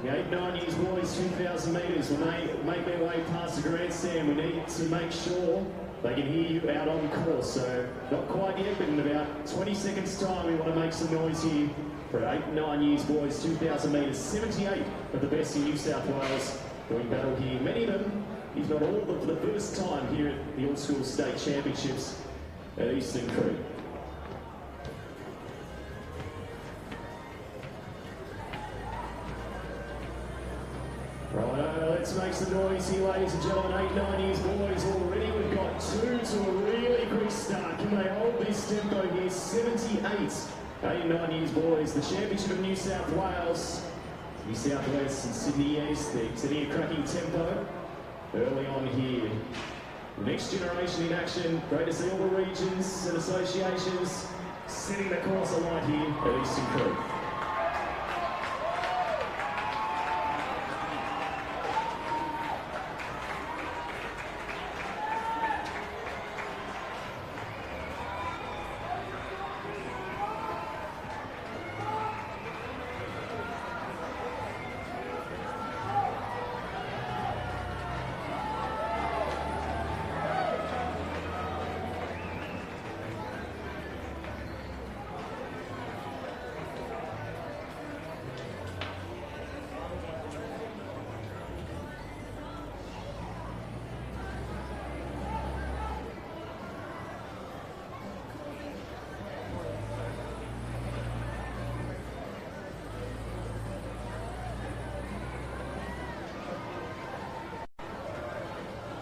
The 8-9 years boys, 2,000 metres. When they make their way past the grandstand, we need to make sure they can hear you out on course. So not quite yet, but in about 20 seconds time, we want to make some noise here for 8-9 years boys, 2,000 metres. 78 of the best in New South Wales doing battle here. Many of them, if not all, for the first time here at the All School State Championships at Eastern Creek. Right, let's make some noise here, ladies and gentlemen. 8-9 years boys already. We've got two to a really quick start. Can they hold this tempo here? 78. 8-9 years boys. The Championship of New South Wales, New South West and Sydney East. They're setting a cracking tempo early on here. The next generation in action. Great to see all the regions and associations setting the course alight here at Eastern Creek.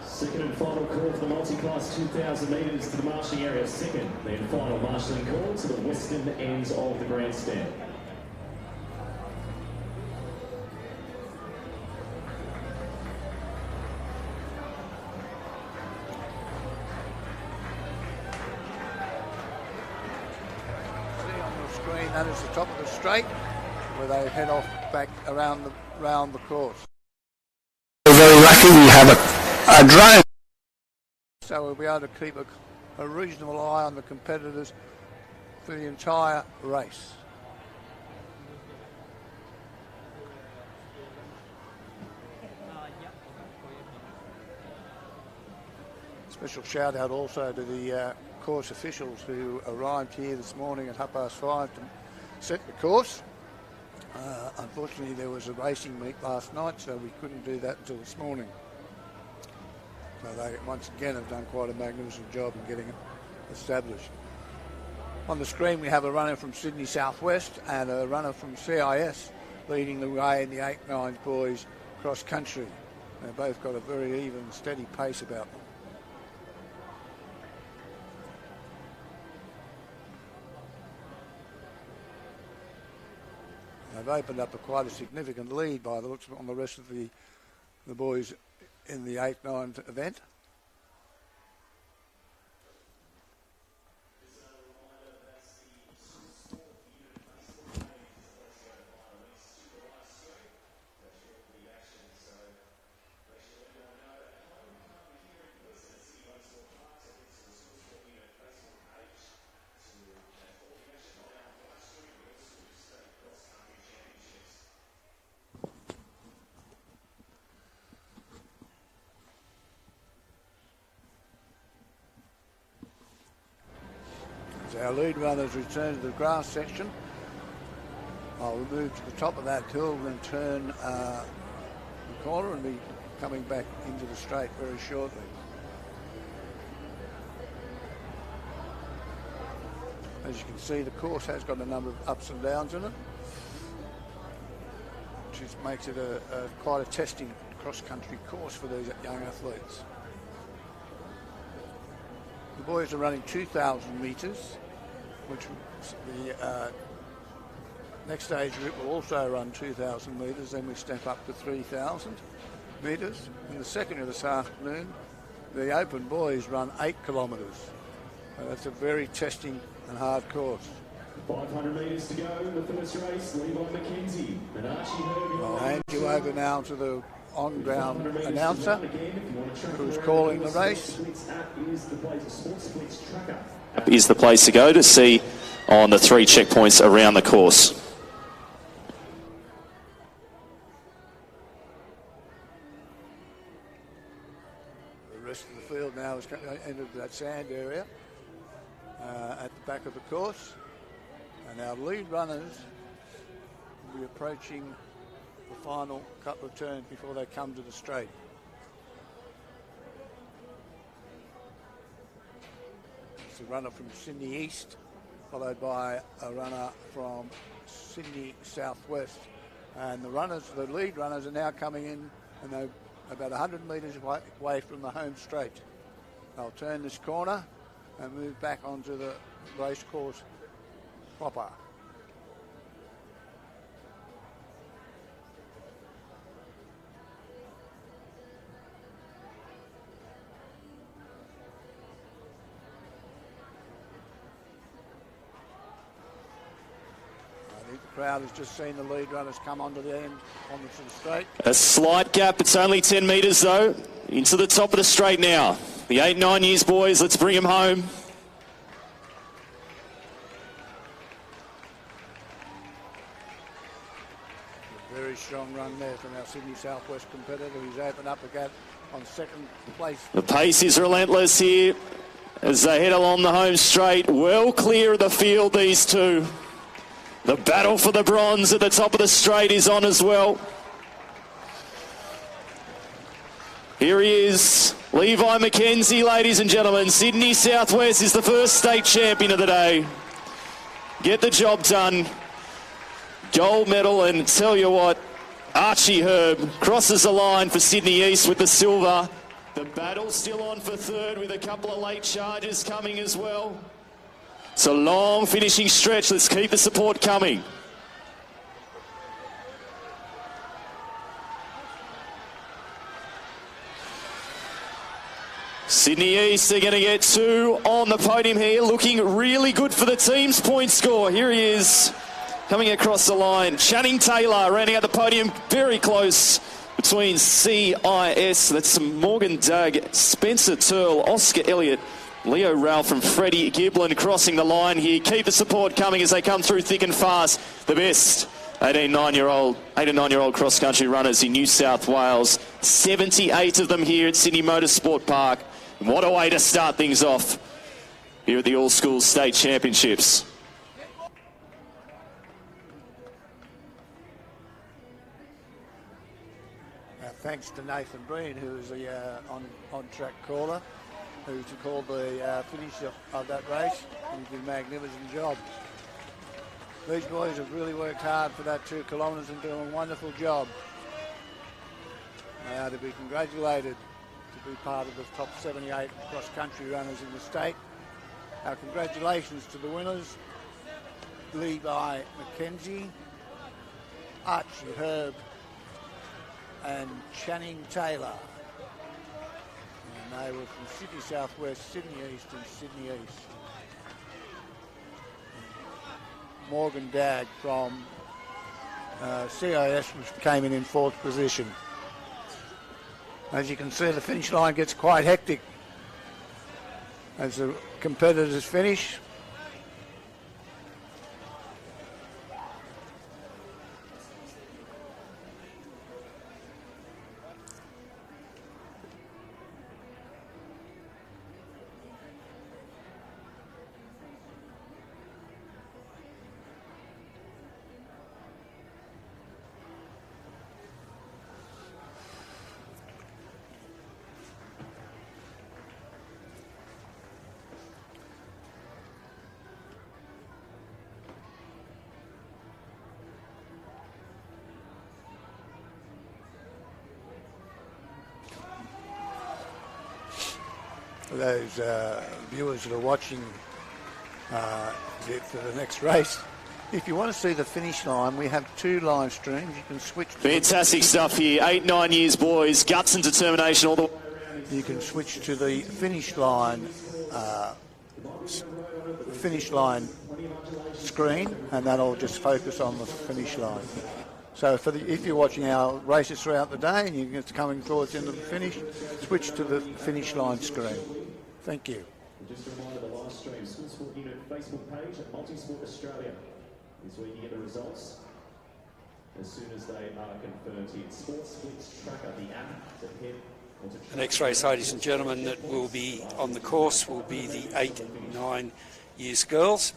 Second and final call for the multi-class 2,000 metres to the marshalling area. Second, then final marshalling call to the western ends of the grandstand. See on the screen, that is the top of the straight, where they head off back around the course. We're very lucky we have a drone. So we'll be able to keep a reasonable eye on the competitors for the entire race. Special shout out also to the course officials who arrived here this morning at 5:30 to set the course. Unfortunately, there was a racing meet last night, so we couldn't do that until this morning. So they once again have done quite a magnificent job in getting it established. On the screen we have a runner from Sydney Southwest and a runner from CIS leading the way in the 8-9 boys cross country. They've both got a very even, steady pace about them. They've opened up quite a significant lead by the looks on the rest of the boys in the 8-9 event. Our lead runners return to the grass section. I'll move to the top of that hill, then turn the corner and be coming back into the straight very shortly. As you can see, the course has got a number of ups and downs in it, which makes it quite a testing cross-country course for these young athletes. The boys are running 2,000 metres, which the next age group will also run 2,000 metres, then we step up to 3,000 metres. In the second of this afternoon, the open boys run 8 kilometres. That's a very testing and hard course. 500 metres to go in the first race. Levi McKenzie and Archie Herbie. I'll hand you over now to the on-ground announcer who's calling the race. Is the place to go to see on the 3 checkpoints around the course. rest of the field now has entered that sand area at the back of the course. And our lead runners will be approaching the final couple of turns before they come to the straight. It's a runner from Sydney East, followed by a runner from Sydney Southwest. And the lead runners are now coming in, and they're about 100 metres away from the home straight. They'll turn this corner and move back onto the race course proper. The crowd has just seen the lead runners come onto the end, onto the straight. A slight gap, it's only 10 metres though. Into the top of the straight now. The 8-9 years boys, let's bring them home. A very strong run there from our Sydney Southwest competitor who's opened up again on second place. The pace is relentless here as they head along the home straight. Well clear of the field, these two. The battle for the bronze at the top of the straight is on as well. Here he is, Levi McKenzie, ladies and gentlemen. Sydney Southwest is the first state champion of the day. Get the job done. Gold medal, and tell you what, Archie Herb crosses the line for Sydney East with the silver. The battle still on for third with a couple of late charges coming as well. It's a long finishing stretch. Let's keep the support coming. Sydney East are going to get two on the podium here. Looking really good for the team's point score. Here he is coming across the line. Channing Taylor rounding out the podium. Very close between CIS. That's Morgan Dugg, Spencer Turl, Oscar Elliott, Leo Ralph from Freddie Giblin crossing the line here. Keep the support coming as they come through thick and fast. The best 8 and 9-year-old cross-country runners in New South Wales. 78 of them here at Sydney Motorsport Park. What a way to start things off here at the All Schools State Championships. Thanks to Nathan Breen, who is the on-track caller, who's called the finish of that race. He did a magnificent job. These boys have really worked hard for that 2 kilometres and doing a wonderful job. They are to be congratulated to be part of the top 78 cross-country runners in the state. Our congratulations to the winners, Levi McKenzie, Archie Herb, and Channing Taylor. And they were from Sydney Southwest, Sydney East and Sydney East. Morgan Dagg from CIS came in 4th position. As you can see, the finish line gets quite hectic as the competitors finish. For those viewers that are watching for the next race, if you want to see the finish line, we have 2 live streams. You can switch to fantastic stuff here. 8-9 years boys, guts and determination all the way around. You can switch to the finish line screen, and that'll just focus on the finish line. So if you're watching our races throughout the day and you're coming towards the end of the finish, switch to the finish line screen. Thank you. And just a reminder, the live stream, School Sport Unit Facebook page at Multisport Australia is where you get the results as soon as they are confirmed here. Sports Flicks Tracker, the app to head The next race, ladies and gentlemen, that will be on the course will be the 8 and 9 years girls,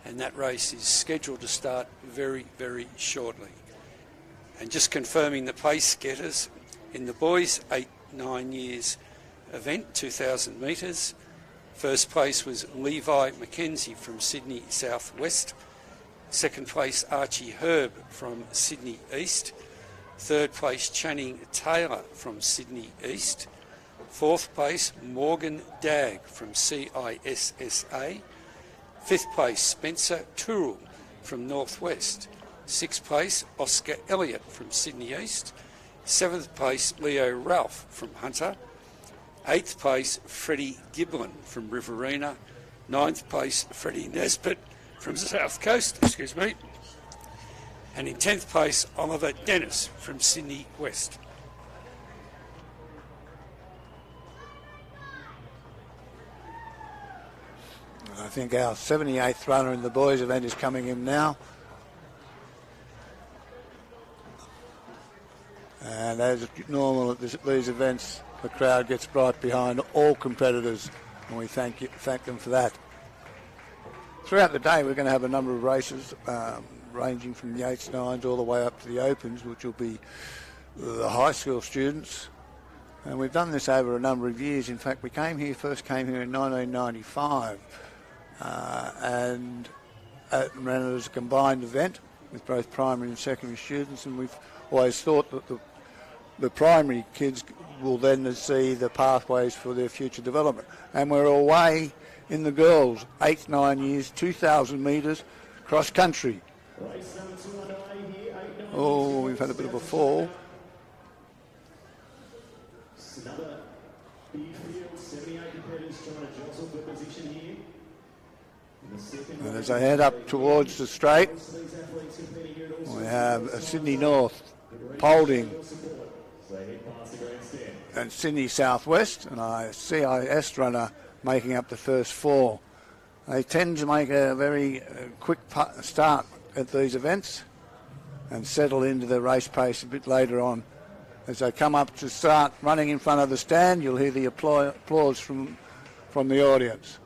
and that race is scheduled to start very, very shortly. And just confirming the place getters in the boys 8-9 years event, 2,000 metres. First place was Levi Mackenzie from Sydney Southwest. Second place, Archie Herb from Sydney East. Third place, Channing Taylor from Sydney East. Fourth place, Morgan Dagg from CISSA. Fifth place, Spencer Toorell from Northwest. Sixth place, Oscar Elliott from Sydney East. Seventh place, Leo Ralph from Hunter. Eighth place, Freddie Giblin from Riverina. Ninth place, Freddie Nesbitt from South Coast, And in 10th place, Oliver Dennis from Sydney West. I think our 78th runner in the boys event is coming in now. And as normal at these events, the crowd gets right behind all competitors, and we thank them for that. Throughout the day, we're going to have a number of races, ranging from the 8s, 9s, all the way up to the Opens, which will be the high school students. And we've done this over a number of years. In fact, we first came here in 1995, and ran it as a combined event with both primary and secondary students, and we've always thought that the primary kids will then see the pathways for their future development. And we're away in the girls, 8, 9 years, 2,000 metres cross country. Oh, we've had a bit of a fall. Another big field, 78 competitors trying to jostle for position here. And as I head up towards the straight, we have Sydney North, Paulding, and Sydney Southwest, and a CIS runner making up the first four. They tend to make a very quick start at these events and settle into the race pace a bit later on. As they come up to start running in front of the stand, you'll hear the applause from the audience.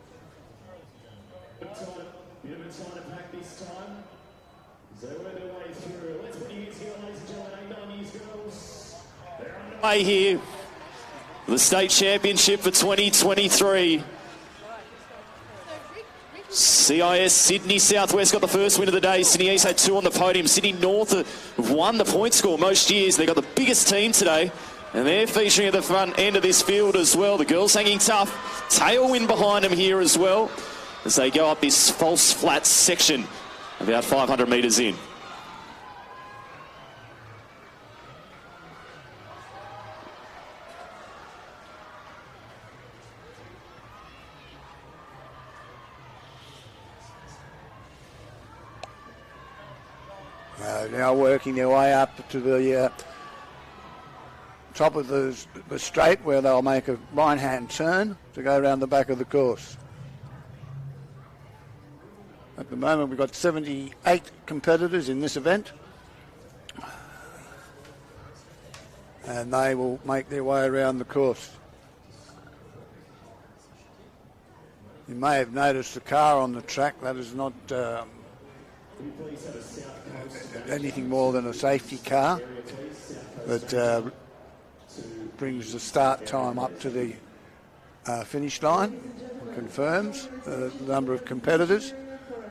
Way here, the state championship for 2023. CIS Sydney Southwest got the first win of the day. Sydney East had 2 on the podium. Sydney North have won the point score most years. They got the biggest team today, and they're featuring at the front end of this field as well. The girls hanging tough. Tailwind behind them here as well as they go up this false flat section about 500 metres in. Now working their way up to the top of the straight, where they'll make a right-hand turn to go around the back of the course. At the moment, we've got 78 competitors in this event, and they will make their way around the course. You may have noticed the car on the track. That is not anything more than a safety car that brings the start time up to the finish line, confirms the number of competitors,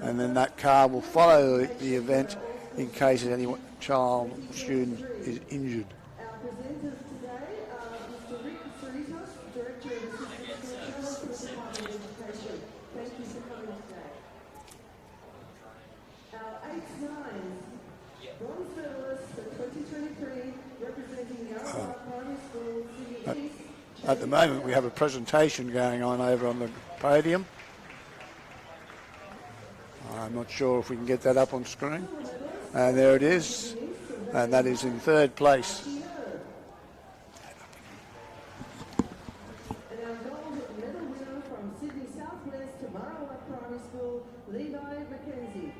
and then that car will follow the event in case any child or student is injured. At the moment, we have a presentation going on over on the podium. I'm not sure if we can get that up on screen. And there it is. And that is in third place. And our gold medal winner from Sydney Southwest to Marawa Primary School, Levi Mackenzie.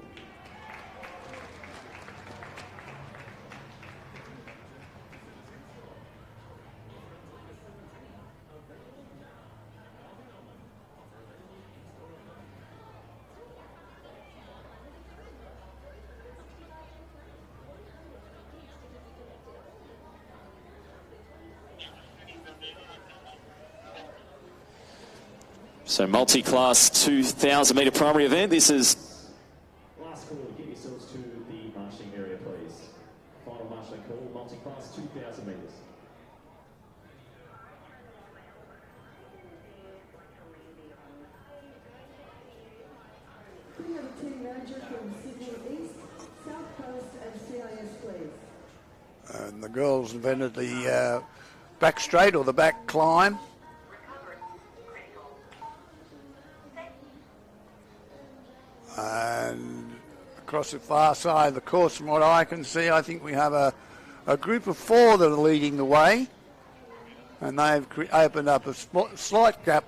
So multi-class 2,000 metre primary event. This is Last call, get yourselves to the marshalling area, please. Final marshalling call, multi-class 2,000 metres. We have a team manager from Sydney East, South Coast and CIS, please. And the girls invented the back straight or the back climb. And across the far side of the course, from what I can see, I think we have a group of 4 that are leading the way. And they've opened up a slight gap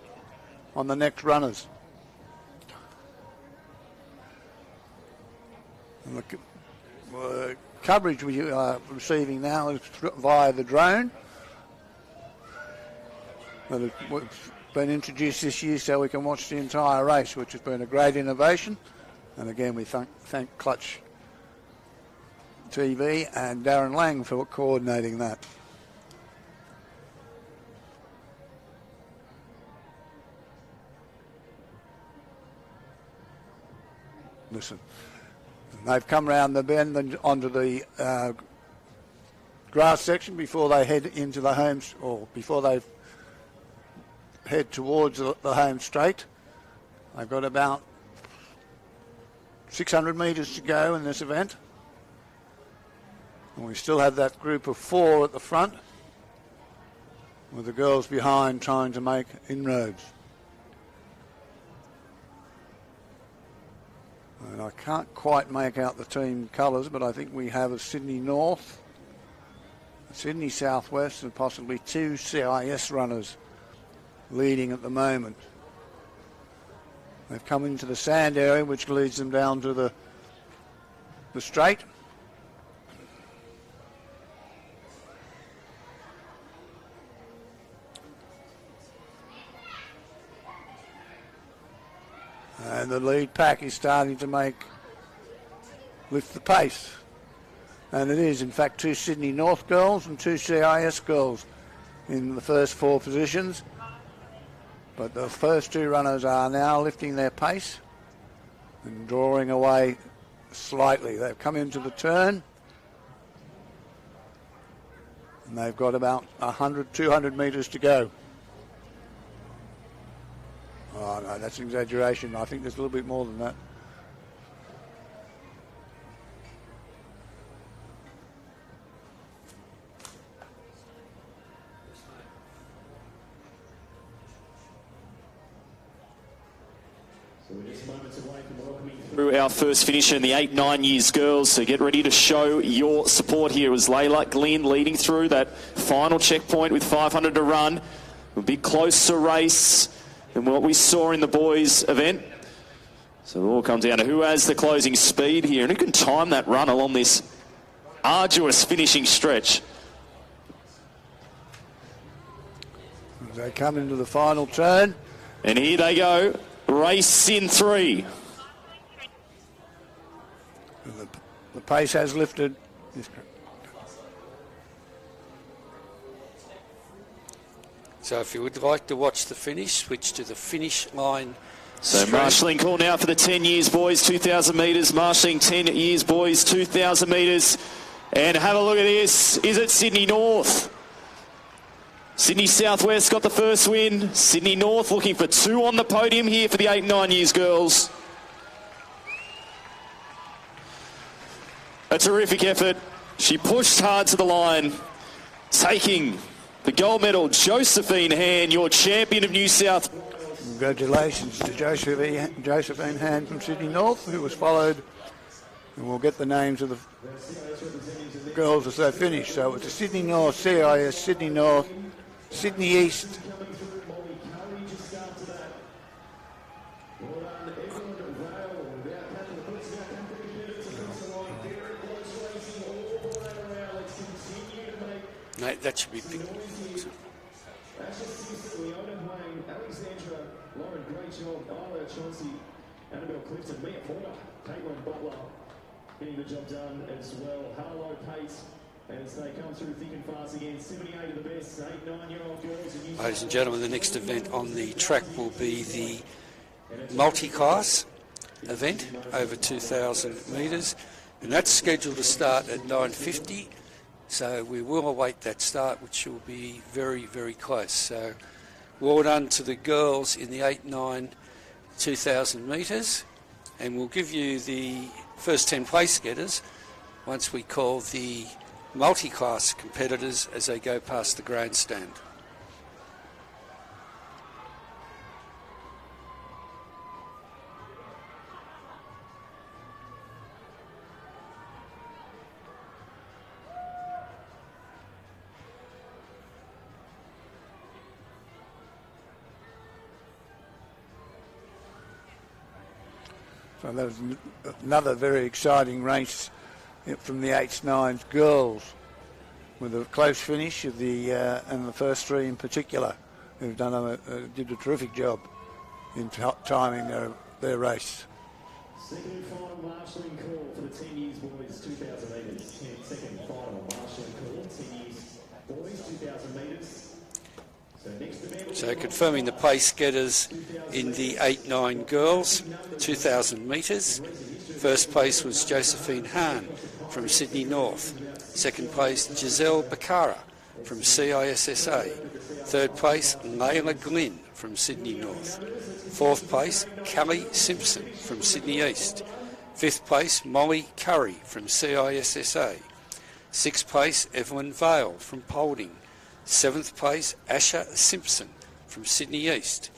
on the next runners. And the coverage we are receiving now is via the drone. That has been introduced this year so we can watch the entire race, which has been a great innovation. And again, we thank Clutch TV and Darren Lang for coordinating that. Listen, they've come round the bend and onto the grass section before they head into the homes, or before they head towards the home straight. They've got about 600 metres to go in this event. And we still have that group of 4 at the front, with the girls behind trying to make inroads. And I can't quite make out the team colours, but I think we have a Sydney North, a Sydney Southwest, and possibly 2 CIS runners leading at the moment. They've come into the sand area, which leads them down to the straight. And the lead pack is starting to lift the pace. And it is, in fact, 2 Sydney North girls and 2 CIS girls in the first 4 positions. But the first 2 runners are now lifting their pace and drawing away slightly. They've come into the turn. And they've got about 100, 200 metres to go. Oh, no, that's an exaggeration. I think there's a little bit more than that. So we're just moments away from welcoming through our first finisher in the 8-9 years girls. So get ready to show your support here. It was Layla Glenn leading through that final checkpoint with 500 to run. A bit closer race than what we saw in the boys event. So it all comes down to who has the closing speed here and who can time that run along this arduous finishing stretch. As they come into the final turn. And here they go. Race in 3. The pace has lifted. So if you would like to watch the finish, switch to the finish line. So marshalling call now for the 10 years boys, 2,000 metres. Marshalling 10 years boys, 2,000 metres. And have a look at this. Is it Sydney North? Sydney Southwest got the first win. Sydney North looking for 2 on the podium here for the 8-9 years girls. A terrific effort. She pushed hard to the line, taking the gold medal. Josephine Hand, your champion of New South. Congratulations to Josephine Hand from Sydney North, who was followed, and we'll get the names of the girls as they finish. So it's a Sydney North, CIS, Sydney North, Sydney East. No, that should be big. Lauren, great job. Isla, Chauncey, Annabelle Clifton, Mia Porter, Caitlin Butler getting the job done as well. Harlow Pace, As they come through thick and fast again, 78 of the best 8, 9-year-old girls. Ladies and gentlemen, the next event on the track will be the multi-class event over 2,000 metres, and that's scheduled to start at 9:50. So we will await that start, which will be very, very close. So well done to the girls in the 8, 9, 2,000 metres, and we'll give you the first 10 place getters once we call the multi-class competitors as they go past the grandstand. So that was another very exciting race from the 8s, 9s girls, with a close finish of the and the first three in particular, who've did a terrific job in timing their race. Second and final marshalling call for the 10 years boys 2,000 metres. Second final marshalling call 10 years boys 2,000 metres. So confirming the place getters in the 8-9 girls, 2,000 metres. First place was Josephine Hahn from Sydney North. Second place, Giselle Bacara from CISSA. Third place, Layla Glynn from Sydney North. Fourth place, Kelly Simpson from Sydney East. Fifth place, Molly Curry from CISSA. Sixth place, Evelyn Vale from Paulding. Seventh place, Asha Simpson from Sydney East.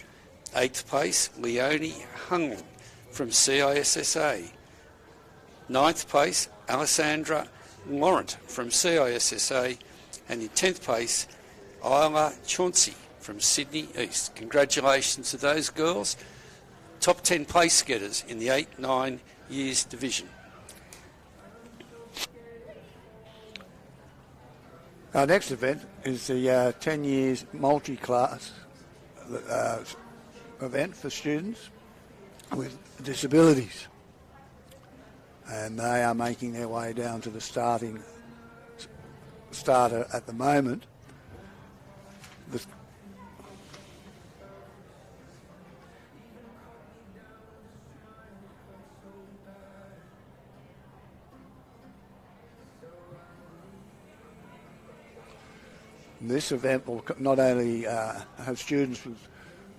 Eighth place, Leonie Hungling from CISSA. Ninth place, Alessandra Laurent from CISSA. And in 10th place, Isla Chauncey from Sydney East. Congratulations to those girls. Top 10 place getters in the 8-9 years division. Our next event is the 10 years multi-class event for students with disabilities. And they are making their way down to the starter at the moment. This event will not only have students with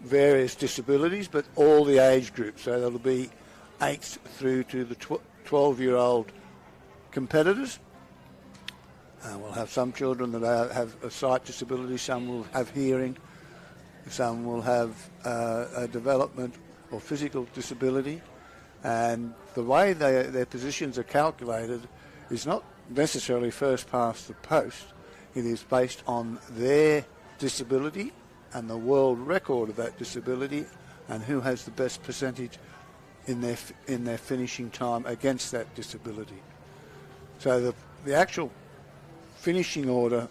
various disabilities, but all the age groups. So there'll be 8th through to the 12-year-old competitors. We'll have some children that have a sight disability, some will have hearing, some will have a development or physical disability. And the way their positions are calculated is not necessarily first past the post. It is based on their disability and the world record of that disability and who has the best percentage in their finishing time against that disability. So the actual finishing order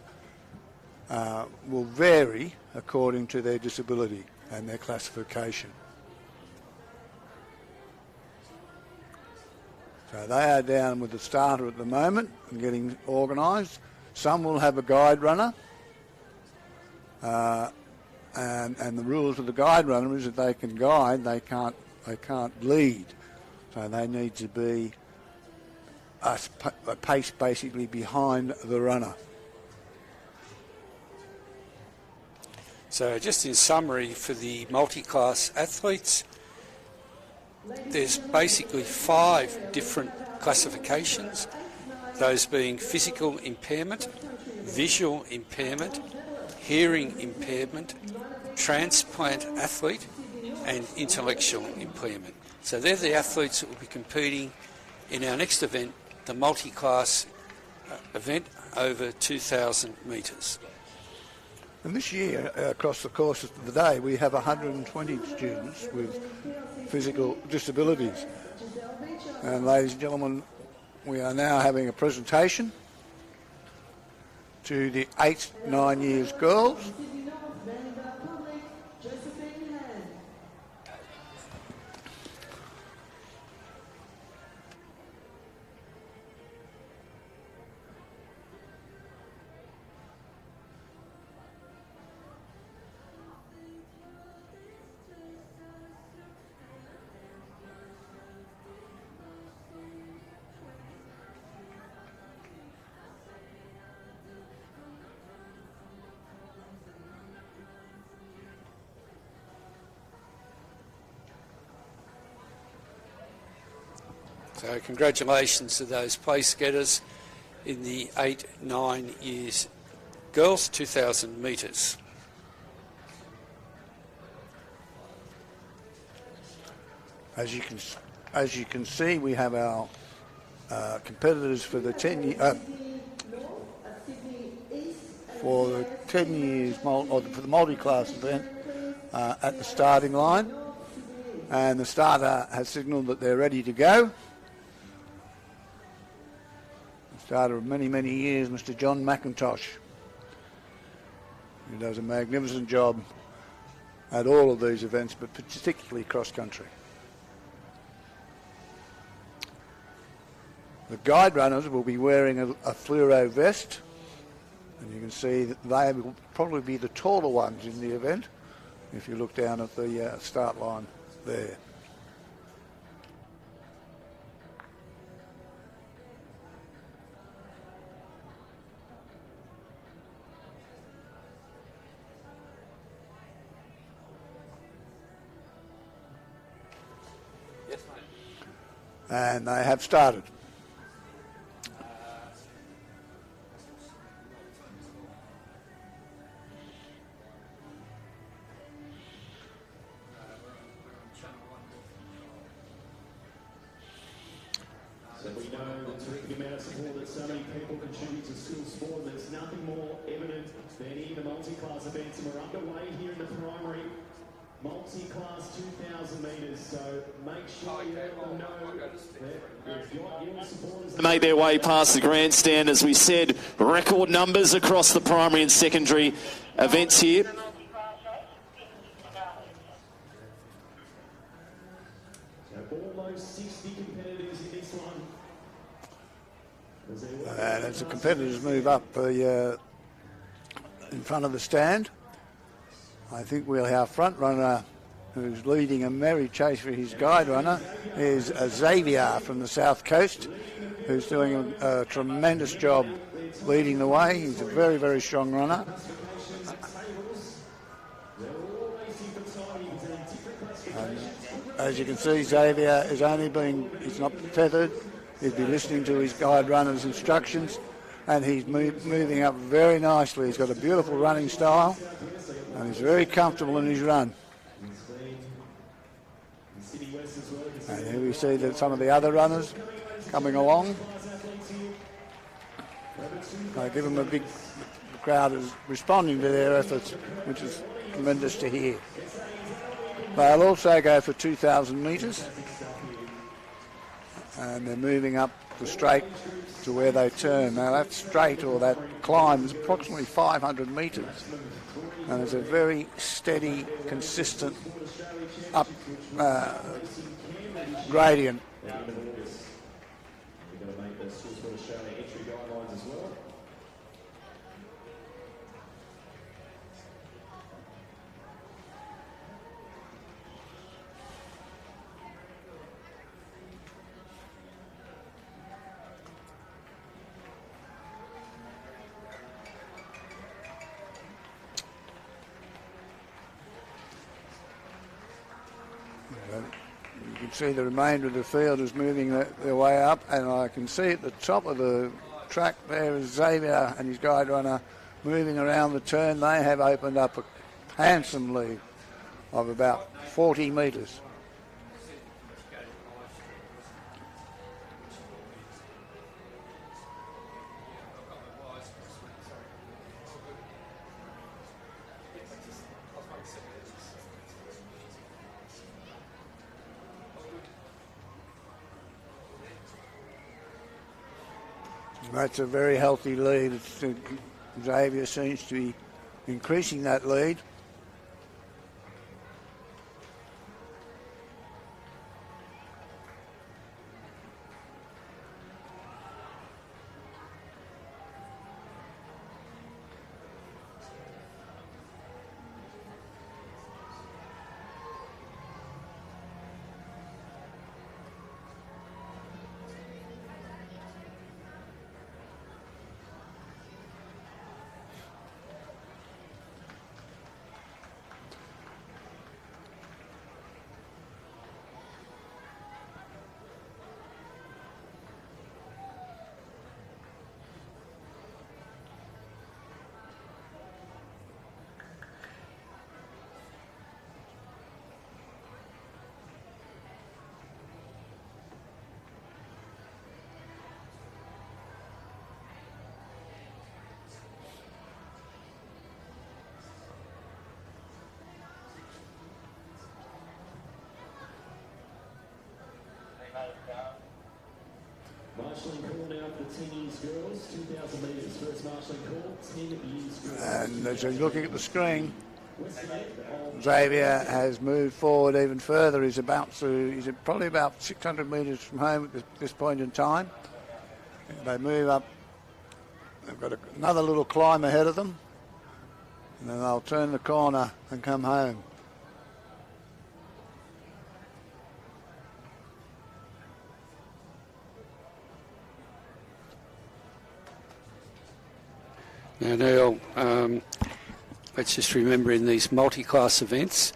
will vary according to their disability and their classification. So they are down with the starter at the moment and getting organised. Some will have a guide runner, and the rules of the guide runner is that they can guide, they can't lead. So they need to be a pace basically behind the runner. So just in summary for the multi-class athletes, there's basically 5 different classifications. Those being physical impairment, visual impairment, hearing impairment, transplant athlete, and intellectual impairment. So they're the athletes that will be competing in our next event, the multi-class event over 2,000 metres. And this year, across the course of the day, we have 120 students with physical disabilities. And ladies and gentlemen, we are now having a presentation to the 8-9 years girls. So congratulations to those place getters in the 8-9 years girls 2,000 metres. As you can see, we have our competitors for the 10 years or for the multi-class event at the starting line, and the starter has signalled that they're ready to go. The starter of many years, Mr. John McIntosh, who does a magnificent job at all of these events, but particularly cross country. The guide runners will be wearing a fluoro vest, and you can see that they will probably be the taller ones in the event if you look down at the start line there. Yes, mate. And they have started. So we know the terrific amount of support that so many people contribute to school sport. There's nothing more evident than in the multi-class events, and we're underway here in the primary multi-class 2,000 metres. So make sure you let them know that you've got your supporters. Make their way past the grandstand, as we said, record numbers across the primary and secondary events here. Almost 60 competitors in this one. And as the competitors move up in front of the stand, I think we'll have front runner who's leading a merry chase for his guide runner is Xavier from the South Coast, who's doing a tremendous job leading the way. He's a very strong runner. And as you can see, Xavier is he's not tethered. He'd be listening to his guide runner's instructions, and he's moving up very nicely. He's got a beautiful running style, and he's very comfortable in his run. And here we see that some of the other runners coming along. I give them a big crowd is responding to their efforts, which is tremendous to hear. They'll also go for 2,000 metres, and they're moving up the straight to where they turn. Now that straight or that climb is approximately 500 metres, and it's a very steady, consistent up gradient. We've got to make the Schools for Australia entry guidelines as well. You can see the remainder of the field is moving their way up, and I can see at the top of the track there is Xavier and his guide runner moving around the turn. They have opened up a handsome lead of about 40 metres. That's a very healthy lead. Xavier seems to be increasing that lead. Marshalling call now for the 10 years girls, 2,000 metres. First marshalling call, 10 years girls. And as you're looking at the screen, Xavier has moved forward even further. He's probably about 600 metres from home at this point in time. They move up. They've got another little climb ahead of them. And then they'll turn the corner and come home. Now, Neil, let's just remember in these multi-class events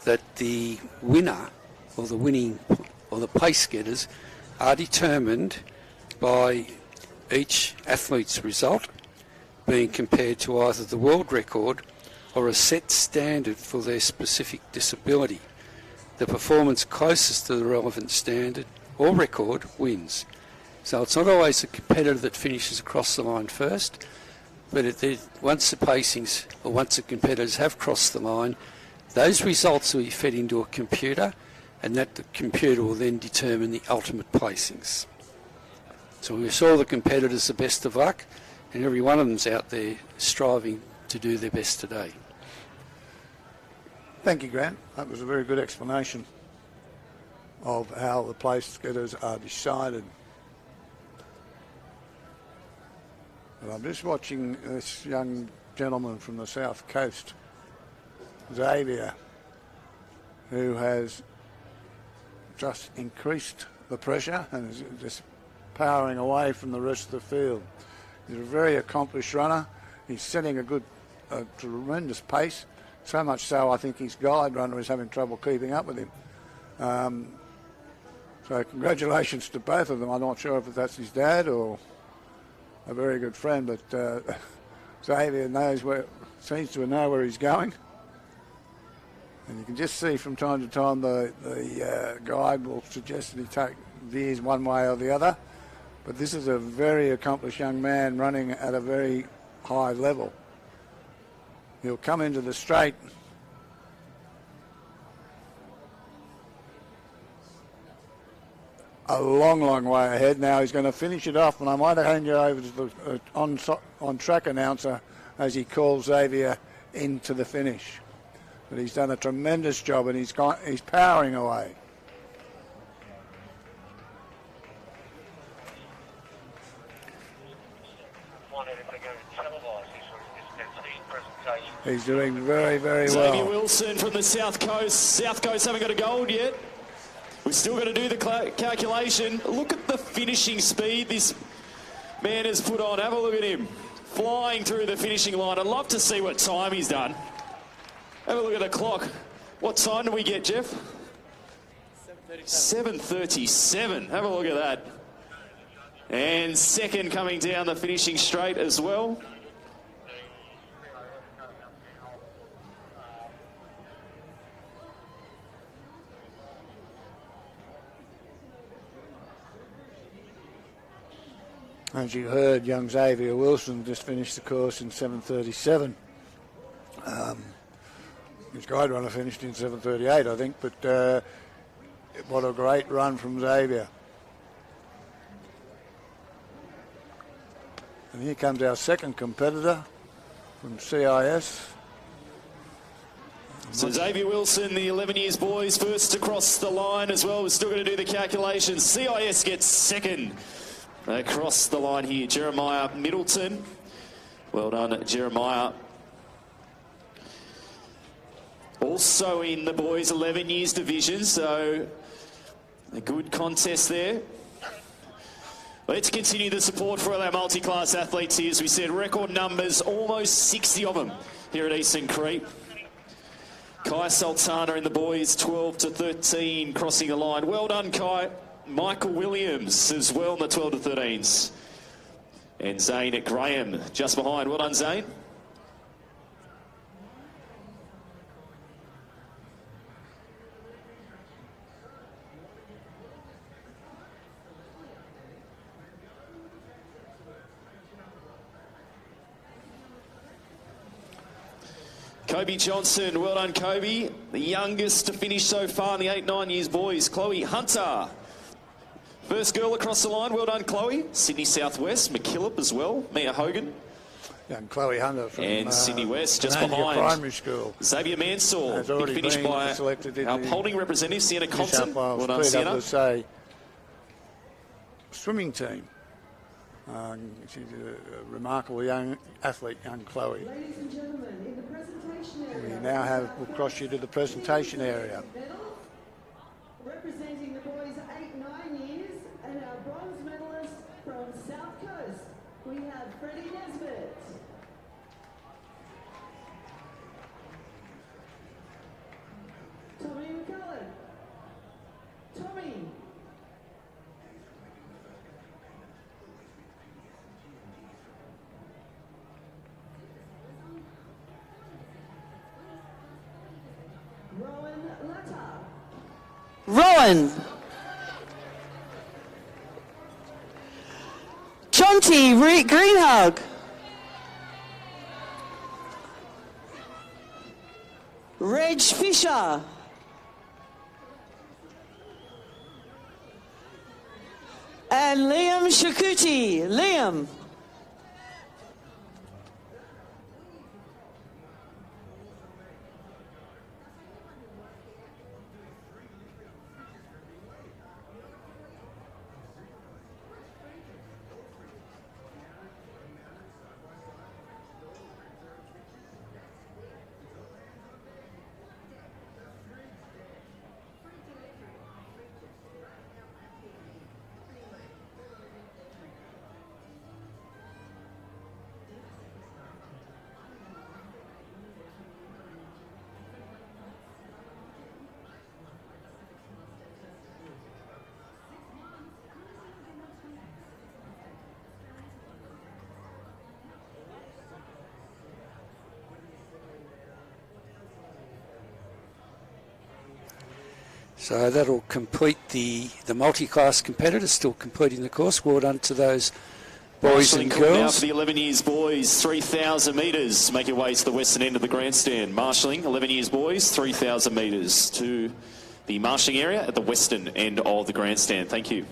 that the winner or the place getters are determined by each athlete's result being compared to either the world record or a set standard for their specific disability. The performance closest to the relevant standard or record wins. So it's not always the competitor that finishes across the line first, but once the placings or once the competitors have crossed the line, those results will be fed into a computer, and that the computer will then determine the ultimate placings. So we wish all the competitors the best of luck, and every one of them's out there striving to do their best today. Thank you, Grant. That was a very good explanation of how the place getters are decided. And I'm just watching this young gentleman from the south coast, Xavier, who has just increased the pressure and is just powering away from the rest of the field. He's a very accomplished runner. He's setting a tremendous pace, so much so I think his guide runner is having trouble keeping up with him. So congratulations to both of them. I'm not sure if that's his dad or a very good friend, but Xavier seems to know where he's going. And you can just see from time to time the guide will suggest that he veers one way or the other. But this is a very accomplished young man running at a very high level. He'll come into the straight. A long, long way ahead. Now he's going to finish it off, and I might hand you over to the on-track announcer as he calls Xavier into the finish. But he's done a tremendous job, and he's powering away. He's doing very, very well. Xavier Wilson from the South Coast. South Coast haven't got a gold yet. We've still got to do the calculation. Look at the finishing speed this man has put on. Have a look at him flying through the finishing line. I'd love to see what time he's done. Have a look at the clock. What time do we get, Jeff? 7:37. Have a look at that. And second coming down the finishing straight as well. As you heard, young Xavier Wilson just finished the course in 7:37. His guide runner finished in 7:38, I think, but what a great run from Xavier. And here comes our second competitor from CIS. So Xavier Wilson, the 11 years boys, first across the line as well. We're still going to do the calculations. CIS gets second across the line here. Jeremiah Middleton. Well done, Jeremiah. Also in the boys 11 years division, so a good contest there. Let's continue the support for all our multi-class athletes here. As we said, record numbers, almost 60 of them here at Eastern Creek. Kai Sultana in the boys 12 to 13 crossing the line. Well done, Kai. Michael Williams as well in the 12 to 13s. And Zane Graham just behind. Well done, Zane. Kobe Johnson, well done, Kobe. The youngest to finish so far in the 8-9 years boys. Chloe Hunter First girl across the line. Well done, Chloe. Sydney Southwest, McKillop as well. Mia Hogan. Young Chloe Hunter from And Sydney West just Canadian behind. Primary School. Xavier Mansour. Has already Big finish been by selected in our the holding representative, Sienna New Compton. South Wales Well done, Sienna. PSSA swimming team. She's a remarkable young athlete, young Chloe. Ladies and gentlemen, in the presentation area. We now we'll cross you to the presentation area. Medals, representing the boys 8-9 years, and our bronze medalist from South Coast, we have Freddie Nesbitt. Tommy McCullough. Tommy. Rowan Latta. Rowan. Chonti Greenhug. Reg Fisher. And Liam Shakuti. Liam. So that'll complete the multi-class competitors still completing the course. Well done to those boys and Now girls. for the 11 years boys, 3,000 metres. Make your way to the western end of the grandstand. Marshalling, 11 years boys, 3,000 metres to the marshalling area at the western end of the grandstand. Thank you.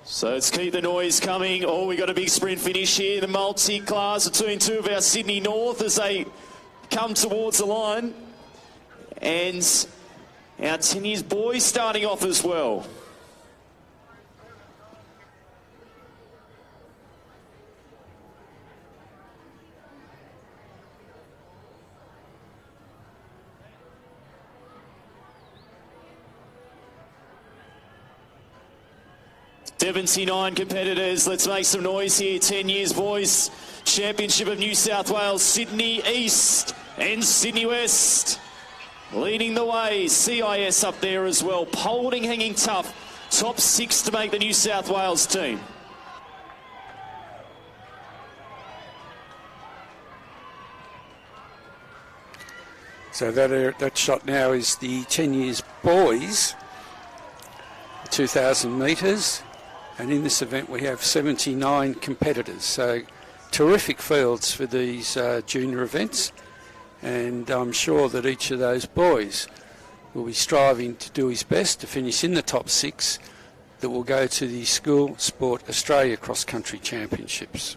So let's keep the noise coming. Oh, we got a big sprint finish here. The multi-class between two of our Sydney North as they come towards the line. And our 10 years boys starting off as well. $79 competitors. Let's make some noise here. 10 years boys championship of New South Wales, Sydney East and Sydney West leading the way. CIS up there as well. Polding hanging tough. Top 6 to make the New South Wales team. So that shot now is the 10 years boys, 2,000 metres. And in this event, we have 79 competitors. So terrific fields for these junior events. And I'm sure that each of those boys will be striving to do his best to finish in the top 6 that will go to the School Sport Australia Cross Country Championships.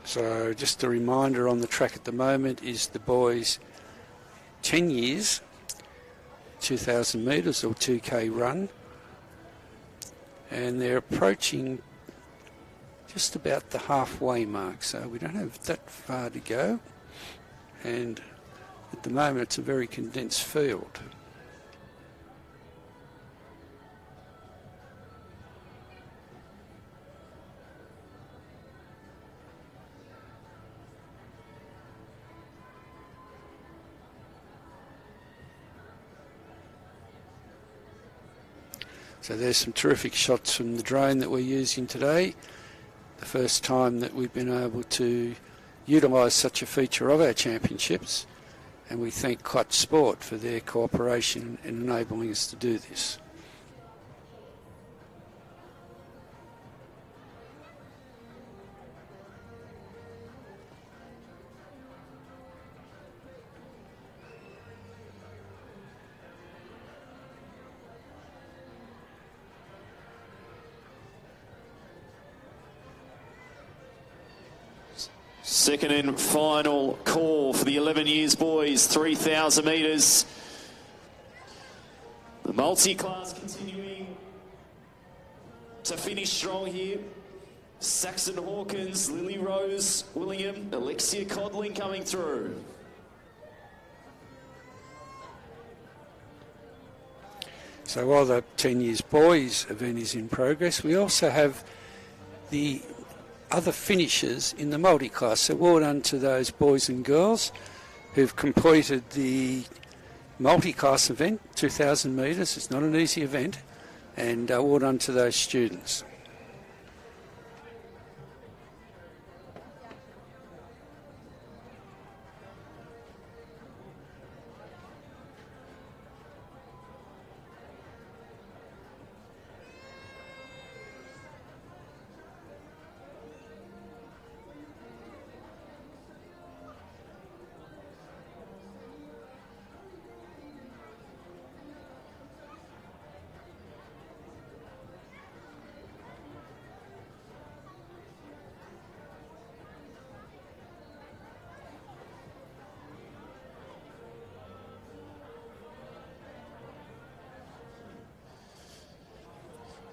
So just a reminder, on the track at the moment is the boys 10 years, 2,000 metres or 2K run. And they're approaching just about the halfway mark, so we don't have that far to go. And at the moment it's a very condensed field. So there's some terrific shots from the drone that we're using today. The first time that we've been able to utilise such a feature of our championships, and we thank Clutch Sport for their cooperation in enabling us to do this. Second and final call for the 11 years boys, 3,000 metres. The multi-class continuing to finish strong here. Saxon Hawkins, Lily Rose William, Alexia Codling coming through. So while the 10 years boys event is in progress, we also have the other finishers in the multi-class. So well done to those boys and girls who've completed the multi-class event, 2,000 metres. It's not an easy event, and well done to those students.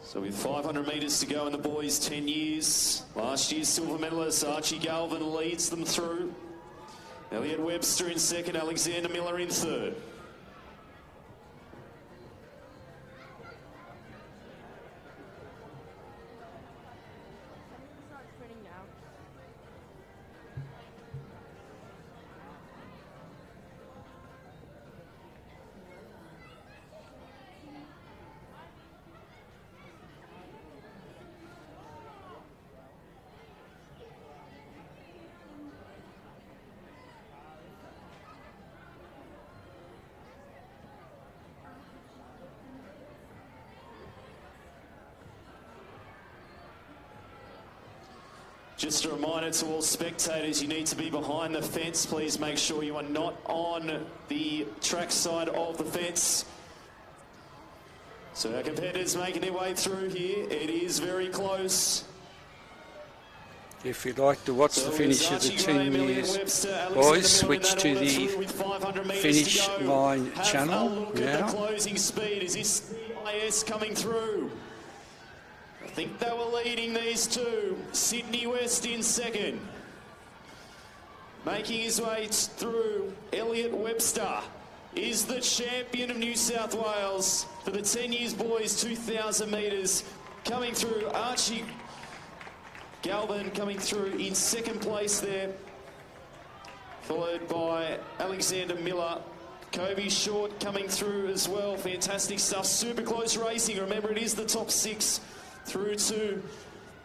So with 500 metres to go in the boys' 10 years, last year's silver medalist Archie Galvin leads them through. Elliot Webster in second, Alexander Miller in third. Just a reminder to all spectators, you need to be behind the fence. Please make sure you are not on the track side of the fence. So our competitors making their way through here. It is very close. If you'd like to watch the finish of the 10 years, boys, switch to the finish line channel now. The closing speed. Is this IS coming through? I think they were leading these two. Sydney West in second. Making his way through, Elliot Webster is the champion of New South Wales for the 10 years boys, 2,000 metres. Coming through, Archie Galvin coming through in second place there, followed by Alexander Miller. Kobe Short coming through as well. Fantastic stuff. Super close racing. Remember, it is the top 6 through to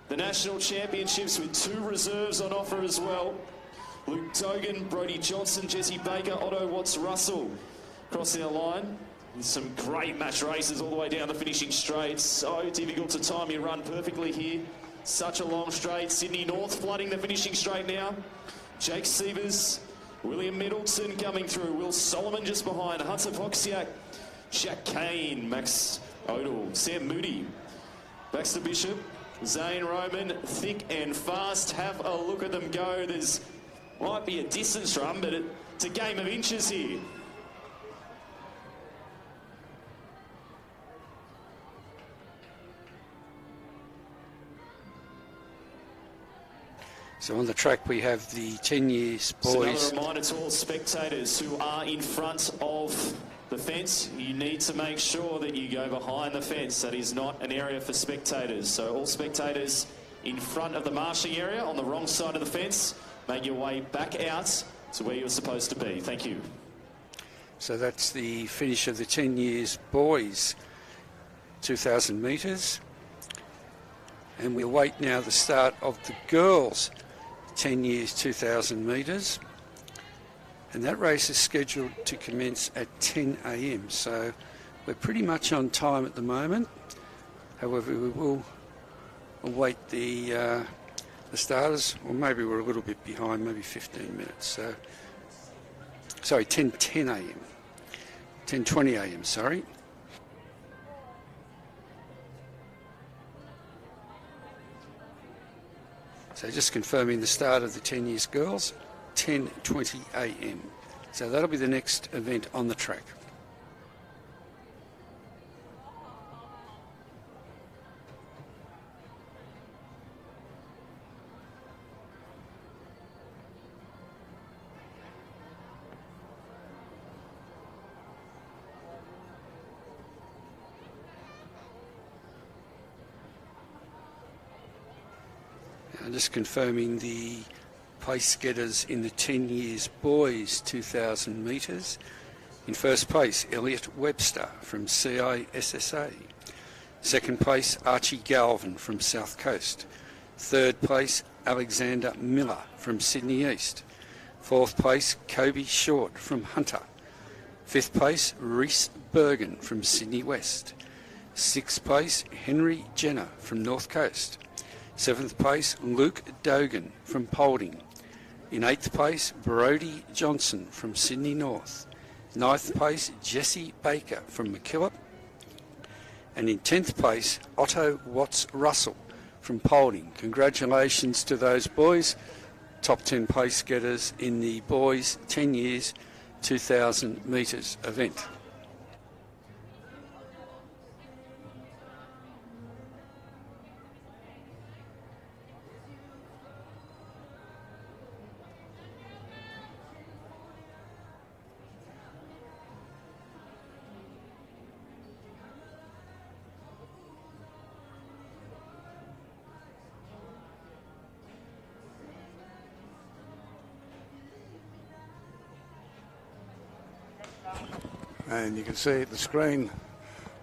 the national championships with 2 reserves on offer as well. Luke Togan, Brodie Johnson, Jesse Baker, Otto Watts-Russell crossing the line. With some great match races all the way down the finishing straight. So difficult to time your run perfectly here. Such a long straight. Sydney North flooding the finishing straight now. Jake Sievers, William Middleton coming through. Will Solomon just behind. Hunter Foxiak, Jack Kane, Max Odell, Sam Moody, Baxter Bishop, Zane Roman, thick and fast. Have a look at them go. There's might be a distance run, but it's a game of inches here. So on the track we have the 10 years boys. So another reminder to all spectators who are in front of the fence, you need to make sure that you go behind the fence. That is not an area for spectators. So all spectators in front of the marshalling area on the wrong side of the fence, make your way back out to where you're supposed to be. Thank you. So that's the finish of the 10 years boys 2,000 metres. And we await now the start of the girls 10 years 2,000 metres. And that race is scheduled to commence at 10 a.m. So we're pretty much on time at the moment. However, we will await the starters, or maybe we're a little bit behind, maybe 15 minutes. So, sorry, 10 a.m. 10:20 a.m. Sorry. So just confirming the start of the 10 years girls, 10:20 a.m. So that'll be the next event on the track. And just confirming the place getters in the 10 years boys 2,000 metres. In first place, Elliot Webster from CISSA. Second place, Archie Galvin from South Coast. Third place, Alexander Miller from Sydney East. Fourth place, Kobe Short from Hunter. Fifth place, Reese Bergen from Sydney West. Sixth place, Henry Jenner from North Coast. Seventh place, Luke Dogan from Paulding. In eighth place, Brodie Johnson from Sydney North. Ninth place, Jesse Baker from McKillop. And in 10th place, Otto Watts-Russell from Paulding. Congratulations to those boys, top 10 place getters in the boys 10 years 2,000 metres event. And you can see at the screen,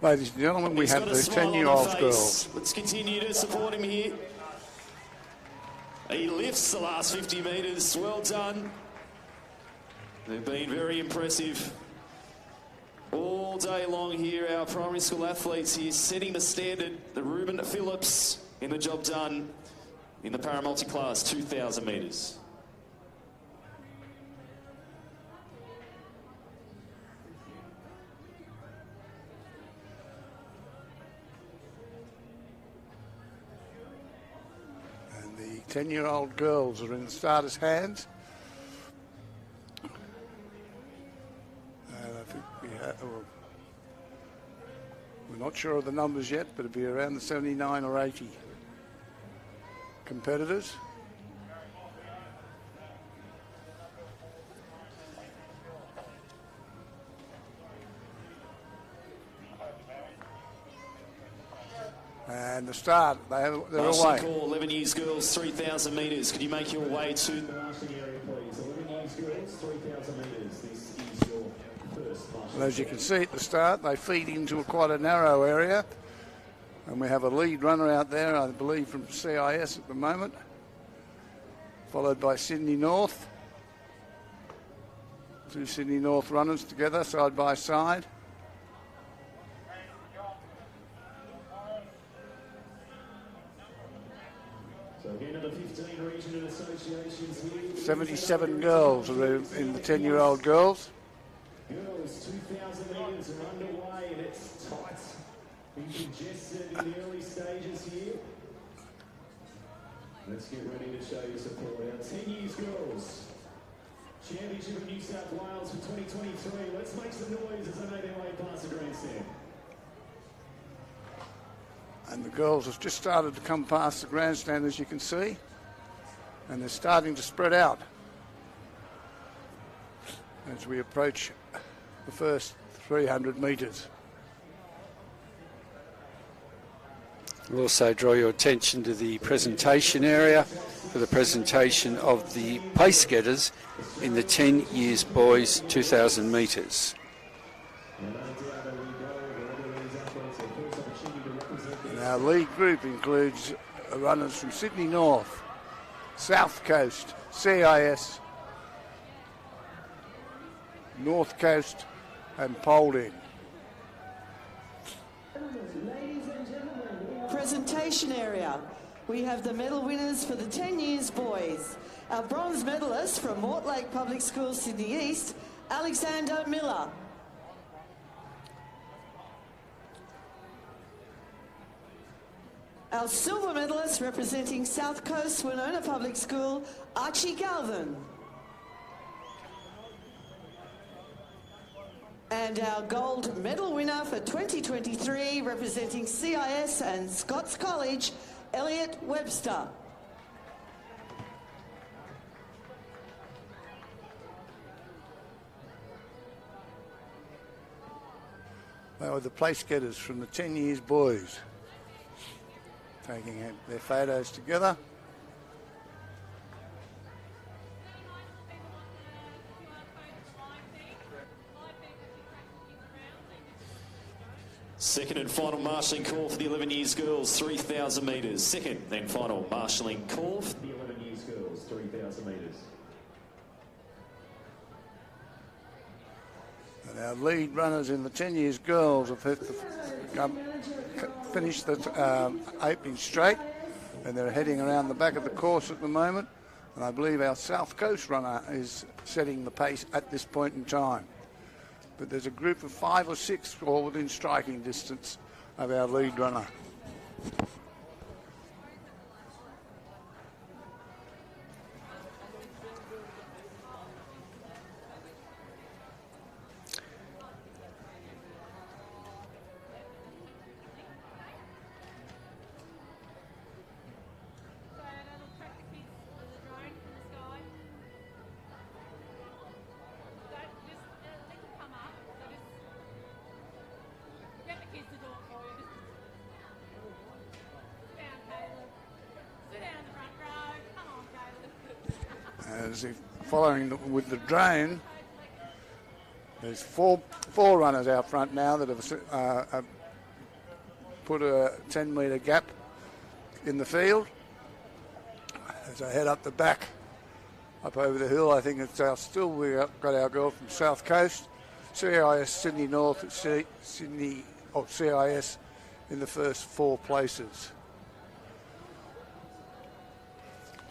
ladies and gentlemen, we have the 10-year-old girls. Let's continue to support him here. He lifts the last 50 metres. Well done. They've been very impressive all day long here. Our primary school athletes here setting the standard. The Ruben Phillips in the job done in the para-multi class 2,000 metres. The 10-year-old girls are in the starters' hands. And I think we're not sure of the numbers yet, but it'll be around the 79 or 80 competitors. And the start, they're away. Call, 11 years girls, 3,000 metres. Could you make your way to the marshalling area, please? 11 years girls, 3,000 metres. This is your first marshalling. And as you can see at the start, they feed into quite a narrow area. And we have a lead runner out there, I believe, from CIS at the moment, followed by Sydney North. Two Sydney North runners together, side by side. So again, of the 15 regional associations here. 77 girls are in the 10-year-old girls. Girls, 2,000 metres are underway and it's tight. Been congested in the early stages here. Let's get ready to show your support. Our 10 years girls Championship of New South Wales for 2023. Let's make some noise as they make their way past the grandstand. And the girls have just started to come past the grandstand, as you can see, and they're starting to spread out as we approach the first 300 metres. We'll also draw your attention to the presentation area for the presentation of the pace getters in the 10 years boys 2,000 metres. And our lead group includes runners from Sydney North, South Coast, CIS, North Coast and Paulding. Presentation area. We have the medal winners for the 10 years boys. Our bronze medalist from Mortlake Public School, Sydney East, Alexander Miller. Our silver medalist representing South Coast, Winona Public School, Archie Galvin. And our gold medal winner for 2023 representing CIS and Scots College, Elliot Webster. They were the place getters from the 10 years boys, taking their photos together. Second and final marshalling call for the 11 years girls, 3,000 metres. Second and final marshalling call for The 11 years girls, 3,000 metres. And our lead runners in the 10 years girls have finished the opening straight, and they're heading around the back of the course at the moment. And I believe our South Coast runner is setting the pace at this point in time. But there's a group of 5 or 6 all within striking distance of our lead runner. As if following with the drone, there's four runners out front now that have put a 10-metre gap in the field. As I head up the back, up over the hill, I think it's we've got our girl from South Coast, CIS Sydney North, Sydney CIS in the first 4 places.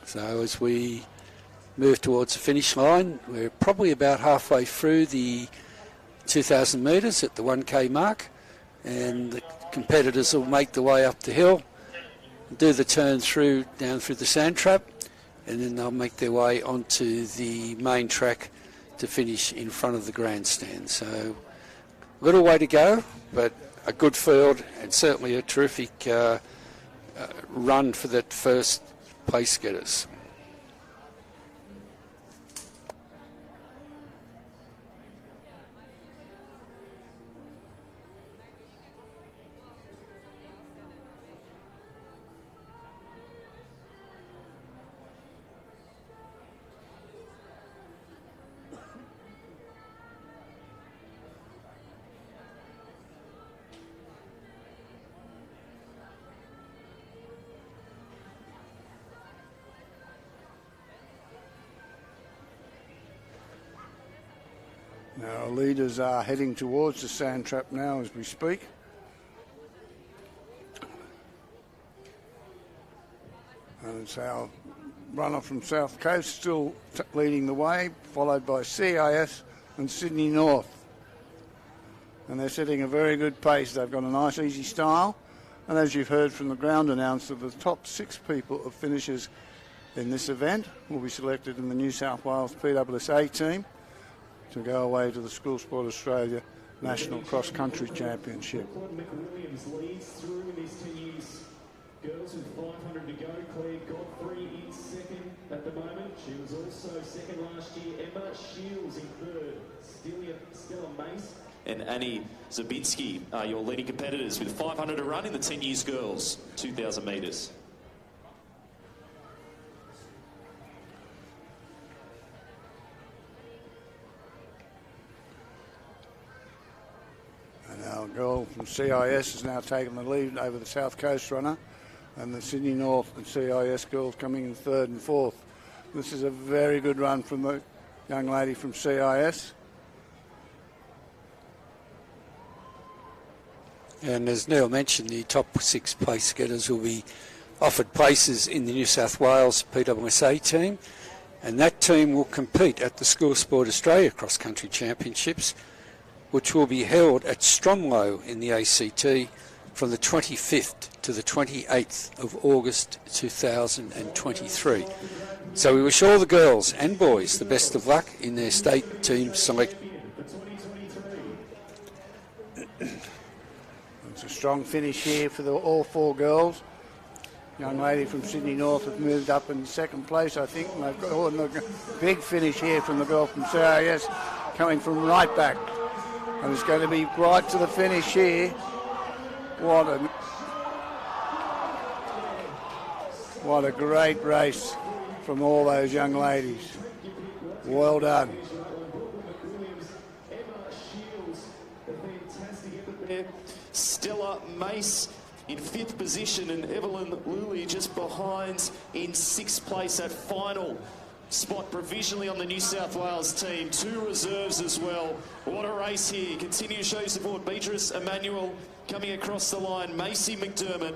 So as we move towards the finish line, we're probably about halfway through the 2,000 metres at the 1K mark, and the competitors will make the way up the hill, do the turn down through the sand trap, and then they'll make their way onto the main track to finish in front of the grandstand. So a little way to go, but a good field and certainly a terrific run for that first place getters. Our leaders are heading towards the sand trap now as we speak. And it's our runner from South Coast still leading the way, followed by CIS and Sydney North. And they're setting a very good pace. They've got a nice easy style, And as you've heard from the ground announcer, the top 6 people of finishers in this event will be selected in the New South Wales PSSA team to go away to the School Sport Australia National Cross Country Championship. Williams leads through in this 10 years. Girls with 500 to go. Claire Godfrey in second at the moment. She was also second last year. Emma Shields in third. Stella Mace and Annie Zabinski are your leading competitors with 500 to run in the 10 years girls, 2,000 metres. And our girl from CIS has now taken the lead over the South Coast runner, and the Sydney North and CIS girls coming in 3rd and 4th. This is a very good run from the young lady from CIS. And as Neil mentioned, the top 6 place getters will be offered places in the New South Wales PSSA team, and that team will compete at the School Sport Australia Cross Country Championships, which will be held at Stromlo in the ACT from the 25th to the 28th of August 2023. So we wish all the girls and boys the best of luck in their state team select. It's a strong finish here for all 4 girls. Young lady from Sydney North has moved up in 2nd place, I think. And they've got a big finish here from the girl from CIS coming from right back. And it's going to be right to the finish here. What a great race from all those young ladies. Well done. Stella Mace in 5th position and Evelyn Lully just behind in 6th place at final spot provisionally on the New South Wales team. 2 reserves as well. What a race here. Continue to show support. Beatrice Emmanuel coming across the line. Macy McDermott.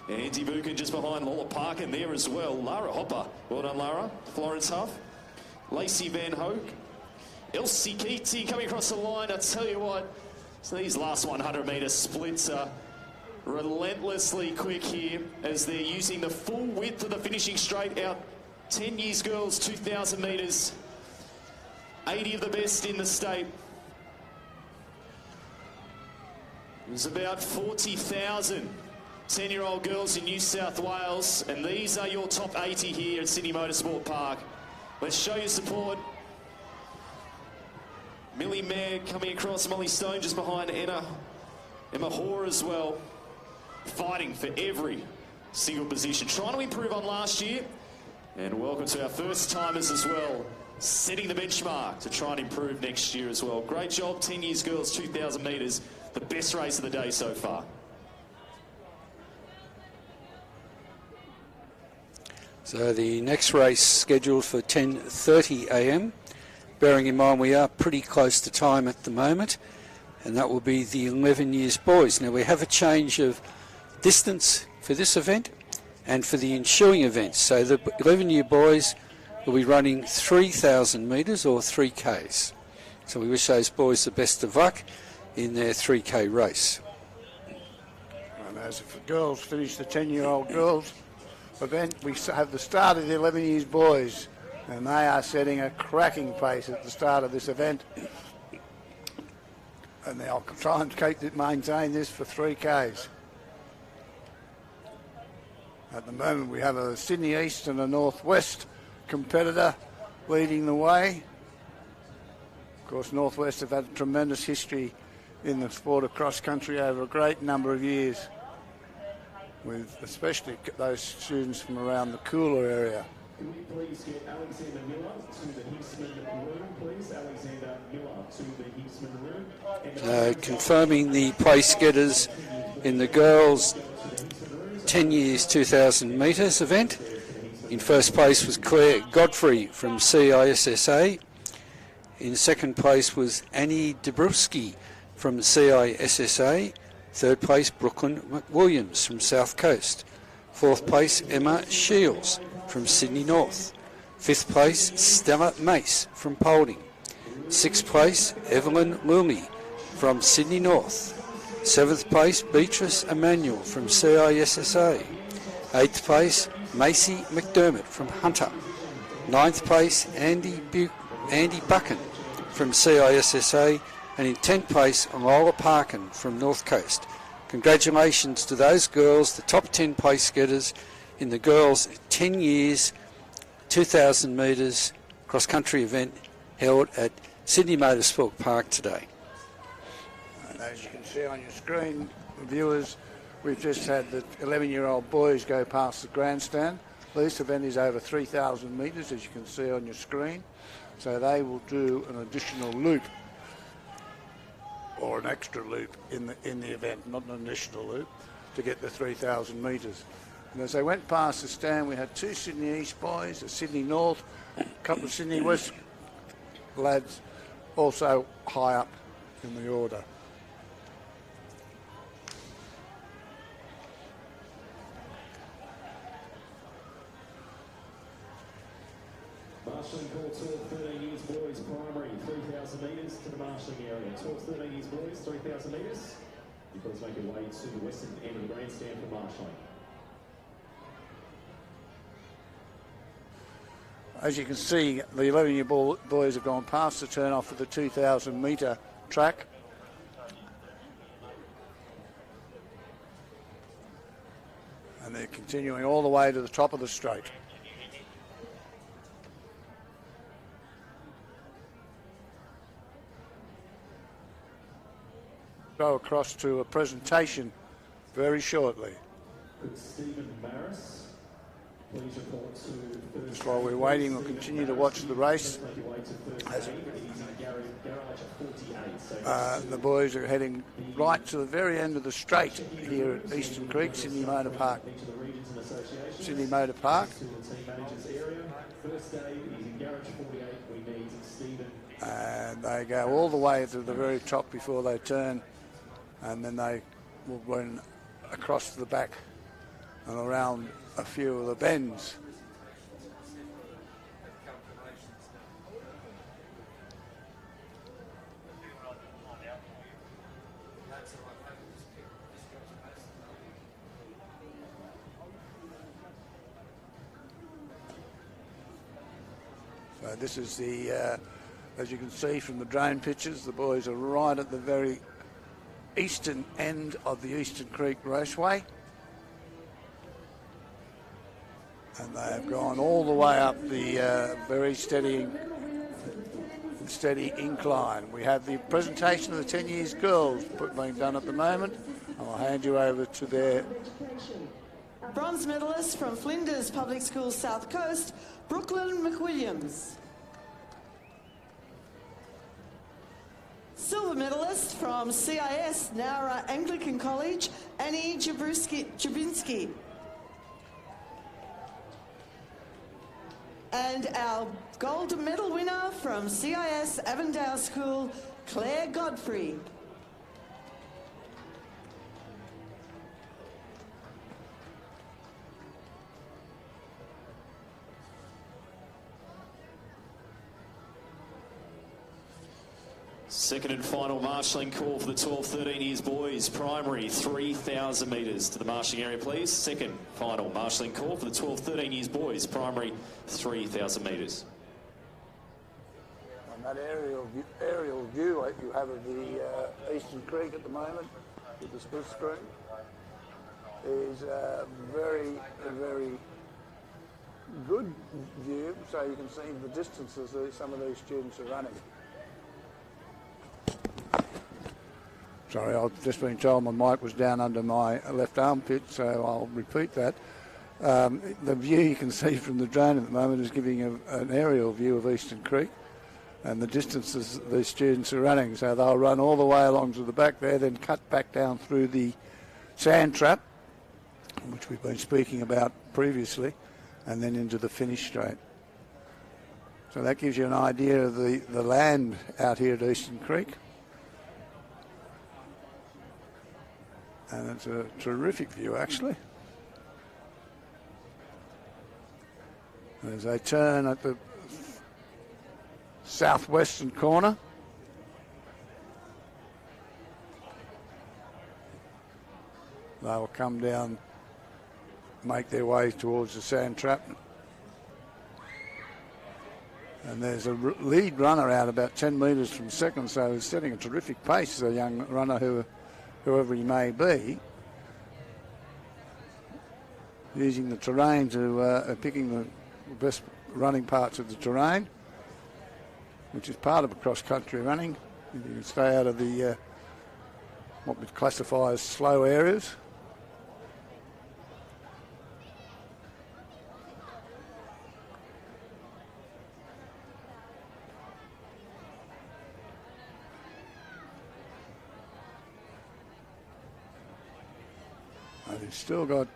And Andy Buchan just behind Lola Parkin there as well. Lara Hopper. Well done, Lara. Florence Huff. Lacey Van Hoek. Elsie Keating coming across the line. I tell you what, so these last 100 metre splits are relentlessly quick here as they're using the full width of the finishing straight out. 10 years girls, 2,000 metres, 80 of the best in the state. There's about 40,000 10-year-old girls in New South Wales, and these are your top 80 here at Sydney Motorsport Park. Let's show your support. Millie Mayer coming across, Molly Stone just behind Emma Hoare as well, fighting for every single position, trying to improve on last year. And welcome to our first timers as well, setting the benchmark to try and improve next year as well. Great job, 10 years girls, 2,000 metres, the best race of the day so far. So the next race scheduled for 10:30 a.m. Bearing in mind we are pretty close to time at the moment, and that will be the 11 years boys. Now we have a change of distance for this event and for the ensuing events. So the 11 year boys will be running 3,000 metres or 3Ks. So we wish those boys the best of luck in their 3K race. And as the girls finish the 10-year-old girls event, we have the start of the 11 years boys, and they are setting a cracking pace at the start of this event. And they'll try and maintain this for 3Ks. At the moment we have a Sydney East and a Northwest competitor leading the way. Of course, Northwest have had a tremendous history in the sport of cross country over a great number of years, with especially those students from around the Cooler area. Can we please get Alexander Miller to the Hicksman room, please? Alexander Miller to the Hicksman room. Confirming the place getters in the girls' 10 years 2,000 metres event. In first place was Claire Godfrey from CISSA. In second place was Annie Dabrowski from CISSA. Third place, Brooklyn McWilliams from South Coast. Fourth place, Emma Shields from Sydney North. Fifth place, Stella Mace from Paulding. Sixth place, Evelyn Lully from Sydney North. 7th place, Beatrice Emanuel from CISSA. 8th place, Macy McDermott from Hunter. 9th place, Andy Buchan from CISSA. And in 10th place, Amola Parkin from North Coast. Congratulations to those girls, the top 10 place getters in the girls' 10 years, 2,000 metres cross-country event held at Sydney Motorsport Park today. And as you can see on your screen, viewers, we've just had the 11-year-old boys go past the grandstand. This event is over 3,000 metres, as you can see on your screen. So they will do an additional loop, or an extra loop in the event, not an additional loop, to get the 3,000 metres. And as they went past the stand, we had 2 Sydney East boys, a Sydney North, a couple of Sydney West lads, also high up in the order. Marshalling call 12-13 years boys primary, 3,000 metres to the marshalling area. 12-13 years boys, 3,000 metres. You boys make your way to the western end of the grandstand for marshalling. As you can see, the 11-year boys have gone past the turn-off of the 2,000 metre track. And they're continuing all the way to the top of the straight. Go across to a presentation very shortly. Stephen Maris. Please report to Just while we're waiting, we'll continue to watch the race. As the boys are heading right to the very end of the straight here at Eastern Creek, Sydney Motor Park. Sydney Motor Park. And they go all the way to the very top before they turn, and then they will run across to the back and around a few of the bends. So this is the, as you can see from the drone pictures, the boys are right at the very eastern end of the Eastern Creek Raceway. And they have gone all the way up the very steady incline. We have the presentation of the 10 years girls being done at the moment. I'll hand you over to their bronze medalist from Flinders Public Schools South Coast, Brooklyn McWilliams. Silver medalist from CIS Nowra Anglican College, Annie Jabinski. And our gold medal winner from CIS Avondale School, Claire Godfrey. Second and final marshalling call for the 12-13 years boys primary, 3,000 metres to the marshalling area, please. Second final marshalling call for the 12-13 years boys primary, 3,000 metres. On that aerial view like you have of the Eastern Creek at the moment with the split screen is a very good view, so you can see the distances that some of these students are running. Sorry, I've just been told my mic was down under my left armpit, so I'll repeat that. The view you can see from the drone at the moment is giving an aerial view of Eastern Creek and the distances these students are running. So they'll run all the way along to the back there, then cut back down through the sand trap, which we've been speaking about previously, and then into the finish straight. So that gives you an idea of the land out here at Eastern Creek. And it's a terrific view, actually. As they turn at the southwestern corner. they'll come down, make their way towards the sand trap. And there's a lead runner out about 10 metres from second, so he's setting a terrific pace, a young runner, whoever he may be. Using the terrain to picking the best running parts of the terrain, which is part of cross-country running. You can stay out of the what we classify as slow areas. And he's still got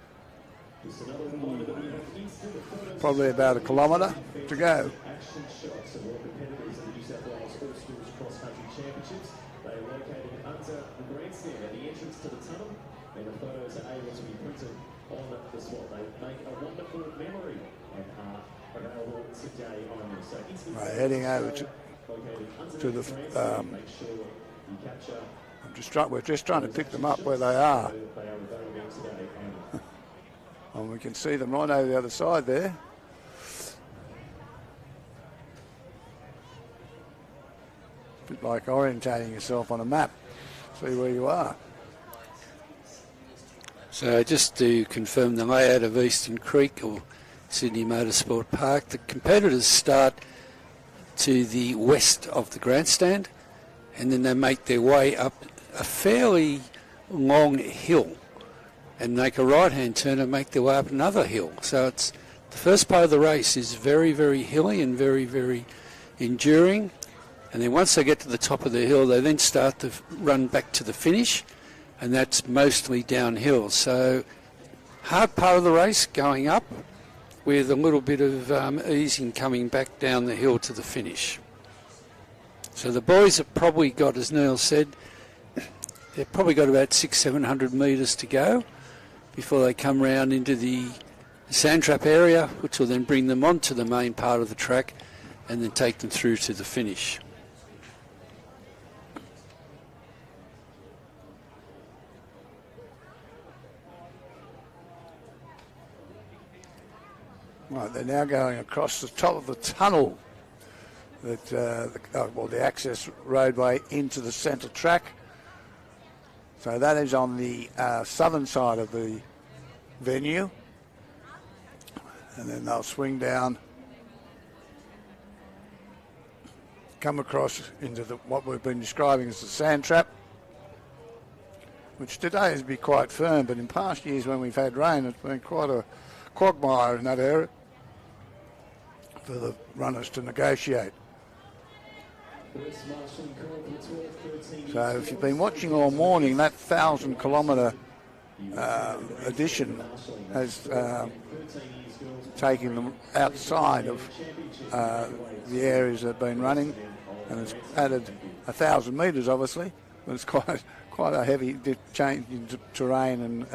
probably about a kilometre to go. Action shots of all competitors in the New South Wales All Schools Cross Country Championships. They are located under the grandstand at the entrance to the tunnel, and the photos are able to be printed on the spot. They make a wonderful memory and are available today only. So Right, heading over to the. make sure you capture. We're just trying to pick them up where they are. They are available today only. And we can see them right over the other side there. A bit like orientating yourself on a map, see where you are. So just to confirm the layout of Eastern Creek or Sydney Motorsport Park, the competitors start to the west of the grandstand, and then they make their way up a fairly long hill and make a right-hand turn and make their way up another hill. So it's the first part of the race is very, very hilly and very, very enduring. And then once they get to the top of the hill, they then start to run back to the finish, and that's mostly downhill. So hard part of the race going up with a little bit of easing coming back down the hill to the finish. So the boys have probably got, as Neil said, they've probably got about 600-700 metres to go before they come round into the sand trap area, which will then bring them onto the main part of the track and then take them through to the finish. Right, they're now going across the top of the tunnel, that the access roadway into the centre track. So that is on the southern side of the venue, and then they'll swing down, come across into what we've been describing as the sand trap, which today has been quite firm, but in past years when we've had rain, it's been quite a quagmire in that area for the runners to negotiate. So if you've been watching all morning, that 1,000-kilometre edition has taken them outside of the areas they've been running, and it's added 1,000 metres, obviously, but it's quite a heavy change in terrain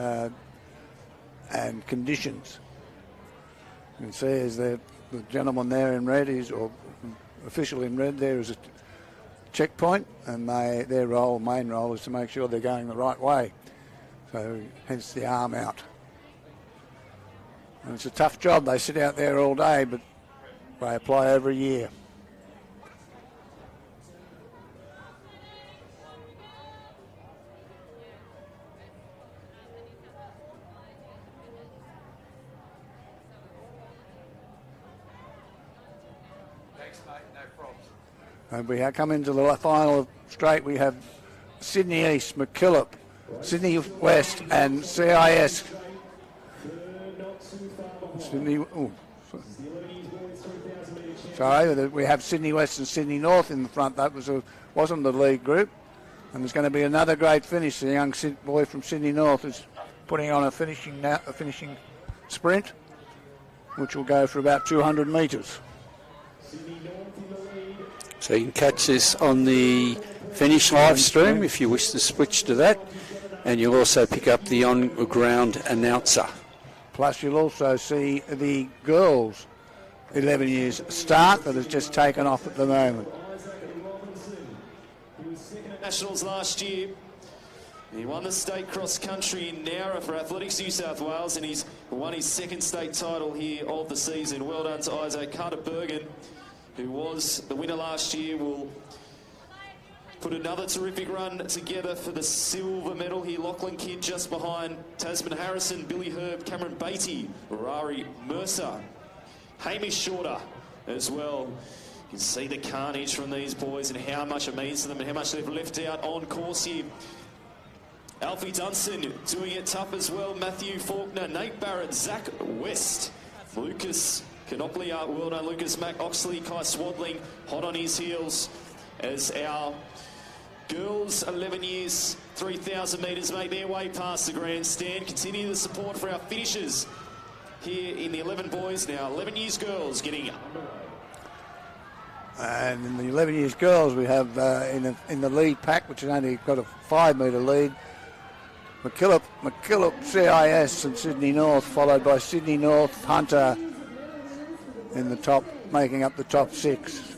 and conditions. You can see as the gentleman there in red is, or official in red there, is a checkpoint, and their main role is to make sure they're going the right way. So hence the arm out. And it's a tough job. They sit out there all day, but they apply every year. And we have come into the final straight. We have Sydney East, McKillop, Sydney West, and CIS. Sorry, we have Sydney West and Sydney North in the front. That wasn't the lead group. And there's going to be another great finish. The young boy from Sydney North is putting on a finishing sprint, which will go for about 200 metres. So you can catch this on the finish live stream if you wish to switch to that, and you'll also pick up the on-ground announcer. Plus you'll also see the girls' 11 years start that has just taken off at the moment. Nationals last year. He won the state cross-country in Nowra for Athletics New South Wales, and he's won his second state title here of the season. Well done to Isaac. Carter Bergen, who was the winner last year, will put another terrific run together for the silver medal here. Lachlan Kidd just behind Tasman Harrison, Billy Herb, Cameron Beatty, Rari Mercer, Hamish Shorter as well. You can see the carnage from these boys and how much it means to them and how much they've left out on course here. Alfie Dunstan doing it tough as well. Matthew Faulkner, Nate Barrett, Zach West, Lucas Canoplia, well done Lucas, Mac Oxley, Kai Swadling hot on his heels as our girls 11 years 3,000 metres make their way past the grandstand. Continue the support for our finishers here in the 11 boys, now 11 years girls getting up. And in the 11 years girls, we have in the lead pack, which has only got a 5 metre lead, McKillop CIS and Sydney North, followed by Sydney North, Hunter in the top, making up the top 6.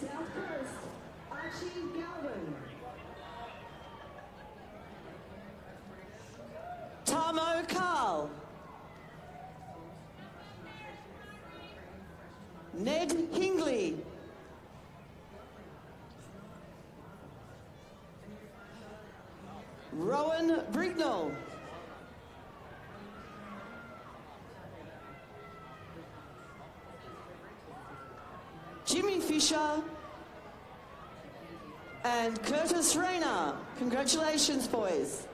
Tamo Carl. Ned Hingley. Rowan Brignall. Jimmy Fisher and Curtis Rayner. Congratulations, boys.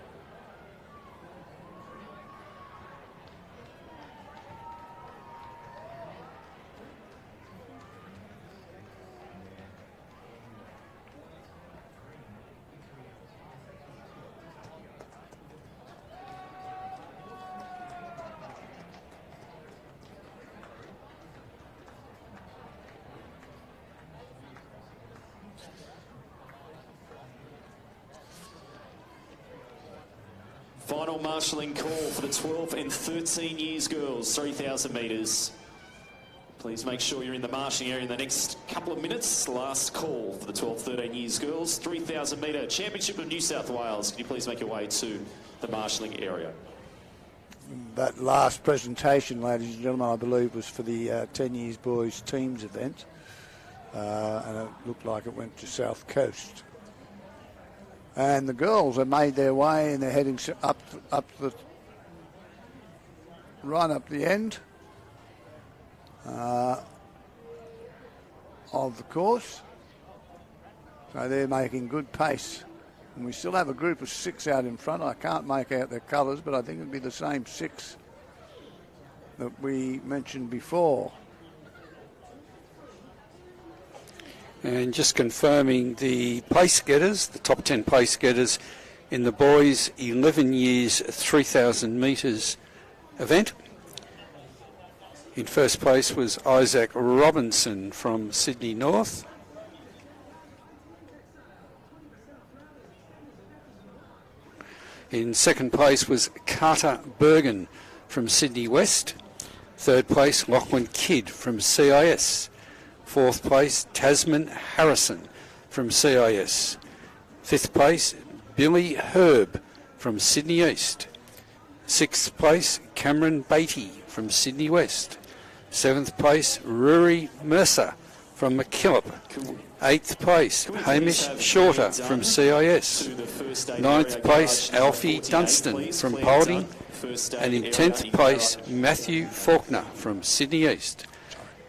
Final marshalling call for the 12 and 13 years girls, 3,000 metres. Please make sure you're in the marshalling area in the next couple of minutes. Last call for the 12, 13 years girls, 3,000 metre Championship of New South Wales. Can you please make your way to the marshalling area? That last presentation, ladies and gentlemen, I believe was for the 10 years boys teams event. And it looked like it went to South Coast. And the girls have made their way and they're heading right up the end of the course. So they're making good pace. And we still have a group of 6 out in front. I can't make out their colours, but I think it'll be the same 6 that we mentioned before. And just confirming the place getters, the top 10 place getters in the boys 11 years 3,000 metres event. In first place was Isaac Robinson from Sydney North. In second place was Carter Bergen from Sydney West. Third place, Lachlan Kidd from CIS. Fourth place, Tasman Harrison from CIS. Fifth place, Billy Herb from Sydney East. Sixth place, Cameron Beatty from Sydney West. Seventh place, Rory Mercer from McKillop. Eighth place, Hamish Shorter from CIS. Ninth place, Alfie Dunstan from Paulding. And in 10th place, Matthew Faulkner from Sydney East.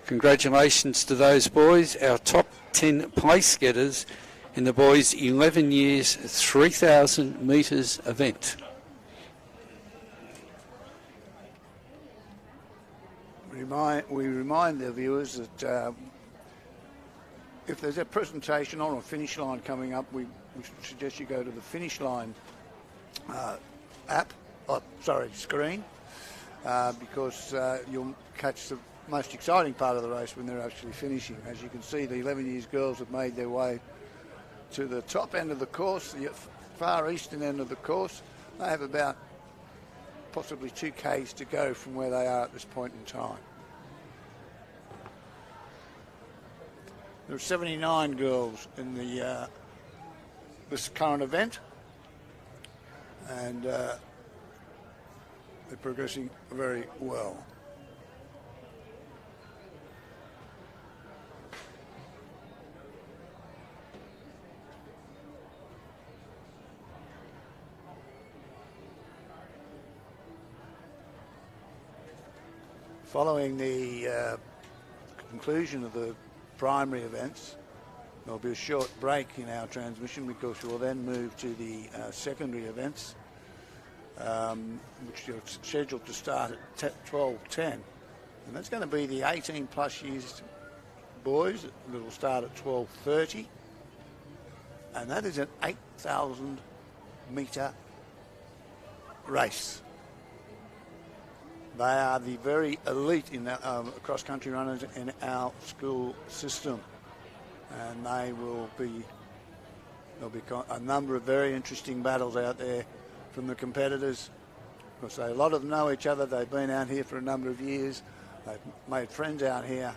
Congratulations to those boys, our top 10 place getters in the boys 11 years 3,000 metres event. We remind the viewers that if there's a presentation on a finish line coming up, we suggest you go to the finish line screen, because you'll catch the most exciting part of the race when they're actually finishing. As you can see, the 11 years girls have made their way to the top end of the course, the far eastern end of the course. They have about possibly 2 Ks to go from where they are at this point in time. There are 79 girls in the this current event, and they're progressing very well. Following the conclusion of the primary events, there'll be a short break in our transmission because we'll then move to the secondary events, which are scheduled to start at 12:10. And that's going to be the 18 plus years boys that will start at 12:30. And that is an 8,000 metre race. They are the very elite in the cross-country runners in our school system. And there'll be a number of very interesting battles out there from the competitors. Because a lot of them know each other. They've been out here for a number of years. They've made friends out here,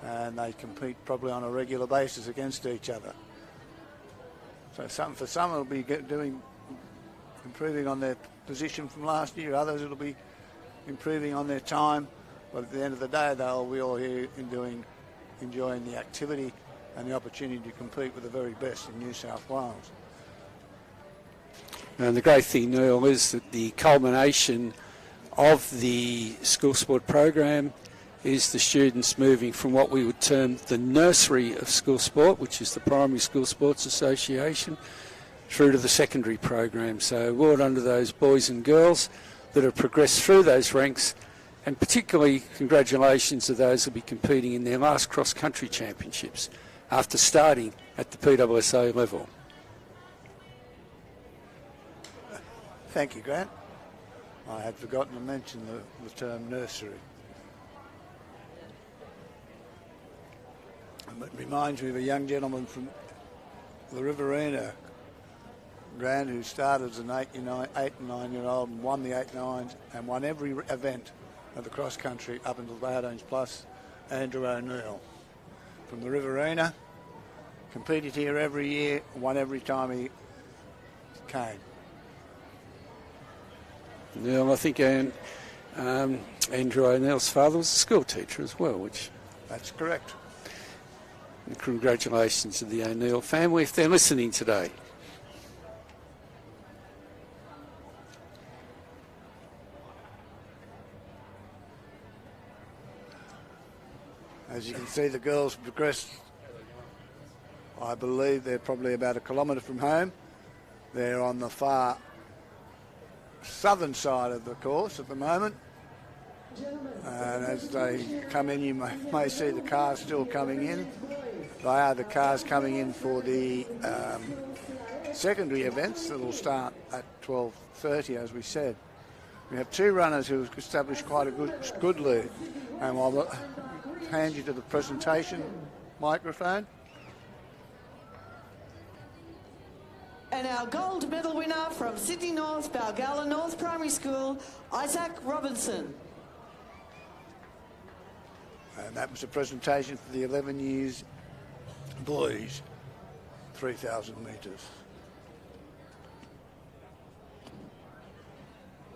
and they compete probably on a regular basis against each other. So for some it'll be improving on their position from last year. Others it'll be improving on their time. But at the end of the day, they'll be all here enjoying the activity and the opportunity to compete with the very best in New South Wales. And the great thing, Neil, is that the culmination of the school sport program is the students moving from what we would term the nursery of school sport, which is the Primary School Sports Association, through to the secondary program. So well done to those boys and girls that have progressed through those ranks, and particularly congratulations to those who will be competing in their last cross-country championships after starting at the PSSA level. Thank you, Grant. I had forgotten to mention the term nursery. And it reminds me of a young gentleman from the Riverina, Grant, who started as an 8 and 9-year-old and won the 8-9s and won every event of the cross-country up until the 18s plus, Andrew O'Neill. From the Riverina, competed here every year, won every time he came. Neil, I think Andrew O'Neill's father was a school teacher as well, which... That's correct. And congratulations to the O'Neill family if they're listening today. As you can see, the girls progressed. I believe they're probably about a kilometre from home. They're on the far southern side of the course at the moment. And as they come in, you may see the cars still coming in. They are the cars coming in for the secondary events that will start at 12:30, as we said. We have two runners who have established quite a good lead. And I'll hand you to the presentation microphone. And our gold medal winner from Sydney North, Balgala North Primary School, Isaac Robinson. And that was a presentation for the 11 years boys, 3,000 metres.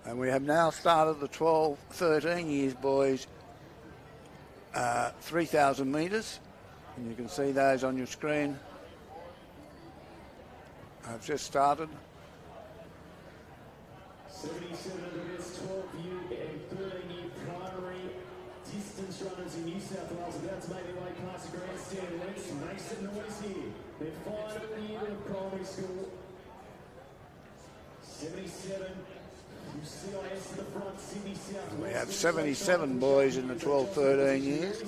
And we have now started the 12-13 years boys, 3,000 metres. And you can see those on your screen. I've just started. 77 of the best 12-year and 13-year primary distance runners in New South Wales about to make their way past the grandstand. Let's make some noise here. Their final year of primary school. 77. CIS to the front, Sydney South. We have 77 boys in the 12-13 years.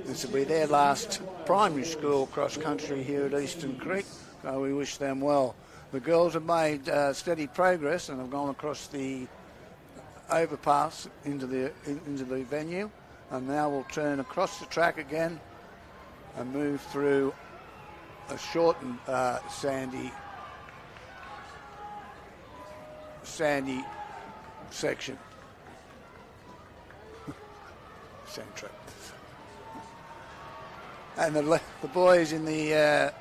This will be their last primary school cross-country here at Eastern Creek, so we wish them well. The girls have made steady progress and have gone across the overpass into the venue, and now we'll turn across the track again and move through a shortened sandy section. Sand track. And the boys in the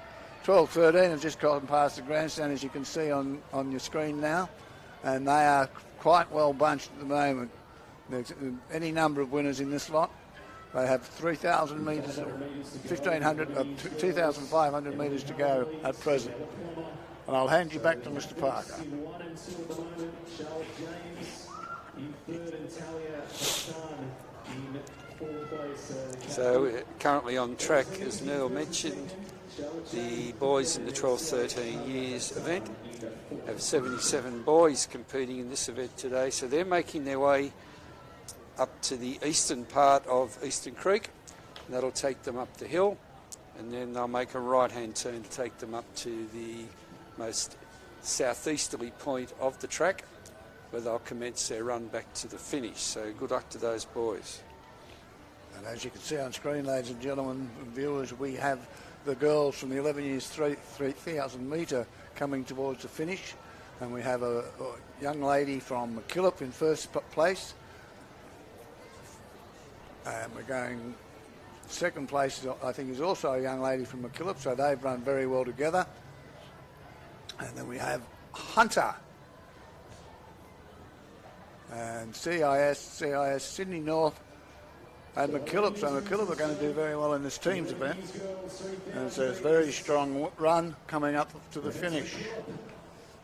12-13 have just gotten past the grandstand, as you can see on your screen now. and they are quite well bunched at the moment. There's any number of winners in this lot. They have 3,000 metres, 1,500, 2,500 metres to go at present. And I'll hand you back to Mr. Parker. So currently on track, as Neil mentioned, the boys in the 12-13 years event have 77 boys competing in this event today. So they're making their way up to the eastern part of Eastern Creek. And that'll take them up the hill, and then they'll make a right-hand turn to take them up to the most southeasterly point of the track, where they'll commence their run back to the finish. So good luck to those boys. And as you can see on screen, ladies and gentlemen, viewers, we have the girls from the 11 years 3,000 metre coming towards the finish, and we have a young lady from McKillop in first place, and we're going second place, I think, is also a young lady from McKillop, so they've run very well together. And then we have Hunter and CIS, Sydney North and McKillop. So McKillop are going to do very well in this team's event. And it's a very strong run coming up to the finish.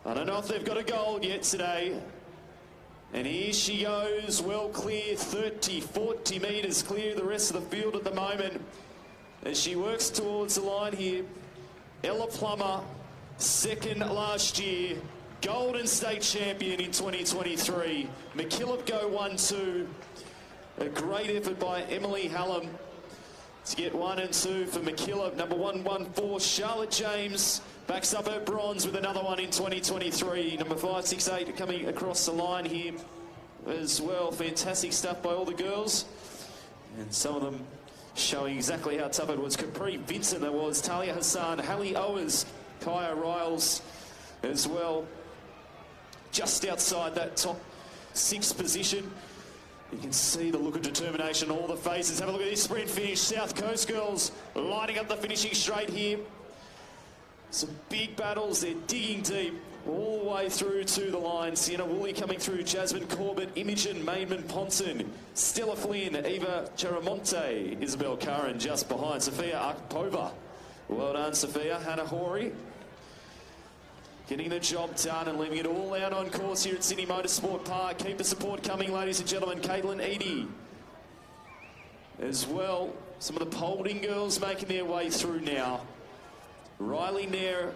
I don't know if they've got a gold yet today. And here she goes, well clear, 30, 40 metres clear the rest of the field at the moment. As she works towards the line here, Ella Plummer, second last year, Golden State champion in 2023. McKillop go 1-2. A great effort by Emily Hallam to get 1 and 2 for McKillop. Number 114, Charlotte James, backs up her bronze with another one in 2023. Number 568 coming across the line here as well. Fantastic stuff by all the girls. And some of them showing exactly how tough it was. Capri Vincent, there was Talia Hassan, Hallie Owers, Kaya Riles as well. Just outside that top 6 position. You can see the look of determination on all the faces. Have a look at this sprint finish. South Coast girls lining up the finishing straight here. Some big battles. They're digging deep all the way through to the line. Sienna Woolley coming through. Jasmine Corbett, Imogen Maidman Ponson, Stella Flynn, Eva Cheramonte, Isabel Curran just behind. Sophia Akpova. Well done, Sophia. Hannah Horry getting the job done and leaving it all out on course here at Sydney Motorsport Park. Keep the support coming, ladies and gentlemen. Caitlin Eadie as well. Some of the Paulding girls making their way through now. Riley Nair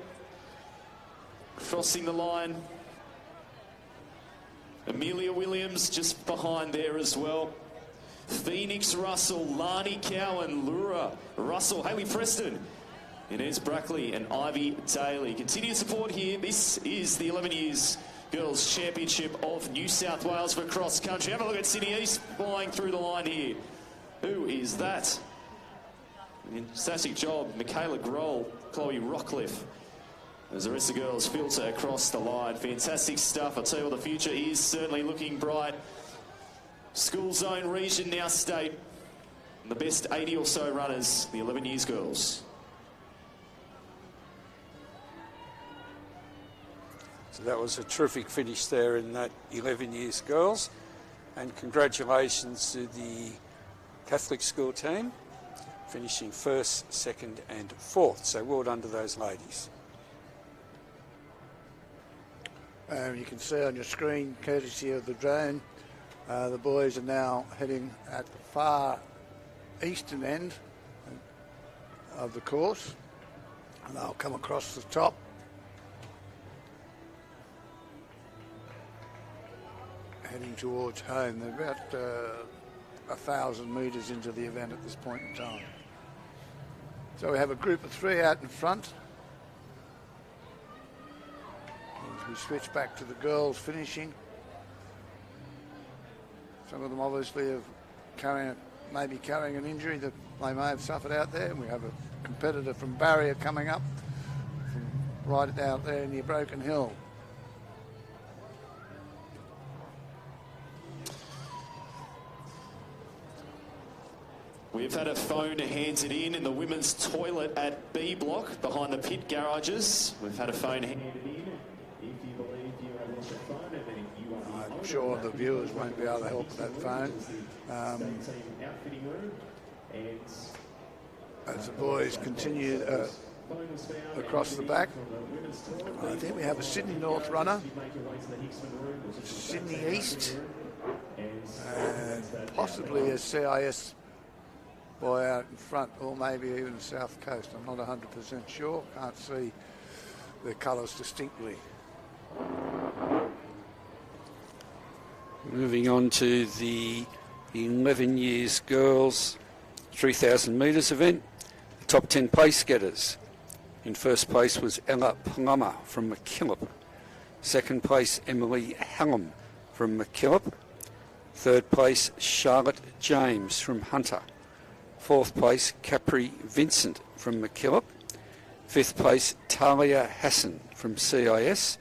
crossing the line. Amelia Williams just behind there as well. Phoenix Russell, Lani Cowan, Laura Russell, Hayley Preston, Inez Brackley and Ivy Daly. Continued support here. This is the 11 years Girls Championship of New South Wales for cross country. Have a look at Sydney East flying through the line here. Who is that? Fantastic job, Michaela Grohl, Chloe Rockcliffe, as the rest of the girls filter across the line. Fantastic stuff. I'll tell you what, the future is certainly looking bright. School zone, region, now state. And the best 80 or so runners, the 11 years girls. So that was a terrific finish there in that 11 years girls. And congratulations to the Catholic school team, finishing 1st, 2nd and 4th. So well done to those ladies. You can see on your screen, courtesy of the drone, the boys are now heading at the far eastern end of the course, and they'll come across the top. Heading towards home. They're about 1,000 metres into the event at this point in time. So we have a group of 3 out in front. As we switch back to the girls finishing. Some of them obviously have maybe carrying an injury that they may have suffered out there. And we have a competitor from Barrier coming up from right out there near Broken Hill. We've had a phone handed in the women's toilet at B block behind the pit garages. We've had a phone handed in. If you believe you have lost a phone at any sure the viewers won't be able to help with that phone. As the boys continue across the back, I think we have a Sydney North runner, Sydney East, and possibly a CIS boy out in front, or maybe even the South Coast. I'm not 100% sure. Can't see the colours distinctly. Moving on to the 11 years girls 3,000 metres event. The top 10 place getters. In first place was Ella Plummer from McKillop. Second place, Emily Hallam from McKillop. Third place, Charlotte James from Hunter. Fourth place, Capri Vincent from McKillop. Fifth place, Talia Hassan from CIS.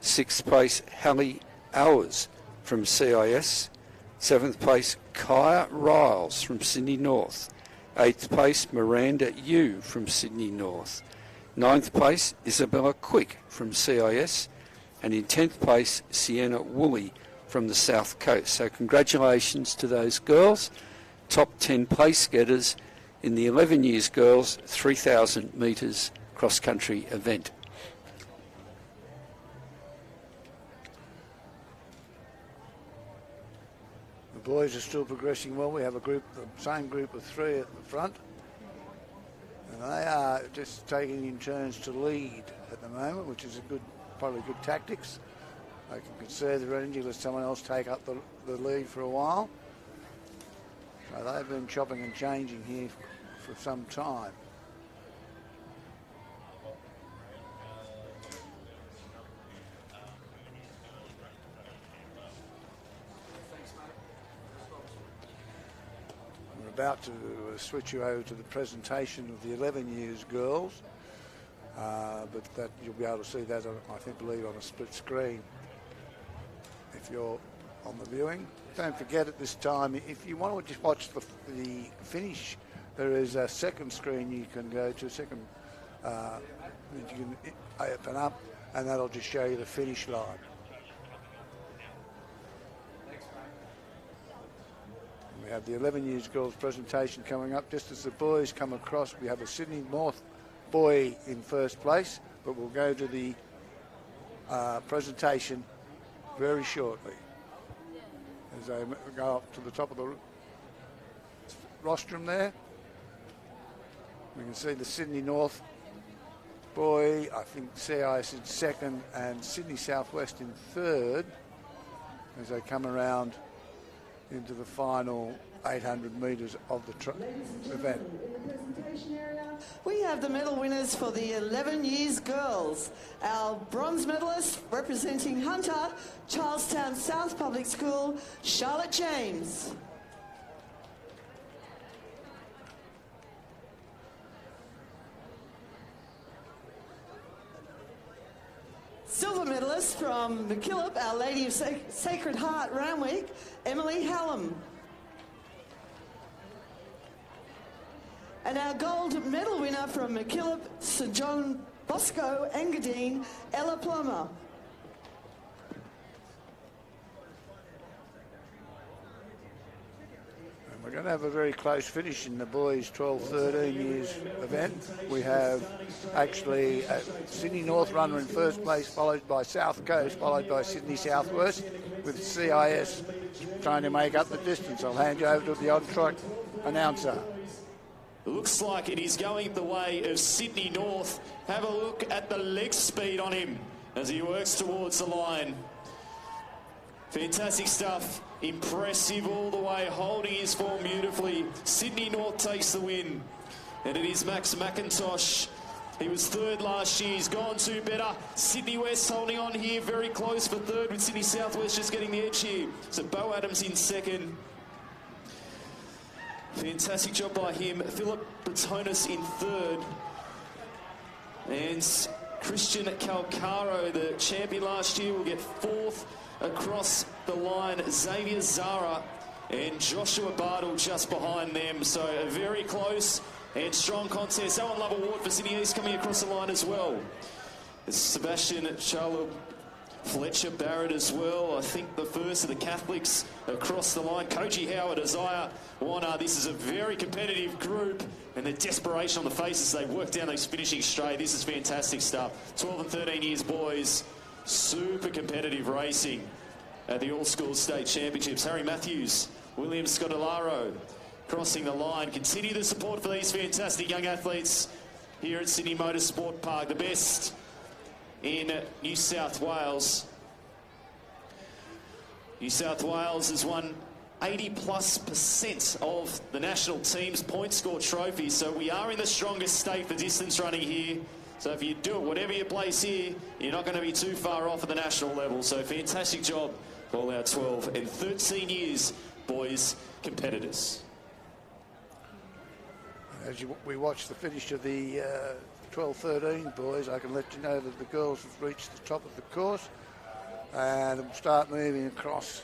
Sixth place, Hallie Hours from CIS. Seventh place, Kaya Riles from Sydney North. Eighth place, Miranda Yu from Sydney North. Ninth place, Isabella Quick from CIS. And in 10th place, Sienna Woolley from the South Coast. So congratulations to those girls, top 10 place getters in the 11 years girls 3,000 metres cross-country event. The boys are still progressing well. We have the same group of three at the front. And they are just taking in turns to lead at the moment, which is probably good tactics. They can conserve their energy, let someone else take up the lead for a while. So they've been chopping and changing here for some time. We're about to switch you over to the presentation of the 11 years girls, but that you'll be able to see that, I believe, on a split screen if you're on the viewing. Don't forget at this time, if you want to just watch the finish, there is a second screen you can go to, you can open up, and that'll just show you the finish line. We have the 11 years girls presentation coming up. Just as the boys come across, we have a Sydney North boy in first place, but we'll go to the presentation very shortly as they go up to the top of the rostrum there. We can see the Sydney North boy, I think CIS in second and Sydney Southwest in third as they come around into the final 800 metres of the event. We have the medal winners for the 11 years girls. Our bronze medalist representing Hunter, Charlestown South Public School, Charlotte James. Silver medalist from McKillop, Our Lady of Sacred Heart Randwick, Emily Hallam. And our gold medal winner from McKillop, St John Bosco, Engadine, Ella Plummer. We're going to have a very close finish in the boys 12-13 years event. We have actually a Sydney North runner in first place, followed by South Coast, followed by Sydney Southwest, with CIS trying to make up the distance. I'll hand you over to the on-track announcer. Looks like it is going the way of Sydney North. Have a look at the leg speed on him as he works towards the line. Fantastic stuff. Impressive all the way, holding his form beautifully. Sydney North takes the win. And it is Max McIntosh. He was third last year. He's gone to better. Sydney West holding on here very close for third, with Sydney Southwest just getting the edge here. So Bo Adams in second. Fantastic job by him. Philip Bretonis in third. And Christian Calcaro, the champion last year, will get fourth across the line. Xavier Zara and Joshua Bartle just behind them. So a very close and strong contest. Owen Love Award for Sydney East coming across the line as well. It's Sebastian Charlo Fletcher Barrett as well. I think the first of the Catholics across the line. Koji Howard, Isaiah Warner. This is a very competitive group, and the desperation on the faces they work down those finishing straight. This is fantastic stuff. 12 and 13 years boys. Super competitive racing at the All Schools State Championships. Harry Matthews, William Scodolaro crossing the line. Continue the support for these fantastic young athletes here at Sydney Motorsport Park. The best in New South Wales. New South Wales has won 80+% of the national team's point score trophy, so we are in the strongest state for distance running here. So if you do it, whatever you place here, you're not going to be too far off at the national level. So fantastic job for all our 12 and 13 years boys competitors. As we watch the finish of the 12-13 boys, I can let you know that the girls have reached the top of the course and will start moving across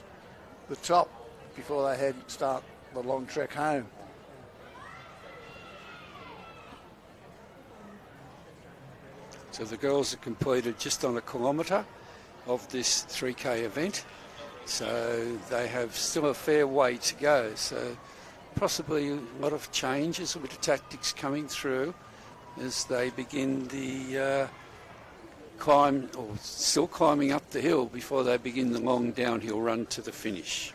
the top before they start the long trek home. So the girls have completed just on 1 kilometre of this 3K event, so they have still a fair way to go. So possibly a lot of changes, a bit of tactics coming through as they begin the climb, or still climbing up the hill before they begin the long downhill run to the finish.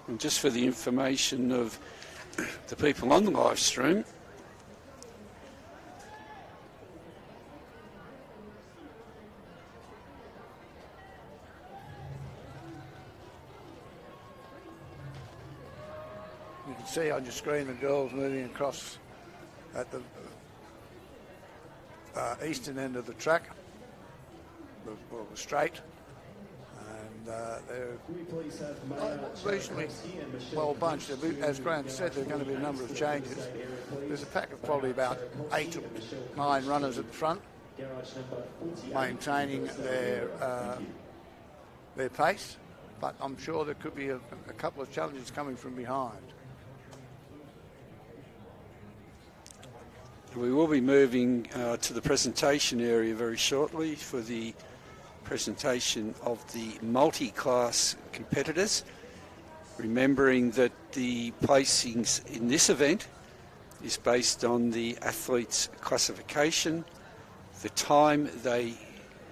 And just for the information of the people on the live stream, you can see on your screen the girls moving across at the eastern end of the track, the straight. They're reasonably well bunched. As Graham said, there's going to be a number of changes. There's a pack of probably about 8 or 9 runners at the front, maintaining their pace, but I'm sure there could be a couple of challenges coming from behind. We will be moving to the presentation area very shortly for the presentation of the multi-class competitors, remembering that the placings in this event is based on the athletes' classification, the time they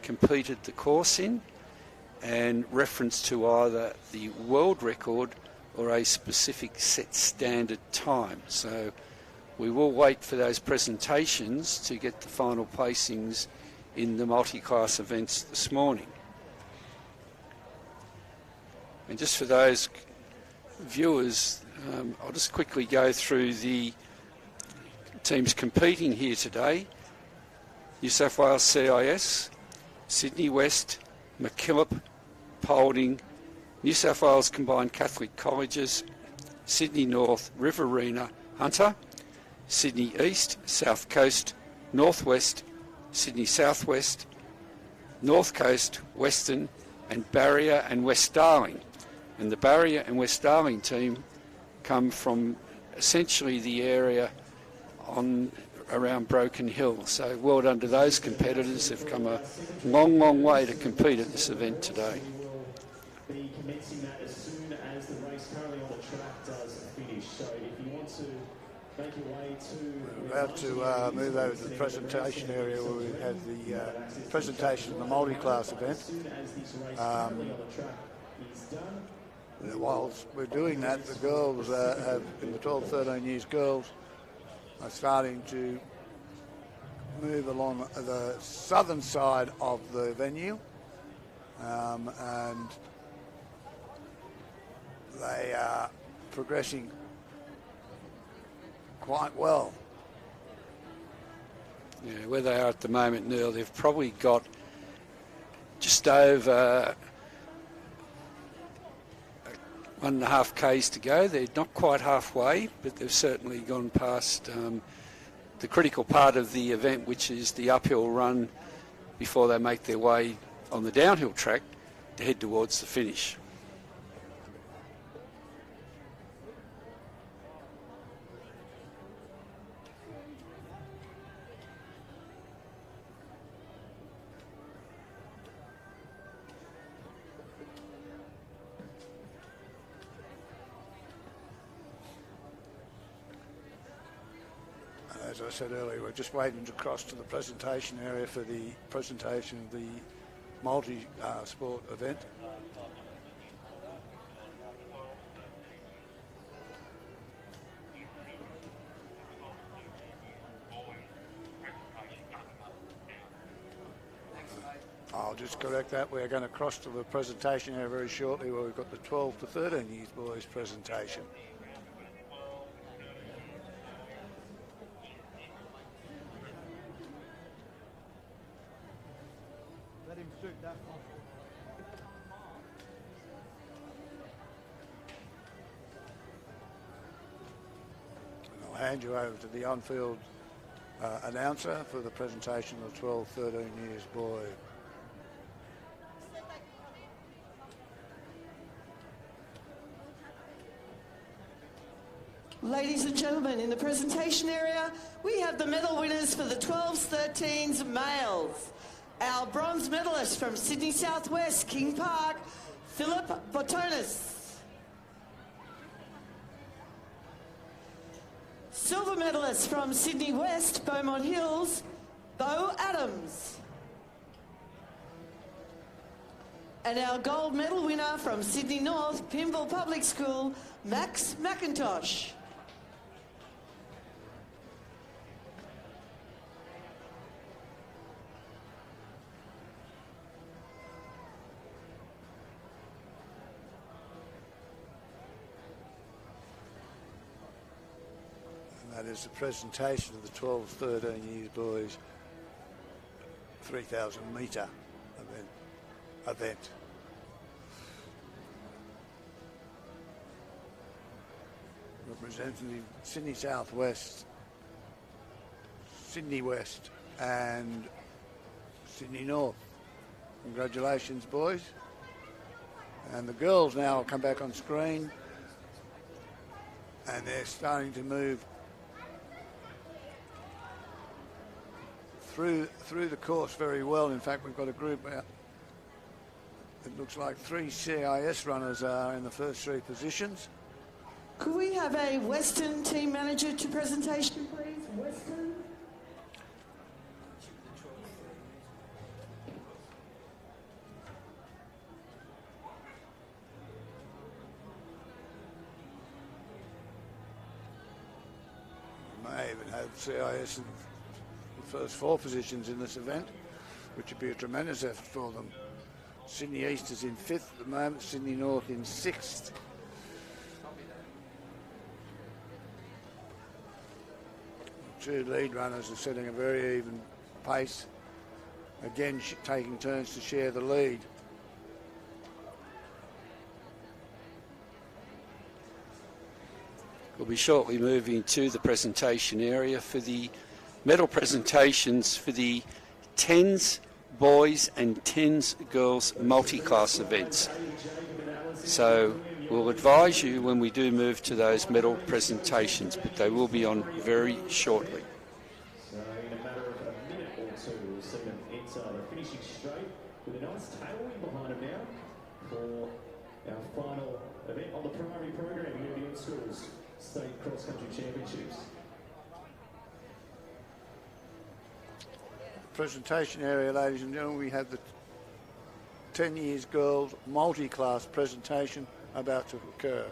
completed the course in, and reference to either the world record or a specific set standard time. So we will wait for those presentations to get the final placings in the multi-class events this morning. And just for those viewers, I'll just quickly go through the teams competing here today. New South Wales CIS, Sydney West, MacKillop, Paulding, New South Wales Combined Catholic Colleges, Sydney North, Riverina, Hunter, Sydney East, South Coast, Northwest, Sydney Southwest, North Coast, Western, and Barrier and West Darling. And the Barrier and West Darling team come from essentially the area around Broken Hill. So well done to those competitors. They've come a long, long way to compete at this event today. We'll be commencing that as soon as the race currently on the track does finish. So if you want to make your way to... We're about to move over to the presentation area where we have the presentation of the multi-class event. Whilst we're doing that, the girls in the 12-13 years girls are starting to move along the southern side of the venue, and they are progressing quite well. Yeah, where they are at the moment, Neil, they've probably got just over 1.5 Ks to go. They're not quite halfway, but they've certainly gone past the critical part of the event, which is the uphill run before they make their way on the downhill track to head towards the finish. as I said earlier, we're just waiting to cross to the presentation area for the presentation of the multi-sport event. I'll just correct that. We're going to cross to the presentation area very shortly where we've got the 12 to 13 years boys presentation. Let him shoot that one. I'll hand you over to the on-field announcer for the presentation of the 12, 13 years boy. Ladies and gentlemen, in the presentation area, we have the medal winners for the 12s, 13s males. Our bronze medalist from Sydney Southwest, King Park, Philip Botonis. Silver medalist from Sydney West, Beaumont Hills, Beau Adams. And our gold medal winner from Sydney North, Pymble Public School, Max McIntosh. That is the presentation of the 12, 13 years boys 3,000 metre event. Representing Sydney Southwest, Sydney West and Sydney North. Congratulations, boys. And the girls now will come back on screen and they're starting to move through the course very well. In fact, we've got a group out. It looks like 3 CIS runners are in the first 3 positions. Could we have a Western team manager to presentation, please? Western. We may even have CIS in the first 4 positions in this event, which would be a tremendous effort for them. Sydney East is in 5th at the moment, Sydney North in 6th. The 2 lead runners are setting a very even pace, again taking turns to share the lead. We'll be shortly moving to the presentation area for the medal presentations for the 10s boys and 10s girls multi-class events. So we'll advise you when we do move to those medal presentations, but they will be on very shortly. So in a matter of a minute or two, we'll see them enter the finishing straight with a nice tailwind behind them now for our final event on the primary program here at the Schools State Cross Country Championships. Presentation area, ladies and gentlemen, we have the 10 years girls multi-class presentation about to occur.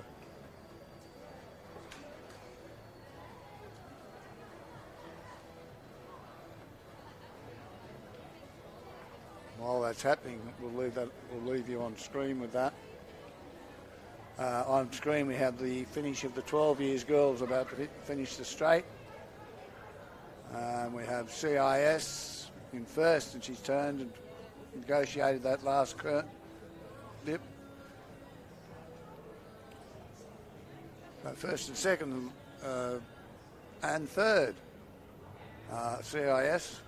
While that's happening, we'll leave you on screen with that. On screen we have the finish of the 12 years girls about to finish the straight. We have CIS in first, and she's turned and negotiated that last dip. First and second and third CIS.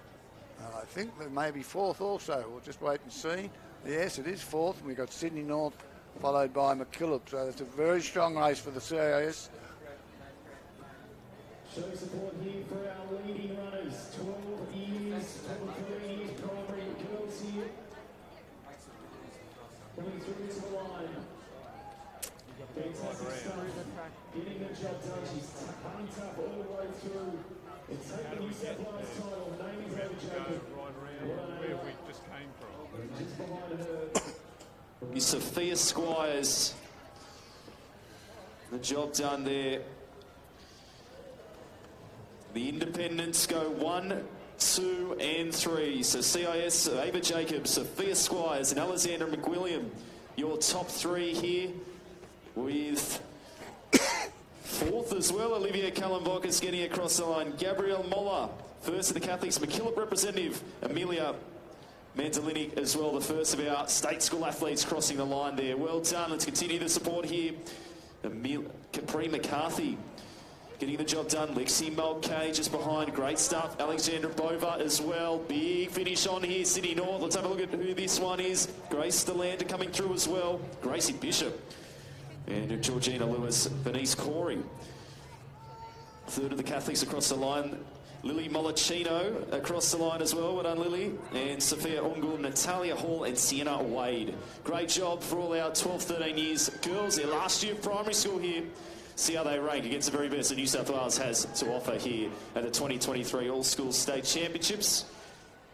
I think there may be 4th also. We'll just wait and see. Yes, it is 4th, and we've got Sydney North followed by McKillop. So it's a very strong race for the CIS. Show support here for our leading runners, 12 years, 23 years primary girls here. Coming through to the line. Fantastic stuff. Getting the job done. She's hung tough all the way through. It's taken the New South Wales title. Name is Ava Jacob. Where we just came from. Just behind her. Sophia Squires. The job done there. The independents go 1, 2 and 3. So CIS, Ava Jacobs, Sophia Squires and Alexandra McWilliam. Your top 3 here with 4th as well. Olivia Kalambokis getting across the line. Gabrielle Moller, first of the Catholics. McKillop representative Amelia Mandolini as well, the first of our state school athletes crossing the line there. Well done. Let's continue the support here. Capri McCarthy getting the job done. Lexi Mulcahy just behind. Great stuff. Alexandra Bova as well. Big finish on here. Sydney North. Let's have a look at who this one is. Grace DeLanda coming through as well. Gracie Bishop. And Georgina Lewis. Bernice Corey. Third of the Catholics across the line. Lily Mollicino across the line as well. Well done, Lily. And Sophia Ungul, Natalia Hall and Sienna Wade. Great job for all our 12, 13 years girls. Their last year of primary school here. See how they rank against the very best that New South Wales has to offer here at the 2023 All-School State Championships.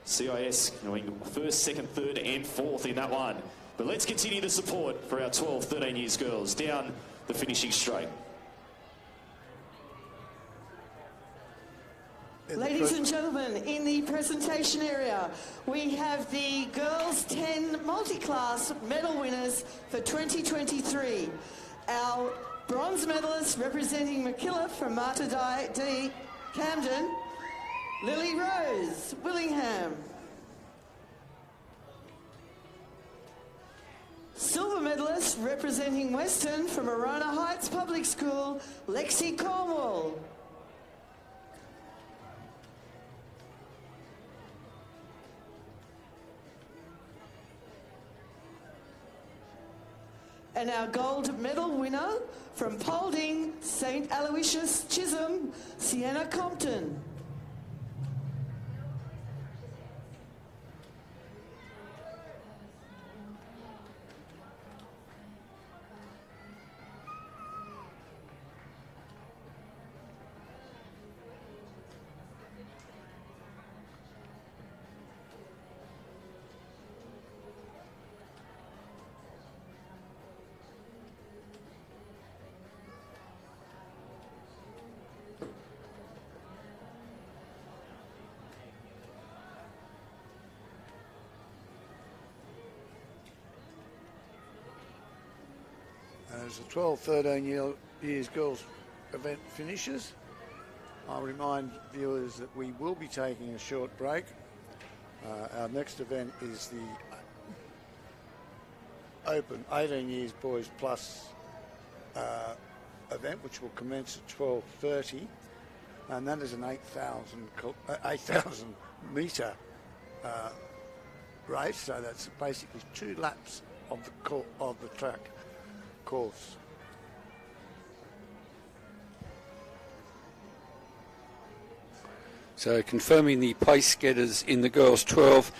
CIS going 1st, 2nd, 3rd and 4th in that one. But let's continue the support for our 12, 13 years girls down the finishing straight. Ladies and gentlemen, in the presentation area, we have the girls 10 multi-class medal winners for 2023. Our bronze medalist representing McKillop from Marta D. Camden, Lily Rose Willingham. Silver medalist representing Western from Arana Heights Public School, Lexi Cornwall. And our gold medal winner from Paulding, St. Aloysius Chisholm, Sienna Compton. As the 12, 13 years girls event finishes, I'll remind viewers that we will be taking a short break. Our next event is the Open 18 years boys plus event, which will commence at 12:30, and that is an 8,000 metre race. So that's basically 2 laps of the track course. So confirming the place getters in the girls 12,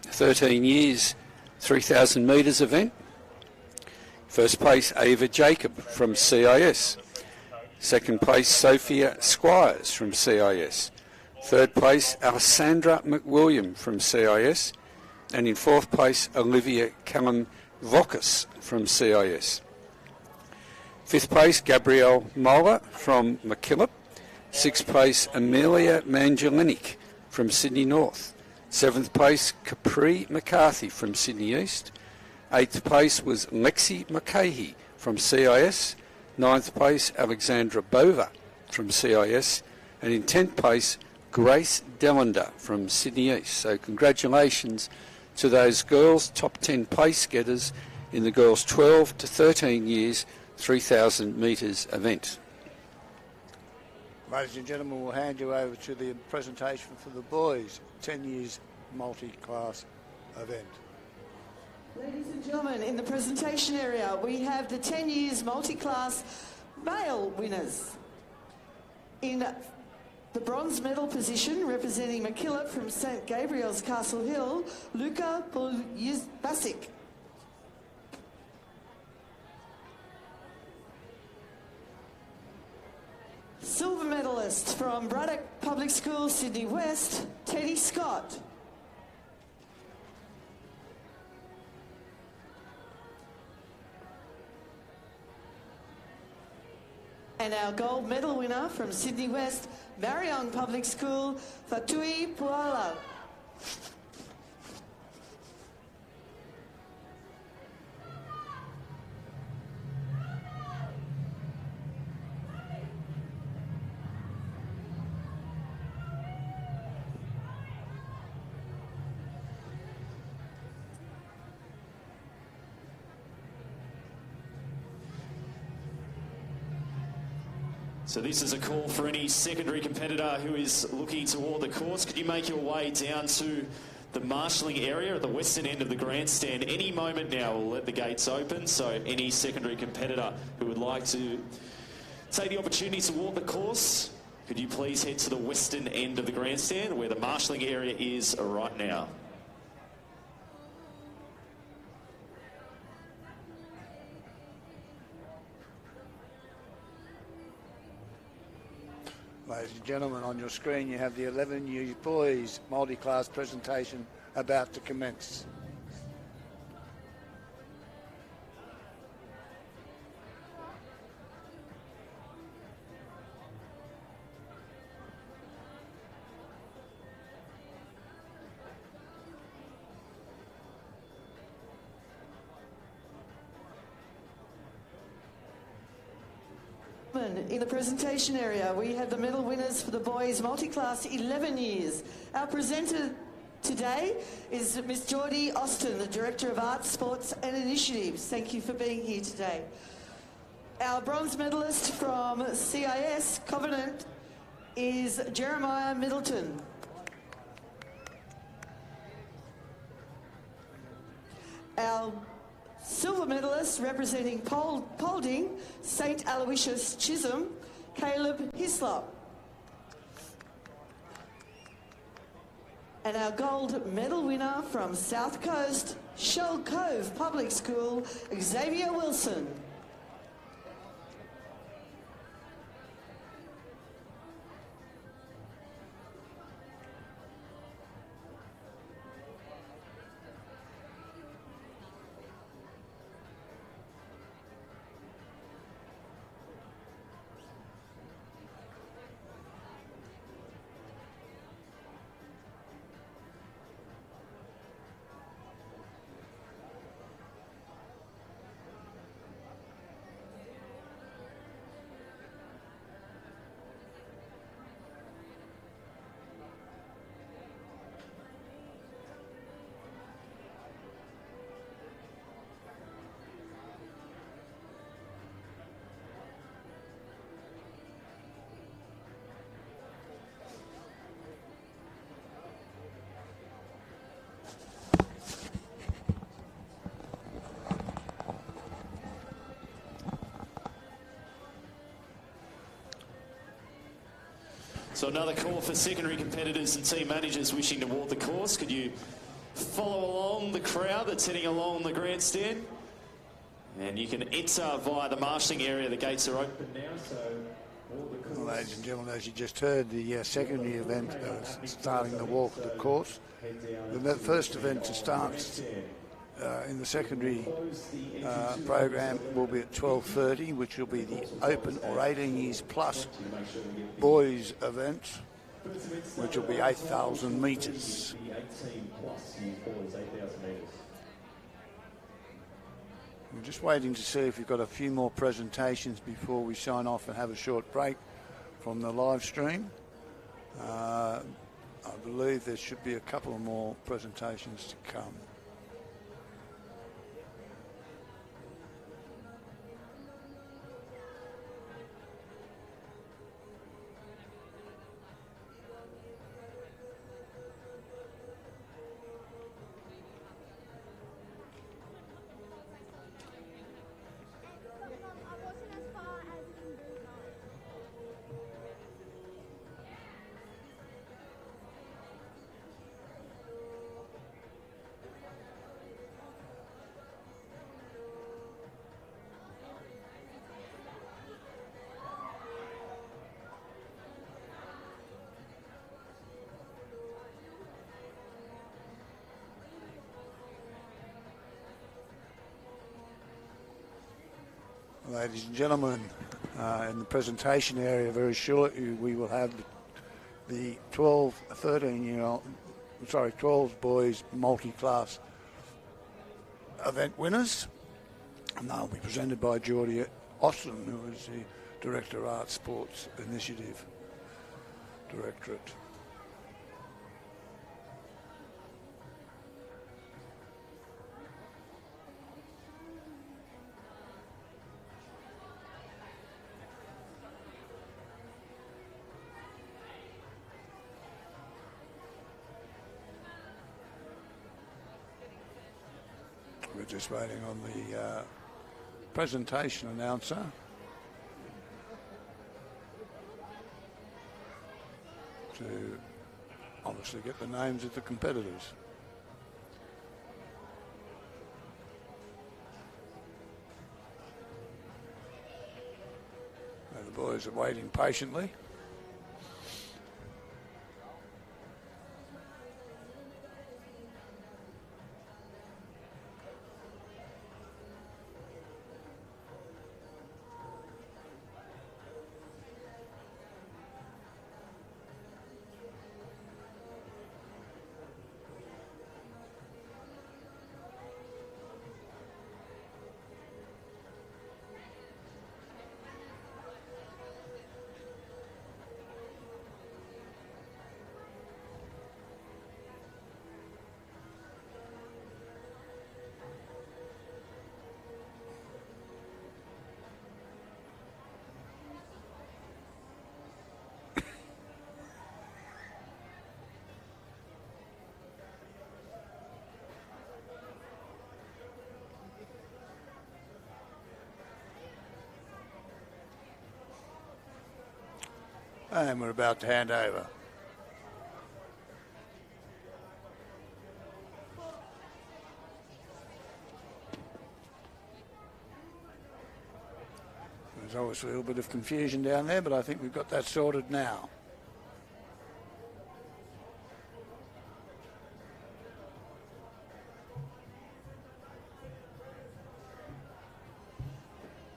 13 years, 3,000 metres event. First place, Ava Jacob from CIS. Second place, Sophia Squires from CIS. Third place, Alessandra McWilliam from CIS. And in 4th place, Olivia Kalambokis from CIS. 5th place, Gabrielle Moller from McKillop. 6th place, Amelia Mandolini from Sydney North. 7th place, Capri McCarthy from Sydney East. 8th place was Lexi Mulcahy from CIS. 9th place, Alexandra Bova from CIS. And in 10th place, Grace DeLanda from Sydney East. So congratulations to those girls, top 10 place getters in the girls 12 to 13 years, 3,000 metres event. Ladies and gentlemen, we'll hand you over to the presentation for the boys 10 years multi-class event. Ladies and gentlemen, in the presentation area, we have the 10 years multi-class male winners. In the bronze medal position, representing McKillop from St. Gabriel's Castle Hill, Luca Basic. Silver medalist from Braddock Public School, Sydney West, Teddy Scott. And our gold medal winner from Sydney West, Marion Public School, Fatui Puala. So this is a call for any secondary competitor who is looking toward the course. Could you make your way down to the marshalling area at the western end of the grandstand? Any moment now we'll let the gates open, so any secondary competitor who would like to take the opportunity to walk the course, could you please head to the western end of the grandstand where the marshalling area is right now. Ladies and gentlemen, on your screen you have the 11U boys multi-class presentation about to commence. In the presentation area, we have the medal winners for the boys multi-class 11 years. Our presenter today is Miss Geordie Austin, the Director of Arts, Sports and Initiatives. Thank you for being here today. Our bronze medalist from CIS Covenant is Jeremiah Middleton. Our silver medalist representing Paulding, St. Aloysius Chisholm, Caleb Hislop. And our gold medal winner from South Coast, Shell Cove Public School, Xavier Wilson. So another call for secondary competitors and team managers wishing to walk the course. Could you follow along the crowd that's heading along the grandstand? And you can enter via the marshalling area. The gates are open now, so... Well, ladies and gentlemen, as you just heard, the secondary event starting the walk of the course. The first event to start in the secondary program will be at 12:30, which will be the open or 18 years plus boys event, which will be 8,000 metres. We're just waiting to see if we've got a few more presentations before we sign off and have a short break from the live stream. I believe there should be a couple of more presentations to come. Ladies and gentlemen, in the presentation area very shortly we will have the 12 boys multi-class event winners, and they'll be presented by Geordie Austin, who is the Director of Arts Sports Initiative Directorate. We're just waiting on the presentation announcer to obviously get the names of the competitors. And the boys are waiting patiently. And we're about to hand over. There's obviously a little bit of confusion down there, but I think we've got that sorted now.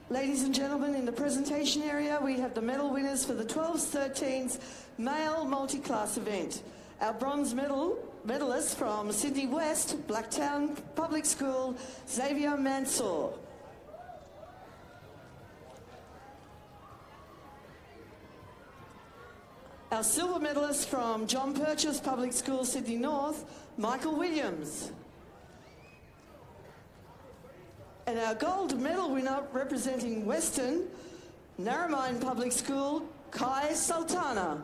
Ladies and gentlemen, in the presentation area, we have the medal winners for the 12s, 13s male multi-class event. Our bronze medalists from Sydney West, Blacktown Public School, Xavier Mansour. Our silver medalist from John Purchase Public School, Sydney North, Michael Williams. And our gold medal winner representing Western, Narromine Public School, Kai Sultana.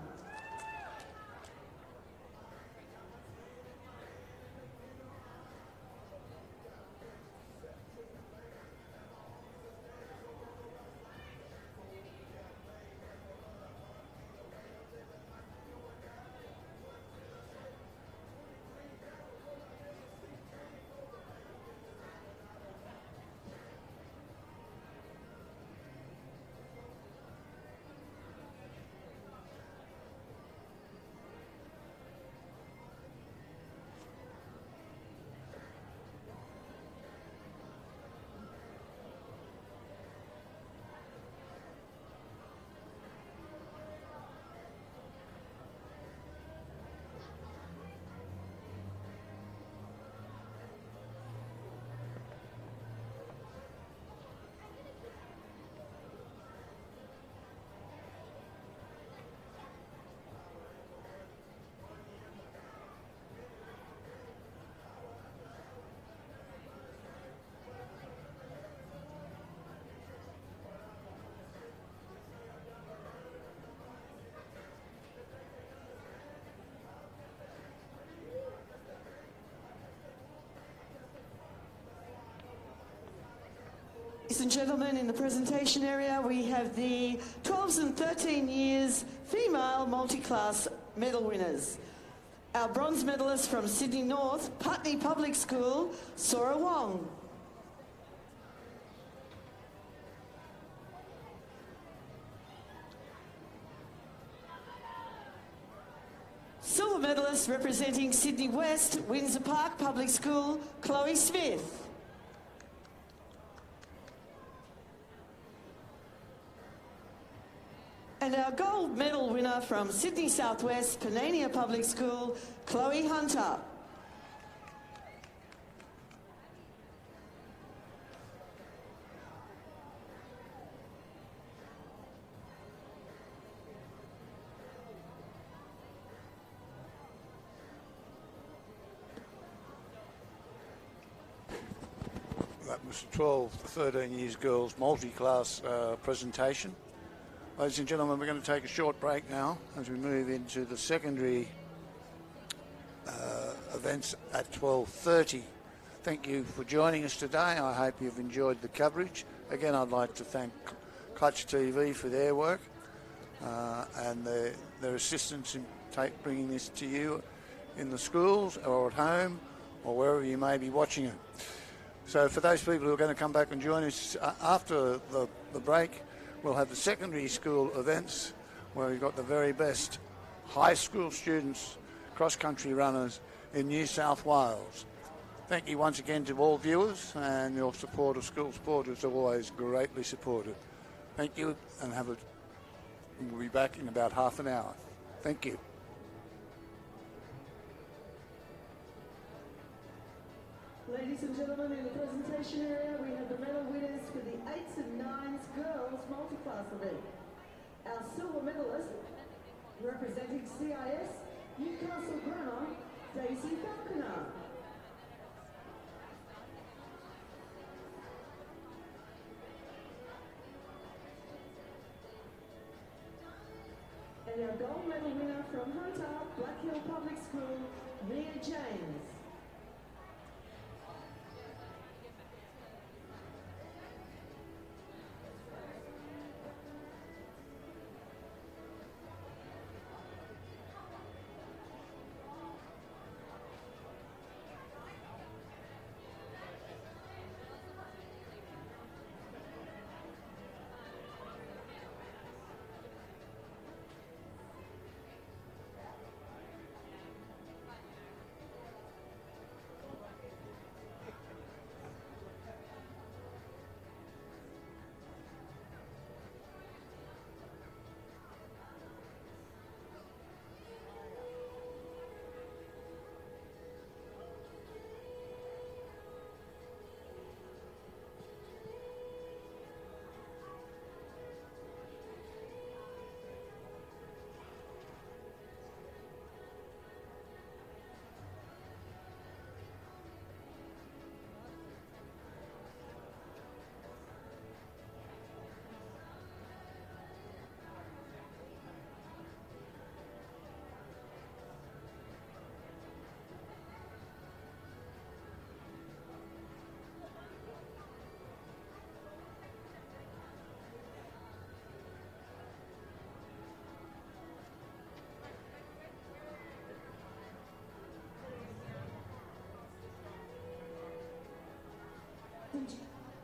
Ladies and gentlemen, in the presentation area, we have the 12s and 13 years female multi-class medal winners. Our bronze medalist from Sydney North, Putney Public School, Sora Wong. Silver medalist representing Sydney West, Windsor Park Public School, Chloe Smith. And our gold medal winner from Sydney Southwest, Panania Public School, Chloe Hunter. That was the 12 to 13 years girls multi-class presentation. Ladies and gentlemen, we're going to take a short break now as we move into the secondary events at 12:30. Thank you for joining us today. I hope you've enjoyed the coverage. Again, I'd like to thank Clutch TV for their work and their assistance in bringing this to you in the schools or at home or wherever you may be watching it. So for those people who are going to come back and join us after the break, we'll have the secondary school events where we've got the very best high school students, cross-country runners in New South Wales. Thank you once again to all viewers, and your support of school sport is always greatly supported. Thank you, and we'll be back in about half an hour. Thank you. Ladies and gentlemen, in the presentation area, we have the medal winners for the 8s and 9s girls multi-class event. Our silver medalist, representing CIS, Newcastle Grammar, Daisy Falconer. And our gold medal winner from Hunter, Black Hill Public School, Mia James.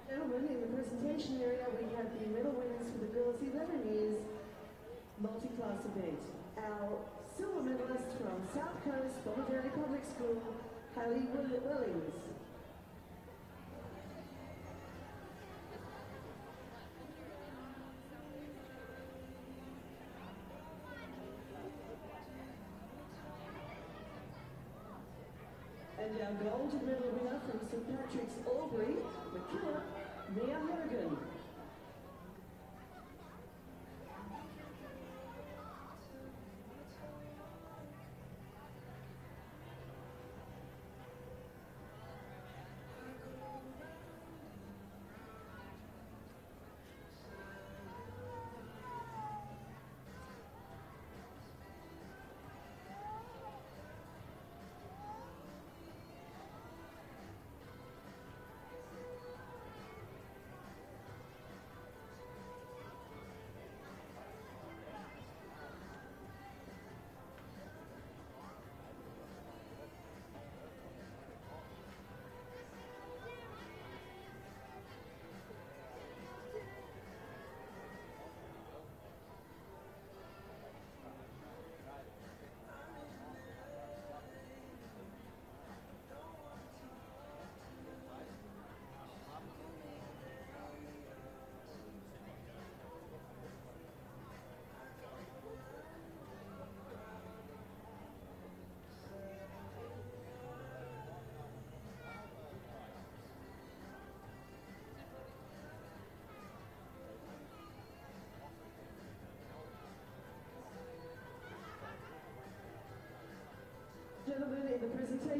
Gentlemen, in the presentation area, we have the medal winners for the girls 11 years multi-class event. Our silver medalist from South Coast, Bomaderry Public School, Haley Wellings. And our gold medal winner from St Patrick's Albury, McKillop, Mia Hogan.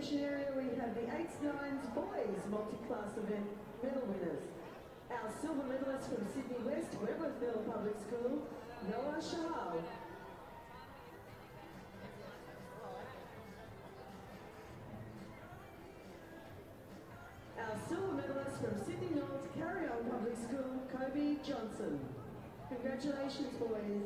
presentation area, we have the 8s, 9s boys multi-class event medal winners. Our silver medalist from Sydney West, Wentworthville Public School, Noah Shahal. Our silver medalist from Sydney North, Carry-On Public School, Kobe Johnson. Congratulations, boys.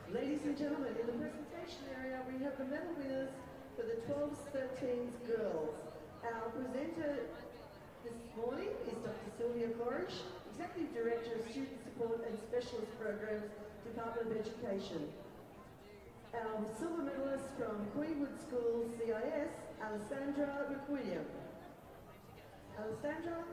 Ladies and gentlemen, in the presentation area, we have the medal winners for the 12s, 13s girls. Our presenter this morning is Dr. Sylvia Corish, Executive Director of Student Support and Specialist Programs, Department of Education. Our silver medalist from Queenwood School, CIS, Alessandra McWilliam. Alessandra?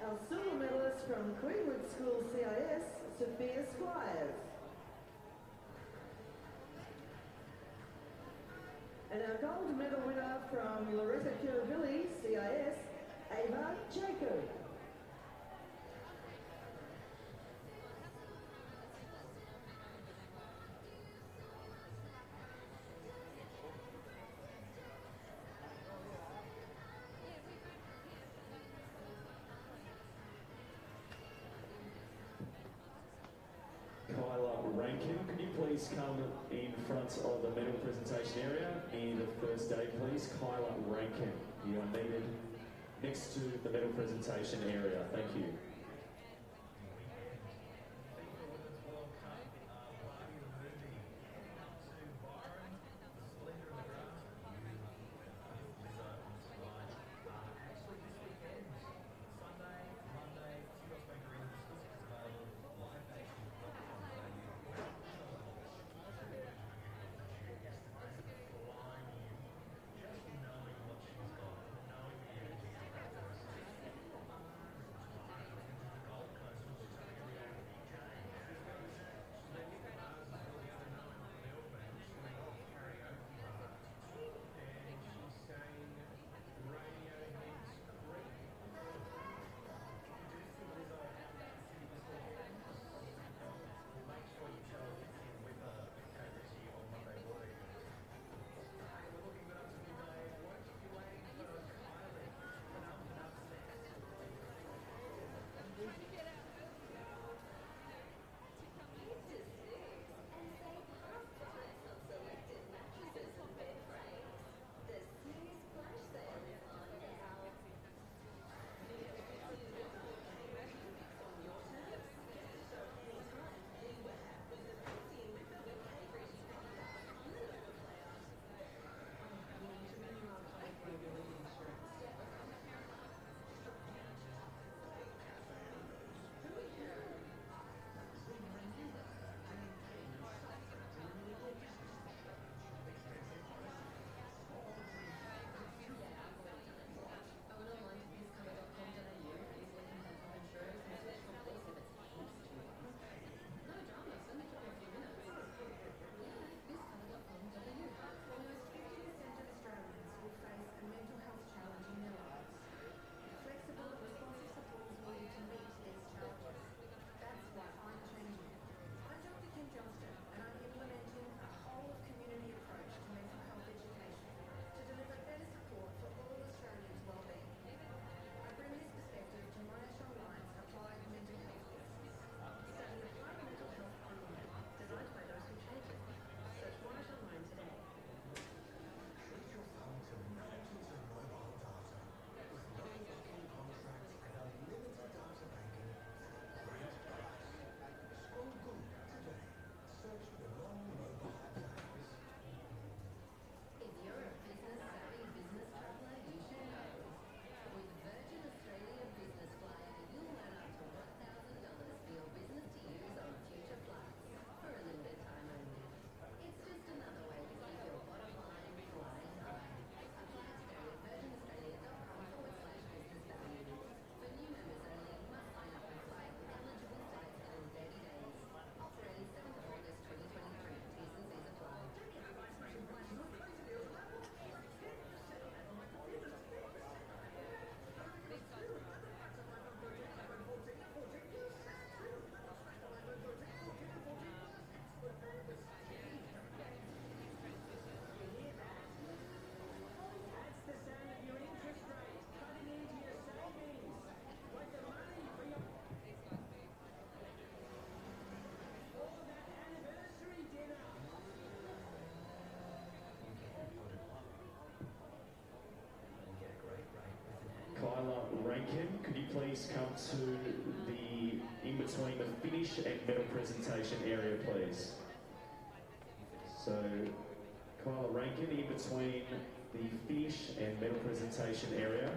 Our silver medalist from Queenwood School CIS, Sophia Squires. And our gold medal winner from Loretta Kiravilli CIS, Ava Jacob. Could you please come in front of the medal presentation area and the first day, please? Kyla Rankin, you are needed next to the medal presentation area. Thank you. Rankin, could you please come to the in-between the finish and medal presentation area, please? So, Kyla Rankin, in between the finish and medal presentation area.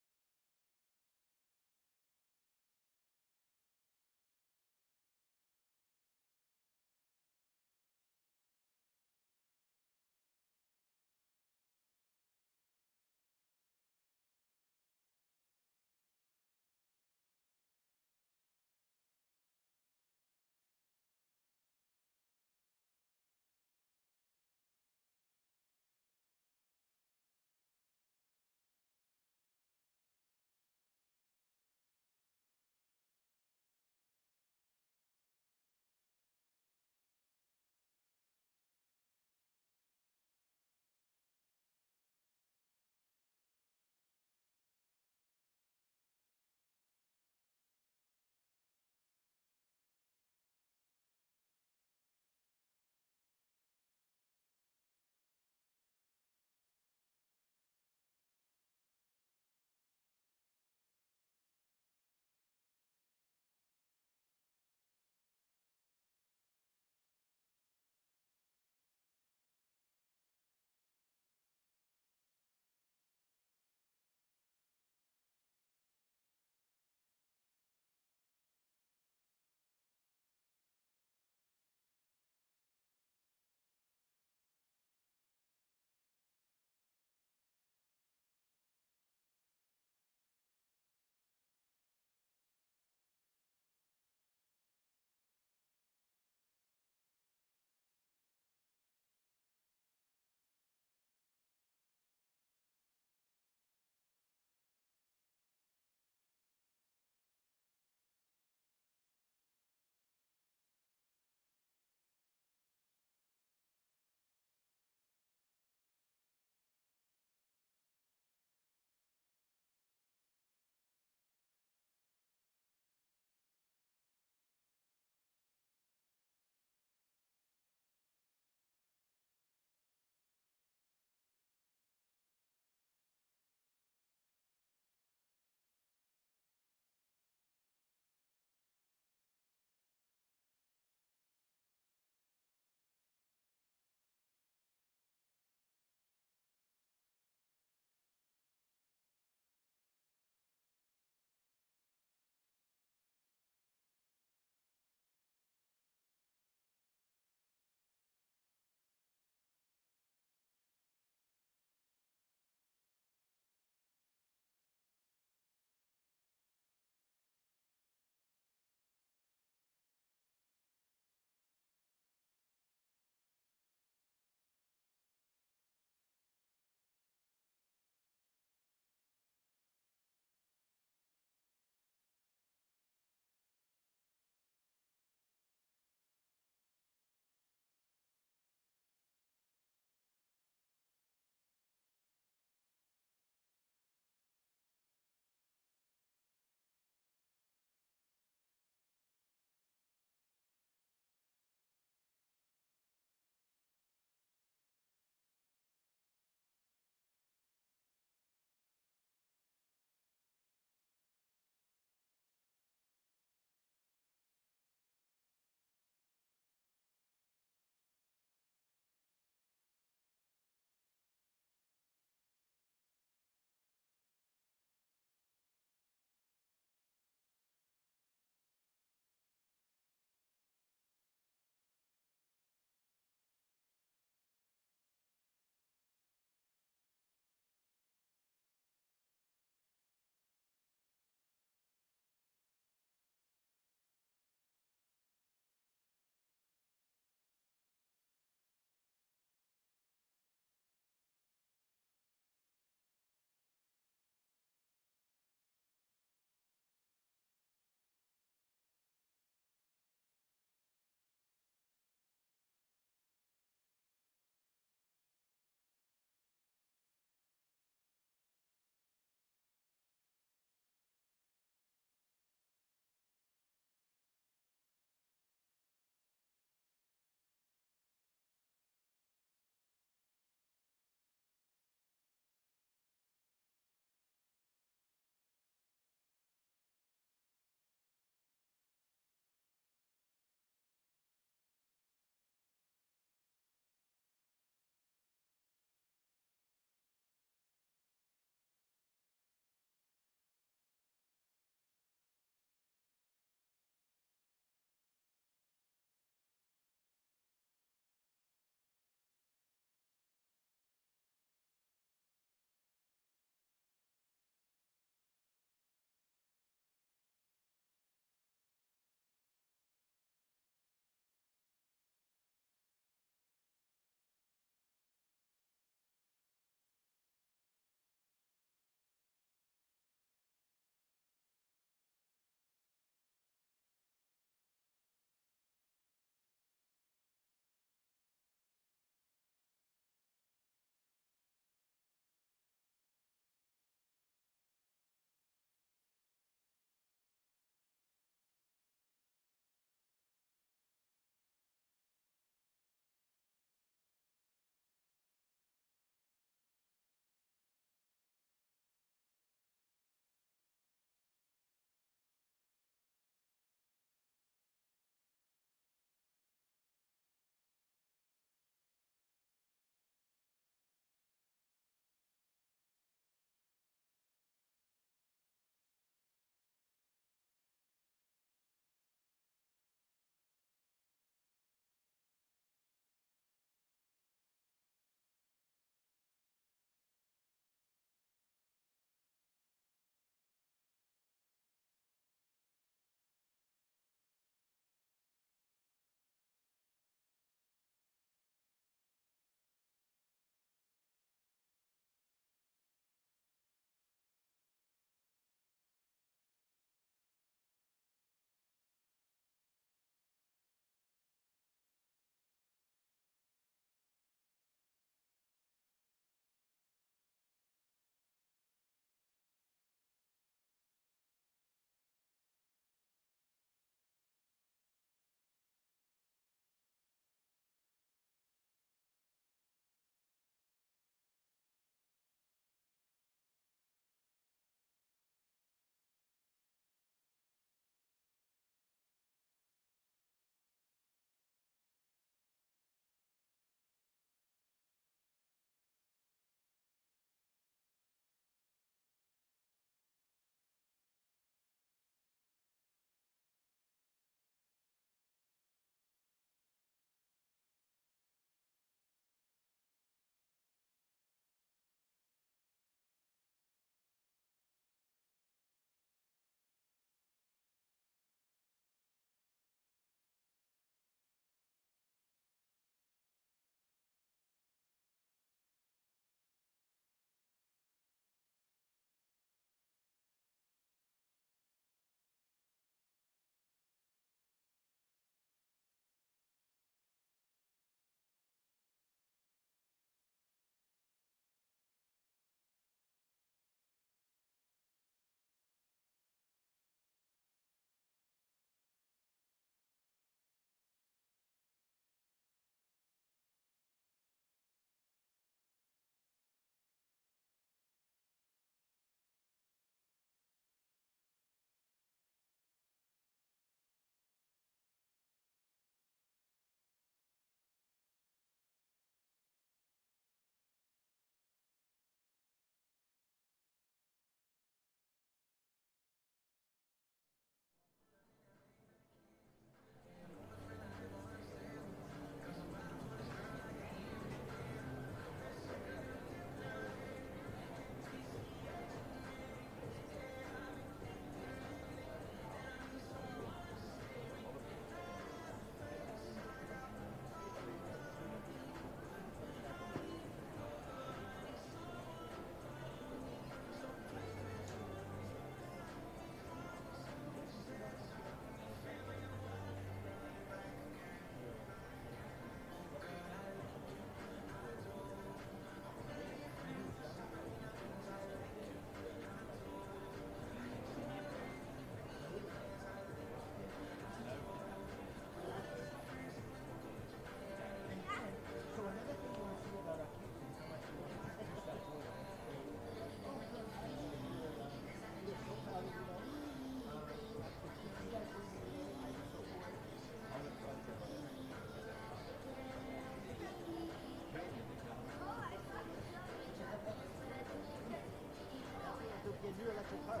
your electric hose.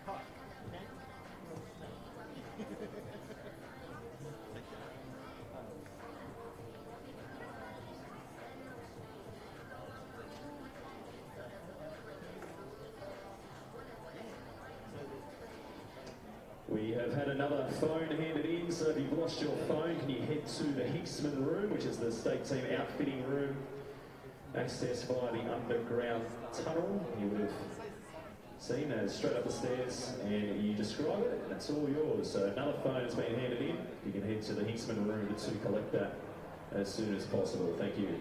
Car. Okay? We have had another phone handed in, so if you've lost your phone, can you head to the Hicksman room, which is the state team outfitting room, accessed via the underground tunnel. You would have seen that straight up the stairs, and you describe it, and it's all yours. So another phone has been handed in. You can head to the Hicksman room to collect that as soon as possible. Thank you.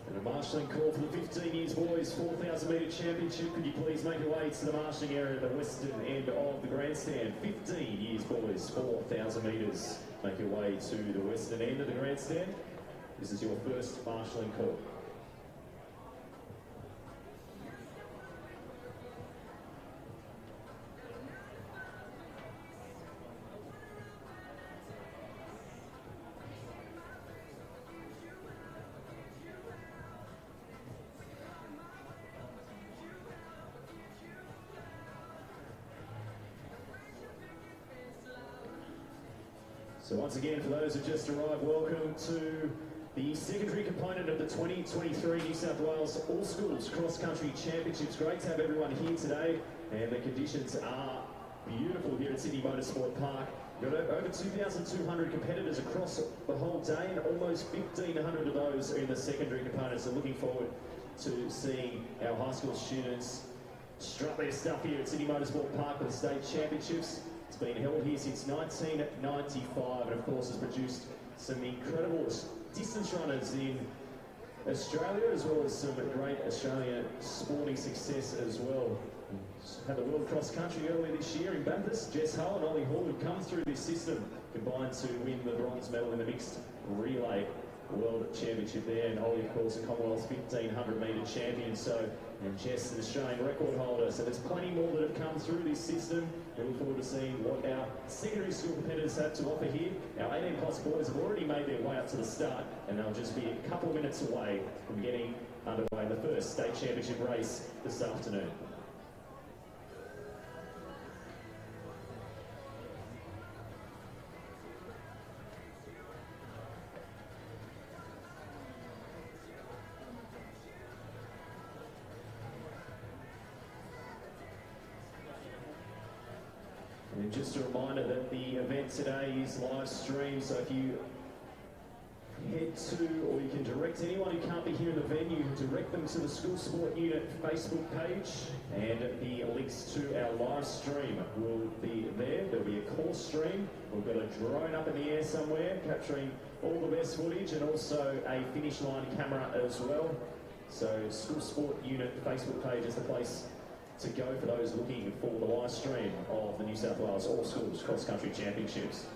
And a marshalling call for the 15 years boys 4,000 metre championship. Could you please make your way to the marshalling area at the western end of the grandstand? 15 years boys 4,000 metres. Make your way to the western end of the grandstand. This is your first marshalling call. So once again, for those who just arrived, welcome to the secondary component of the 2023 New South Wales All Schools Cross Country Championships. Great to have everyone here today, and the conditions are beautiful here at Sydney Motorsport Park. We've got over 2,200 competitors across the whole day, and almost 1,500 of those are in the secondary component. So looking forward to seeing our high school students strut their stuff here at Sydney Motorsport Park for the state championships. It's been held here since 1995, and of course has produced some incredible distance runners in Australia, as well as some great Australian sporting success as well. Had the World Cross Country earlier this year in Bathurst. Jess Hull and Ollie Hall, who've come through this system, combined to win the bronze medal in the mixed relay World Championship there. And Ollie, of course, a Commonwealth 1,500 metre champion. So, and Jess, an Australian record holder. So there's plenty more that have come through this system. We look forward to seeing what our secondary school competitors have to offer here. Our 18 plus boys have already made their way up to the start, and they'll just be a couple of minutes away from getting underway in the first state championship race this afternoon. And just a reminder that the event today is live streamed, so if you head to, or you can direct anyone who can't be here in the venue, direct them to the School Sport Unit Facebook page, and the links to our live stream will be there. There'll be a course stream. We've got a drone up in the air somewhere capturing all the best footage, and also a finish line camera as well. So School Sport Unit Facebook page is the place to go for those looking for the live stream of the New South Wales All Schools Cross Country Championships.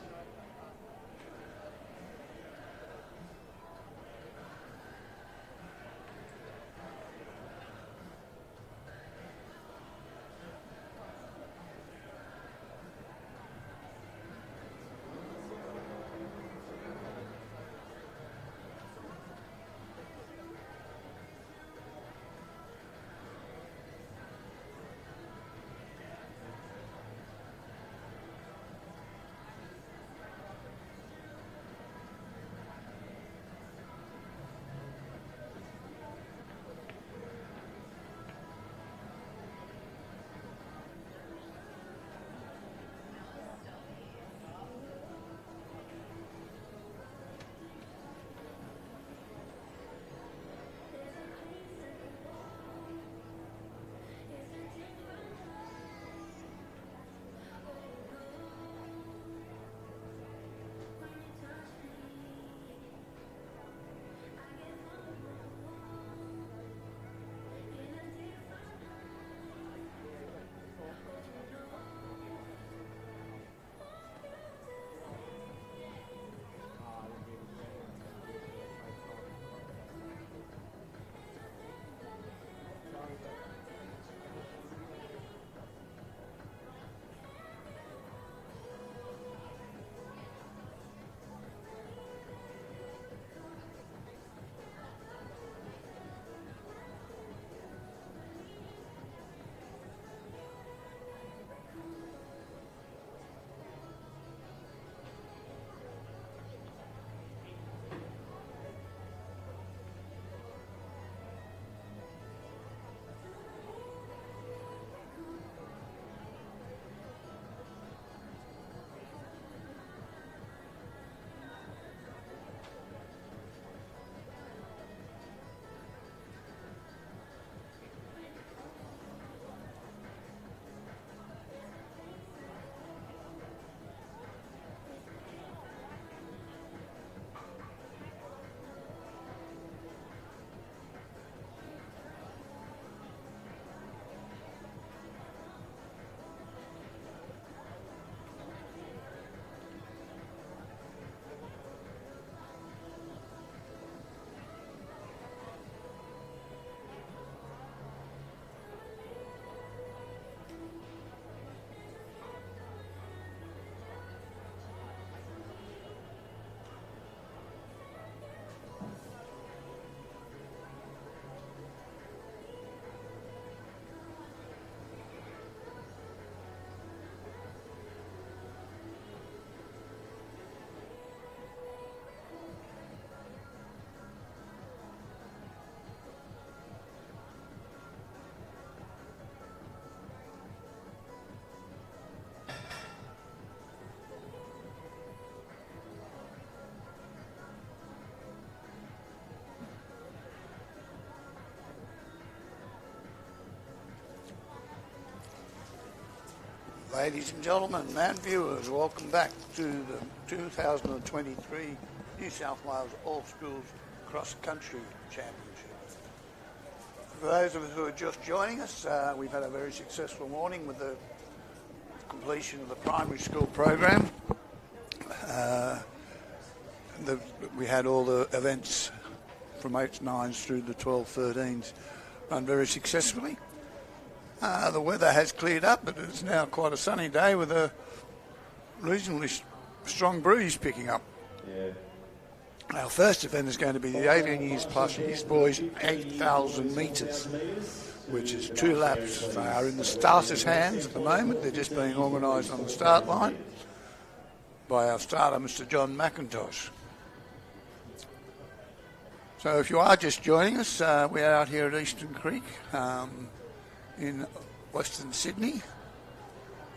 Ladies and gentlemen, and viewers, welcome back to the 2023 New South Wales All Schools Cross Country Championship. For those of us who are just joining us, we've had a very successful morning with the completion of the primary school program. We had all the events from 8s, 9s through the 12, 13s run very successfully. The weather has cleared up, but it's now quite a sunny day with a reasonably strong breeze picking up. Yeah. Our first event is going to be the 18 years plus East Boys 8,000 metres, which is 2 laps. They are in the starters' hands at the moment. They're just being organised on the start line by our starter, Mr. John McIntosh. So if you are just joining us, we're out here at Eastern Creek in Western Sydney,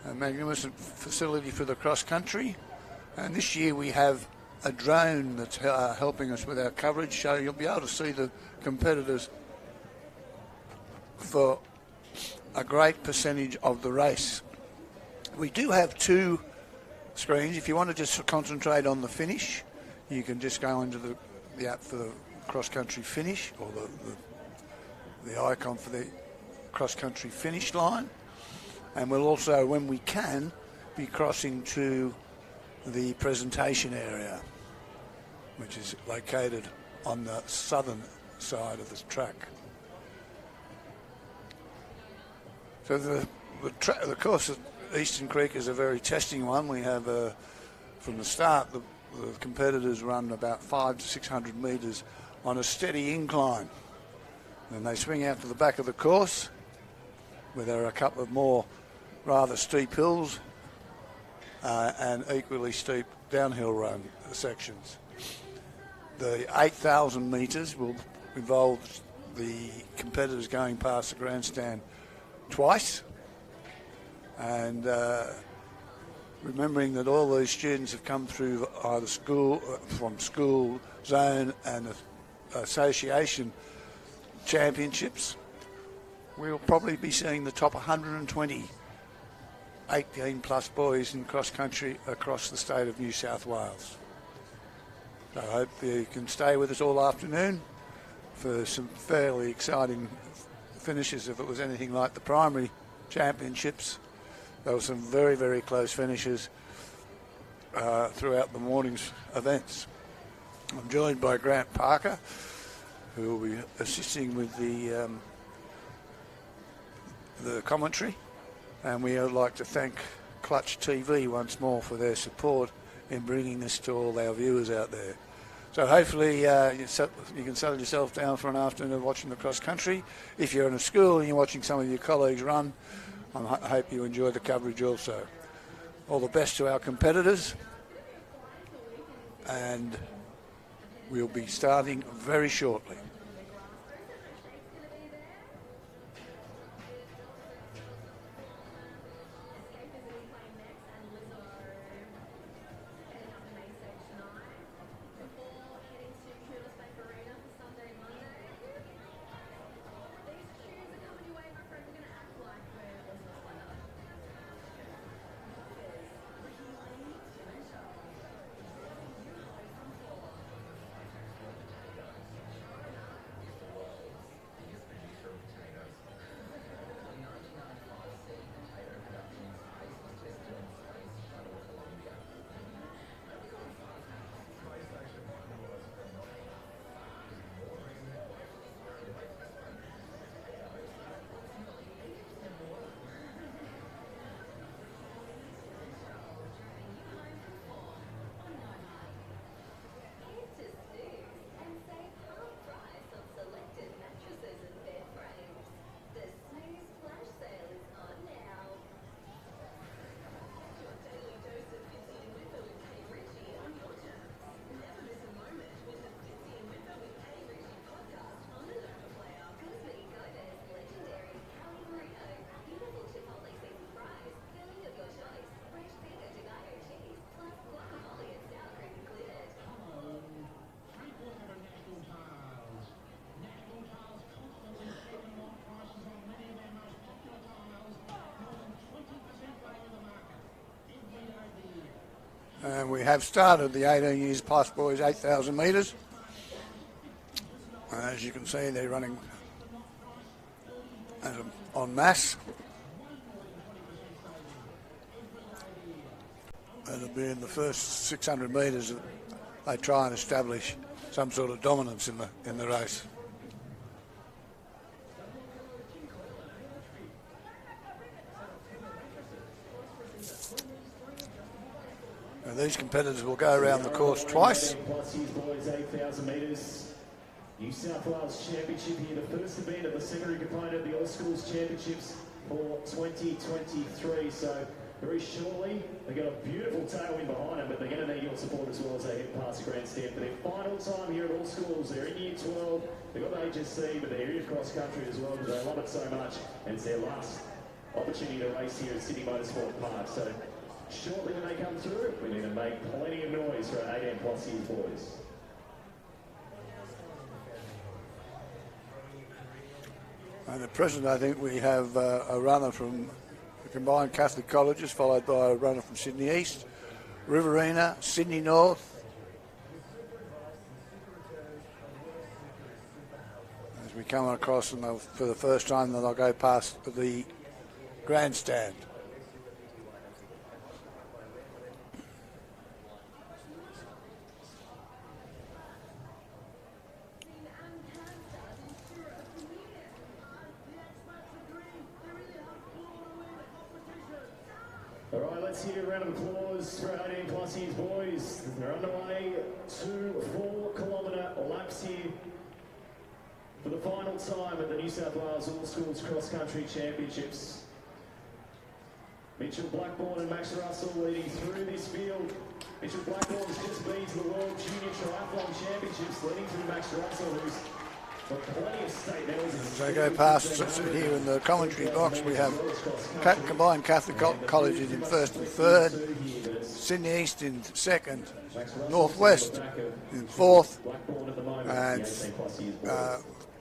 a magnificent facility for the cross country. And this year we have a drone that's helping us with our coverage, so you'll be able to see the competitors for a great percentage of the race. We do have 2 screens. If you want to just concentrate on the finish, you can just go into the app for the cross-country finish, or the icon for the cross-country finish line. And we'll also, when we can, be crossing to the presentation area, which is located on the southern side of the track. So the course at Eastern Creek is a very testing one. We have, from the start, the competitors run about 500 to 600 metres on a steady incline. And they swing out to the back of the course, where there are a couple of more rather steep hills and equally steep downhill run sections. The 8,000 metres will involve the competitors going past the grandstand twice, and remembering that all these students have come through either from school, zone and association championships. We'll probably be seeing the top 120 18 plus boys in cross country across the state of New South Wales. So I hope you can stay with us all afternoon for some fairly exciting finishes. If it was anything like the primary championships, there were some very, very close finishes throughout the morning's events. I'm joined by Grant Parker, who will be assisting with the commentary, and we would like to thank Clutch TV once more for their support in bringing this to all our viewers out there. So hopefully you can settle yourself down for an afternoon of watching the cross country. If you're in a school and you're watching some of your colleagues run, I hope you enjoy the coverage also. All the best to our competitors, and we'll be starting very shortly. And we have started the 18 years plus boys 8,000 metres. As you can see, they're running en masse. It'll be in the first 600 metres that they try and establish some sort of dominance in the race. Now these competitors will go around the course twice. Boys 8,000 metres. New South Wales Championship here, the first event of the secondary component of the All Schools Championships for 2023. So very shortly, they've got a beautiful tailwind behind them, but they're going to need your support as well as they head past the grandstand for their final time here at All Schools. They're in Year 12, they've got the HSC, but they're here cross country as well because they love it so much, and it's their last opportunity to race here at Sydney Motorsport Park. So shortly when they come through, we need to make plenty of noise for our 18 plus years boys. And at present, I think we have a runner from the combined Catholic colleges, followed by a runner from Sydney East, Riverina, Sydney North. As we come across them for the first time, then they'll go past the grandstand. All right, let's hear a round of applause for our 18 plus years boys. They're underway, 2 4-kilometre laps here for the final time at the New South Wales All Schools Cross Country Championships. Mitchell Blackburn and Max Russell leading through this field. Mitchell Blackburn's just been to the World Junior Triathlon Championships, leading through Max Russell, who's got plenty of state medals. As they go past here in the commentary box, we have combined Catholic colleges in first and third, Sydney East in second, Northwest in fourth, and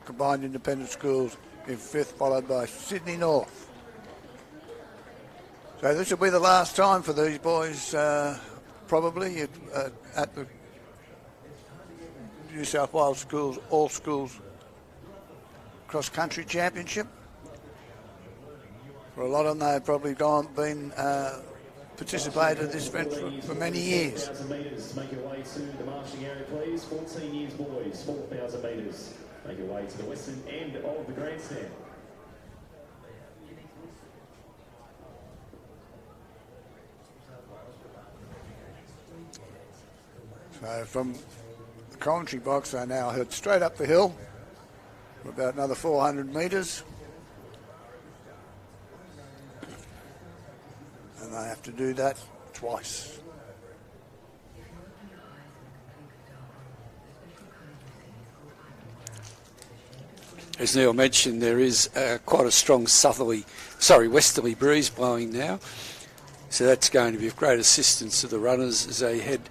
combined independent schools in fifth, followed by Sydney North. So this will be the last time for these boys, probably, at the New South Wales Schools, All Schools Cross Country Championship. For a lot of them, they've probably been participated in this event for many years. 4,000 metres, make your way to the marching area, please. 14 years boys, 4,000 metres. Make your way to the western end of the grandstand. So from the commentary box, they now head straight up the hill for about another 400 metres. And they have to do that twice. As Neil mentioned, there is quite a strong westerly breeze blowing now. So that's going to be of great assistance to the runners as they head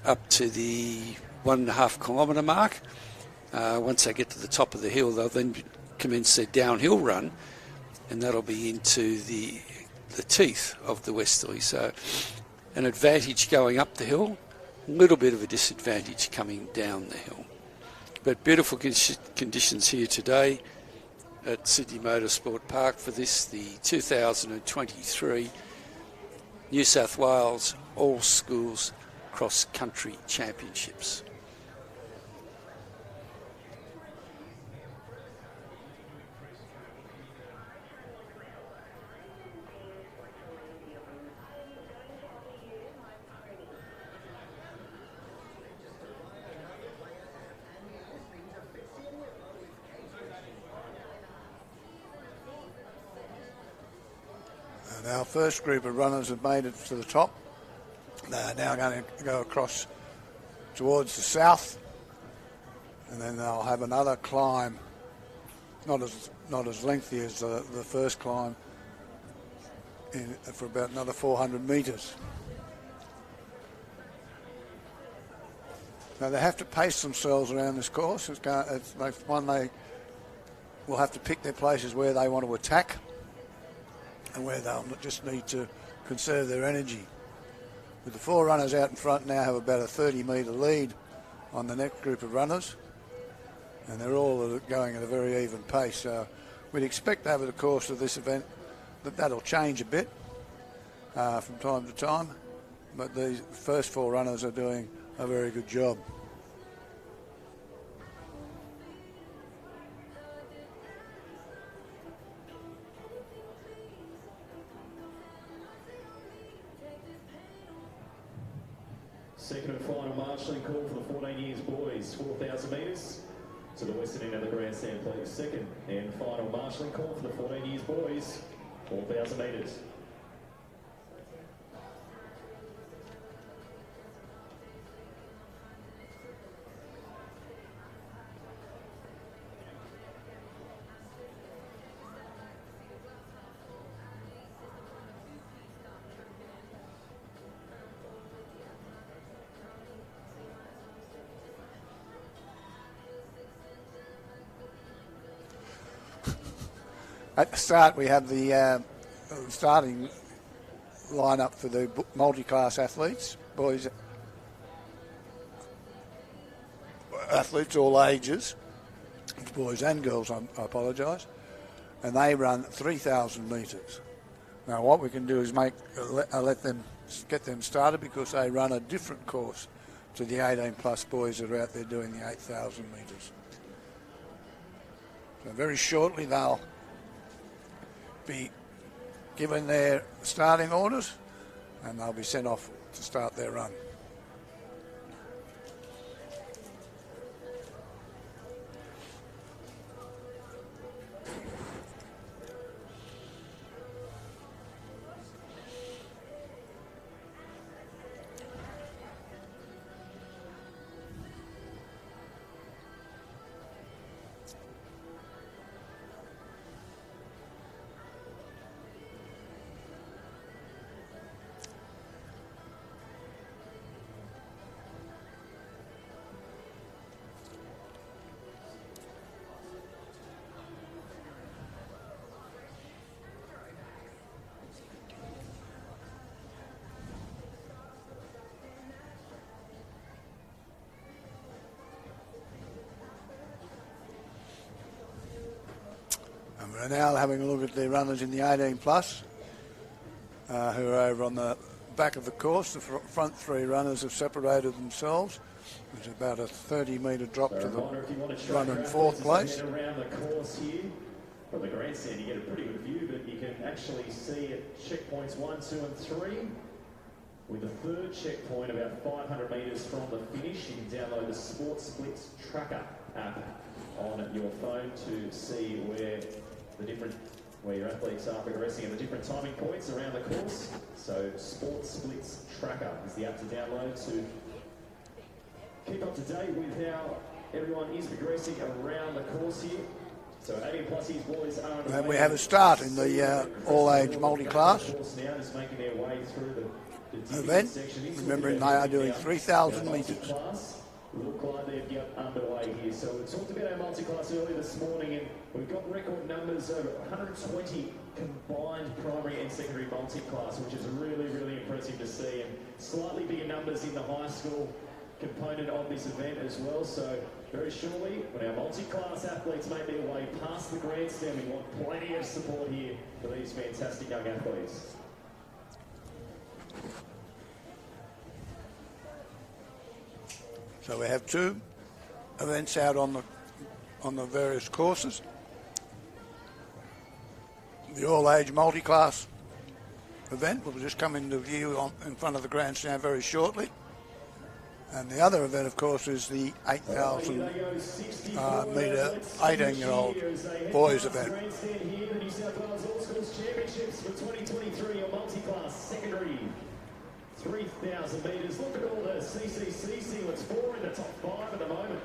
up to the 1.5 kilometre mark. Once they get to the top of the hill, they'll then commence their downhill run, and that'll be into the teeth of the westerly. So an advantage going up the hill, a little bit of a disadvantage coming down the hill. But beautiful conditions here today at Sydney Motorsport Park for this, the 2023 New South Wales All Schools Cross Country Championships. And our first group of runners have made it to the top. They are now going to go across towards the south, and then they'll have another climb, not as lengthy as the first climb, for about another 400 metres. Now they have to pace themselves around this course. They will have to pick their places where they want to attack and where they'll just need to conserve their energy. with the 4 runners out in front now have about a 30-metre lead on the next group of runners, and they're all going at a very even pace. So we'd expect over the course of this event that'll change a bit from time to time, but these first 4 runners are doing a very good job. Second and final marshalling call for the 14 years boys, 4,000 metres to the western end of the grandstand, please. Second and final marshalling call for the 14 years boys, 4,000 metres. At the start, we have the starting lineup for the multi-class athletes, boys, athletes all ages, boys and girls, I apologise, and they run 3,000 metres. Now, what we can do is let them get them started because they run a different course to the 18-plus boys that are out there doing the 8,000 metres. So very shortly, they'll be given their starting orders and they'll be sent off to start their run. We're now having a look at the runners in the 18 plus who are over on the back of the course. The front 3 runners have separated themselves. There's about a 30-metre drop to the runner in 4th place. Around the course here from the grandstand, you get a pretty good view, but you can actually see at checkpoints 1, 2 and 3. With the 3rd checkpoint about 500 metres from the finish, you can download the Sports Splits Tracker app on your phone to see where your athletes are progressing at the different timing points around the course. So Sports Splits Tracker is the app to download to keep up to date with how everyone is progressing around the course here. So 18 plus years boys are and we have a start in the all-age multi-class now, just making their way through the event. Remembering they are doing 3,000 metres. Look like they've got underway here. So we talked about our multi-class earlier this morning, and we've got record numbers over 120 combined primary and secondary multi-class, which is really, really impressive to see, and slightly bigger numbers in the high school component of this event as well. So very shortly, when our multi-class athletes make their way past the grandstand, we want plenty of support here for these fantastic young athletes. So we have 2 events out on the various courses. The all-age multi-class event will just come into view in front of the grandstand very shortly. And the other event, of course, is the 8,000 metre 18-year-old boys event. The New South Wales All Schools Championships for 2023 on multi-class secondary 3,000 metres. Look at all the CCC sealants, 4 in the top 5 at the moment.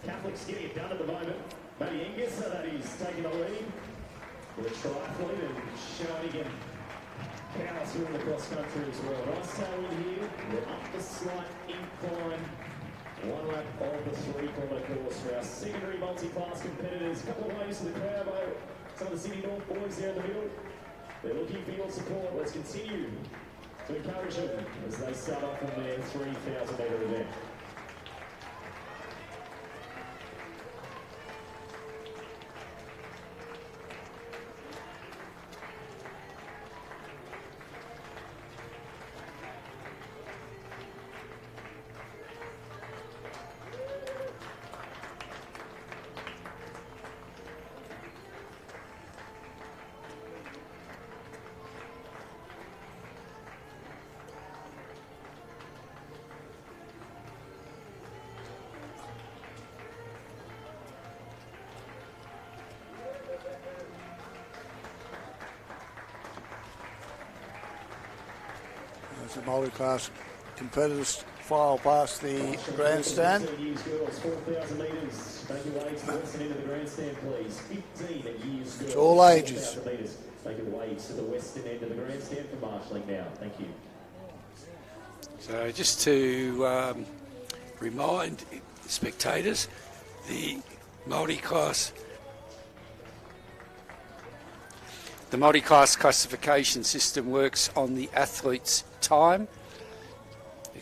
Catholics getting it done at the moment. Matty Angus, so that he's taking the lead for the triathlete and showing him power through in the cross country as well. Nice tailwind here. We're up the slight incline. 1 lap of the 3-kilometre course for our secondary multi-class competitors. A couple of ways to the crowd, though. Some of the Sydney North boys there in the middle. They're looking for your support. Let's continue to encourage them as they start off on their 3,000 metre event. As the multi-class competitors file past the grandstand. 15 years girls, 4,000 metres. Make your way to the western end of the grandstand, please. 15 years girls. It's all ages. 4,000 metres. Make your way to the western end of the grandstand for marshalling now. Thank you. So just to remind spectators, the multi-class classification system works on the athlete's time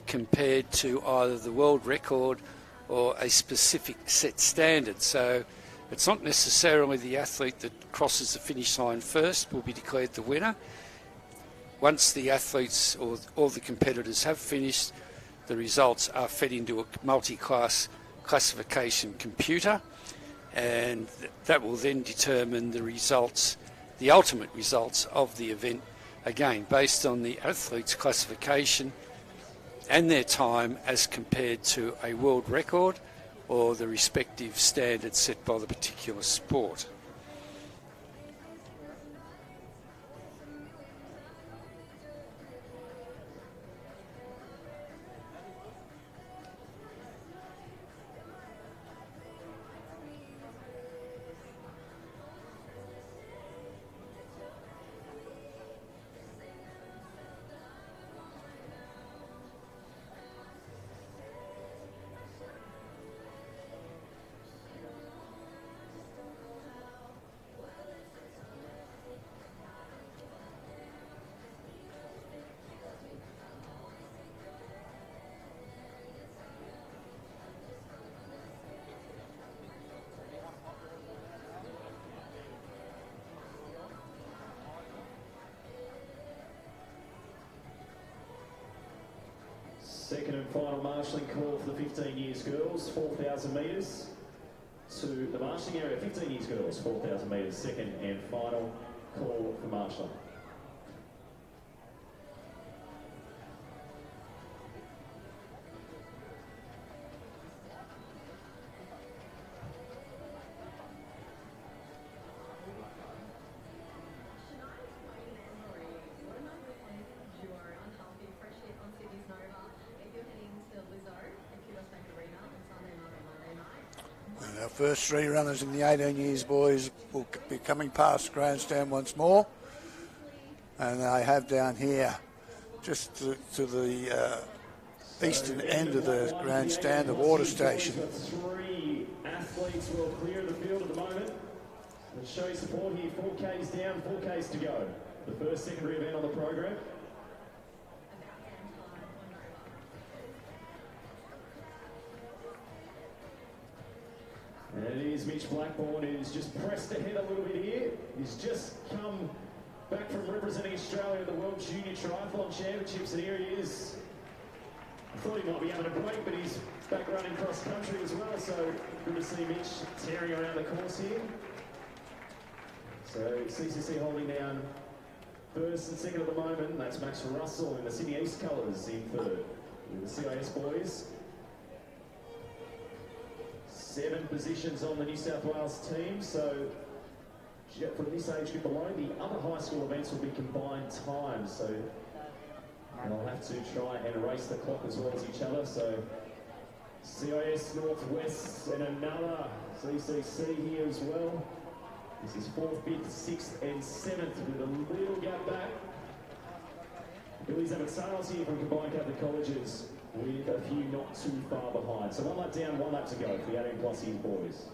compared to either the world record or a specific set standard. So it's not necessarily the athlete that crosses the finish line first will be declared the winner. Once the athletes or all the competitors have finished, the results are fed into a multi-class classification computer, and that will then determine the results, the ultimate results of the event, again based on the athlete's classification and their time as compared to a world record or the respective standard set by the particular sport. Second and final marshalling call for the 15 years girls, 4,000 metres to the marshalling area. 15 years girls, 4,000 metres. Second and final call for marshalling. Our first three runners in the 18 years boys will be coming past grandstand once more, and I have down here just to the eastern end of the grandstand, the water station. Three athletes will clear the field at the moment. Let's show you support here. 4Ks down, 4Ks to go. The first secondary event on the program. And it is Mitch Blackburn, who's just pressed ahead a little bit here. He's just come back from representing Australia at the World Junior Triathlon Championships, and here he is. I thought he might be having a break, but he's back running cross country as well, so good to see Mitch tearing around the course here. So CCC holding down first and second at the moment, and that's Max Russell in the Sydney East colours in third with the CIS boys. 7 positions on the New South Wales team, so for this age group alone, the other high school events will be combined times, so they'll have to try and race the clock as well as each other. So CIS Northwest and another CCC here as well. This is 4th, 5th, 6th and 7th with a little gap back. Billy's having sales here from combined Catholic colleges with a few not too far behind. So 1 lap down, 1 lap to go for the 18 plus years boys.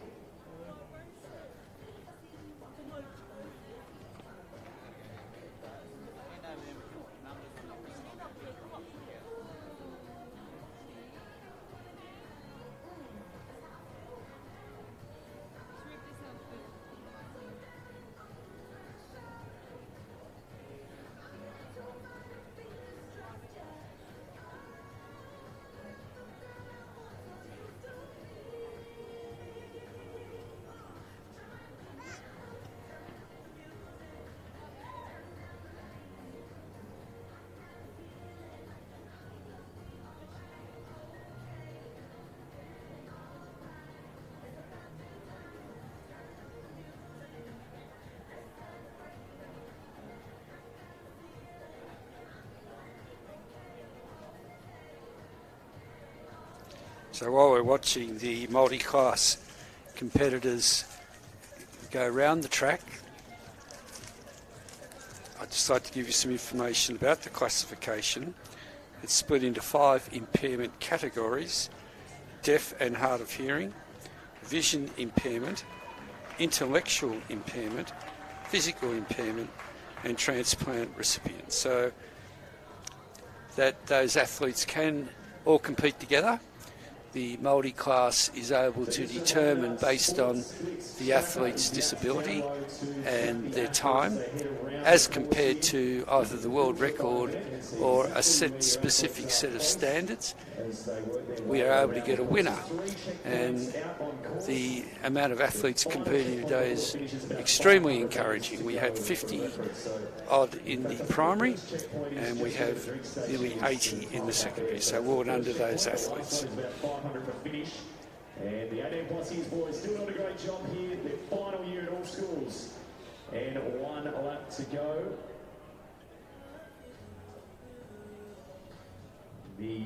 So while we're watching the multi-class competitors go around the track, I'd just like to give you some information about the classification. It's split into 5 impairment categories: deaf and hard of hearing, vision impairment, intellectual impairment, physical impairment, and transplant recipients. So that those athletes can all compete together. The multi-class is able to determine, based on the athlete's disability and their time, as compared to either the world record or a specific set of standards, we are able to get a winner. And the amount of athletes competing today is extremely encouraging. We had 50 odd in the primary, and we have nearly 80 in the secondary. So well done to those athletes. And the 18 plus years boys still doing a great job here. Their final year at all schools. And 1 lap to go. The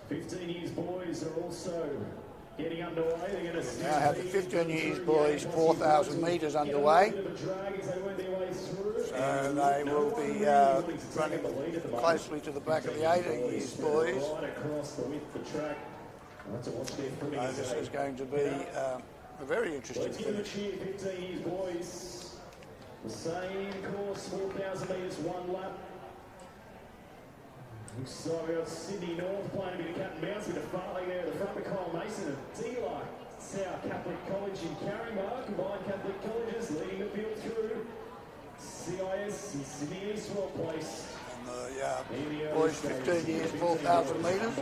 '15 years boys are also getting underway. They're going to now have the 15 years boys 4,000 metres underway. So they will be running closely to the back of the 18 years boys. This is going to be a very interesting finish. 15 years boys, the same course, 4,000 metres, 1 lap. So we've got Sydney North playing a bit of cat and mouse with a Farley there at the front with Kyle Mason of Deli, South Catholic College in Carringbar. Combined Catholic colleges leading the field through CIS and Sydney East well placed. And the boys 15 years, 4,000 metres.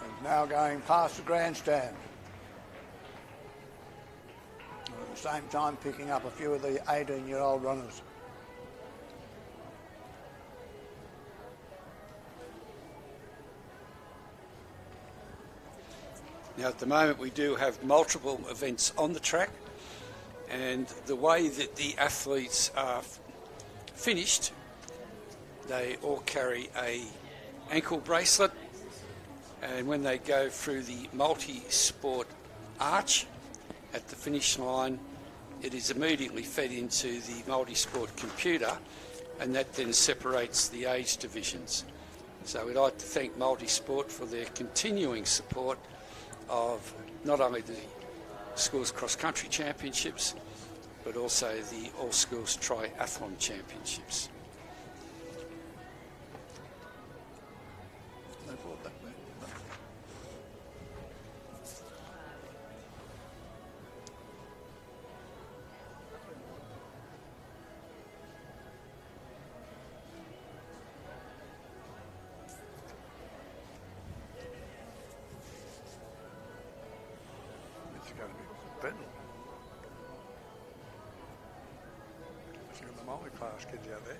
And now going past the grandstand. At the same time picking up a few of the 18-year-old runners. Now at the moment we do have multiple events on the track, and the way that the athletes are finished, they all carry a ankle bracelet, and when they go through the multi-sport arch at the finish line, it is immediately fed into the multi-sport computer, and that then separates the age divisions. So we'd like to thank Multisport for their continuing support of not only the Schools Cross Country Championships, but also the All Schools Triathlon Championships. The multi-class kids out there.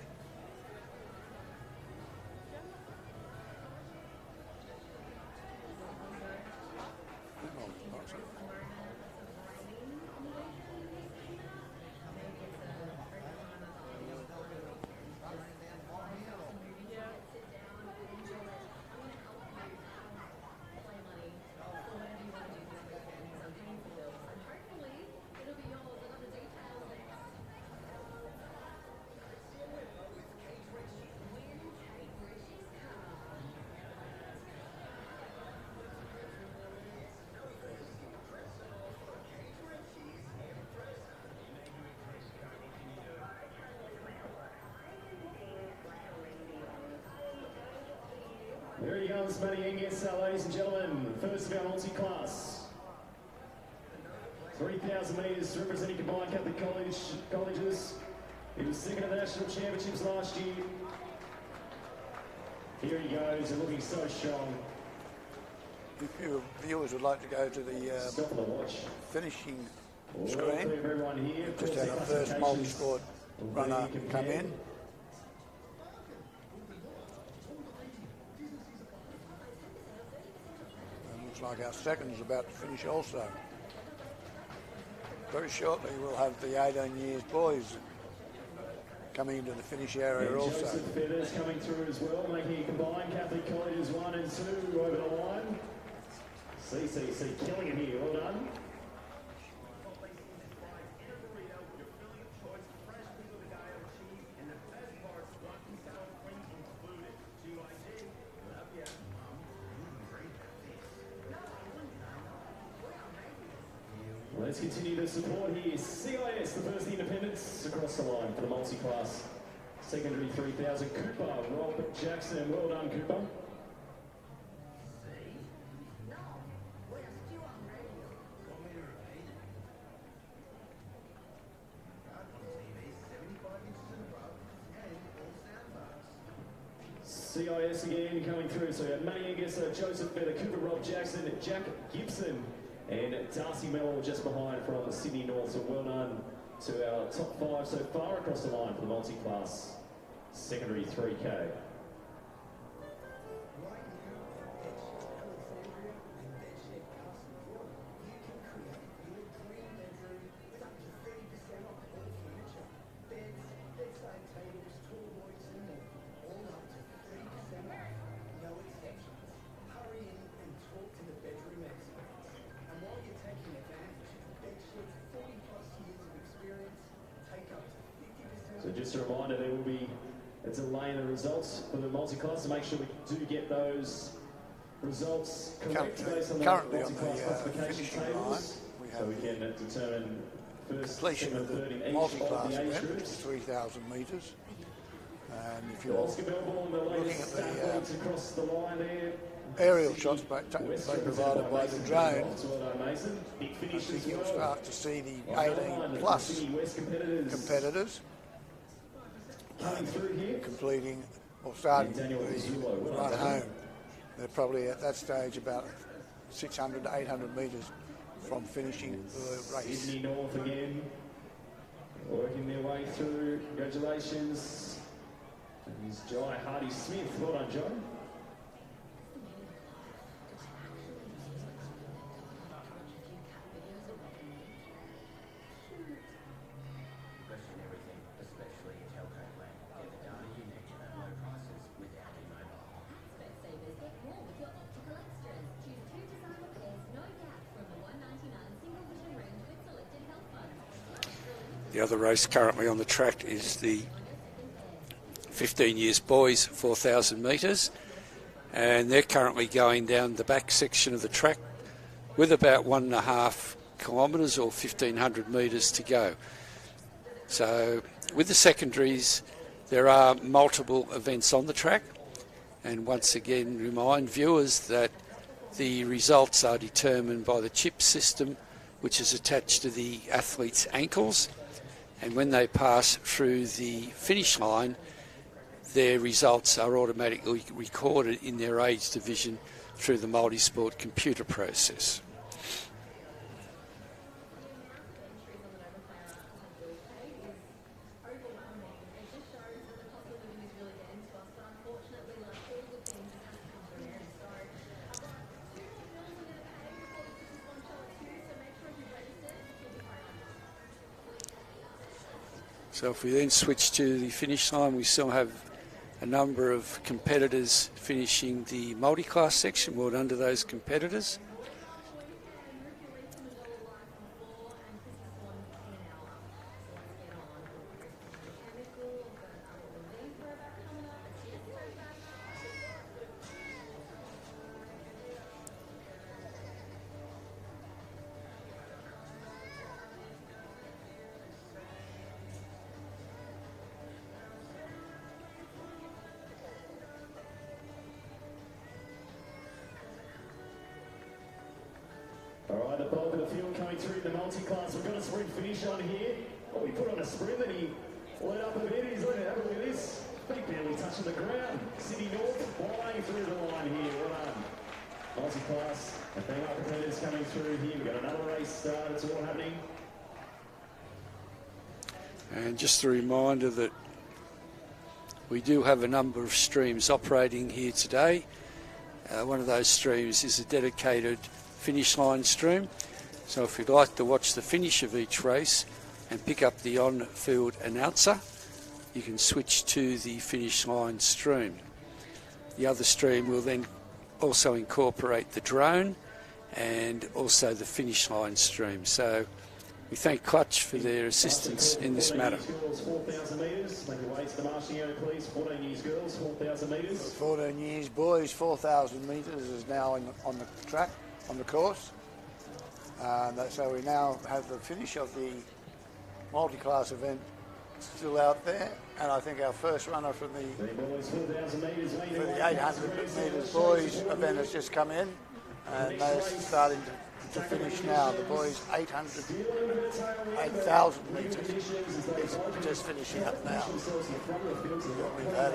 There he comes, Matty NSW, ladies and gentlemen. First of our multi-class. 3,000 metres representing combined Catholic colleges. He was second at the National Championships last year. Here he goes, and looking so strong. If your viewers would like to go to the finishing screen, just had our first multi-sport runner come in. Like our second is about to finish also. Very shortly we'll have the 18 years boys coming into the finish area And also. Joseph Feathers coming through as well, making it combined. Catholic Colleges 1 and 2 over the line. CCC killing it here, well done. Let's continue the support here. CIS, the first independents across the line for the multi-class secondary 3000. Cooper, Rob Jackson, well done Cooper. CIS again coming through. So we have Manny Angus, Joseph Feather, Cooper, Rob Jackson, Jack Gibson, and Darcy Mellor just behind from Sydney North. So well done to our top 5 so far across the line for the multi-class secondary 3K. So just a reminder, there will be a delay in the results for the multi-class, so make sure we do get those results correct based on the multi-class classification tables, so we can determine first, second and third in each of the age groups. 3,000 metres. And if you're Oscar Melbourne, the looking latest at stat points across the line there. aerial shots provided by the drone, Well done, Mason. Big I finish think as you'll well. start to see the On the 18 line, the plus Sydney West competitors coming through here. completing or starting Daniel the Zulu, well run done. home. They're probably at that stage about 600 to 800 metres from finishing the race. Sydney North again, working their way through. Congratulations. And he's Jai Hardy-Smith. Well done, Joe. The other race currently on the track is the 15 years boys 4,000 metres, and they're currently going down the back section of the track with about 1.5 kilometres or 1,500 metres to go. So with the secondaries, there are multiple events on the track, and once again remind viewers that the results are determined by the chip system which is attached to the athlete's ankles, and when they pass through the finish line, their results are automatically recorded in their age division through the multi-sport computer process. So if we then switch to the finish line, we still have a number of competitors finishing the multi-class section. Well done to those competitors. All right, the bulk of the field coming through in the multi-class. We've got a sprint finish on here. Oh, he put on a sprint and he let up a bit. He's looking at look at this. Feet barely touching the ground. Sydney North flying through the line here. Well done. Multi-class. The female competitors coming through here. We've got another race start. It's all happening. And just a reminder that we do have a number of streams operating here today. One of those streams is a dedicated finish line stream. So if you'd like to watch the finish of each race and pick up the on-field announcer, you can switch to the finish line stream. The other stream will then also incorporate the drone and also the finish line stream. So we thank Clutch for their assistance in this matter. 4,000 metres. Make your way to the marshalling area, please. 14 years girls, 4,000 metres. 14 years boys, 4,000 metres is now on the track, on the course. So we now have the finish of the multi-class event still out there, and I think our first runner from the 800 metres boys event has just come in, and they're starting to finish now. The boys 8,000 metres is just finishing up now. We've had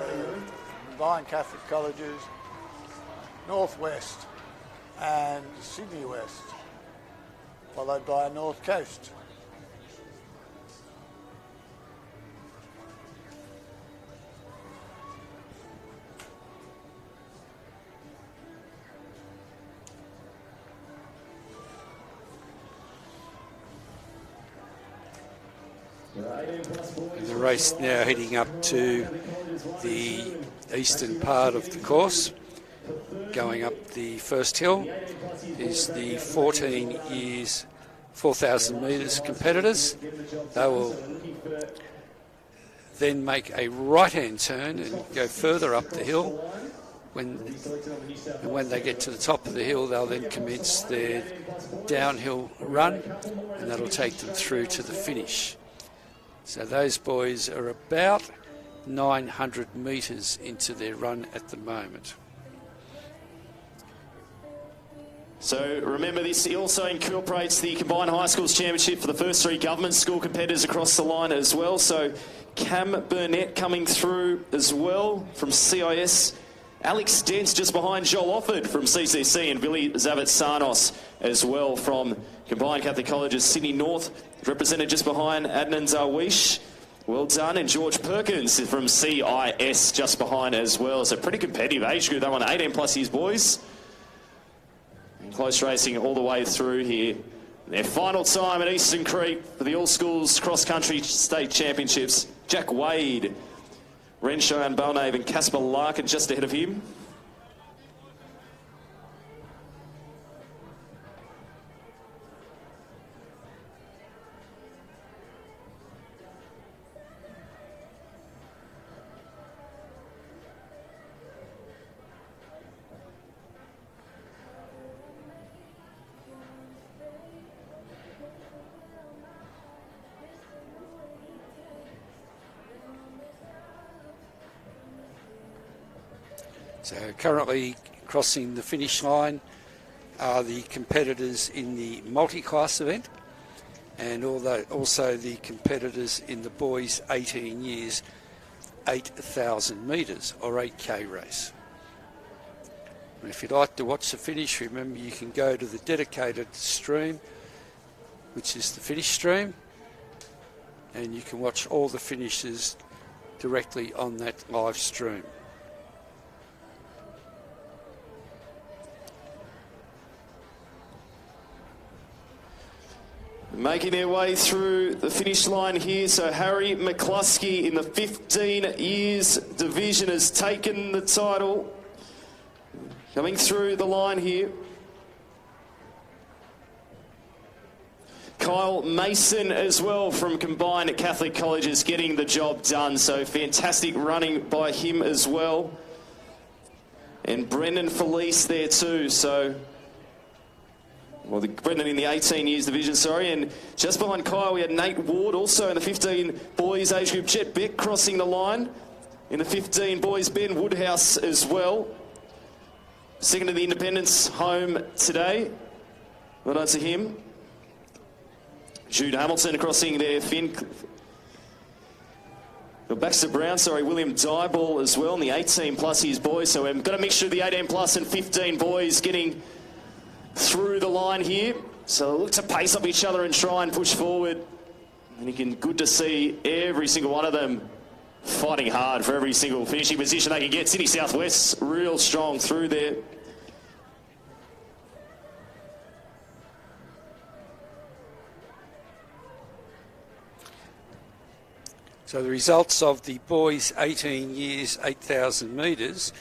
combined Catholic colleges, Northwest and Sydney West, followed by a North Coast. The race now heading up to the eastern part of the course. Going up the first hill is the 14 years 4,000 metres competitors. They will then make a right-hand turn and go further up the hill. When they get to the top of the hill, they'll then commence their downhill run, and that'll take them through to the finish. So those boys are about 900 metres into their run at the moment. So remember, this also incorporates the Combined High Schools Championship for the first 3 government school competitors across the line as well. So Cam Burnett coming through as well from CIS. Alex Dent just behind Joel Offord from CCC, and Billy Zavitsanos as well from Combined Catholic Colleges Sydney North, represented just behind Adnan Zawish. Well done. And George Perkins from CIS just behind as well. So pretty competitive age group, that one, 18 plus years boys. And close racing all the way through here. Their final time at Eastern Creek for the All Schools Cross Country State Championships. Jack Wade, Renshaw and Balnave and Casper Larkin just ahead of him. So currently crossing the finish line are the competitors in the multi-class event, and also the competitors in the boys 18 years 8,000 metres or 8k race. And if you'd like to watch the finish, remember you can go to the dedicated stream, which is the finish stream, and you can watch all the finishes directly on that live stream. Making their way through the finish line here. So Harry McCluskey in the 15 years division has taken the title. Coming through the line here. Kyle Mason as well from Combined Catholic Colleges getting the job done. So fantastic running by him as well. And Brendan Felice there too. So Brendan in the 18 years division, sorry. And just behind Kyle, we had Nate Ward also in the 15 boys age group. Jet Beck crossing the line. In the 15 boys, Ben Woodhouse as well. Second to the Independence home today. Well done to him. Jude Hamilton crossing there. Baxter Brown, sorry, William Dyball as well in the 18 plus years boys. So we've got a mixture of the 18 plus and 15 boys getting through the line here. So look to pace up each other and try and push forward. And you can good to see every single one of them fighting hard for every single finishing position they can get. Sydney Southwest real strong through there. So the results of the boys 18 years, 8,000 metres,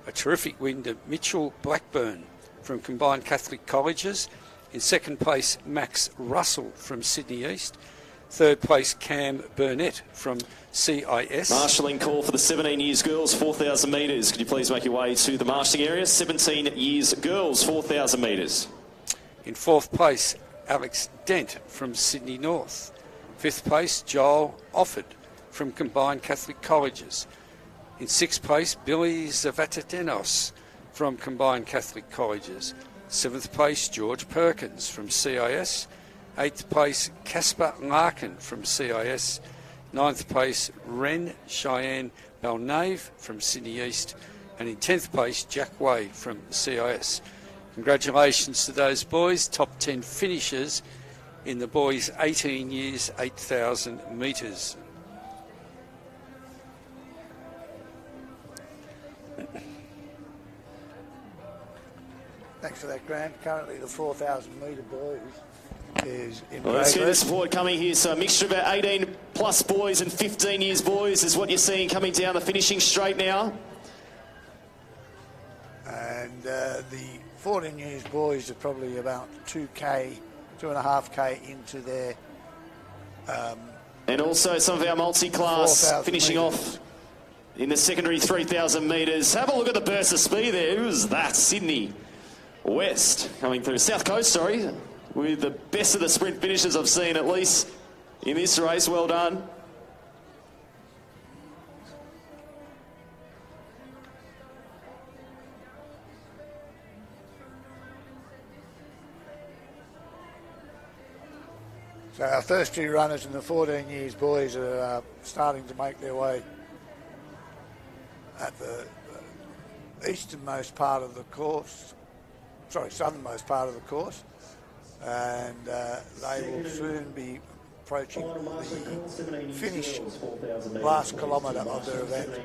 a terrific win to Mitchell Blackburn from Combined Catholic Colleges. In second place, Max Russell from Sydney East. Third place, Cam Burnett from CIS. Marshalling call for the 17 years girls, 4,000 metres. Could you please make your way to the marshalling area? 17 years girls, 4,000 metres. In fourth place, Alex Dent from Sydney North. Fifth place, Joel Offord from Combined Catholic Colleges. In sixth place, Billy Zavatatenos from Combined Catholic Colleges. Seventh place, George Perkins from CIS. Eighth place, Casper Larkin from CIS. Ninth place, Ren Cheyenne Balnave from Sydney East. And in 10th place, Jack Way from CIS. Congratulations to those boys, top 10 finishers in the boys 18 years, 8,000 metres. Thanks for that, Grant. Currently the 4,000 metre boys is in Well, let's get the progress. support coming here. So a mixture of our 18 plus boys and 15 years boys is what you're seeing coming down the finishing straight now. And the 14 years boys are probably about 2K, 2.5K into their And also some of our multi-class 4,000 finishing metres. off in the secondary 3,000 metres. Have a look at the burst of speed there. Who's that? Sydney West coming through. South Coast, sorry, with the best of the sprint finishers I've seen, at least in this race. Well done. So our first two runners in the 14 years boys are starting to make their way at the easternmost part of the course, southernmost part of the course, and they will soon be approaching the finish last kilometre of their event.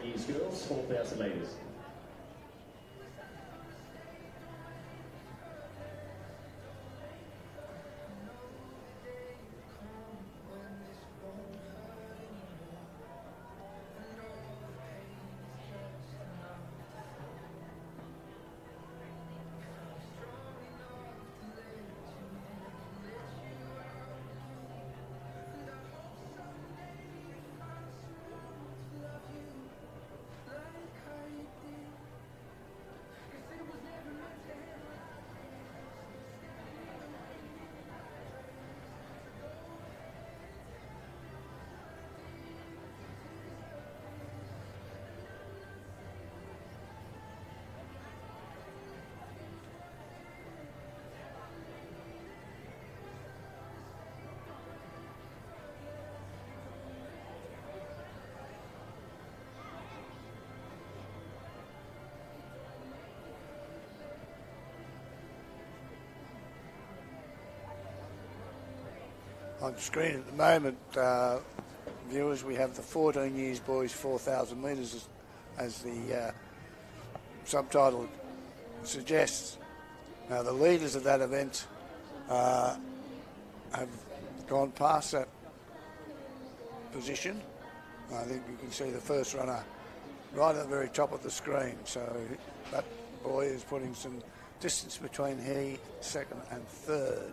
On screen at the moment, viewers, we have the 14 years boys 4,000 metres as the subtitle suggests. Now the leaders of that event have gone past that position. I think you can see the first runner right at the very top of the screen, so that boy is putting some distance between he, second and third.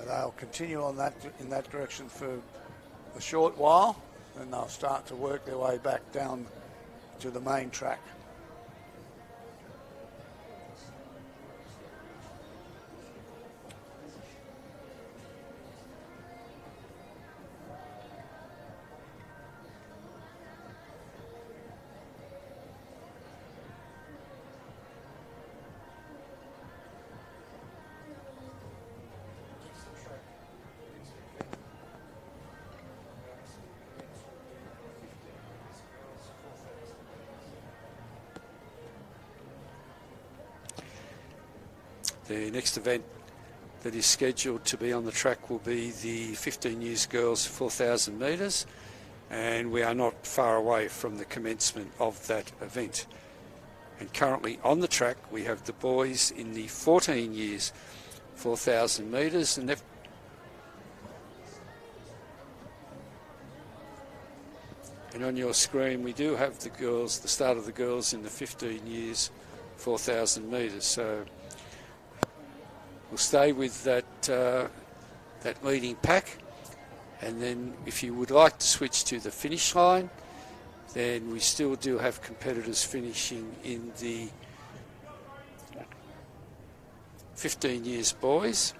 They'll continue on that in that direction for a short while, and they'll start to work their way back down to the main track. The next event that is scheduled to be on the track will be the 15 years girls 4,000 metres, and we are not far away from the commencement of that event. And currently on the track we have the boys in the 14 years 4,000 metres, and they've And on your screen, we do have the girls, the start of the girls in the 15 years, 4,000 metres. So we'll stay with that that leading pack. And then if you would like to switch to the finish line, then we still do have competitors finishing in the 15 years boys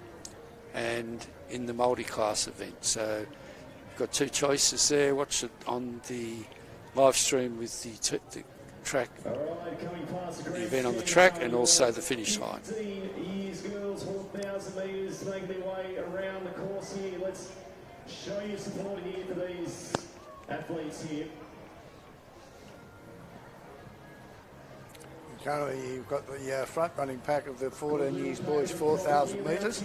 and in the multi-class event. So you've got two choices there. Watch it on the live stream with the track, the event on the track, and also the finish line. 15 years girls, 4,000 metres, making their way around the course here. Let's show you support here for these athletes here. Currently, you've got the front-running pack of the 14 years boys, 4,000 metres.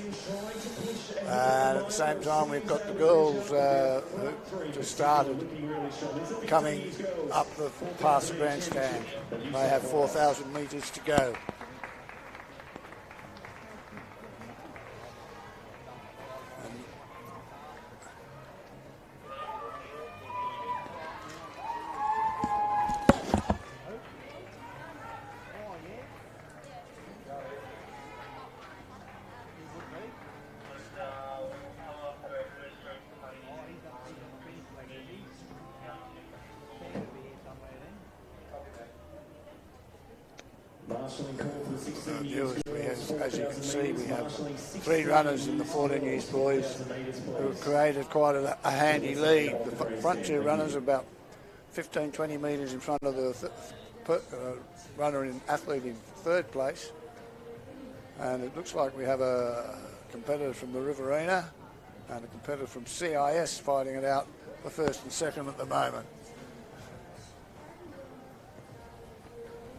And at the same time, we've got the girls who just started coming up past the grandstand. They have 4,000 metres to go. As you can see, we have 3 runners in the 14 years boys who have created quite a handy lead. The front 2 runners are about 15-20 metres in front of the athlete in 3rd place. And it looks like we have a competitor from the Riverina and a competitor from CIS fighting it out for 1st and 2nd at the moment.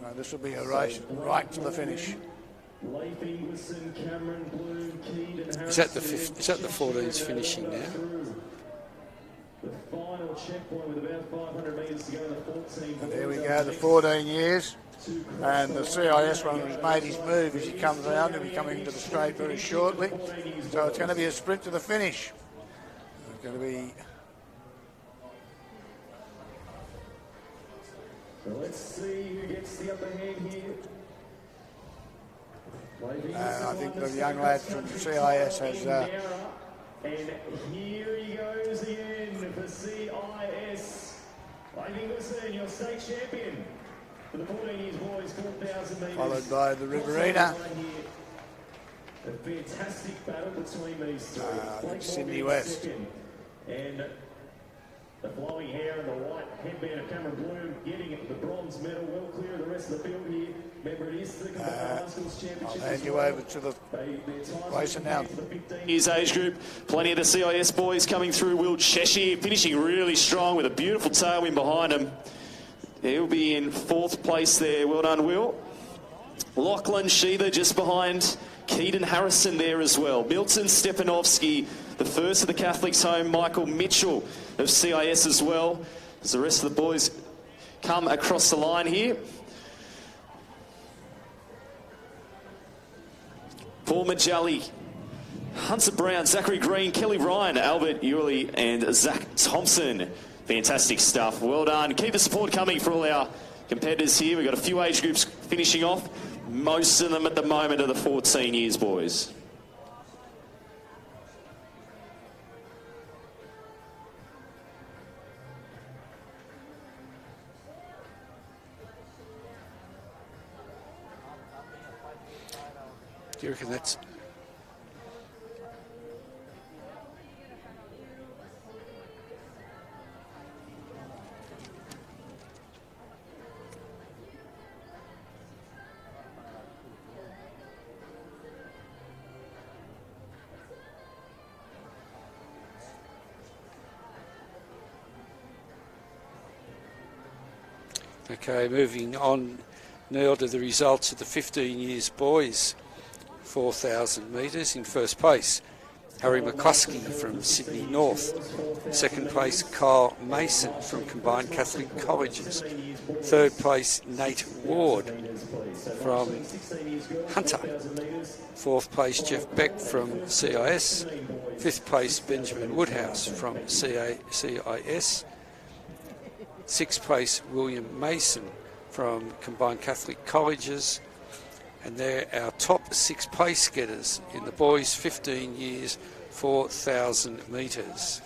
Now, this will be a race right to the finish. Is that the 14s finishing now? The final checkpoint with about 500 metres to go in the 14. And there we go, the 14 years. And the CIS runner has made his move as he comes around. He'll be coming into the straight very shortly. So it's going to be a sprint to the finish. It's going to be... So let's see who gets the upper hand here. I think the young lad from CIS has... And here he goes again for CIS. Leighton Wilson, your state champion for the 14 years boys, 4,000 metres. Followed by the Riverina. A fantastic battle between these three. Sydney West. And the flowing hair and the white headband of Cameron Bloom getting the bronze medal, well clear of the rest of the field here. Remember, it is the High Schools Championship. I'll hand you over to the race announcement. His age group, plenty of the CIS boys coming through. Will Cheshire finishing really strong with a beautiful tailwind behind him. He'll be in 4th place there. Well done, Will. Lachlan Sheether just behind Keaton Harrison there as well. Milton Stepanovsky, the first of the Catholics home. Michael Mitchell of CIS as well. As the rest of the boys come across the line here. Paul Majali, Hunter Brown, Zachary Green, Kelly Ryan, Albert Ewley and Zach Thompson. Fantastic stuff. Well done. Keep the support coming for all our competitors here. We've got a few age groups finishing off. Most of them at the moment are the 14 years boys. Do you reckon that's... Okay, moving on now to the results of the 15 years boys. 4,000 metres in 1st place. Harry McCluskey from Sydney North. 2nd place, Kyle Mason from Combined Catholic Colleges. 3rd place, Nate Ward from Hunter. 4th place, Jeff Beck from CIS. 5th place, Benjamin Woodhouse from CIS. Sixth place, William Mason from Combined Catholic Colleges. And they're our top 6 place getters in the boys 15 years, 4,000 metres.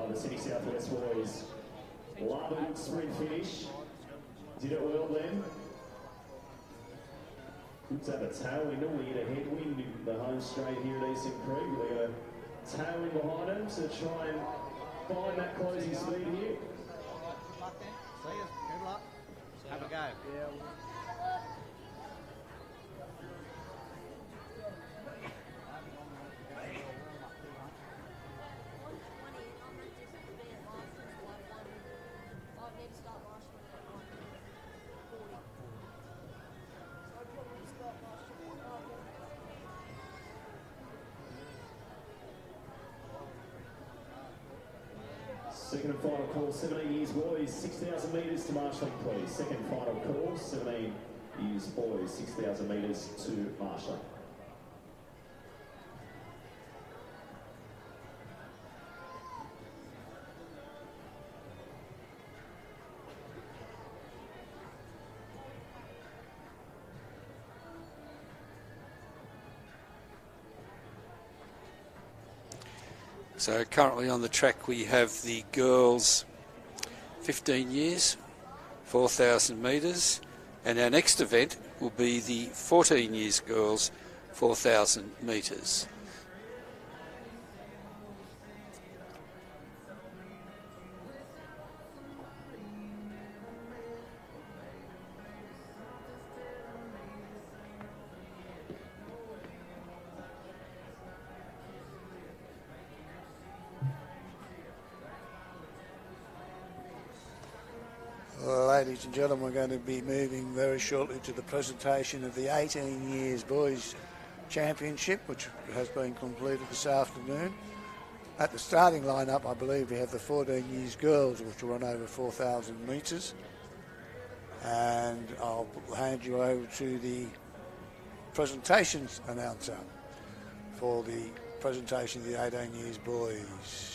The Sydney Southwest boys love a good sprint finish. Did it well then. Good to have a tailwind. Normally get a headwind in the home straight here at Eastern Creek. They got a tailwind behind them to try and find that closing speed here. See you. Good luck. Have a go. Yeah. Second and final call, 17 years boys, 6,000 metres to Marshland, please. Second final call, 17 years boys, 6,000 metres to Marshland. So currently on the track we have the girls 15 years, 4,000 metres, and our next event will be the 14 years girls 4,000 metres. Ladies and gentlemen, we're going to be moving very shortly to the presentation of the 18 years boys championship, which has been completed this afternoon. At the starting lineup, I believe we have the 14 years girls, which will run over 4,000 metres. And I'll hand you over to the presentations announcer for the presentation of the 18 years boys.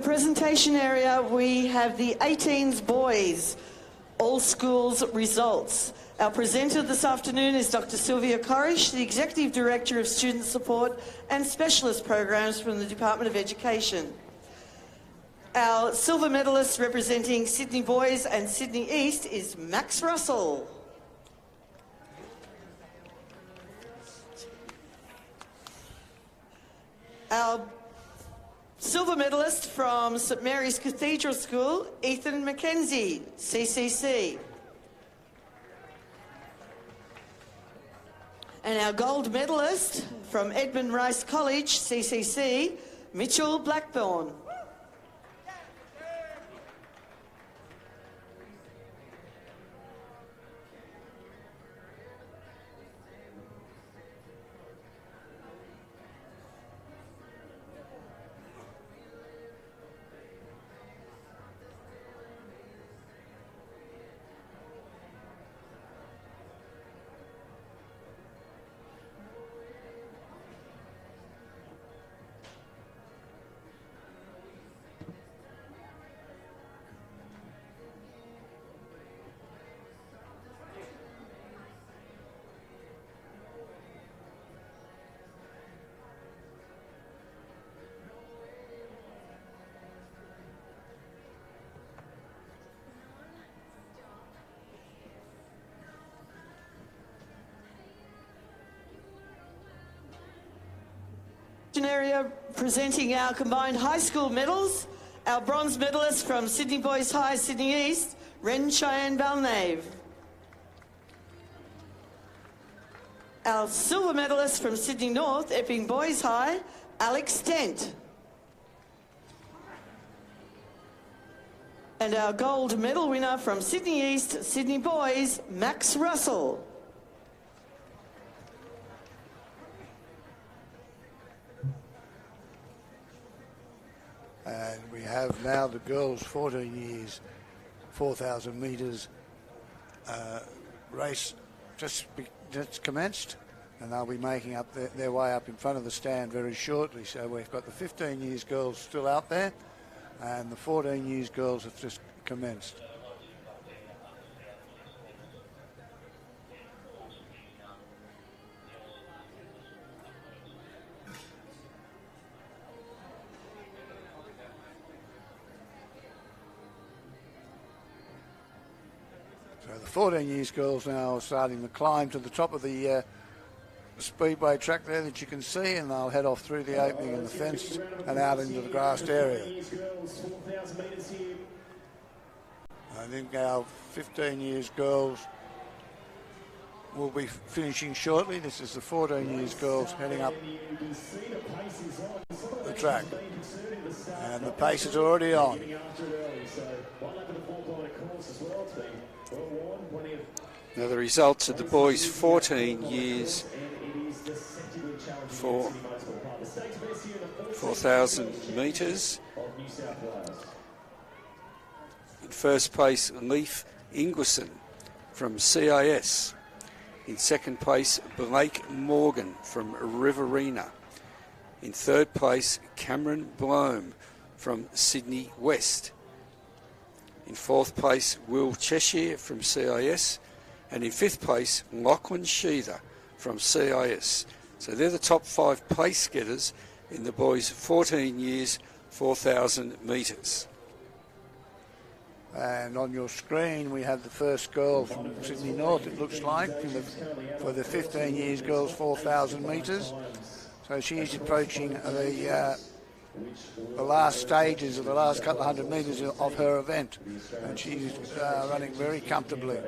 Presentation area, we have the 18s boys, all schools results. Our presenter this afternoon is Dr. Sylvia Corish, the Executive Director of Student Support and Specialist Programs from the Department of Education. Our silver medalist representing Sydney Boys and Sydney East is Max Russell. Our silver medalist from St Mary's Cathedral School, Ethan McKenzie, CCC. And our gold medalist from Edmund Rice College, CCC, Mitchell Blackburn. presentation area, presenting our combined high school medals, our bronze medalists from Sydney Boys High, Sydney East, Ren Cheyenne Balnave. Our silver medalist from Sydney North, Epping Boys High, Alex Dent. And our gold medal winner from Sydney East, Sydney Boys, Max Russell. And we have now the girls 14 years, 4,000 metres race just commenced, and they'll be making up their way up in front of the stand very shortly. So we've got the 15 years girls still out there, and the 14 years girls have just commenced. So the 14 years girls now are starting the climb to the top of the speedway track there that you can see, and they'll head off through the opening in the fence and out into the grassed area. I think our 15 years girls will be finishing shortly. This is the 14 years girls heading up the track, and the pace is already on. Now the results of the boys 14 years for 4,000 metres. In first place, Leif Ingwerson from CIS. In second place, Blake Morgan from Riverina. In third place, Cameron Blome from Sydney West. In fourth place, Will Cheshire from CIS. And in fifth place, Lachlan Sheether from CIS. So they're the top 5 place getters in the boys 14 years, 4,000 metres. And on your screen, we have the first girl from Sydney North, it looks like, for the 15 years girls 4,000 metres. So she's approaching the last stages of the last couple of hundred metres of her event, and she's running very comfortably.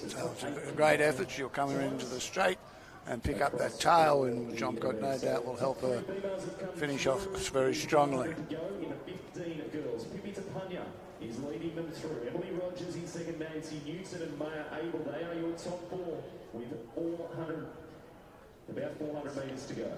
So it's a great effort. She'll come into the straight and pick up that tailwind, which I've got no doubt will help her finish off very strongly. Is leading them through. Emily Rogers in second, Nancy Newton and Maya Abel. They are your top 4 with about 400 metres to go.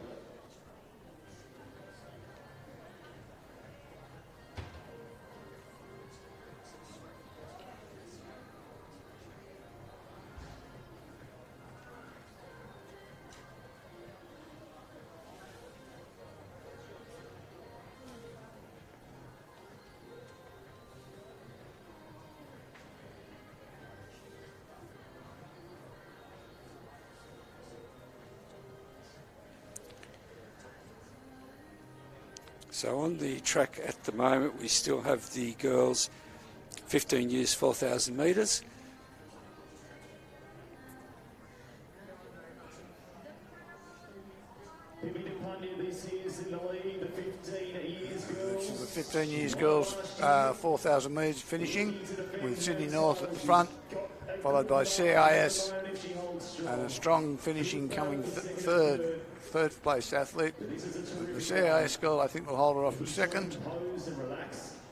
So on the track at the moment, we still have the girls 15 years, 4,000 metres. This is in the lead, the 15 years girls. The 15 years girls 4,000 metres finishing, with Sydney North at the front, followed by CIS, and a strong finishing coming third place athlete. The CIS girl, I think, will hold her off in second.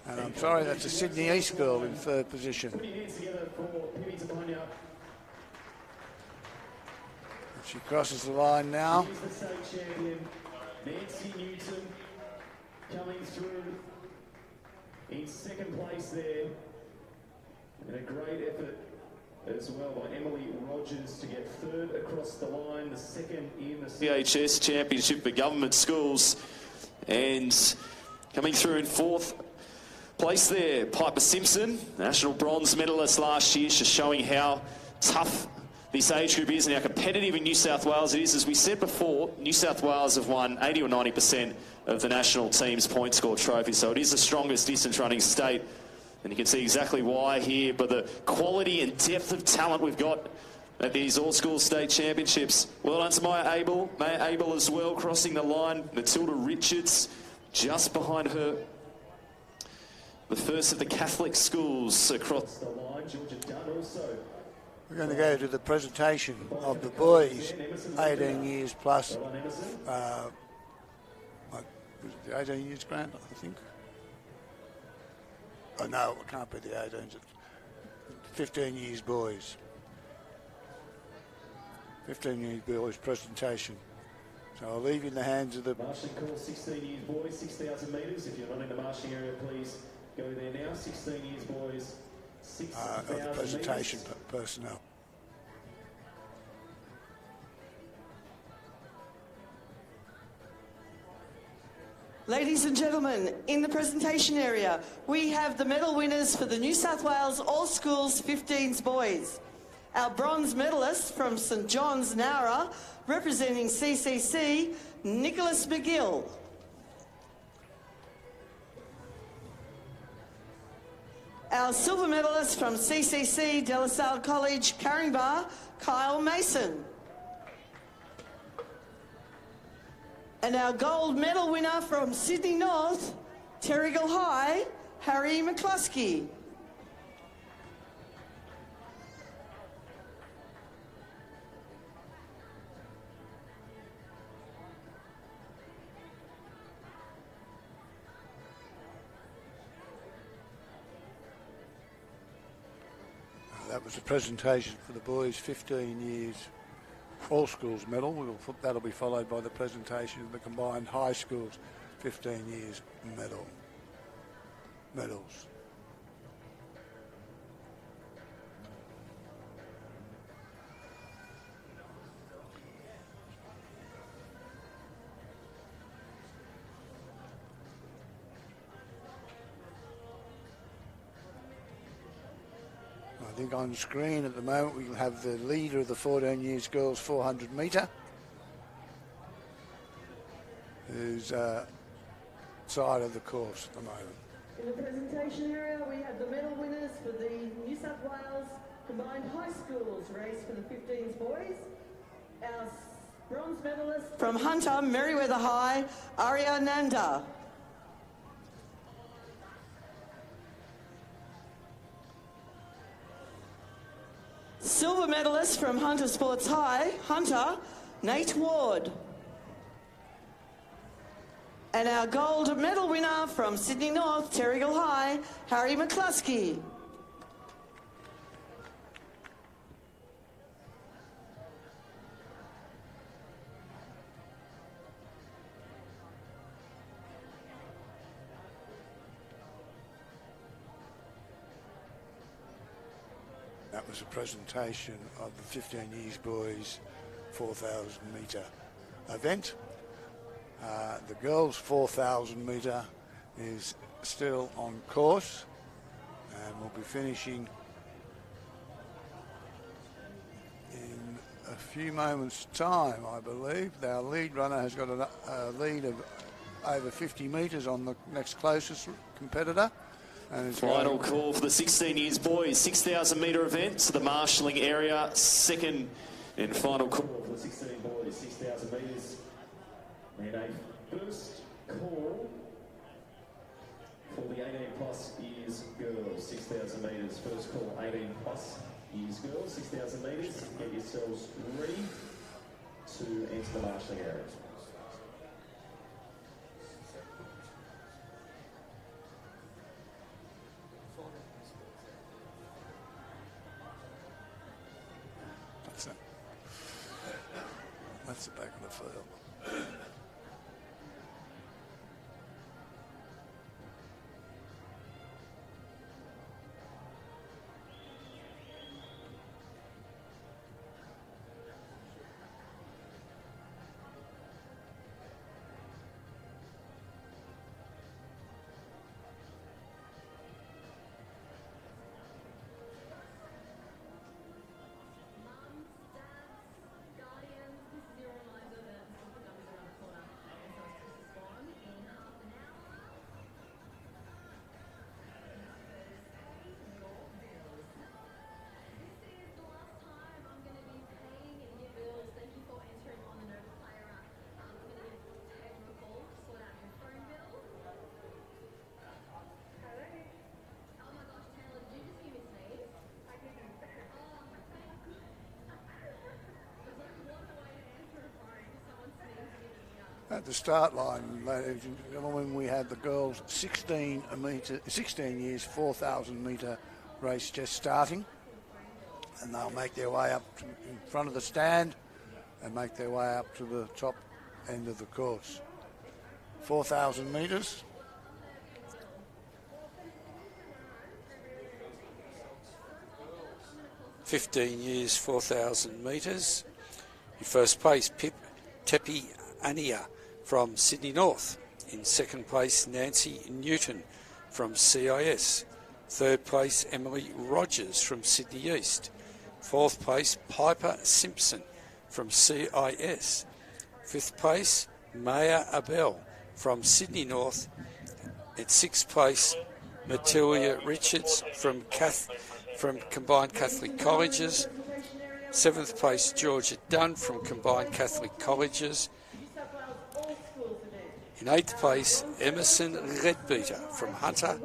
And I'm sorry, that's a Sydney East girl in third position. She crosses the line now. Nancy Newton coming through in second place there. And a great effort as well by Emily Rogers to get third across the line, the second in the CHS Championship for Government Schools. And coming through in fourth place there, Piper Simpson, national bronze medalist last year, just showing how tough this age group is and how competitive in New South Wales it is. As we said before, New South Wales have won 80 or 90% of the national team's point score trophy, so it is the strongest distance running state. And you can see exactly why here, but the quality and depth of talent we've got at these all-school state championships. Well done to Maya Abel as well, crossing the line. Matilda Richards just behind her. The first of the Catholic schools across the line. Georgia Dunn also. We're going to go to the presentation of the boys, 18 years plus. Was it the 18 years grant, I think? Oh no, it can't be the 18s. 15 years boys. 15 years boys presentation. So I'll leave you in the hands of the... Marshalling course, 16 years boys, 6,000 metres. If you're not in the marshalling area, please go there now. 16 years boys, 6,000 of the presentation metres. personnel. Ladies and gentlemen, in the presentation area, we have the medal winners for the New South Wales All Schools 15s boys. Our bronze medalist from St John's, Nowra, representing CCC, Nicholas McGill. Our silver medalist from CCC, De La Salle College, Caringbah, Kyle Mason. And our gold medal winner from Sydney North, Terrigal High, Harry McCluskey. That was the presentation for the boys' 15 years all schools medal. That'll be followed by the presentation of the combined high schools 15 years medals. I think on screen at the moment we have the leader of the 14 years girls 400 metre, who's side of the course at the moment. In the presentation area, we have the medal winners for the New South Wales Combined High Schools race for the 15s boys. Our bronze medalist From Hunter, Merriweather High, Arya Nanda. Silver medalist from Hunter Sports High, Hunter, Nate Ward. And our gold medal winner from Sydney North, Terrigal High, Harry McCluskey. That was a presentation of the 15 years boys 4,000 metre event. The girls 4,000 metre is still on course and will be finishing in a few moments' time, I believe. Our lead runner has got a lead of over 50 metres on the next closest competitor. And Final call for the 16 years boys 6,000 metre event to the marshalling area. Second and final call For the 16 boys, 6,000 metres. And a first call for the 18 plus years girls, 6,000 metres. First call, 18 plus years girls, 6,000 metres. Get yourselves ready to enter the marshalling area. That's the back of the field. At the start line, ladies and gentlemen, we had the girls 16 years, 4,000 metre race just starting. And they'll make their way up in front of the stand and make their way up to the top end of the course. 4,000 metres. "15 years, 4,000 metres. In first place, Tepi Ania from Sydney North. In second place, Nancy Newton from CIS. Third place, Emily Rogers from Sydney East. Fourth place, Piper Simpson from CIS. Fifth place, Maya Abel from Sydney North. At sixth place, Matilda Richards from Combined Catholic Colleges. Seventh place, Georgia Dunn from Combined Catholic Colleges. In eighth place, Emerson Leadbeater from Hunter.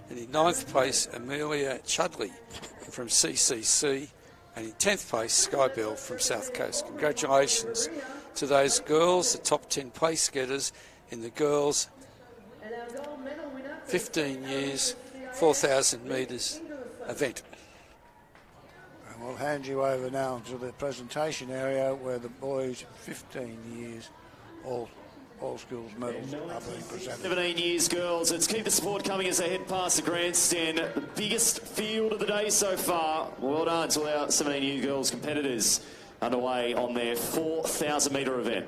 And in ninth place, Amelia Chudley from CCC. And in 10th place, Skybell from South Coast. Congratulations to those girls, the top 10 place getters in the girls' 15 years, 4,000 metres event. And we'll hand you over now to the presentation area where the boys' 15 years, all schools medals are being presented. 17 years girls. Let's keep the support coming as they head past the grandstand. The biggest field of the day so far. Well done to our 17 year girls competitors underway on their 4,000 metre event.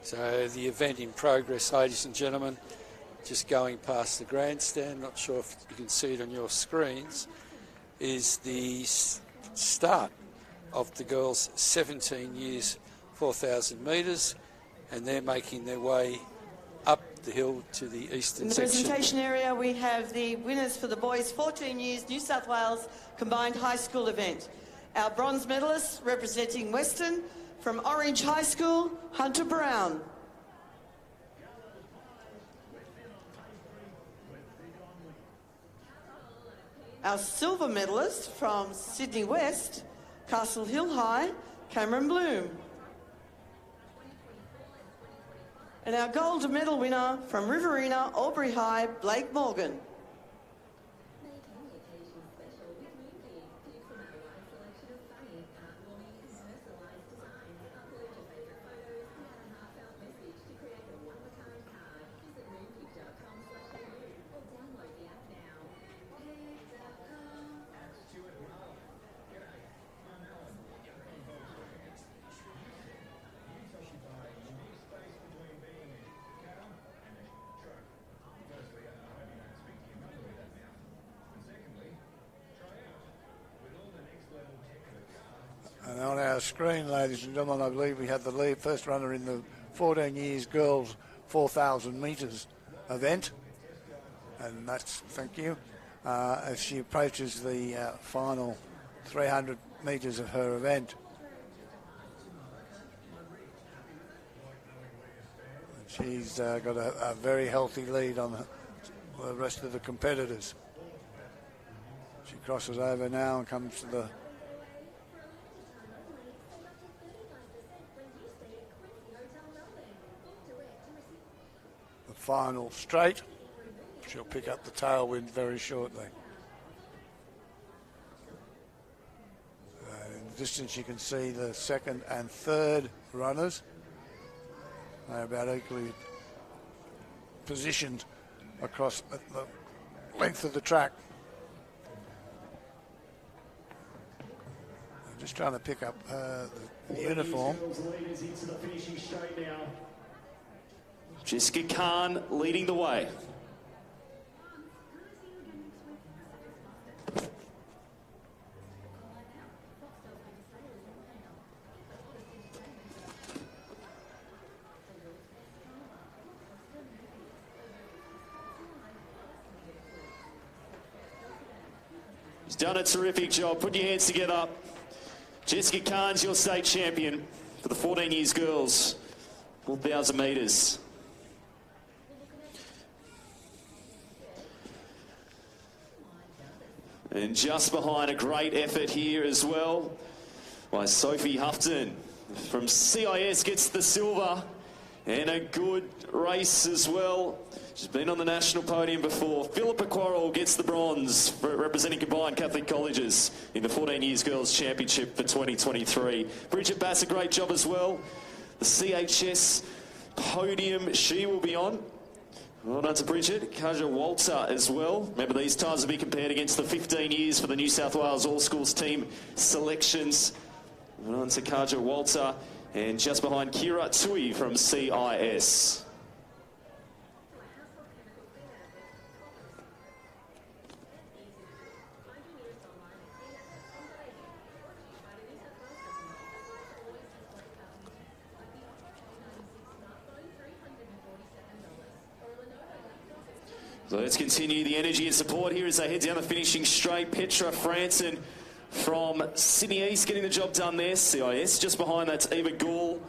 So the event in progress, ladies and gentlemen, just going past the grandstand, not sure if you can see it on your screens, is the start of the girls' 17 years, 4,000 metres, and they're making their way up the hill to the eastern section. In the presentation area, we have the winners for the boys' 14 years New South Wales Combined High School event. Our bronze medalists representing Western, from Orange High School, Hunter Brown. Our silver medalist from Sydney West, Castle Hill High, Cameron Bloom. And our gold medal winner from Riverina, Albury High, Blake Morgan. And on our screen, ladies and gentlemen, I believe we have the first runner in the 14 years girls 4,000 metres event. And that's, thank you, as she approaches the final 300 metres of her event. And she's got a very healthy lead on the rest of the competitors. She crosses over now and comes to the final straight. She'll pick up the tailwind very shortly. In the distance you can see the second and third runners. They're about equally positioned across the length of the track. I'm just trying to pick up the uniform. Jessica Khan leading the way. She's done a terrific job. Put your hands together. Jessica Khan's your state champion for the 14 years girls. 1,000 metres. And just behind, a great effort here as well by Sophie Houghton from CIS gets the silver, and a good race as well. She's been on the national podium before. Philippa Quarrell gets the bronze, representing combined Catholic colleges in the 14 Years Girls Championship for 2023. Bridget Bass, a great job as well. The CHS podium she will be on. Well done to Bridget. Kaja Walter as well. Remember, these times will be compared against the 15 years for the New South Wales All Schools team selections. Well done to Kaja Walter. And just behind, Kira Tui from CIS. So let's continue the energy and support here as they head down the finishing straight. Petra Franson from Sydney East getting the job done there. CIS. Just behind, that's Eva Gall.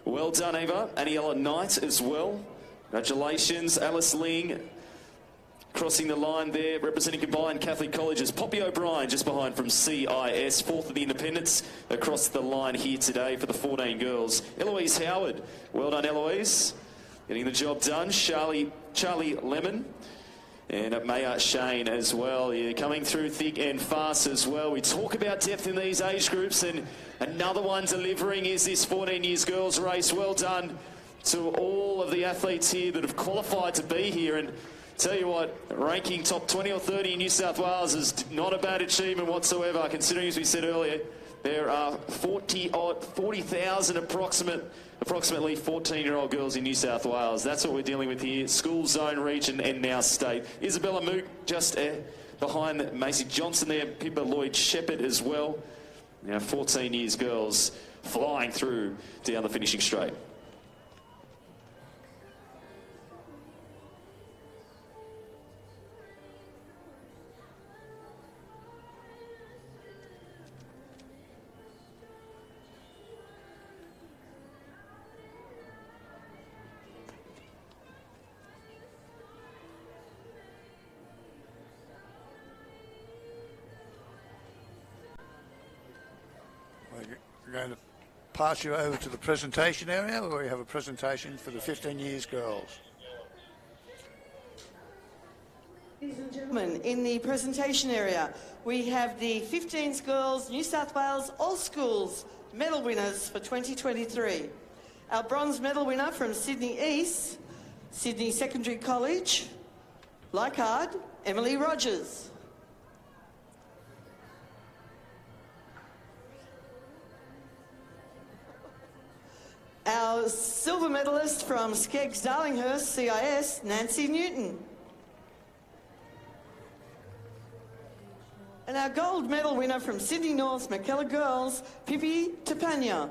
Well done, Eva. Aniela Knight as well. Congratulations. Alice Ling crossing the line there, representing combined Catholic colleges. Poppy O'Brien just behind from CIS. Fourth of the independents across the line here today for the 14 girls. Eloise Howard. Well done, Eloise. Getting the job done. Charlie Lemon. And Maya Shane as well. Yeah, coming through thick and fast as well. We talk about depth in these age groups, and another one delivering is this 14 Years Girls race. Well done to all of the athletes here that have qualified to be here. And tell you what, ranking top 20 or 30 in New South Wales is not a bad achievement whatsoever, considering, as we said earlier, there are 40,000 approximately 14-year-old girls in New South Wales. That's what we're dealing with here. School, zone, region, and now state. Isabella Mook just behind Macy Johnson there. Pippa Lloyd Shepherd as well. Now 14 Years Girls flying through down the finishing straight. We're going to pass you over to the presentation area, where we have a presentation for the 15 Years Girls. Ladies and gentlemen, in the presentation area, we have the 15s Girls New South Wales All Schools medal winners for 2023. Our bronze medal winner from Sydney East, Sydney Secondary College, Leichhardt, Emily Rogers. Our silver medalist from Skeggs Darlinghurst, CIS, Nancy Newton. And our gold medal winner from Sydney North, McKellar Girls, Pippi Tapania.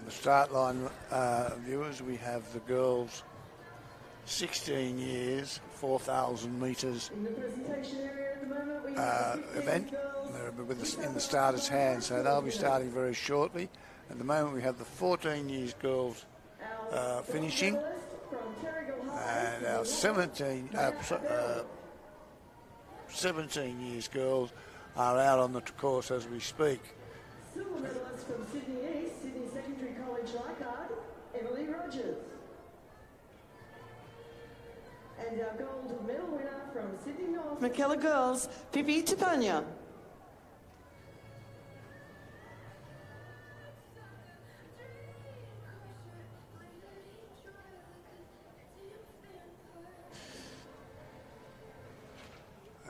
The start line, viewers, we have the girls 16 years, 4,000 metres event. They're in the starter's hand, so they'll be starting very shortly. At the moment, we have the 14 years girls finishing, and our 17 years girls are out on the course as we speak. Silver medalist from Sydney East, Sydney Secondary College Leichhardt, Emily Rogers. And our gold medal winner from Sydney North, McKellar Girls, Pippi Tapania.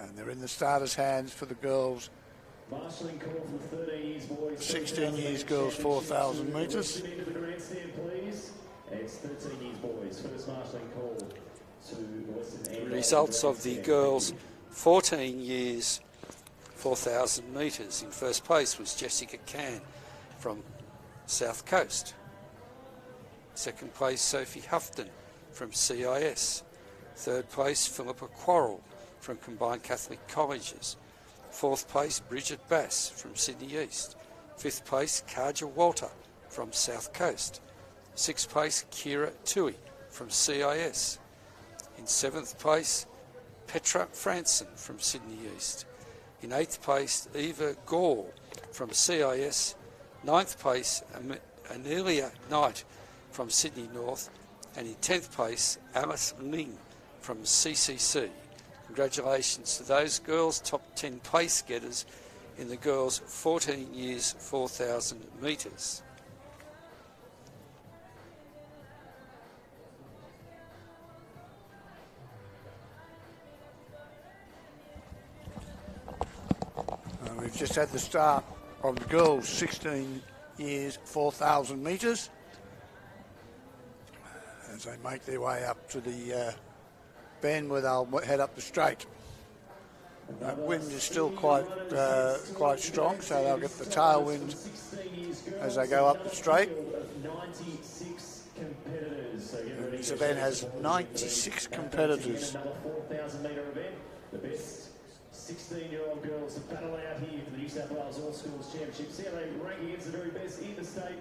And they're in the starters' hands for the girls. Marshalling call for the 13 years boys. 16 years girls, 4,000 metres. Into the grandstand, please. It's 13 years boys. First marshalling call to the Western end. Results of the girls 14 years, 4,000 metres. In first place was Jessica Can from South Coast. Second place, Sophie Houghton from CIS. Third place, Philippa Quarrell from Combined Catholic Colleges. Fourth place, Bridget Bass from Sydney East. Fifth place, Karja Walter from South Coast. Sixth place, Kira Tui from CIS. In seventh place, Petra Franson from Sydney East. In eighth place, Eva Gall from CIS. Ninth place, Anelia Knight from Sydney North. And in 10th place, Alice Ling from CCC. Congratulations to those girls, top 10 place getters in the girls' 14 years, 4,000 metres. We've just had the start of the girls' 16 years, 4,000 metres, as they make their way up to the bend where they'll head up the straight. That wind is still quite strong, so they'll get the tailwind as they go up the straight. This event has 96 competitors. The best 16-year-old girls have battled out here for the New South Wales All Schools Championship. See how they rank against the very best in the state.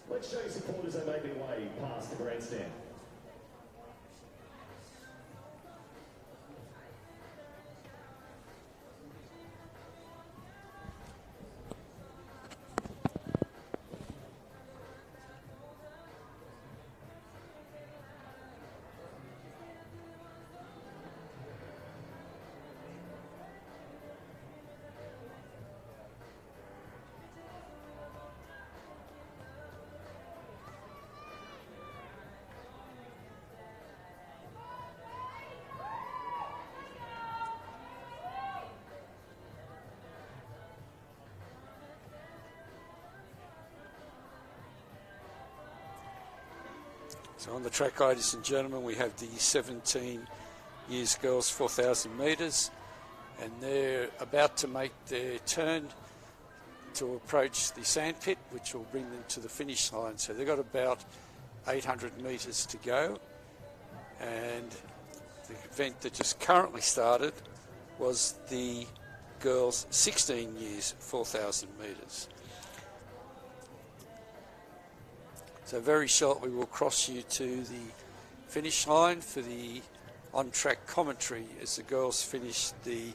Let's show you supporters as they make their way past the grandstand. So on the track, ladies and gentlemen, we have the 17 years girls 4,000 metres, and they're about to make their turn to approach the sandpit, which will bring them to the finish line. So they've got about 800 metres to go, and the event that just currently started was the girls 16 years 4,000 metres. So very shortly we'll cross you to the finish line for the on-track commentary as the girls finish the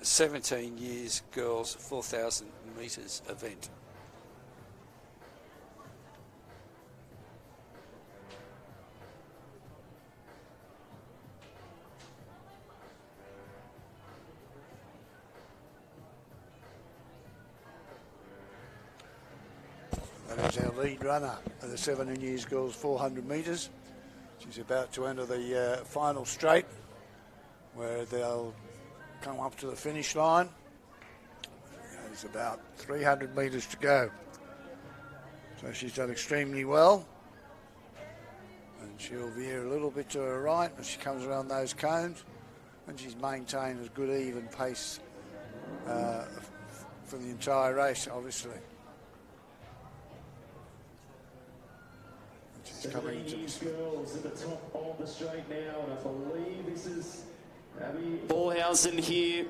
17 years girls 4,000 metres event. That is our lead runner of the 17 years girls 400 metres. She's about to enter the final straight where they'll come up to the finish line. There's about 300 metres to go. So she's done extremely well. And she'll veer a little bit to her right as she comes around those cones. And she's maintained a good even pace for the entire race, obviously. Coming into girls at the top of the straight now, and I believe this is Abby Ballhausen here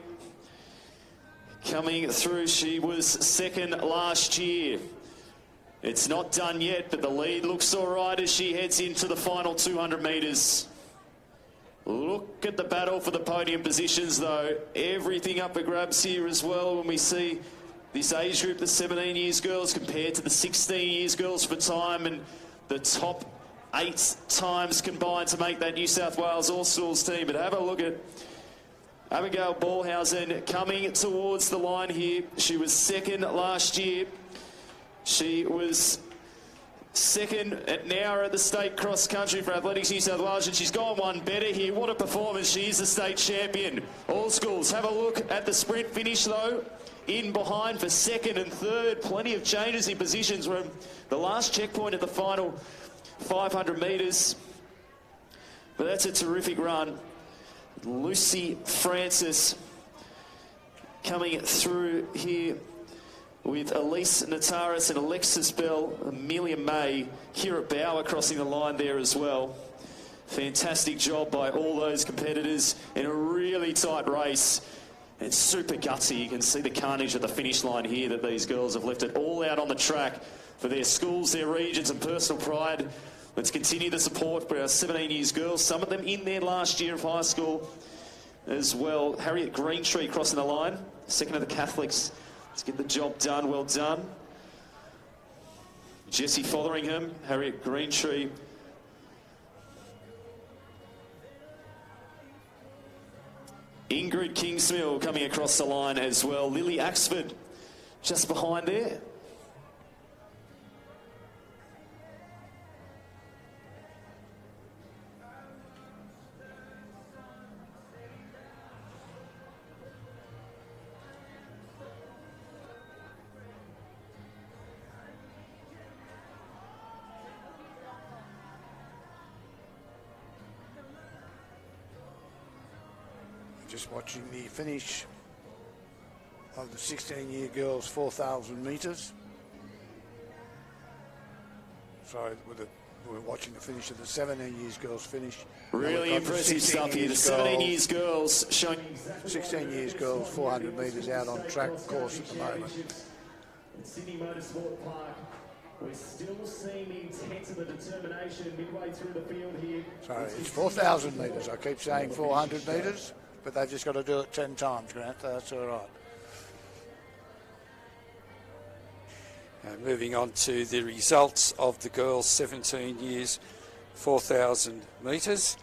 coming through. She was second last year. It's not done yet, but the lead looks all right as she heads into the final 200 metres. Look at the battle for the podium positions, though. Everything up for grabs here as well when we see this age group, the 17 years girls, compared to the 16 years girls for time, and the top 8 times combined to make that New South Wales All-Schools team. But have a look at Abigail Ballhausen coming towards the line here. She was second last year. She was second at now at the state cross country for Athletics New South Wales, and she's gone one better here. What a performance. She is the state champion. All schools have a look at the sprint finish though. In behind for second and third. Plenty of changes in positions from the last checkpoint at the final 500 metres. But that's a terrific run. Lucy Francis coming through here with Elise Nataris and Alexis Bell, Amelia May, Kira Bauer crossing the line there as well. Fantastic job by all those competitors in a really tight race. And super gutsy. You can see the carnage at the finish line here that these girls have left it all out on the track for their schools, their regions and personal pride. Let's continue the support for our 17 years girls, some of them in their last year of high school as well. Harriet Greentree crossing the line, second of the Catholics. Let's get the job done. Well done. Jessie Fotheringham, Harriet Greentree. Ingrid Kingsmill coming across the line as well. Lily Axford just behind there. Just watching the finish of the 16-year girls 4,000 metres. Sorry, we're watching the finish of the 17 years girls finish. Really impressive stuff here. The 17 years girls showing 16 years girls 400 metres out on track course at the moment. At Sydney Motorsport Park, we're still seeing the intent and the determination midway through the field here. Sorry, it's 4,000 metres. I keep saying 400 metres. But they've just got to do it 10 times, Grant. That's all right. Moving on to the results of the girls' 17 years, 4,000 metres.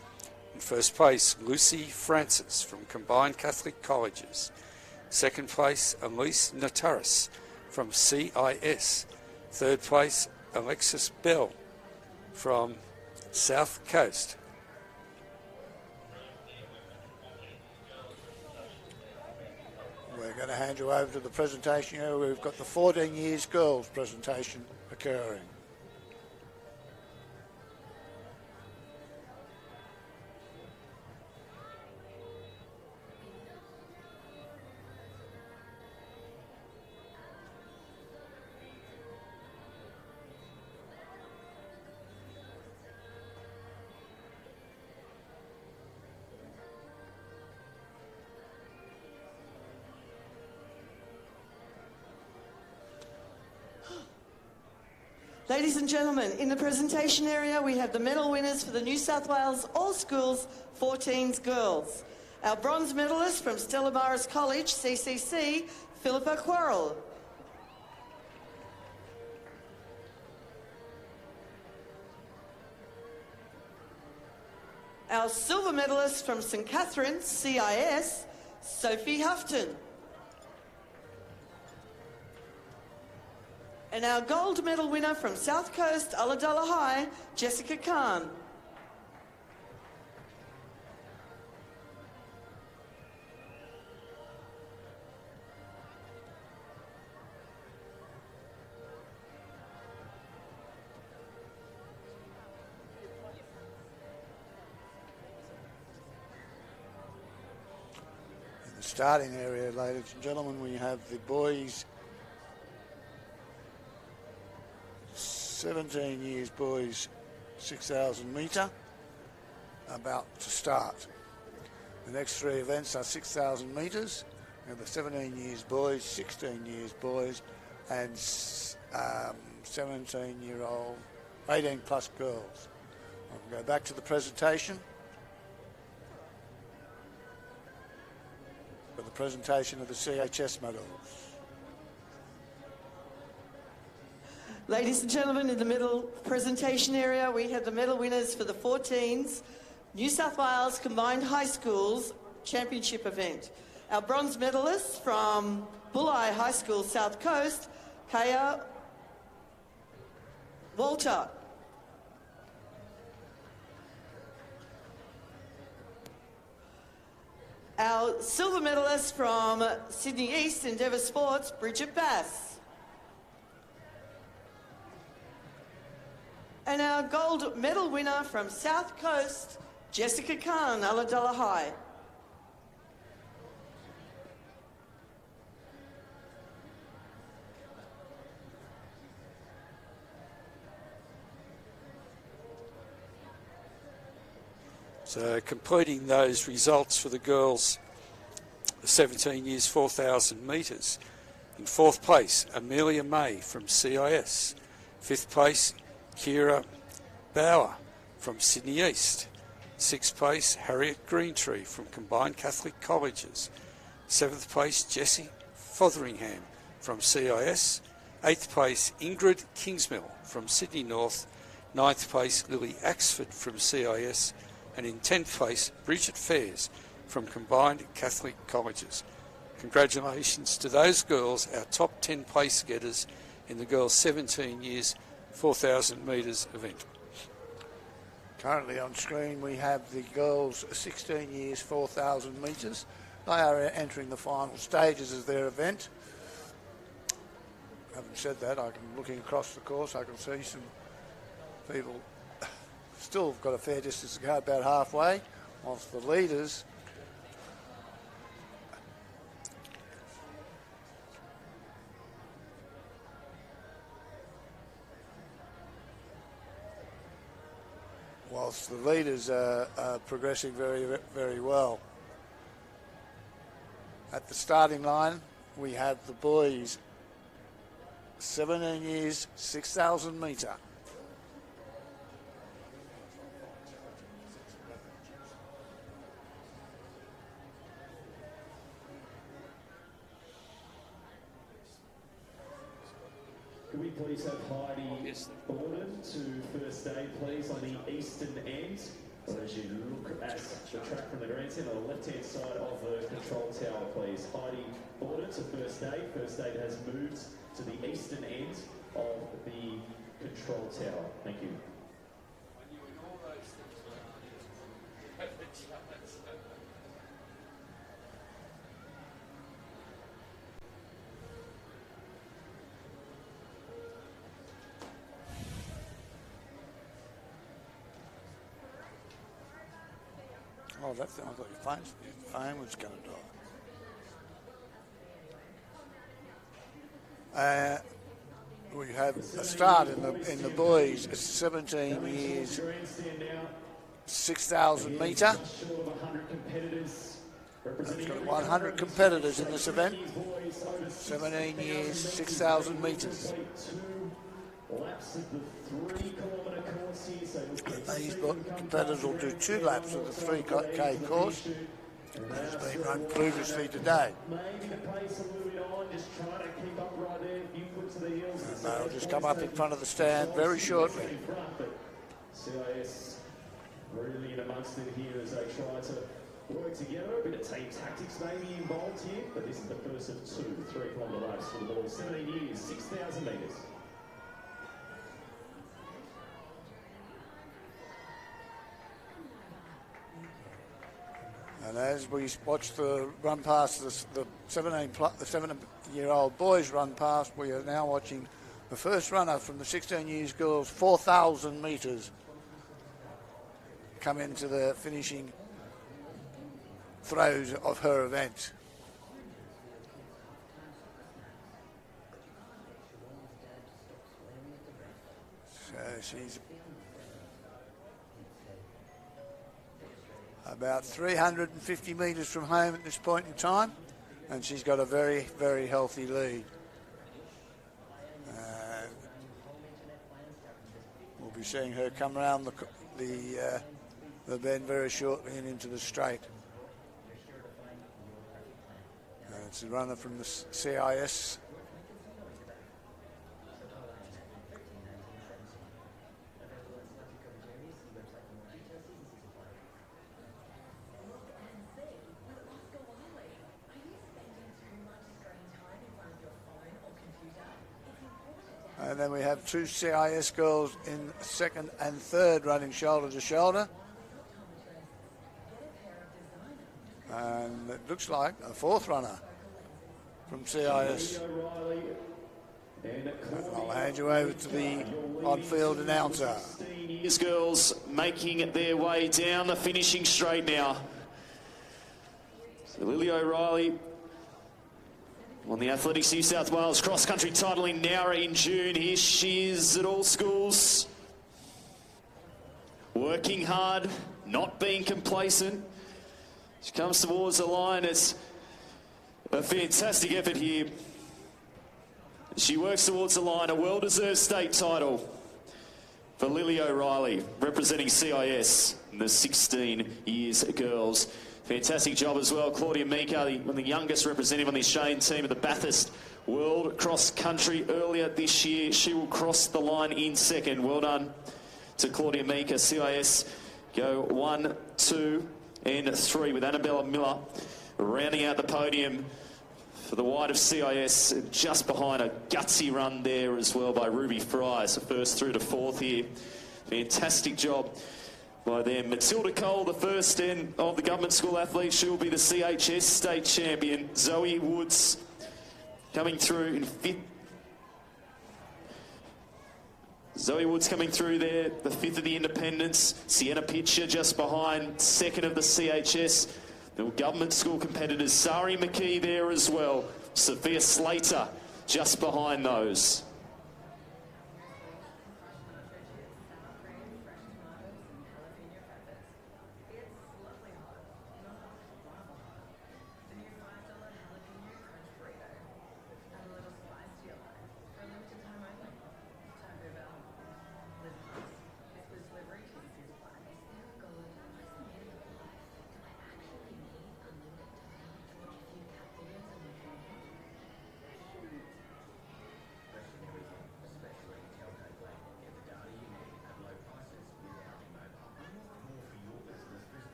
In first place, Lucy Francis from Combined Catholic Colleges. Second place, Elise Nataris from CIS. Third place, Alexis Bell from South Coast. We're going to hand you over to the presentation here. We've got the 14 years girls presentation occurring. Ladies and gentlemen, in the presentation area, we have the medal winners for the New South Wales All Schools 14s girls. Our bronze medalist from Stella Maris College, CCC, Philippa Quarrell. Our silver medalist from St Catherine's, CIS, Sophie Houghton. And our gold medal winner from South Coast, Ulladulla High, Jessica Khan. In the starting area, ladies and gentlemen, we have the boys 17 years boys 6,000 metre about to start. The next three events are 6,000 metres, and the 17 years boys, 16 years boys, and 17-year-old, 18 plus girls. I'll go back to the presentation. For the presentation of the CHS medals. Ladies and gentlemen, in the middle presentation area, we have the medal winners for the 14s New South Wales Combined High Schools Championship event. Our bronze medalists from Bulli High School South Coast, Kaya Walter. Our silver medalist from Sydney East Endeavour Sports, Bridget Bass. And our gold medal winner from South Coast, Jessica Khan, Ulladulla High. So completing those results for the girls, 17 years, 4,000 metres. In fourth place, Amelia May from CIS. Fifth place, Kira Bauer from Sydney East. Sixth place, Harriet Greentree from Combined Catholic Colleges. Seventh place, Jessie Fotheringham from CIS. Eighth place, Ingrid Kingsmill from Sydney North. Ninth place, Lily Axford from CIS. And in 10th place, Bridget Fairs from Combined Catholic Colleges. Congratulations to those girls, our top 10 place getters in the girls' 17 years, 4,000 metres event. Currently on screen we have the girls 16 years, 4,000 metres. They are entering the final stages of their event. Having said that, looking across the course, I can see some people still got a fair distance to go, about halfway, whilst the leaders are progressing very, very well. At the starting line, we have the boys 17 years, 6,000 metre. Can we please have Heidi Borden to first aid, please, on the eastern end? As you look at the track from the grandstand on the left-hand side of the control tower, please. Heidi Borden to first aid. First aid has moved to the eastern end of the control tower. Thank you. Oh, that's I thought your phone was going to die. We have a start in the boys. 17 years, 6,000 metre. It's got 100 competitors in this event. 17 years, 6,000 metres. These competitors will do 2 laps of the 3K course. It's been run previously today. And they'll just come up in front of the stand very shortly. CIS really in amongst it here as they try to work together. A bit of team tactics maybe involved here, but this is the first of 2 3-kilometre laps for the boys. 17 years, 6,000 metres. And as we watch the run past the 7-year-old boys run past, we are now watching the first runner from the 16 years girls, 4,000 metres, come into the finishing throes of her event. So she's about 350 metres from home at this point in time, and she's got a very, very healthy lead. We'll be seeing her come around the bend very shortly and into the straight. It's a runner from the CIS. then we have two CIS girls in second and third running shoulder to shoulder. And it looks like a fourth runner from CIS. I'll hand you over to the on-field announcer. These girls making their way down the finishing straight now. So Lily O'Reilly won the Athletics New South Wales cross-country title in Nowra in June. Here she is at all schools. Working hard, not being complacent. She comes towards the line. It's a fantastic effort here. She works towards the line, a well-deserved state title for Lily O'Reilly, representing CIS in the 16 years girls. Fantastic job as well. Claudia Mika, one of the youngest representative on the Australian team at the Bathurst World Cross Country earlier this year. She will cross the line in second. Well done to Claudia Mika. CIS go 1, 2 and 3 with Annabella Miller rounding out the podium for the white of CIS, just behind a gutsy run there as well by Ruby Fry. So first through to fourth here. Fantastic job by them. Matilda Cole, the first of the government school athletes. She will be the CHS state champion. Zoe Woods coming through in fifth. Zoe Woods coming through there, the fifth of the independents. Sienna Pitcher just behind, second of the CHS. The government school competitors, Sari McKee there as well. Sophia Slater just behind those.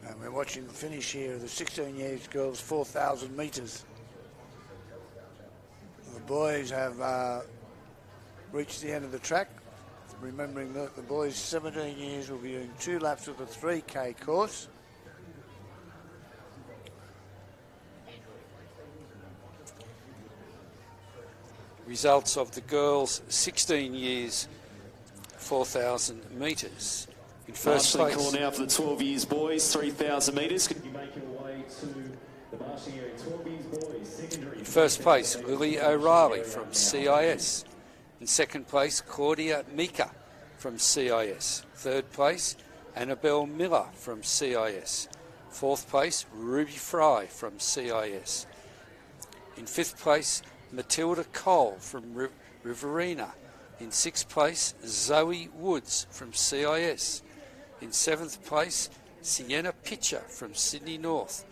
And we're watching the finish here of the 16 years girls 4,000 metres. The boys have reached the end of the track. Remembering that the boys 17 years will be doing 2 laps of the 3K course. Results of the girls 16 years 4,000 metres. In first place, call now for the 12 years boys, 3,000 metres. Could you make your way to the marching area? 12 years boys, secondary. in first place, Lily O'Reilly from CIS. In second place, Claudia Mika from CIS. Third place, Annabelle Miller from CIS. Fourth place, Ruby Fry from CIS. In fifth place, Matilda Cole from Riverina. In sixth place, Zoe Woods from CIS. In seventh place, Sienna Pitcher from Sydney North.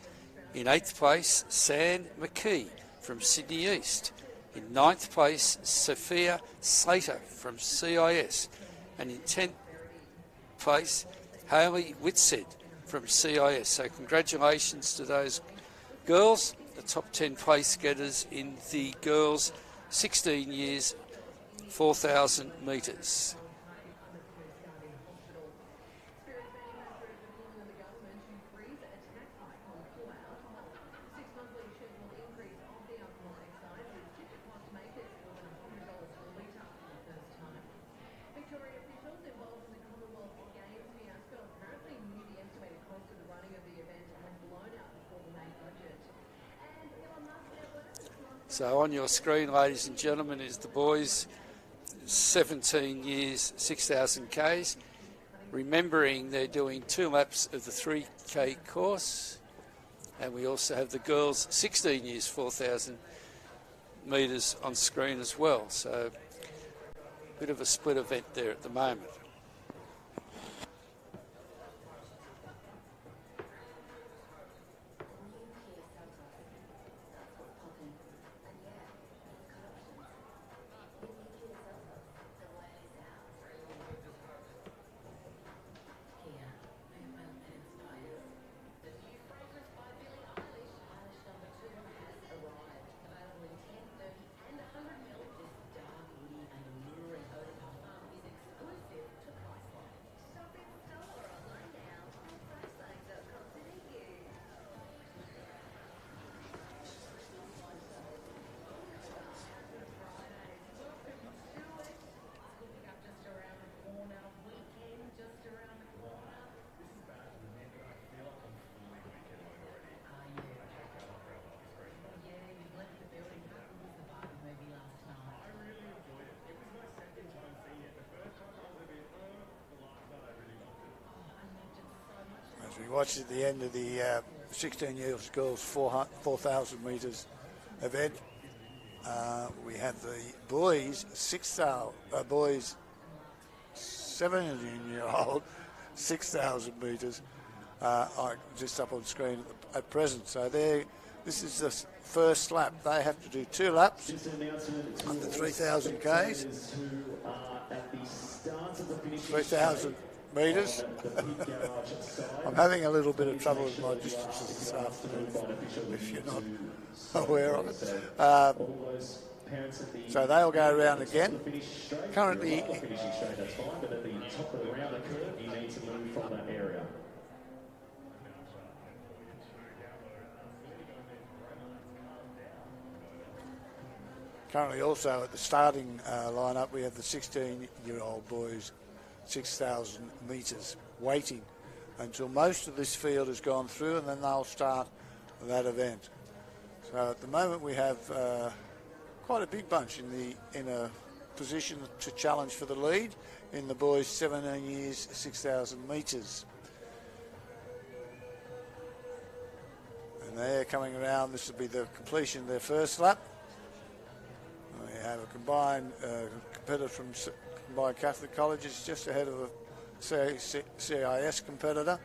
In eighth place, San McKee from Sydney East. In ninth place, Sophia Slater from CIS. And in 10th place, Hayley Whitsed from CIS. So congratulations to those girls, the top 10 place getters in the girls 16 years, 4,000 metres. So on your screen, ladies and gentlemen, is the boys 17 years, 6,000 Ks. Remembering they're doing 2 laps of the 3K course. And we also have the girls 16 years, 4,000 metres on screen as well. So a bit of a split event there at the moment. we watched at the end of the 16-year-old girls 4,000 metres event, we have the boys 17-year-old 6,000 metres are just up on screen at present. So this is the first lap. They have to do 2 laps under 3,000 Ks, 3,000 metres. I'm having a little bit of trouble with my distances this afternoon, if you're not aware of it. So they'll go around again. Currently, currently also at the starting lineup, we have the 16-year-old boys, 6,000 metres, waiting until most of this field has gone through, and then they'll start that event. So at the moment we have quite a big bunch in a position to challenge for the lead in the boys 17 years, 6,000 metres. And they're coming around. This will be the completion of their first lap. We have a combined competitor from Combined Catholic Colleges just ahead of a CIS competitor.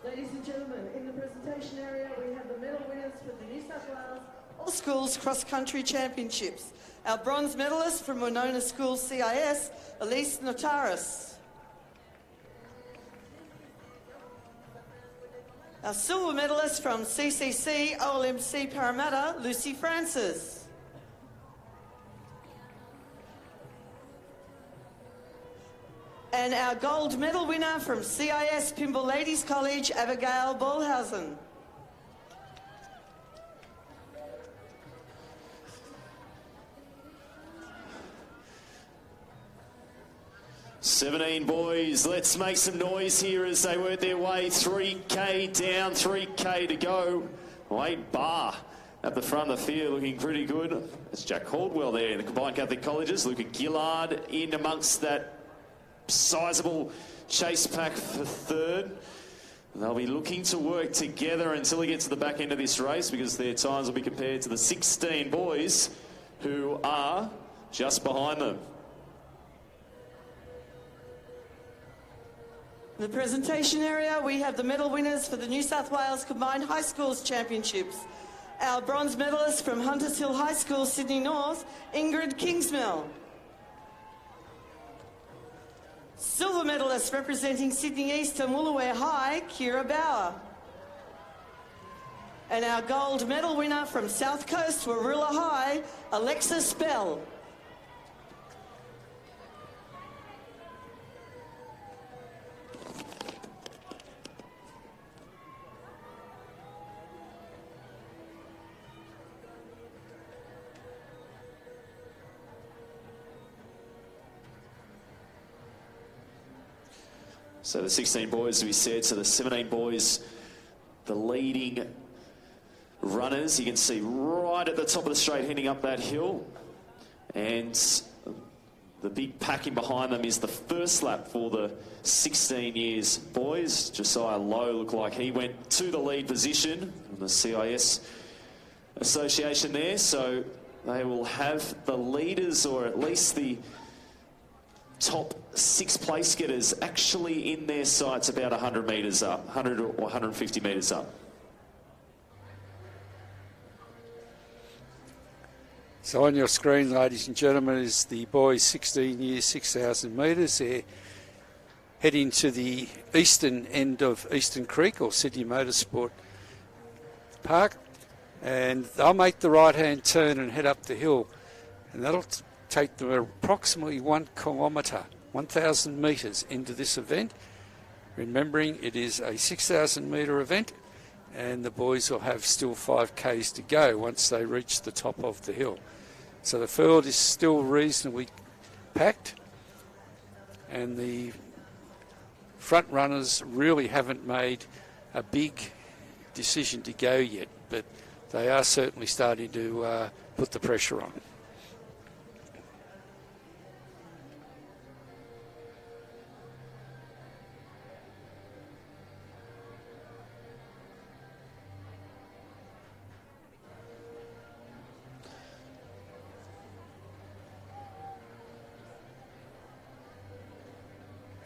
Ladies and gentlemen, in the presentation area we have the medal winners for the New South Wales All Schools Cross Country Championships. Our bronze medalist from Winona School CIS, Elise Notaris. Our silver medalist from CCC OLMC Parramatta, Lucy Francis. And our gold medal winner from CIS Pymble Ladies College, Abigail Ballhausen. "17 boys, let's make some noise here as they work their way. 3K down, 3K to go. Wade Barr at the front of the field looking pretty good. It's Jack Caldwell there in the Combined Catholic Colleges. Luca Gillard in amongst that sizable chase pack for third. They'll be looking to work together until we get to the back end of this race, because their times will be compared to the 16 boys who are just behind them. In the presentation area, we have the medal winners for the New South Wales Combined High Schools Championships. Our bronze medalist from Hunters Hill High School, Sydney North, Ingrid Kingsmill. Silver medalist representing Sydney East and Woolooware High, Kira Bauer. And our gold medal winner from South Coast, Warilla High, Alexa Spell. So the 16 boys, as we said, so the 17 boys, the leading runners. You can see right at the top of the straight heading up that hill. And the big pack in behind them is the first lap for the 16 years boys. Josiah Lowe looked like he went to the lead position in the CIS association there. So they will have the leaders, or at least the top 6 place getters, actually in their sights about 100 metres up, 100 or 150 metres up. So on your screen, ladies and gentlemen, is the boys 16 years, 6,000 metres. They're heading to the eastern end of Eastern Creek, or Sydney Motorsport Park, and they'll make the right-hand turn and head up the hill, and that'll take them approximately 1 kilometre, 1,000 metres into this event. Remembering it is a 6,000 metre event, and the boys will have still 5Ks to go once they reach the top of the hill. So the field is still reasonably packed, and the front runners really haven't made a big decision to go yet, but they are certainly starting to put the pressure on.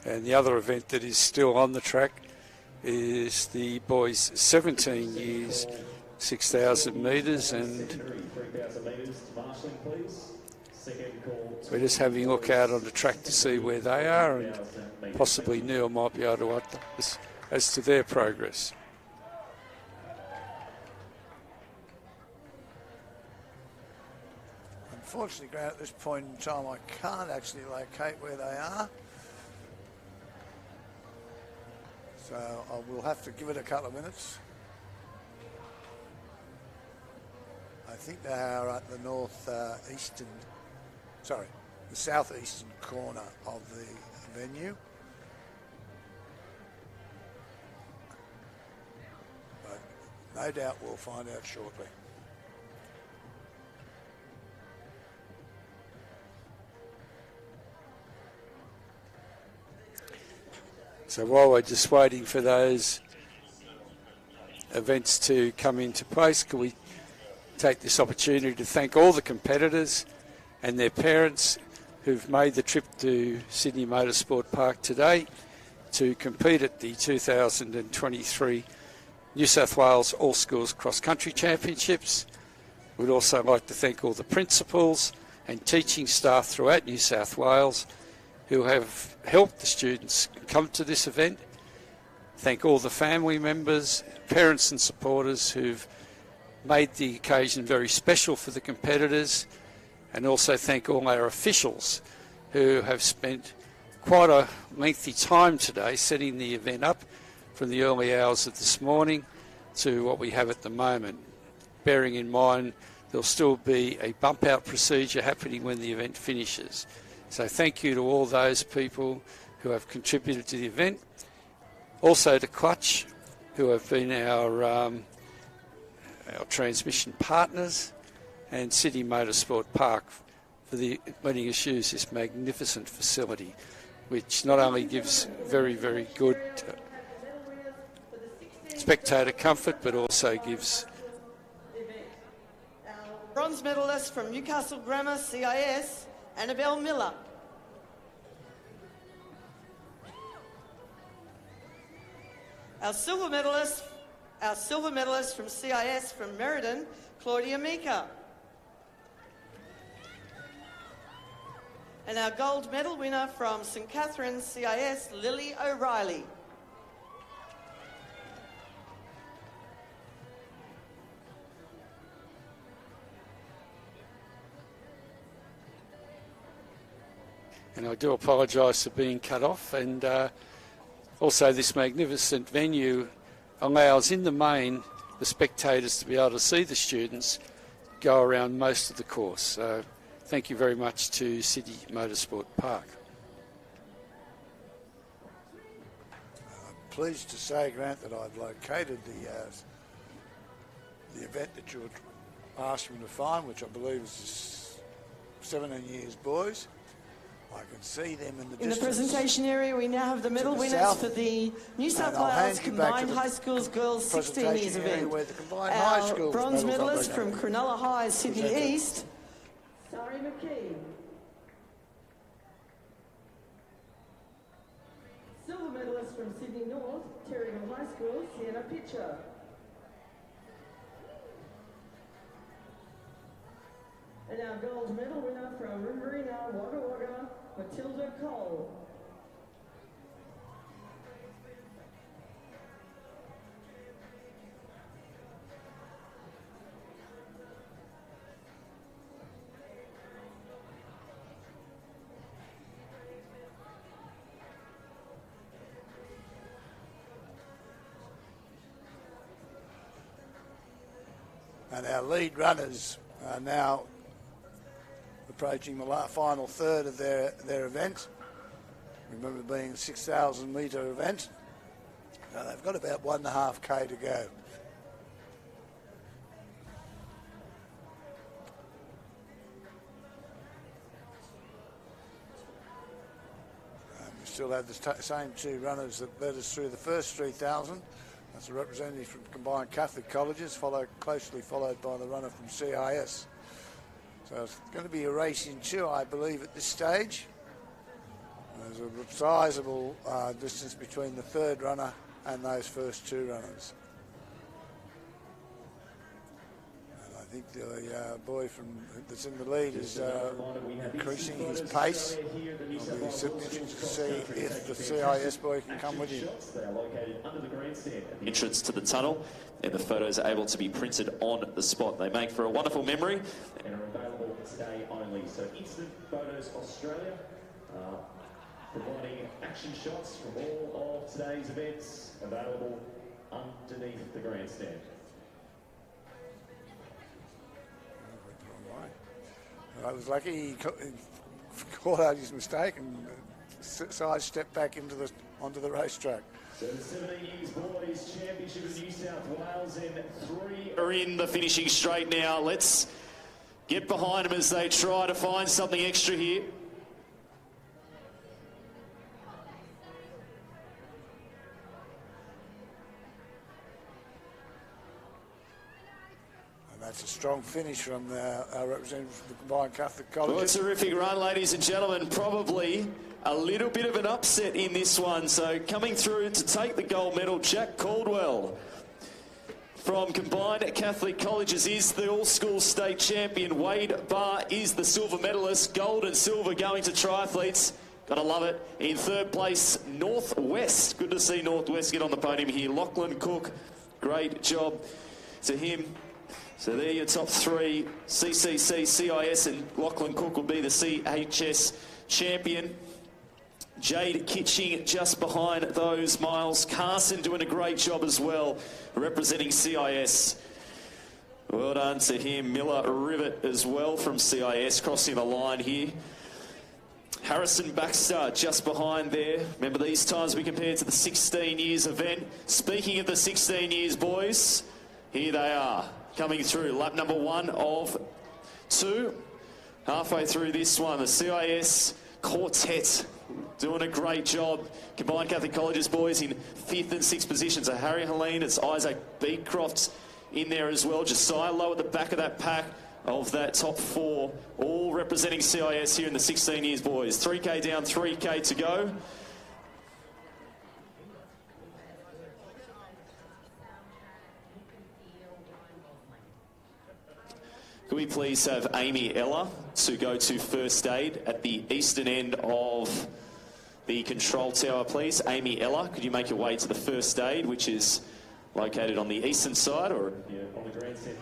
And the other event that is still on the track is the boys 17 years, 6,000 metres, and we're just having a look out on the track to see where they are, and possibly Neil might be able to update us as to their progress. Unfortunately, Grant, at this point in time, I can't actually locate where they are. So I will have to give it a couple of minutes. I think they are at the the southeastern corner of the venue. But no doubt we'll find out shortly. So while we're just waiting for those events to come into place, can we take this opportunity to thank all the competitors and their parents who've made the trip to Sydney Motorsport Park today to compete at the 2023 New South Wales All Schools Cross Country Championships. We'd also like to thank all the principals and teaching staff throughout New South Wales who have helped the students come to this event. Thank all the family members, parents and supporters who've made the occasion very special for the competitors, and also thank all our officials who have spent quite a lengthy time today setting the event up from the early hours of this morning to what we have at the moment. Bearing in mind there'll still be a bump out procedure happening when the event finishes. So thank you to all those people who have contributed to the event. Also to Clutch, who have been our transmission partners, and Sydney Motorsport Park for letting us use this magnificent facility, which not only gives very, very good spectator comfort, but also gives... Bronze medalist from Newcastle Grammar CIS, Annabelle Miller. Our silver medalist from CIS from Meriden, Claudia Mika. And our gold medal winner from St Catherine's CIS, Lily O'Reilly. And I do apologise for being cut off, and also this magnificent venue allows in the main the spectators to be able to see the students go around most of the course. So thank you very much to Sydney Motorsport Park. I'm pleased to say, Grant, that I've located the event that you were asking me to find, which I believe is 17 years boys. I can see them in the distance. In the presentation area, we now have the medal winners for the New South Wales Combined High Schools Girls 16 years event. Our bronze medalist from Cronulla High, Sydney East, Sari McKee. Silver medalist from Sydney North, Terrigal High School, Sienna Pitcher. And our gold medal winner from Rimmerina, Wagga Wagga, Matilda Cole. And our lead runners are now approaching the final third of their event. Remember, being a 6,000 metre event. They've got about 1.5k to go. still have the same two runners that led us through the first 3,000. That's a representative from combined Catholic colleges, closely followed by the runner from CIS. So it's going to be a race in two, I believe, at this stage. There's a sizable distance between the third runner and those first two runners. And I think the boy that's in the lead is increasing his pace. It'll be interesting to see if the CIS boy can come with him. Entrance to the tunnel, and the photos are able to be printed on the spot. They make for a wonderful memory. And are available today only. So Instant Photos Australia, providing action shots from all of today's events, available underneath the grandstand. I was lucky he caught out his mistake and sidestepped back onto the racetrack. So the 17 years boys championship of New South Wales, and 3 Are in the finishing straight now. Let's get behind them as they try to find something extra here. That's a strong finish from our representative from the combined Catholic college. Well, a terrific run, ladies and gentlemen. Probably a little bit of an upset in this one. So coming through to take the gold medal, Jack Caldwell from combined Catholic colleges is the all-school state champion. Wade Barr is the silver medalist. Gold and silver going to triathletes. Gotta love it. In third place, Northwest. Good to see Northwest get on the podium here. Lachlan Cook, great job to him. So there your top three, CCC, CIS, and Lachlan Cook will be the CHS champion. Jade Kitching just behind those. Miles Carson doing a great job as well, representing CIS. Well done to him. Miller Rivet as well from CIS, crossing the line here. Harrison Baxter just behind there. Remember, these times we compared to the 16 years event. Speaking of the 16 years, boys, here they are. Coming through, lap number 1 of 2. Halfway through this one, the CIS quartet doing a great job. Combined Catholic Colleges boys in 5th and 6th positions. So Harry Helene, it's Isaac Beecroft in there as well. Josiah Lowe at the back of that pack of that top 4, all representing CIS here in the 16 years boys. 3K down, 3K to go. Can we please have Amy Ella to go to first aid at the eastern end of the control tower, please? Amy Ella, could you make your way to the first aid, which is located on the eastern side, or on the grandstand?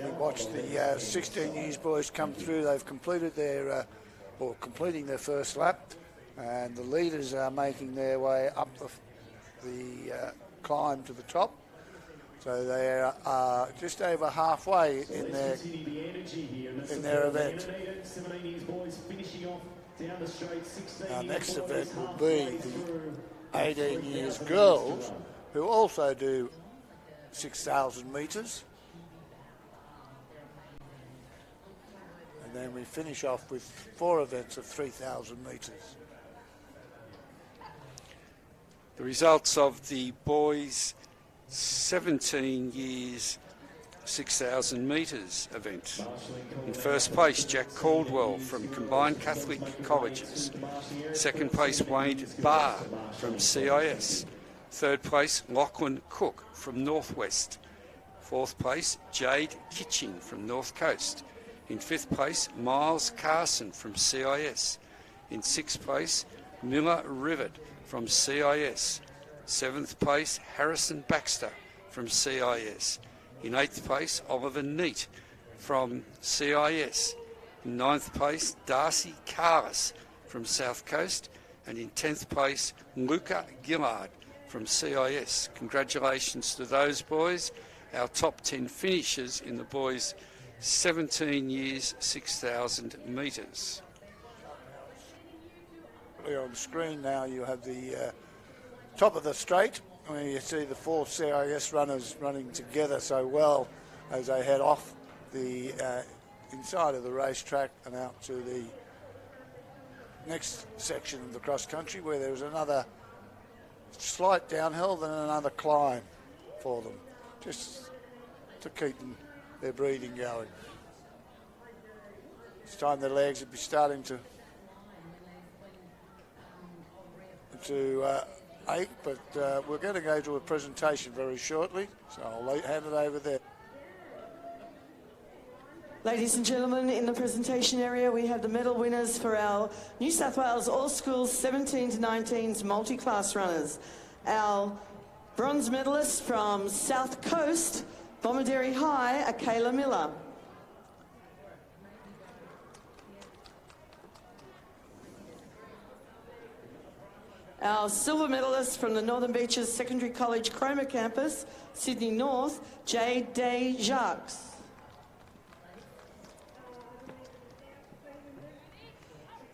We watched the 16 years boys come through. They've completed their, or completing their first lap, and the leaders are making their way up the climb to the top. So they are just over halfway in their event. Our next event will be the 18 years girls, who also do 6,000 metres. And then we finish off with 4 events of 3,000 metres. The results of the boys' 17 years 6,000 metres event. In first place, Jack Caldwell from Combined Catholic Colleges. Second place, Wade Barr from CIS. Third place, Lachlan Cook from Northwest. Fourth place, Jade Kitching from North Coast. In fifth place, Miles Carson from CIS. In sixth place, Miller Rivet from CIS. Seventh place, Harrison Baxter from CIS. In eighth place, Oliver Neat from CIS. In ninth place, Darcy Carlis from South Coast. And in 10th place, Luca Gillard from CIS. Congratulations to those boys, our top 10 finishers in the boys' 17 years, 6,000 metres. On the screen now you have the top of the straight, where you see the 4 CIS runners running together so well as they head off the inside of the racetrack and out to the next section of the cross country where there was another slight downhill, then another climb for them, just to keep their breathing going. It's time their legs would be starting to ache, but we're going to go to a presentation very shortly, so I'll hand it over there. Ladies and gentlemen, in the presentation area we have the medal winners for our New South Wales All Schools 17 to 19s multi-class runners. Our bronze medalist from South Coast, Bomaderry High, Akayla Miller. Our silver medalist from the Northern Beaches Secondary College Cromer campus, Sydney North, Jade Day Jacques.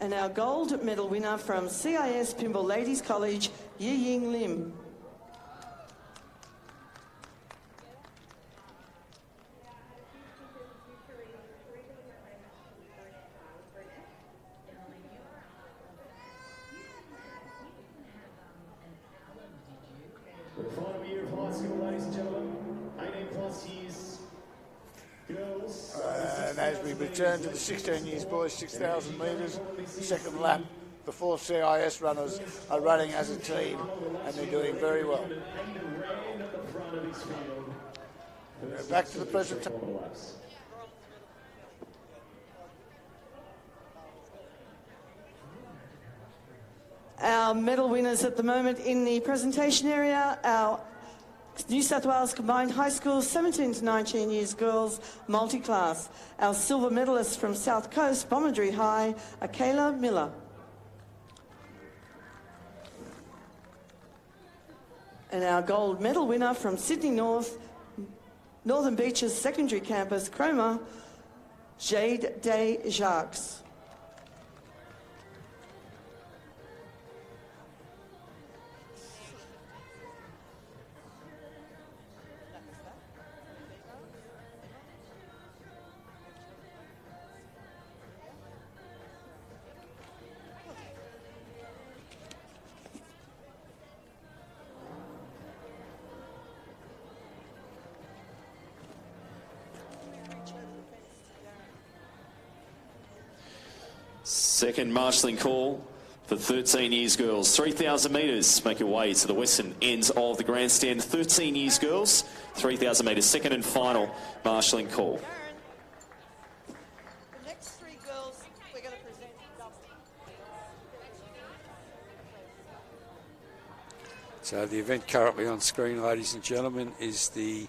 And our gold medal winner from CIS Pymble Ladies College, Yi Ying Lim. The final year of high school, ladies and gentlemen, 18 plus years, girls. And as we return to the 16 years boys 6,000 metres, second lap, the 4 CIS runners are running as a team and they're doing very well. Back to the presentation. Our medal winners at the moment in the presentation area, our New South Wales Combined High School 17 to 19 years girls multi-class. Our silver medalist from South Coast, Bomaderry High, Akayla Miller. And our gold medal winner from Sydney North, Northern Beaches Secondary Campus, Cromer, Jade Day Jacques. Second marshalling call for 13 years girls. 3,000 metres. Make your way to the western ends of the grandstand. 13 years girls, 3,000 metres. Second and final marshalling call. The next 3 girls we're going to present double. So the event currently on screen, ladies and gentlemen, is the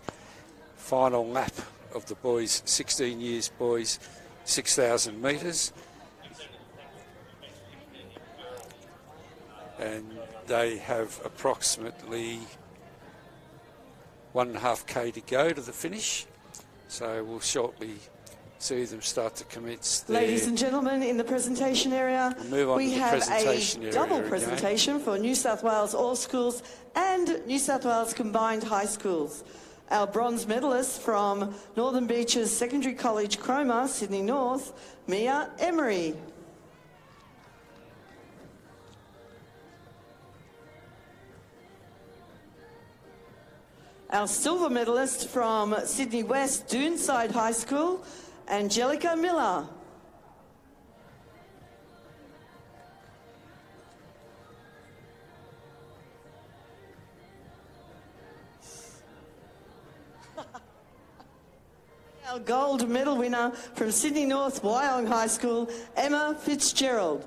final lap of the boys, 16 years boys, 6,000 metres. And they have approximately 1.5k to go to the finish. So we'll shortly see them start to commence their... Ladies and gentlemen, in the presentation area, we have a double presentation for New South Wales All Schools and New South Wales Combined High Schools. Our bronze medalist from Northern Beaches Secondary College Cromer, Sydney North, Mia Emery. Our silver medalist from Sydney West Doonside High School, Angelica Miller. Our gold medal winner from Sydney North Wyong High School, Emma Fitzgerald.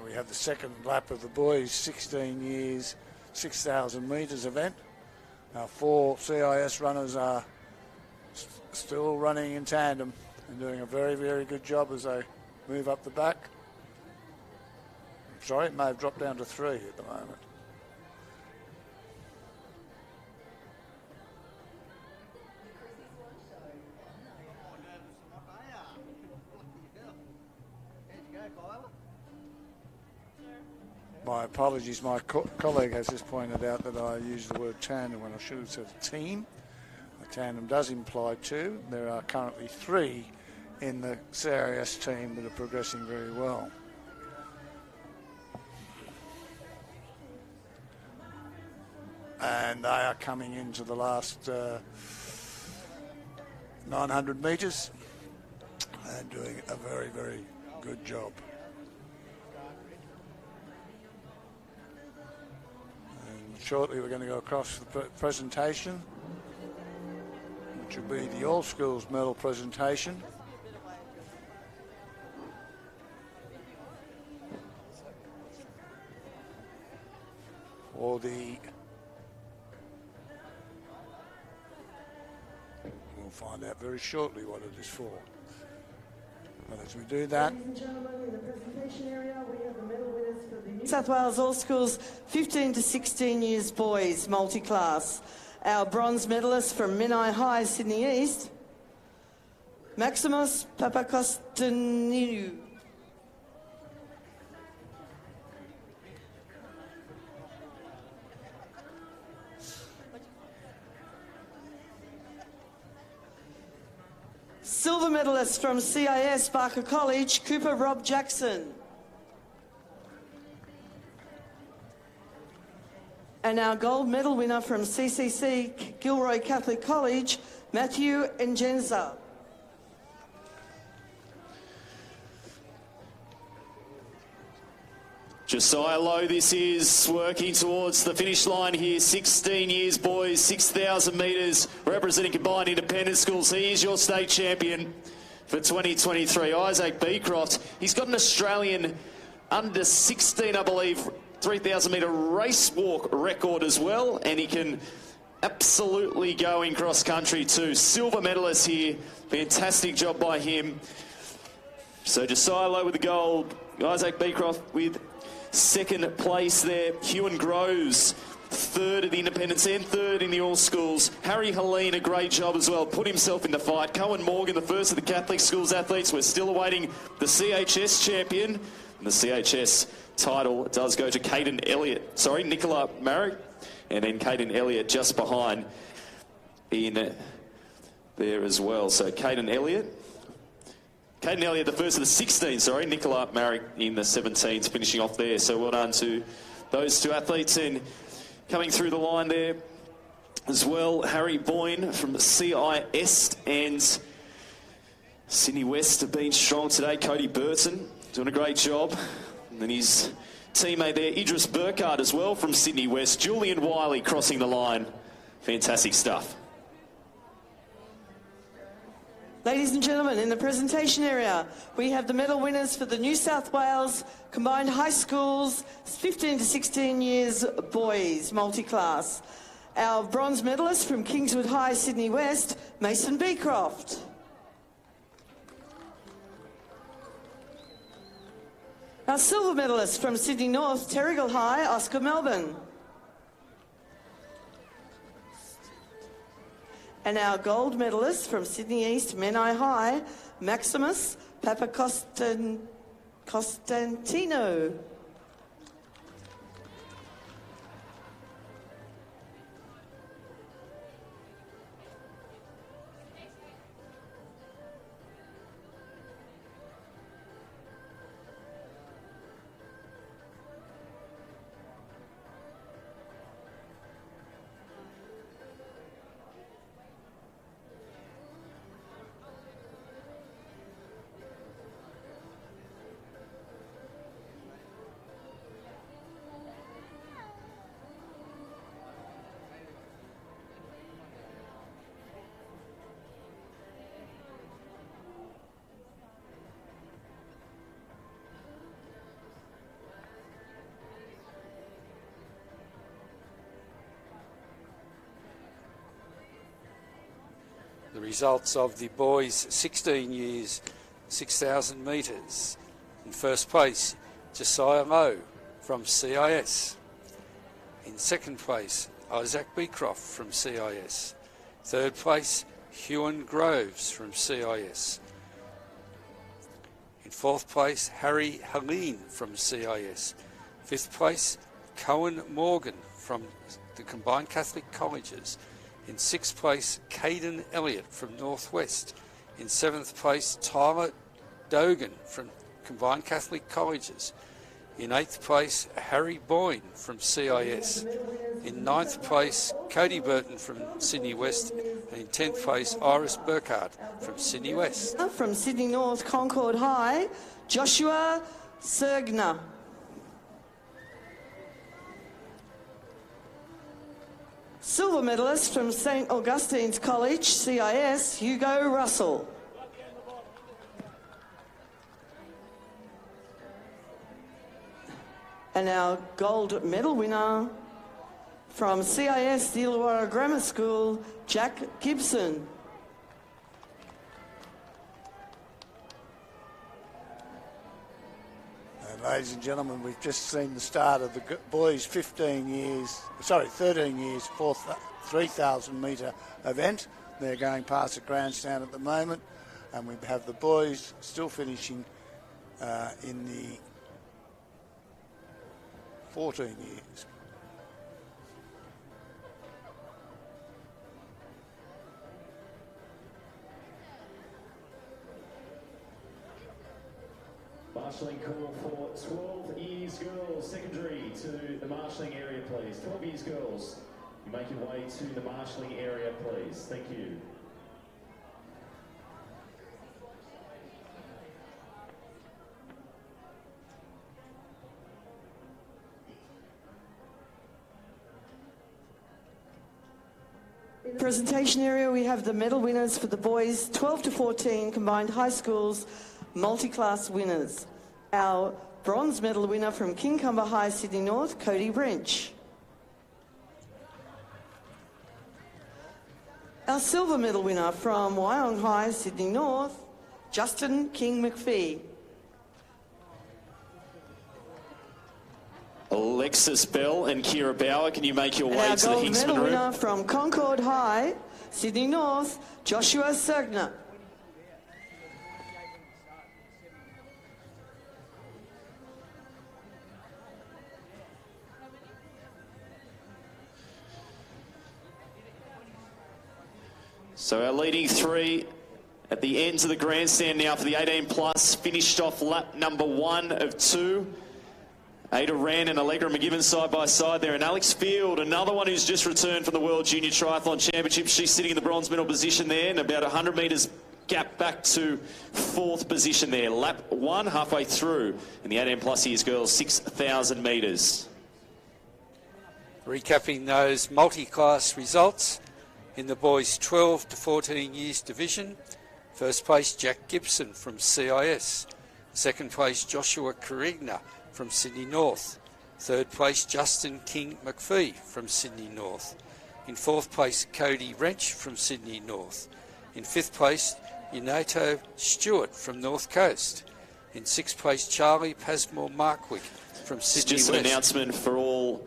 We have the second lap of the boys 16 years 6,000 metres event. Our 4 CIS runners are still running in tandem and doing a very, very good job as they move up the back. I'm sorry, it may have dropped down to 3 at the moment. My apologies, my colleague has just pointed out that I used the word tandem when I should have said team. A tandem does imply two. There are currently 3 in the CIS team that are progressing very well. And they are coming into the last 900 metres and doing a very, very good job. And shortly we're going to go across the presentation, which will be the All Schools medal presentation. For the... We'll find out very shortly what it is for. But as we do that... Ladies and gentlemen, in the presentation area, we have the medal winners for the New South Wales All Schools 15 to 16 years boys multi-class. Our bronze medalist from Menai High, Sydney East, Maximus Papakostaniou. Silver medalist from CIS Barker College, Cooper Rob Jackson. And our gold medal winner from CCC Gilroy Catholic College, Matthew Njenza. Josiah Lowe, this is working towards the finish line here. 16 years boys, 6,000 metres, representing combined independent schools. He is your state champion for 2023. Isaac Beecroft, he's got an Australian under 16, I believe, 3,000 metre race walk record as well, and he can absolutely go in cross country too. Silver medalist here, fantastic job by him. So Josiah Lowe with the gold, Isaac Beecroft with second place there. Hewan Groves, third at the independents and third in the all schools. Harry Helene, a great job as well, put himself in the fight. Cohen Morgan, the first of the Catholic schools athletes. We're still awaiting the CHS champion. And the CHS title does go to Caden Elliott. Sorry, Nicola Marek. And then Caden Elliott just behind in there as well. So Caden Elliott, the first of the 16, sorry. Nicola Marek in the 17s, finishing off there. So well done to those two athletes. And coming through the line there as well, Harry Boyne from CIS and Sydney West have been strong today. Cody Burton doing a great job. And then his teammate there, Idris Burkhardt as well from Sydney West. Julian Wiley crossing the line. Fantastic stuff. Ladies and gentlemen, in the presentation area, we have the medal winners for the New South Wales Combined High Schools 15 to 16 years boys multi-class. Our bronze medalist from Kingswood High, Sydney West, Mason Beecroft. Our silver medalist from Sydney North, Terrigal High, Oscar Melbourne. And our gold medalist from Sydney East, Menai High, Maximus Papakostaniou. The results of the boys 16 years, 6,000 metres. In first place, Josiah Lowe from CIS. In second place, Isaac Beecroft from CIS. Third place, Hewan Groves from CIS. In fourth place, Harry Helene from CIS. Fifth place, Cohen Morgan from the Combined Catholic Colleges. In sixth place, Caden Elliott from Northwest. In seventh place, Tyler Dogan from Combined Catholic Colleges. In eighth place, Harry Boyne from CIS. In ninth place, Cody Burton from Sydney West. And in 10th place, Iris Burkhardt from Sydney West. From Sydney North, Concord High, Joshua Sergner. Silver medalist from St. Augustine's College, CIS, Hugo Russell. And our gold medal winner from CIS, the Illawarra Grammar School, Jack Gibson. Ladies and gentlemen, we've just seen the start of the boys' 13 years, 3,000 metre event. They're going past the grandstand at the moment, and we have the boys still finishing in the 14 years. Marshalling call for 12 years girls secondary to the marshalling area, please. 12 years girls, you make your way to the marshalling area, please. Thank you. In the presentation area, we have the medal winners for the boys 12 to 14 combined high schools, multi-class winners. Our bronze medal winner from Kincumber High, Sydney North, Cody Wrench. Our silver medal winner from Wyong High, Sydney North, Justin King McPhee. Alexis Bell and Kira Bauer, can you make your way to the Hinksman medal room? Winner from Concord High, Sydney North, Joshua Sergner. So our leading three at the ends of the grandstand now for the 18 plus, finished off lap number 1 of 2. Ada Rand and Allegra McGibbon side by side there, and Alex Field, another one who's just returned from the World Junior Triathlon Championship. She's sitting in the bronze medal position there, and about 100 metres gap back to 4th position there. Lap 1 halfway through in the 18 plus years girls, 6,000 metres. Recapping those multi-class results in the boys 12 to 14 years division. First place, Jack Gibson from CIS. Second place, Joshua Carigna from Sydney North. Third place, Justin King McPhee from Sydney North. In fourth place, Cody Wrench from Sydney North. In fifth place, Yunato Stewart from North Coast. In sixth place, Charlie Pasmore Markwick from Sydney Just West. an announcement for all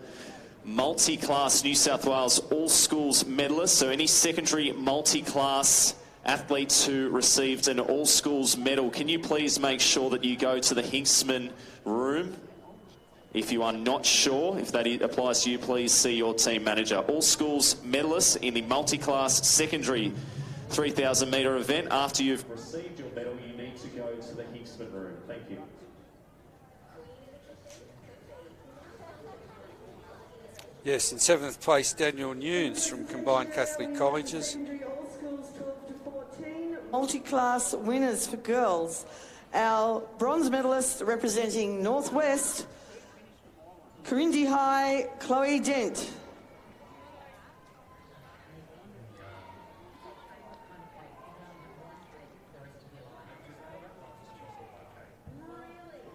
multi-class New South Wales all schools medalists. So any secondary multi-class athletes who received an all schools medal, can you please make sure that you go to the Hinksman room? If you are not sure if that applies to you, please see your team manager. All schools medalists in the multi-class secondary 3,000 metre event, after you've received your medal, you need to go to the Hinksman room. Thank you. Yes, in seventh place, Daniel Nunes from Combined Catholic Colleges. Multi-class winners for girls. Our bronze medalist representing Northwest, Corindi High, Chloe Dent.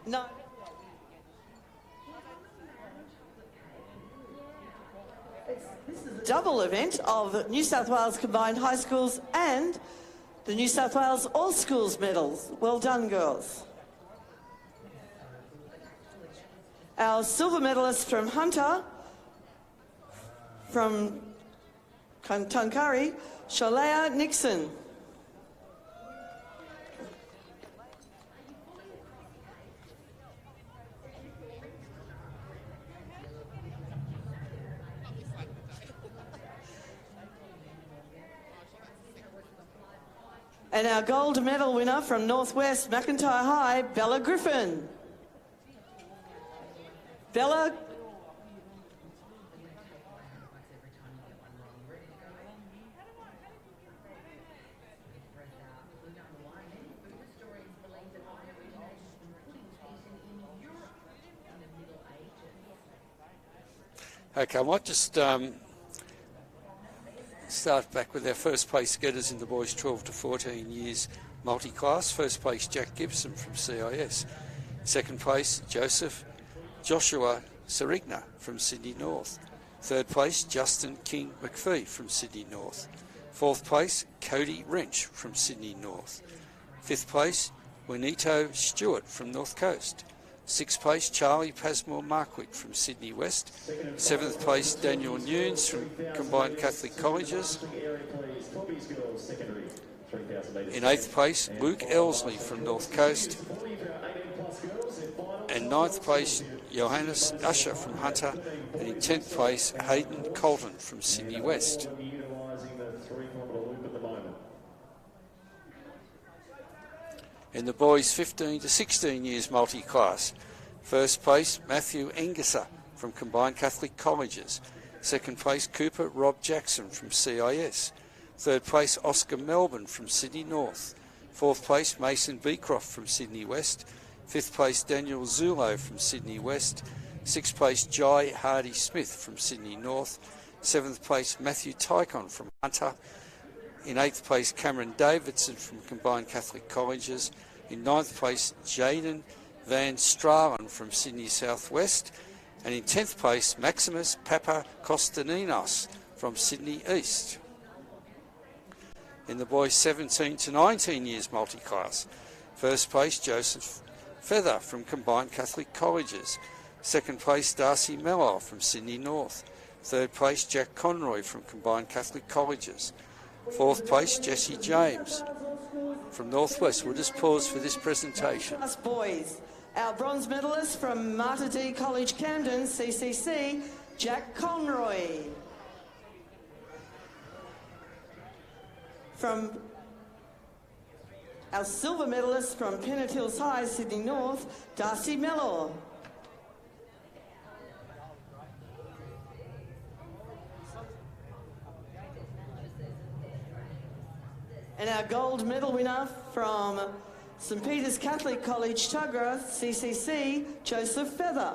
No. This is a double event of New South Wales Combined High Schools and the New South Wales All Schools medals. Well done, girls. Our silver medalist from Hunter, from Tuncurry, Shalea Nixon. And our gold medal winner from Northwest McIntyre High, Bella Griffin. Bella. Okay, I might just start back with our first place getters in the boys 12 to 14 years multi-class. First place, Jack Gibson from CIS. Second place, Joshua Serigna from Sydney North. Third place, Justin King McPhee from Sydney North. Fourth place, Cody Wrench from Sydney North. Fifth place, Juanito Stewart from North Coast. Sixth place, Charlie Pasmore Markwick from Sydney West. Seventh place, Daniel Nunes from Combined Catholic Colleges. In eighth place, Luke Elsley from North Coast. And ninth place, Johannes Usher from Hunter. And in 10th place, Hayden Colton from Sydney West. In the boys 15 to 16 years multi-class, first place Matthew Engesser from Combined Catholic Colleges. Second place Cooper Rob Jackson from CIS. Third place Oscar Melbourne from Sydney North. Fourth place Mason Beecroft from Sydney West. Fifth place Daniel Zulo from Sydney West. Sixth place Jai Hardy Smith from Sydney North. Seventh place Matthew Tykon from Hunter. In eighth place, Cameron Davidson from Combined Catholic Colleges. In ninth place, Jaden Van Stralen from Sydney Southwest. And in 10th place, Maximus Papa Costaninos from Sydney East. In the boys 17 to 19 years multi-class, first place, Joseph Feather from Combined Catholic Colleges. Second place, Darcy Mellor from Sydney North. Third place, Jack Conroy from Combined Catholic Colleges. Fourth place, Jesse James from Northwest. We'll just pause for this presentation. Us boys, our bronze medalist from Mater D College Camden, CCC, Jack Conroy. From our silver medalist from Pennant Hills High, Sydney North, Darcy Mellor. And our gold medal winner from St Peter's Catholic College, Tuggerah, CCC, Joseph Feather.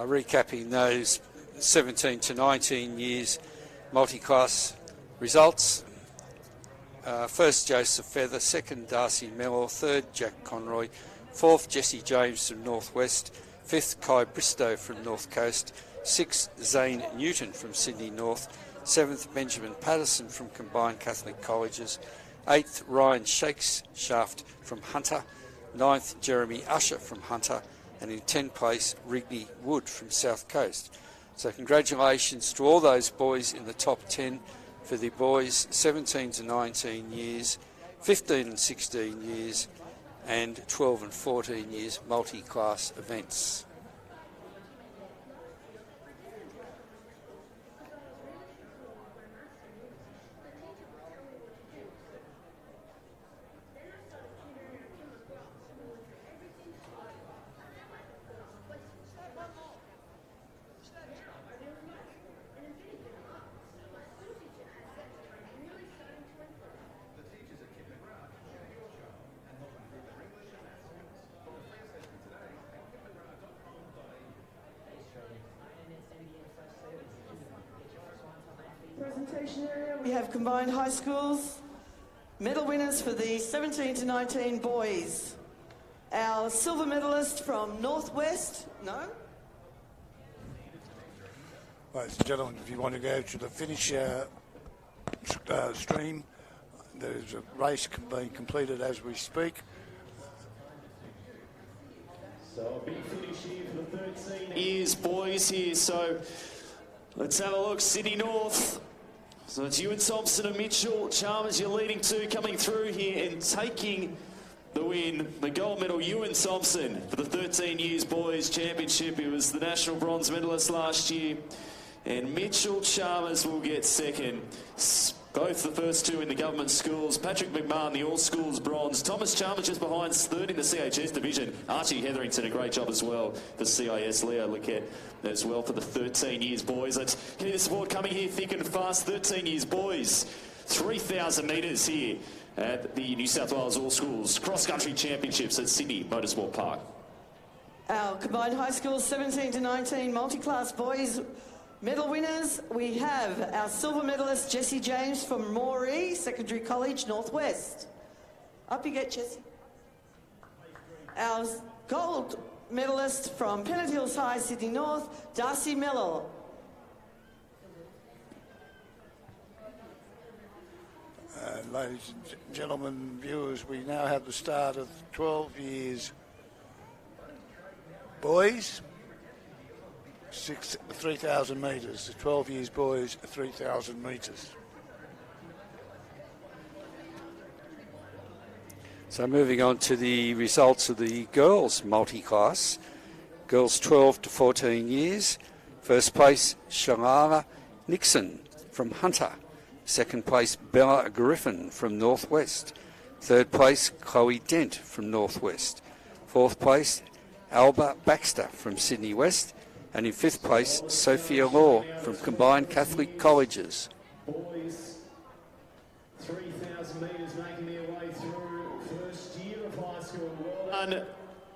Recapping those 17 to 19 years multi-class results. First, Joseph Feather. Second, Darcy Mellor. Third, Jack Conroy. Fourth, Jesse James from Northwest. Fifth, Kai Bristow from North Coast. Sixth, Zane Newton from Sydney North. Seventh, Benjamin Patterson from Combined Catholic Colleges. Eighth, Ryan Shakeshaft from Hunter. Ninth, Jeremy Usher from Hunter. And in 10th place, Rigby Wood from South Coast. So congratulations to all those boys in the top 10 for the boys 17 to 19 years, 15 and 16 years, and 12 and 14 years multi-class events. Presentation area, we have combined high schools. Medal winners for the 17 to 19 boys. Our silver medalist from Northwest, no? Ladies and gentlemen, if you want to go to the finish stream, there's a race being completed as we speak. So a big finish here for the 13 years boys here. So let's have a look. Sydney North So it's Ewan Thompson and Mitchell Chalmers you're leading to coming through here and taking the win. The gold medal, Ewan Thompson, for the 13 years boys championship. He was the national bronze medalist last year. And Mitchell Chalmers will get second. Both the first two in the government schools. Patrick McMahon, the all schools bronze. Thomas Chalmers just behind, third in the CHS division. Archie Hetherington, a great job as well for CIS. Leo Lequette as well for the 13 years boys. Let's hear the support coming here thick and fast. 13 years boys. 3,000 metres here at the New South Wales All Schools Cross Country Championships at Sydney Motorsport Park. Our combined high schools 17 to 19 multi-class boys medal winners. We have our silver medalist Jesse James from Moree Secondary College Northwest. Up you get, Jesse. Our gold medalist from Pennant Hills High Sydney North, Darcy Miller. Ladies and gentlemen, viewers, we now have the start of 12 years boys, 3,000 metres. The 12 years boys, 3,000 metres. So moving on to the results of the girls multi-class. Girls 12 to 14 years. First place, Shalana Nixon from Hunter. Second place, Bella Griffin from Northwest. Third place, Chloe Dent from Northwest. Fourth place, Alba Baxter from Sydney West. And in fifth place, Sophia Law from Combined Catholic Colleges. Boys, 3,000 metres making their way through first year of high school. Well done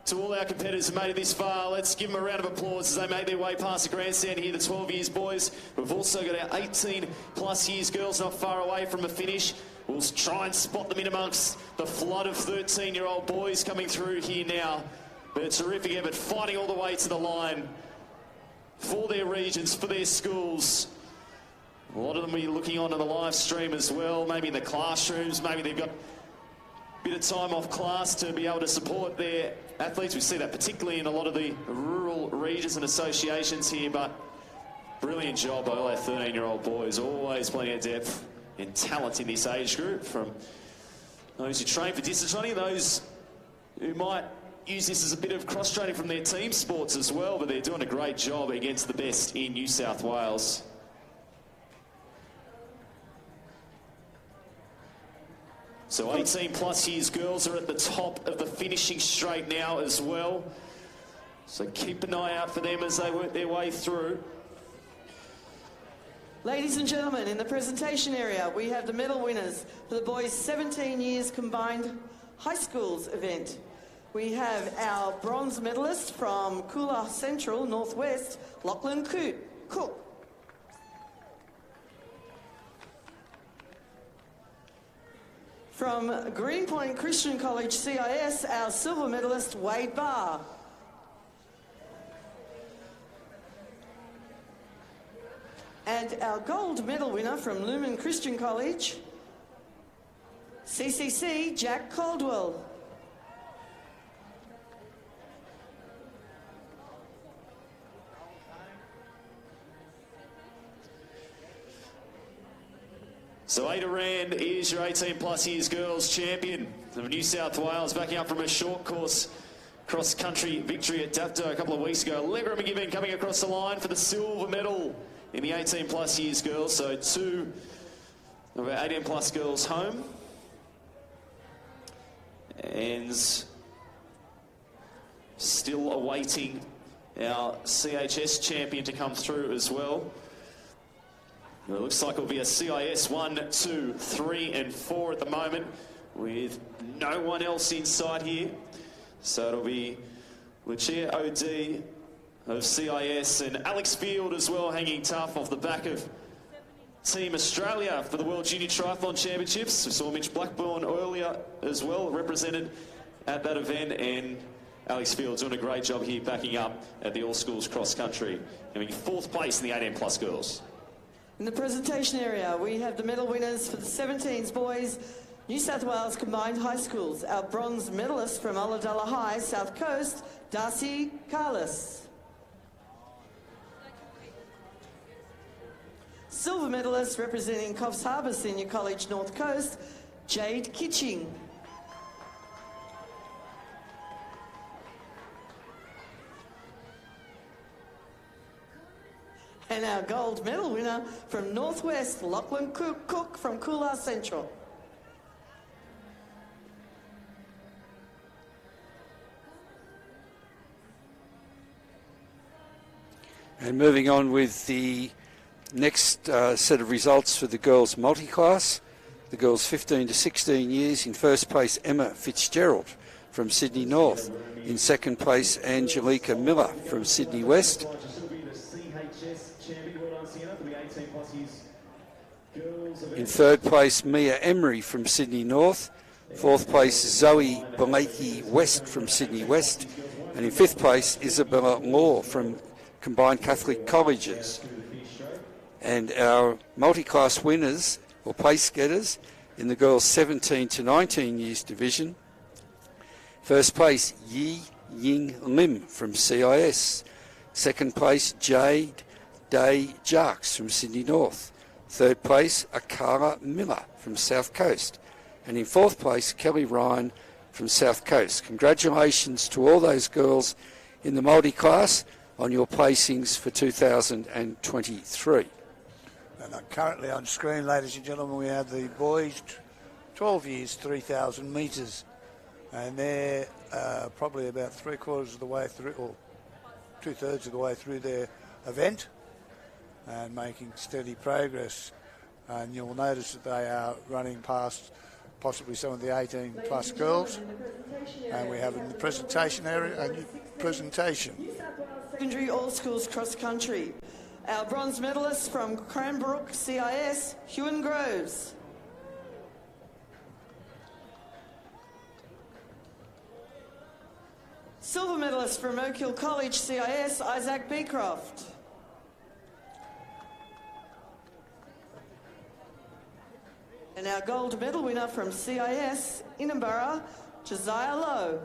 to all our competitors who made it this far. Let's give them a round of applause as they make their way past the grandstand here, the 12 years boys. We've also got our 18 plus years girls not far away from a finish. We'll try and spot them in amongst the flood of 13-year-old boys coming through here now. But a terrific effort, fighting all the way to the line for their regions, for their schools. A lot of them will be looking on the live stream as well, maybe in the classrooms, maybe they've got a bit of time off class to be able to support their athletes. We see that particularly in a lot of the rural regions and associations here, but brilliant job by all our 13-year-old boys. Always plenty of depth and talent in this age group, from those who train for distance running, those who might use this as a bit of cross-training from their team sports as well, but they're doing a great job against the best in New South Wales. So 18 plus years girls are at the top of the finishing straight now as well. So keep an eye out for them as they work their way through. Ladies and gentlemen, in the presentation area, we have the medal winners for the boys 17 years combined high schools event. We have our bronze medalist from Coolah Central, Northwest, Lachlan Cook. From Greenpoint Christian College CIS, our silver medalist, Wade Barr. And our gold medal winner from Lumen Christian College, CCC, Jack Caldwell. So Ada Rand is your 18 plus years girls champion of New South Wales, backing up from a short course cross-country victory at Dapto a couple of weeks ago. Allegra McGibbon coming across the line for the silver medal in the 18 plus years girls. So two of our 18 plus girls home. And still awaiting our CHS champion to come through as well. It looks like it'll be a CIS 1, 2, 3 and 4 at the moment, with no one else inside here. So it'll be Lucia OD of CIS and Alex Field as well, hanging tough off the back of Team Australia for the World Junior Triathlon Championships. We saw Mitch Blackburn earlier as well, represented at that event, and Alex Field doing a great job here backing up at the All Schools Cross Country, having 4th place in the 18 plus girls. In the presentation area, we have the medal winners for the 17s boys, New South Wales Combined High Schools. Our bronze medalist from Ulladulla High, South Coast, Darcy Carlos. Silver medalist representing Coffs Harbour Senior College North Coast, Jade Kitching. And our gold medal winner from Northwest, Lachlan Cook from Coolar Central. And moving on with the next set of results for the girls multi-class. The girls 15 to 16 years. In first place, Emma Fitzgerald from Sydney North. In second place, Angelica Miller from Sydney West. In third place, Mia Emery from Sydney North. Fourth place, Zoe Balaki West from Sydney West. And in fifth place, Isabella Law from Combined Catholic Colleges. And our multi-class winners, or place getters, in the girls 17 to 19 years division. First place, Yi Ying Lim from CIS. Second place, Jade Day Jarks from Sydney North. Third place, Akara Miller from South Coast. And in fourth place, Kelly Ryan from South Coast. Congratulations to all those girls in the multi-class on your placings for 2023. And currently on screen, ladies and gentlemen, we have the boys 12 years, 3,000 metres. And they're probably about 3/4 of the way through, or 2/3 of the way through their event, and making steady progress. And you'll notice that they are running past possibly some of the 18 plus girls. And we have in the presentation area a new presentation. Secondary All Schools Cross Country. Our bronze medalist from Cranbrook CIS, Hewan Groves. Silver medalist from Oak Hill College CIS, Isaac Beecroft. And our gold medal winner from CIS, Innamborough, Josiah Lowe.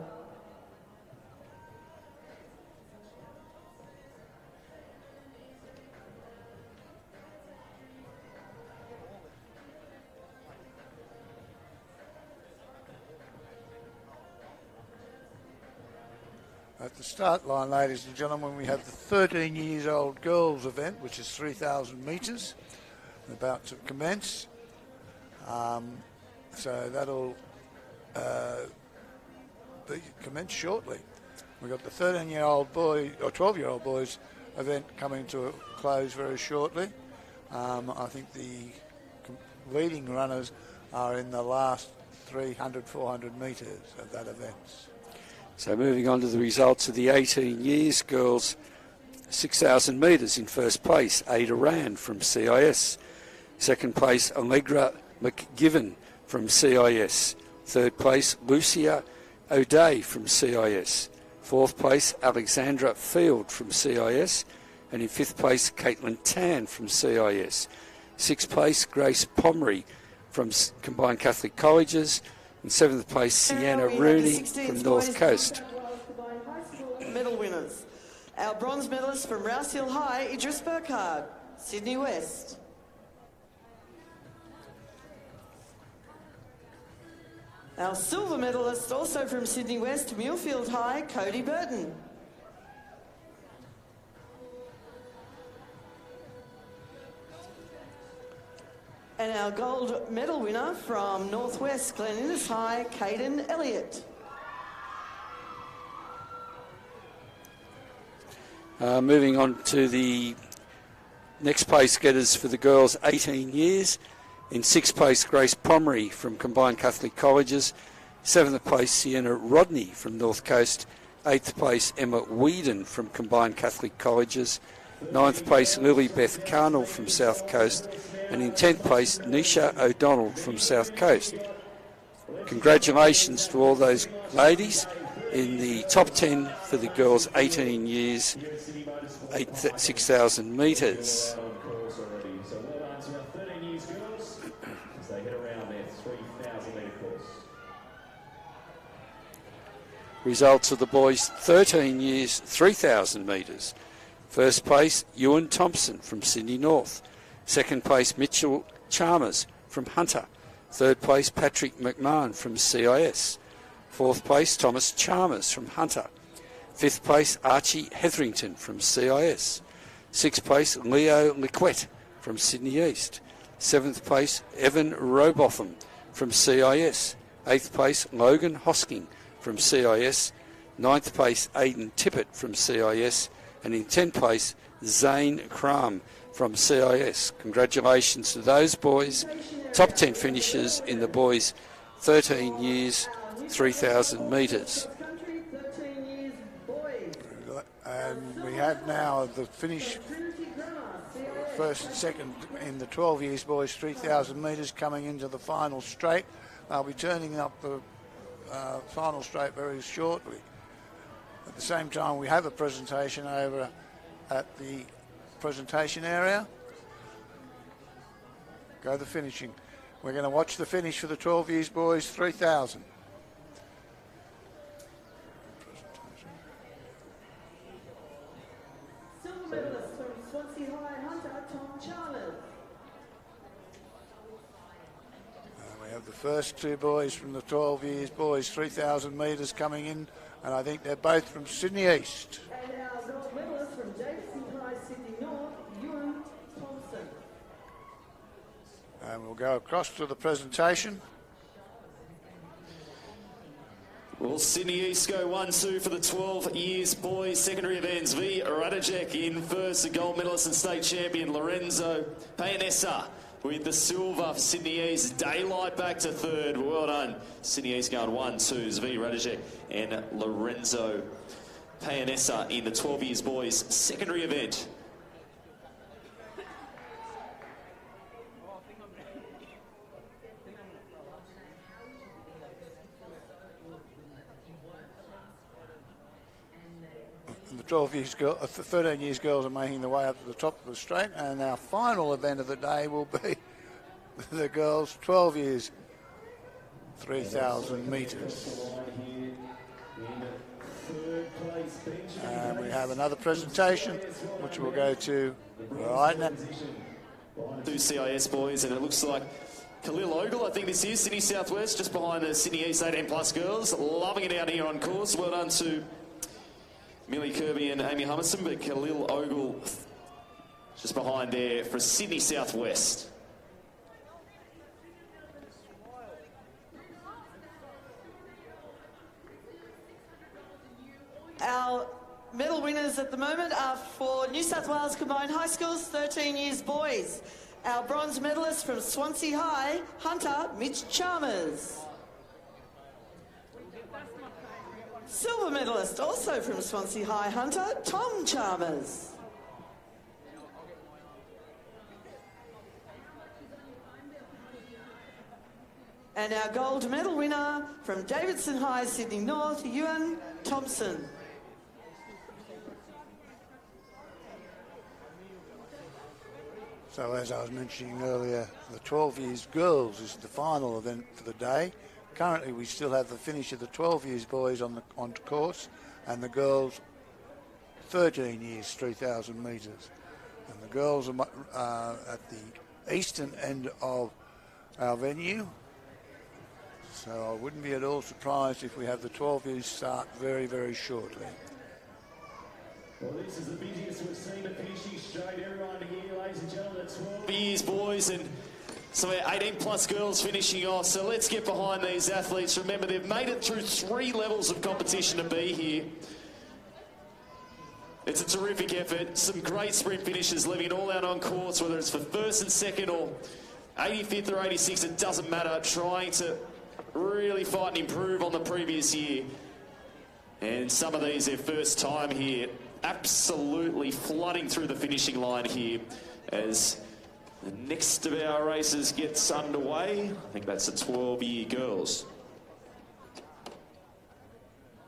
At the start line, ladies and gentlemen, we have the 13 years old girls event, which is 3,000 metres, about to commence. So that'll be commenced shortly. We've got the 13-year-old boy, or 12-year-old boys event coming to a close very shortly. I think the leading runners are in the last 300, 400 metres of that event. So moving on to the results of the 18 years girls 6,000 metres. In first place, Ada Rand from CIS. Second place, Allegra McGiven from CIS. Third place, Lucia O'Day from CIS. Fourth place, Alexandra Field from CIS. And in fifth place, Caitlin Tan from CIS. Sixth place, Grace Pomery from Combined Catholic Colleges. In seventh place, Sienna Rooney from North Coast. Medal winners. Our bronze medalist from Rouse Hill High, Idris Burkhard, Sydney West. Our silver medalist, also from Sydney West, Muirfield High, Cody Burton. And our gold medal winner from Northwest, Glen Innes High, Caden Elliott. Moving on to the next place getters for the girls 18 years. In sixth place, Grace Pomery from Combined Catholic Colleges. Seventh place, Sienna Rodney from North Coast. Eighth place, Emma Whedon from Combined Catholic Colleges. Ninth place, Lily Beth Carnell from South Coast. And in 10th place, Nisha O'Donnell from South Coast. Congratulations to all those ladies in the top 10 for the girls 18 years, 6,000 metres. Results of the boys 13 years, 3,000 metres. First place, Ewan Thompson from Sydney North. Second place, Mitchell Chalmers from Hunter. Third place, Patrick McMahon from CIS. Fourth place, Thomas Chalmers from Hunter. Fifth place, Archie Hetherington from CIS. Sixth place, Leo Liquette from Sydney East. Seventh place, Evan Robotham from CIS. Eighth place, Logan Hosking from CIS. Ninth place, Aidan Tippett from CIS. And in 10th place, Zane Crum from CIS. Congratulations to those boys. Top 10 finishers in the boys' 13 years, 3,000 metres. And we have now the finish, first and second in the 12 years boys 3,000 metres coming into the final straight. I'll be turning up the final straight very shortly. At the same time, we have a presentation over at the presentation area. Go the finishing. We're going to watch the finish for the 12 years boys 3,000. Silver medalist from Swansea High, Hunter, Tom Chalmers. We have the first two boys from the 12 years boys 3,000 metres coming in, and I think they're both from Sydney East. And our gold medalist from Davidson High, Sydney North, Ewan Thompson. And we'll go across to the presentation. Well, Sydney East go 1-2 for the 12 years boys secondary events. V. Radajek in first, the gold medalist and state champion Lorenzo Payanessa with the silver for Sydney East. Daylight back to third. Well done. Sydney East going 1-2. V. Radajek and Lorenzo Payanessa in the 12 years boys secondary event. The 12 years girl, 13 years girls are making their way up to the top of the straight, and our final event of the day will be the girls 12 years 3,000 metres. And we have another presentation which we'll go to right now. Two CIS boys, and it looks like Khalil Ogle, I think this is Sydney Southwest, just behind the Sydney East 18 plus girls, loving it out here on course. Well done to Millie Kirby and Amy Hummerson, but Khalil Ogle just behind there for Sydney Southwest. Our medal winners at the moment are for New South Wales Combined High Schools 13 years boys. Our bronze medalist from Swansea High, Hunter, Mitch Chalmers. Silver medalist, also from Swansea High, Hunter, Tom Chalmers. And our gold medal winner from Davidson High, Sydney North, Ewan Thompson. So as I was mentioning earlier, the 12 years girls is the final event for the day. Currently we still have the finish of the 12 years boys on course, and the girls 13 years 3,000 metres. And the girls are at the eastern end of our venue. So I wouldn't be at all surprised if we have the 12 years start very, very shortly. Well, this is the busiest we've seen the finishing straight. Everyone here, ladies and gentlemen, 12 years boys and some 18 plus girls finishing off. So let's get behind these athletes. Remember, they've made it through 3 levels of competition to be here. It's a terrific effort. Some great sprint finishes, leaving it all out on course, whether it's for first and second or 85th or 86th, it doesn't matter. Trying to really fight and improve on the previous year. And some of these, their first time here, absolutely flooding through the finishing line here as the next of our races gets underway. I think that's the 12-year girls.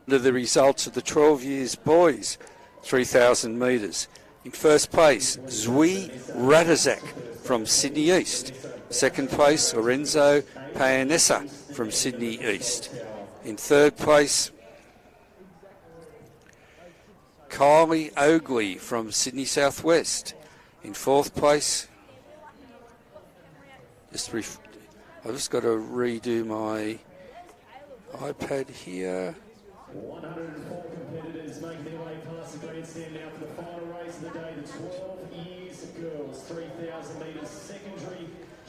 The results of the 12 years boys 3,000 metres. In first place, Zwi Radazak from Sydney East. Second place, Lorenzo Payanessa from Sydney East. In third place, Kylie Oakley from Sydney Southwest. In fourth place, I've just got to redo my iPad here. 104 competitors making their way past the grandstand now for the final race of the day, the 12 years girls 3,000 metres secondary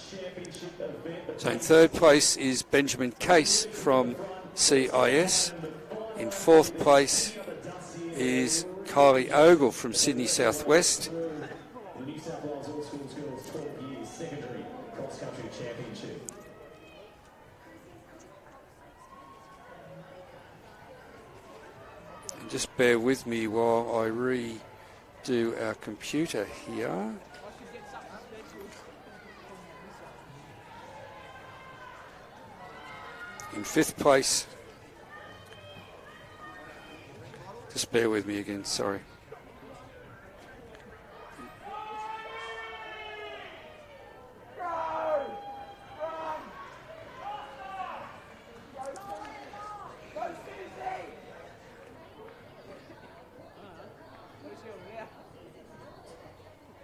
championship event. So in third place is Benjamin Case from CIS. In fourth place is Kylie Ogle from Sydney Southwest. The New South Wales All Schools Girls 12 years secondary cross-country championship. And just bear with me while I redo our computer here. In fifth place, just bear with me again, sorry.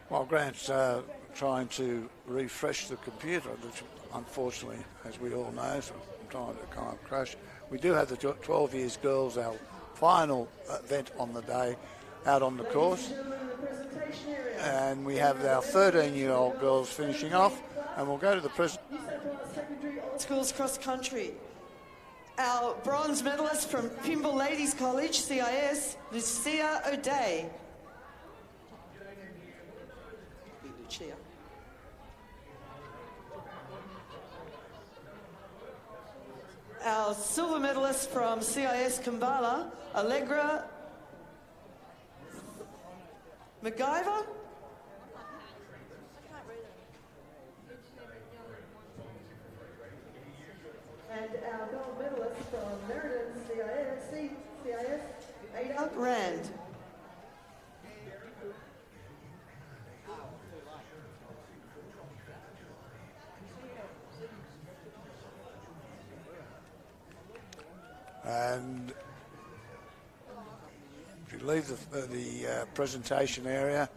While Grant's trying to refresh the computer, which unfortunately, as we all know, from time to time crash. We do have the 12 years girls, our final event on the day, out on the course. And we have our 13-year-old girls finishing off, and we'll go to the schools cross country. Our bronze medalist from Pymble Ladies College, CIS, Lucia O'Day. Lucia. Our silver medalist from CIS Kumbala, Allegra MacGyver. And our gold medalist from Meriden, CIS, Ada Rand. And if you leave the presentation area,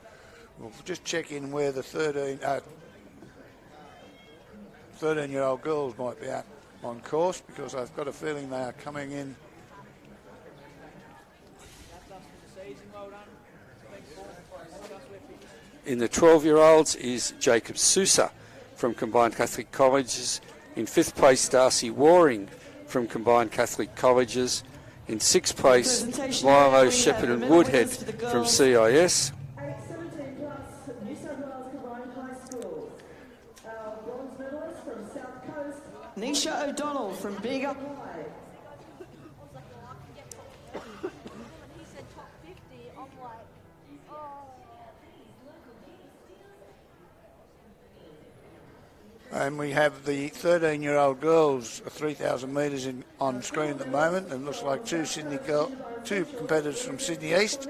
we'll just check in where the 13-year-old girls might be out on course, because I've got a feeling they are coming in. In the 12-year-olds is Jacob Sousa from Combined Catholic Colleges. In fifth place, Darcy Waring from Combined Catholic Colleges. In sixth place, Milo Shepherd and Woodhead from CIS. 17 plus New South Wales Combined High Schools. Our bronze medalist from South Coast, Nisha O'Donnell from Bega High. And we have the 13-year-old girls, 3,000 metres on screen at the moment, and looks like two competitors from Sydney East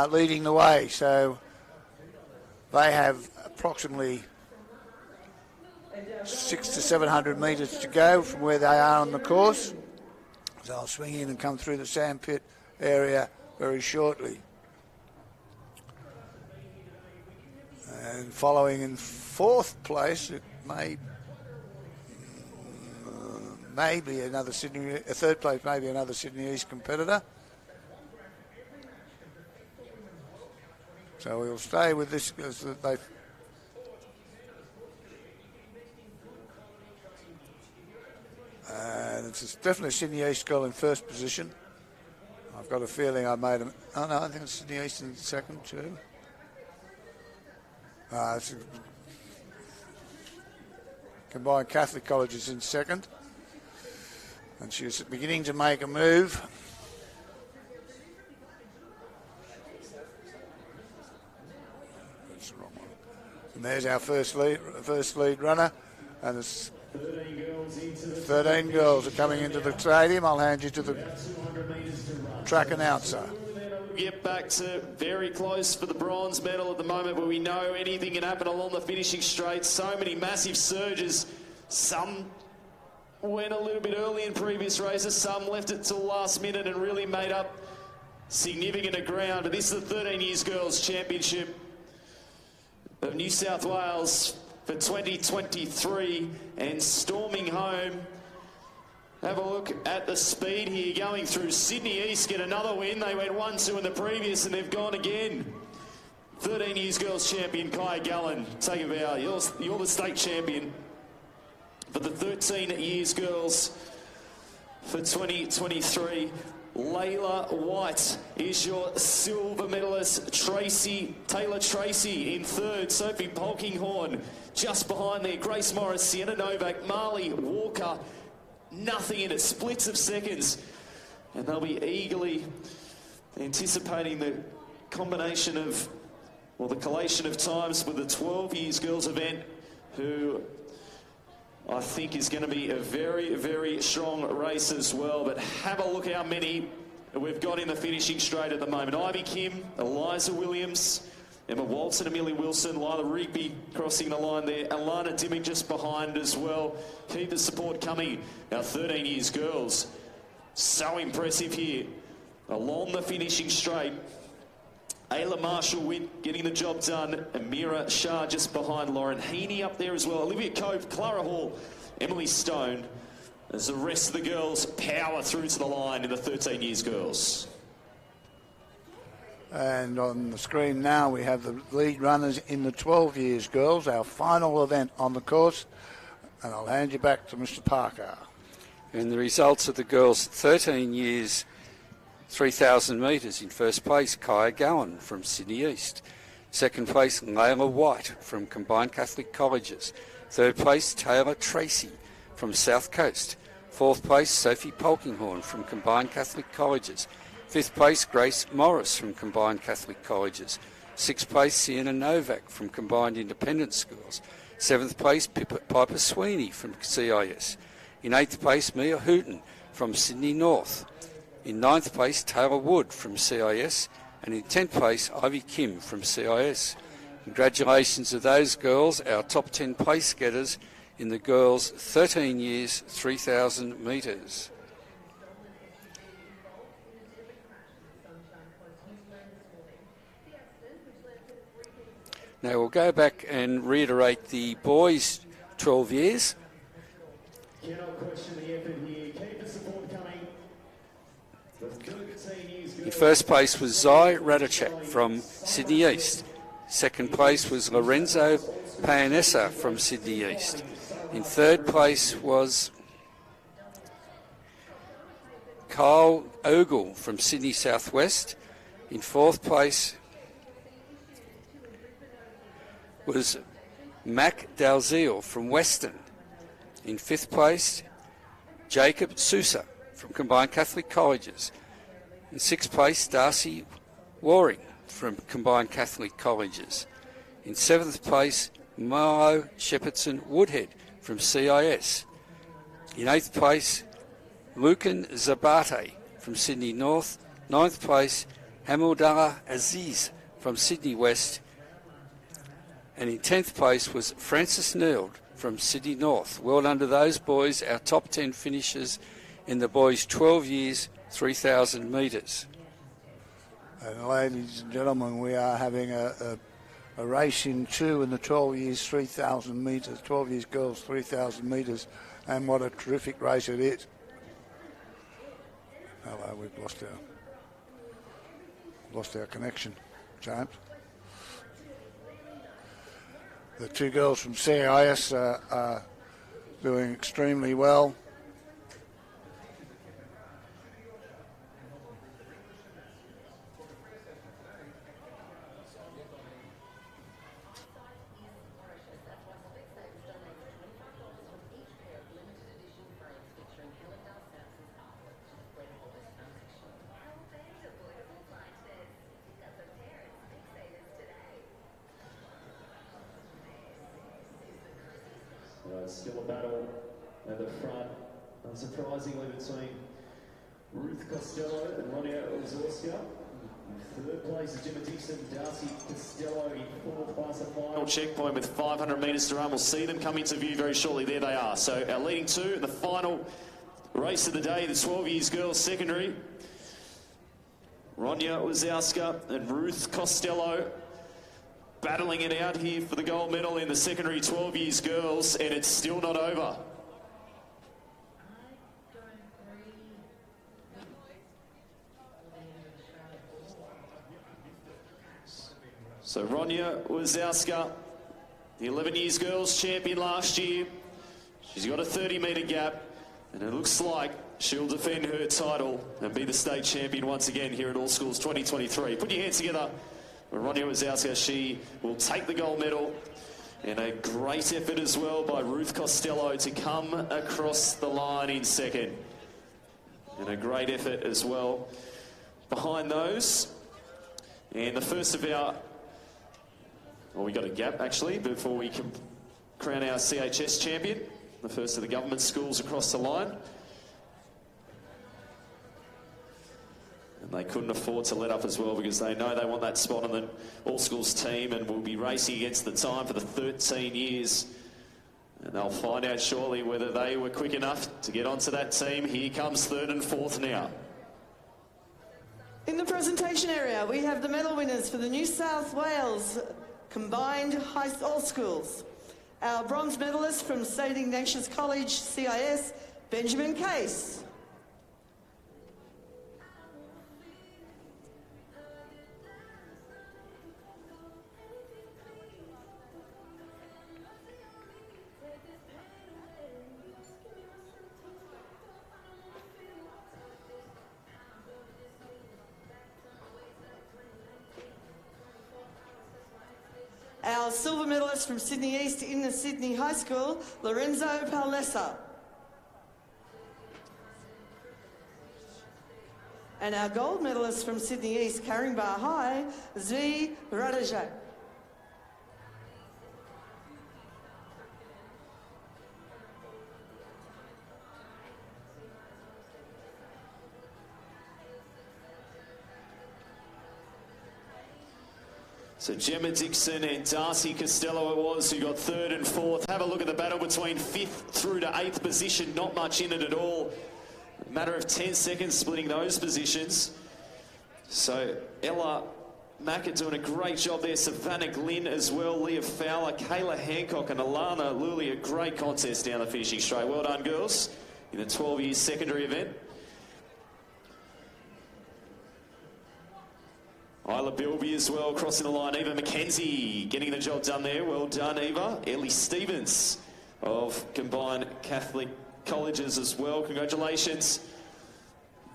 leading the way. So they have approximately 600 to 700 metres to go from where they are on the course. So I'll swing in and come through the sandpit area very shortly. And following in fourth place, it may be another Sydney. Third place, maybe another Sydney East competitor. So we'll stay with this because they've. And it's definitely Sydney East girl in first position. I've got a feeling I made them. Oh no, I think it's Sydney East in second too. It's Combined Catholic Colleges in second. And she was beginning to make a move. That's the wrong one. And there's our first lead runner. And it's 13 girls are coming into the stadium. I'll hand you to the track announcer. Get back to very close for the bronze medal at the moment, where we know anything can happen along the finishing straight. So many massive surges. Some went a little bit early in previous races, some left it till last minute and really made up significant ground. But this is the 13 Years Girls Championship of New South Wales for 2023 and storming home. Have a look at the speed here, going through Sydney East, get another win. They went 1-2 in the previous and they've gone again. 13 years girls champion Kaya Gallen, take a bow. You're the state champion for the 13 years girls for 2023. Layla White is your silver medalist. Taylor Tracy in third. Sophie Polkinghorn just behind there. Grace Morris, Sienna Novak, Marley Walker. Nothing in it, splits of seconds. And they'll be eagerly anticipating the combination of, well, the collation of times with the 12 years girls event, who I think is going to be a very, very strong race as well. But have a look how many we've got in the finishing straight at the moment. Ivy Kim, Eliza Williams, Emma Walton, Amelia Wilson, Lila Rigby crossing the line there. Alana Dimmick just behind as well. Keep the support coming. Our 13 years girls, so impressive here. Along the finishing straight, Ayla Marshall-Witt getting the job done. Amira Shah just behind. Lauren Heaney up there as well. Olivia Cope, Clara Hall, Emily Stone, as the rest of the girls power through to the line in the 13 years girls. And on the screen now we have the lead runners in the 12 years girls, our final event on the course. And I'll hand you back to Mr. Parker. And the results of the girls 13 years 3,000 metres. In first place, Kaya Gowan from Sydney East. Second place, Layla White from Combined Catholic Colleges. Third place, Taylor Tracy from South Coast. Fourth place, Sophie Polkinghorn from Combined Catholic Colleges. Fifth place, Grace Morris from Combined Catholic Colleges. Sixth place, Sienna Novak from Combined Independent Schools. Seventh place, Piper Sweeney from CIS. In eighth place, Mia Hooton from Sydney North. In ninth place, Taylor Wood from CIS. And in 10th place, Ivy Kim from CIS. Congratulations to those girls, our top 10 place getters in the girls' 13 years, 3,000 metres. Now we'll go back and reiterate the boys' 12 years. Cannot question the effort here. Keep the support coming. In first place was Zai Radicek from Sydney East. Second place was Lorenzo Payanessa from Sydney East. In third place was Kyle Ogle from Sydney Southwest. In fourth place was Mac Dalziel from Western. In fifth place, Jacob Sousa from Combined Catholic Colleges. In sixth place, Darcy Waring from Combined Catholic Colleges. In seventh place, Milo Shepherdson Woodhead from CIS. In eighth place, Lucan Zabate from Sydney North. Ninth place, Hamildallah Aziz from Sydney West. And in 10th place was Francis Neild from Sydney North. Well done to those boys, our top 10 finishers in the boys' 12 years, 3,000 metres. And ladies and gentlemen, we are having a race in two in the 12 years, 3,000 metres, 12 years girls, 3,000 metres, and what a terrific race it is. Hello, we've lost our connection, James. The two girls from CIS are doing extremely well. Still a battle at the front, unsurprisingly, between Ruth Costello and Ronia Ozorska. In third place is Gemma Dixon, Darcy Costello in fourth place. A final checkpoint with 500 metres to run. We'll see them come into view very shortly. There they are. So our leading two in the final race of the day, the 12 years girls secondary. Ronia Ozorska and Ruth Costello. battling it out here for the gold medal in the secondary 12 years girls, and it's still not over. So Ronya Wazowska, the 11 years girls champion last year. She's got a 30-metre gap, and it looks like she'll defend her title and be the state champion once again here at All Schools 2023. Put your hands together for Ronya Wazowska. She will take the gold medal, and a great effort as well by Ruth Costello to come across the line in second. And a great effort as well behind those. And the first of our... Well, we got a gap actually before we can crown our CHS champion. The first of the government schools across the line. And they couldn't afford to let up as well because they know they want that spot on the All Schools team and will be racing against the time for the 13 years. And they'll find out shortly whether they were quick enough to get onto that team. Here comes third and fourth now. In the presentation area, we have the medal winners for the New South Wales Combined All Schools. Our bronze medalist from St Ignatius College, CIS, Benjamin Case. Our silver medalist from Sydney East in the Sydney High School, Lorenzo Palessa. And our gold medalist from Sydney East, Caringbah High, Zvi Radajak. So Gemma Dixon and Darcy Costello it was who got third and fourth. Have a look at the battle between 5th through to 8th position. Not much in it at all. A matter of 10 seconds splitting those positions. So Ella Macker doing a great job there. Savannah Glynn as well. Leah Fowler, Kayla Hancock and Alana Lully. A great contest down the finishing straight. Well done, girls, in the 12 years secondary event. Isla Bilby as well, crossing the line. Eva McKenzie getting the job done there. Well done, Eva. Ellie Stevens of Combined Catholic Colleges as well. Congratulations.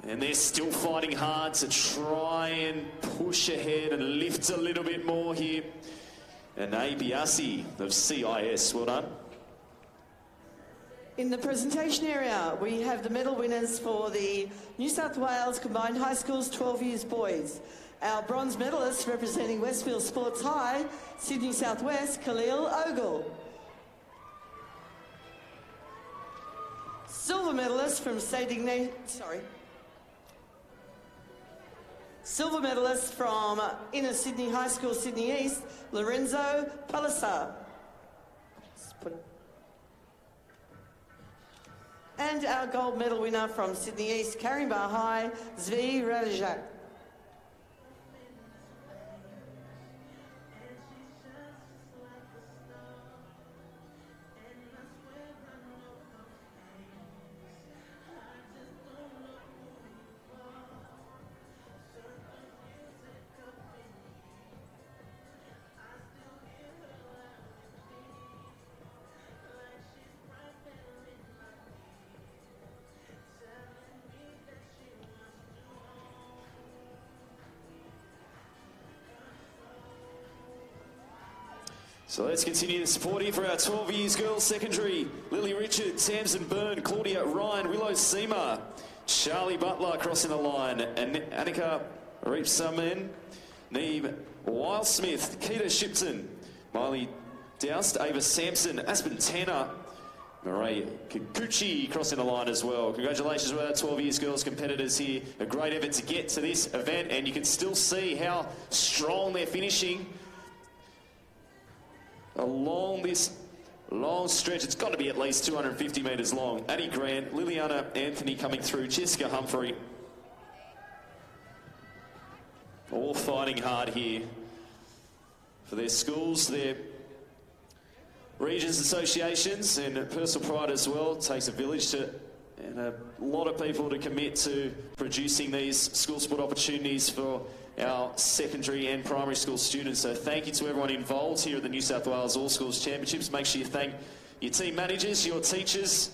And they're still fighting hard to try and push ahead and lift a little bit more here. And A. Biasi of CIS. Well done. In the presentation area, we have the medal winners for the New South Wales Combined High Schools 12 years boys. Our bronze medalist representing Westfield Sports High, Sydney Southwest, Khalil Ogle. Silver medalist from Silver medalist from Inner Sydney High School, Sydney East, Lorenzo Palissa. And our gold medal winner from Sydney East, Caringbah High, Zvi Radajak. So let's continue the support here for our 12 years girls secondary. Lily Richard, Tamsin Byrne, Claudia Ryan, Willow Seema, Charlie Butler crossing the line, and Annika Reepsamen, Neve Wilesmith, Keita Shipton, Miley Doust, Ava Sampson, Aspen Tanner, Marie Kikuchi crossing the line as well. Congratulations to our 12 years girls competitors here. A great effort to get to this event, and you can still see how strong they're finishing. Along this long stretch, it's got to be at least 250 metres long. Addie Grant, Liliana Anthony coming through, Jessica Humphrey. All fighting hard here for for their schools, their regions, associations, and personal pride as well. It takes a village and a lot of people to commit to producing these school sport opportunities for our secondary and primary school students. So thank you to everyone involved here at the New South Wales All Schools Championships. Make sure you thank your team managers, your teachers,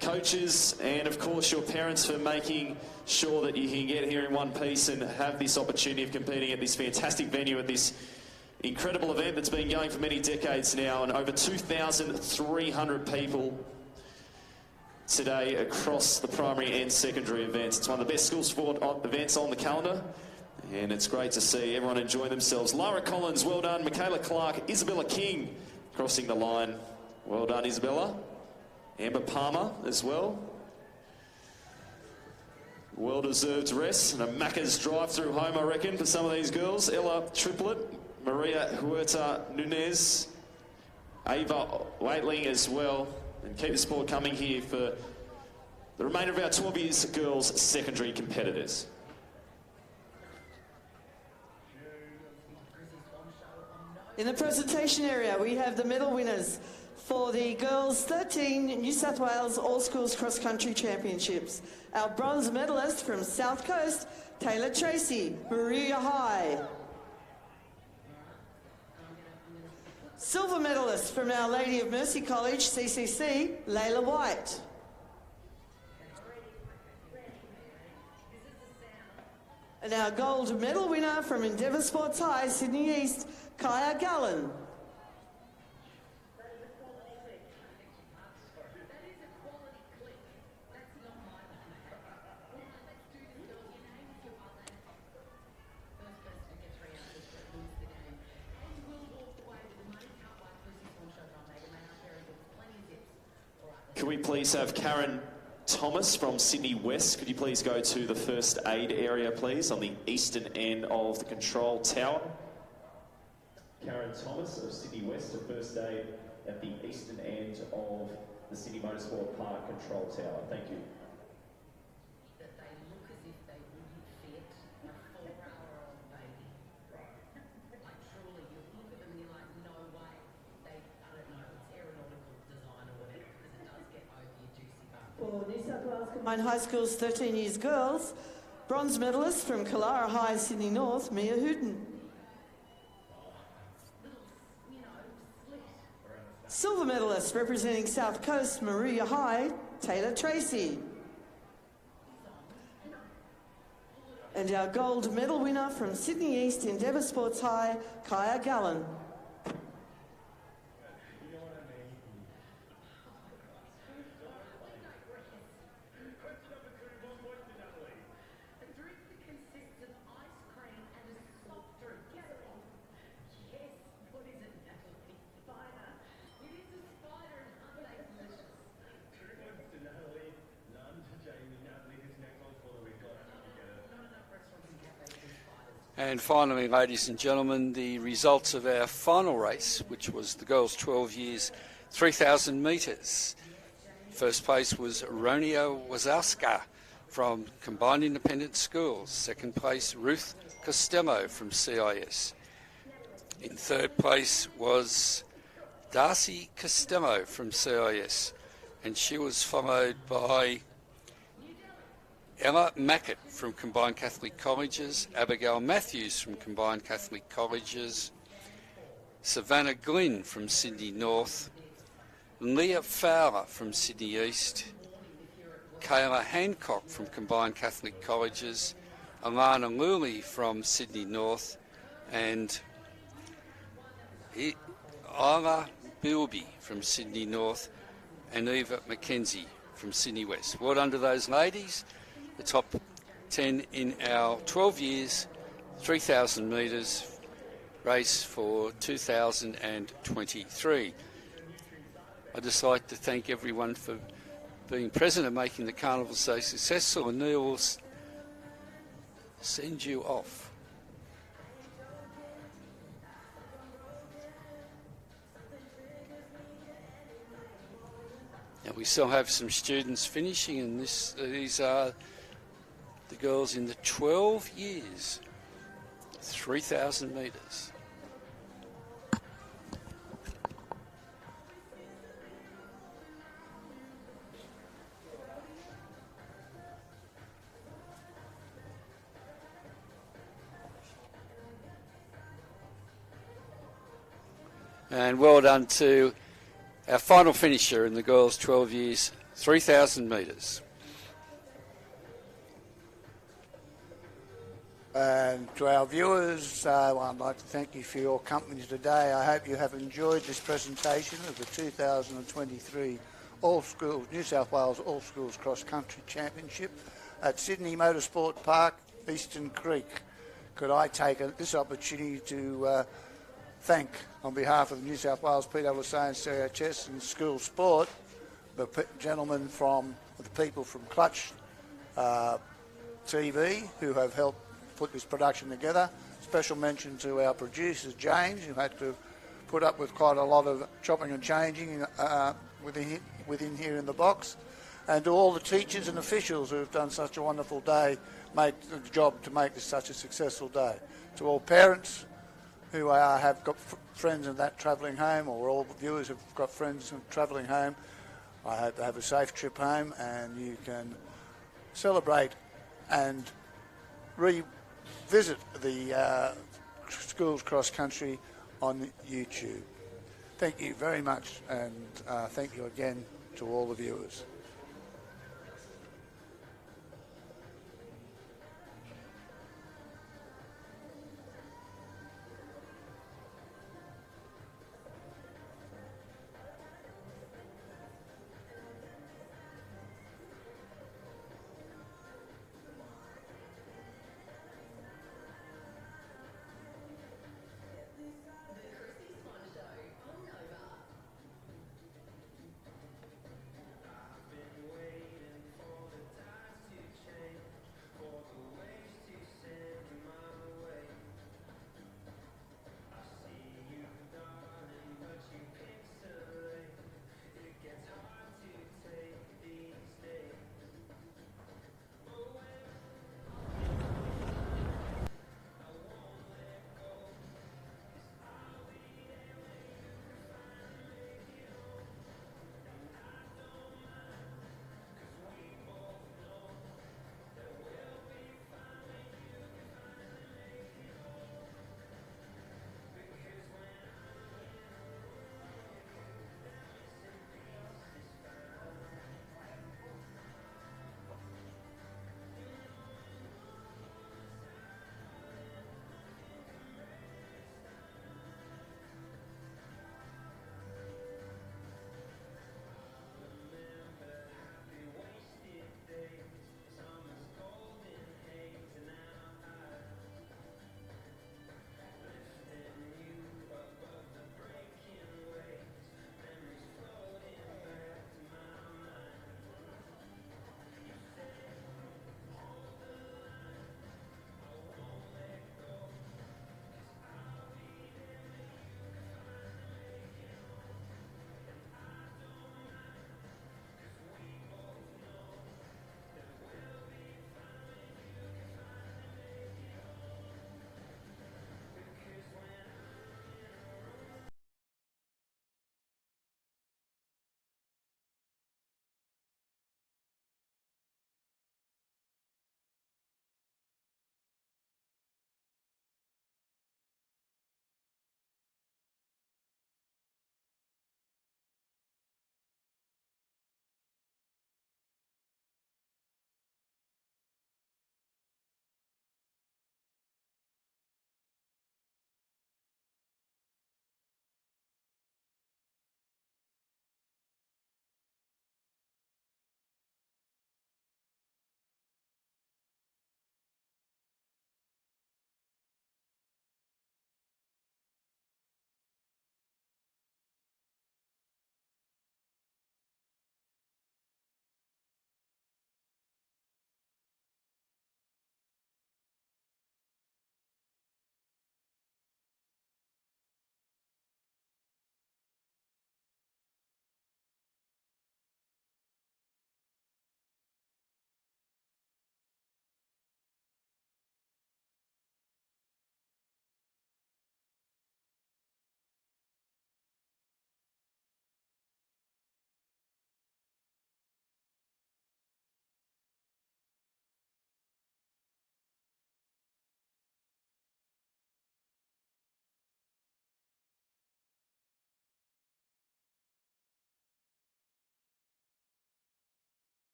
coaches, and of course your parents for making sure that you can get here in one piece and have this opportunity of competing at this fantastic venue at this incredible event that's been going for many decades now, and over 2,300 people today across the primary and secondary events. It's one of the best school sport events on the calendar, and it's great to see everyone enjoying themselves. Lara Collins, well done. Michaela Clark, Isabella King crossing the line. Well done, Isabella. Amber Palmer as well. Well-deserved rest and a Macca's drive-through home, I reckon, for some of these girls. Ella Triplet, Maria Huerta Nunez, Ava Waitling as well. And keep the sport coming here for the remainder of our 12 years girls secondary competitors. In the presentation area, we have the medal winners for the Girls 13 New South Wales All Schools Cross Country Championships. Our bronze medalist from South Coast, Taylor Tracy, Maria High. Silver medalist from Our Lady of Mercy College, CCC, Layla White. And our gold medal winner from Endeavour Sports High, Sydney East, Kaya Gallen. Could we please have Karen Thomas from Sydney West? Could you please go to the first aid area, please, on the eastern end of the control tower? Karen Thomas of Sydney West, of first aid at the eastern end of the Sydney Motorsport Park control tower. Thank you. That they look as if they wouldn't fit a 4-hour-old baby. Like truly, you look at them and you're like, no way. I don't know, it's aeronautical design or whatever, because it does get over your juicy bum. For New South Wales Combined High School's 13 years girls, bronze medalist from Killara High, Sydney North, Mia Hooten. Silver medalist representing South Coast, Maria High, Taylor Tracy. And our gold medal winner from Sydney East, Endeavour Sports High, Kaya Gallen. And finally, ladies and gentlemen, the results of our final race, which was the girls 12 years, 3,000 metres. First place was Ronio Wazowska from Combined Independent Schools. Second place, Ruth Costello from CIS. In third place was Darcy Costello from CIS, and she was followed by Emma Mackett from Combined Catholic Colleges, Abigail Matthews from Combined Catholic Colleges, Savannah Glynn from Sydney North, Leah Fowler from Sydney East, Kayla Hancock from Combined Catholic Colleges, Alana Luley from Sydney North, and Isla Bilby from Sydney North, and Eva McKenzie from Sydney West. Well done to those ladies. The top 10 in our 12 years, 3,000 metres race for 2023. I'd just like to thank everyone for being present and making the carnival so successful, and Neil will send you off. Now we still have some students finishing, and these are the girls in the 12 years, 3,000 metres. And well done to our final finisher in the girls 12 years, 3,000 metres. And to our viewers, I'd like to thank you for your company today. I hope you have enjoyed this presentation of the 2023 New South Wales All Schools Cross Country Championship at Sydney Motorsport Park, Eastern Creek. Could I take this opportunity to thank, on behalf of the New South Wales PSSA and CHS and School Sport, the gentlemen from the people from Clutch TV who have helped put this production together. Special mention to our producer James, who had to put up with quite a lot of chopping and changing within here in the box, and to all the teachers and officials who have done such a wonderful day, make the job to make this such a successful day. To all parents who have got friends in that travelling home, or all viewers who've got friends travelling home, I hope they have a safe trip home and you can celebrate and revisit the schools cross country on YouTube. Thank you very much, and thank you again to all the viewers.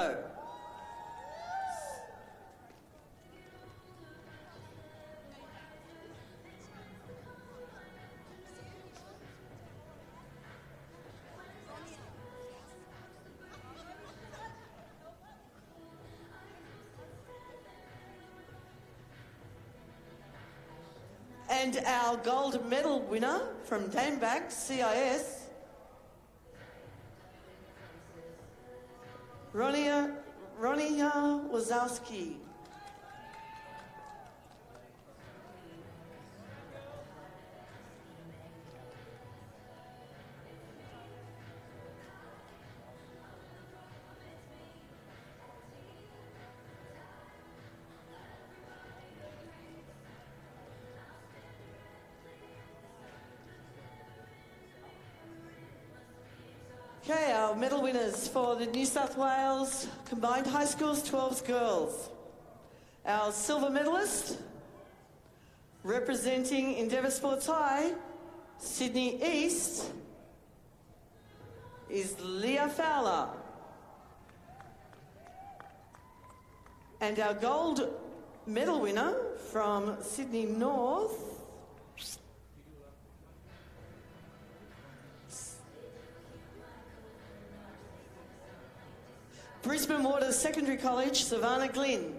And our gold medal winner from Dameback, CIS, Ronia Wazowski. Okay, our medal winners for the New South Wales Combined High Schools 12s girls. Our silver medalist, representing Endeavour Sports High, Sydney East, is Leah Fowler. And our gold medal winner from Sydney North, Brisbane Waters Secondary College, Savannah Glynn.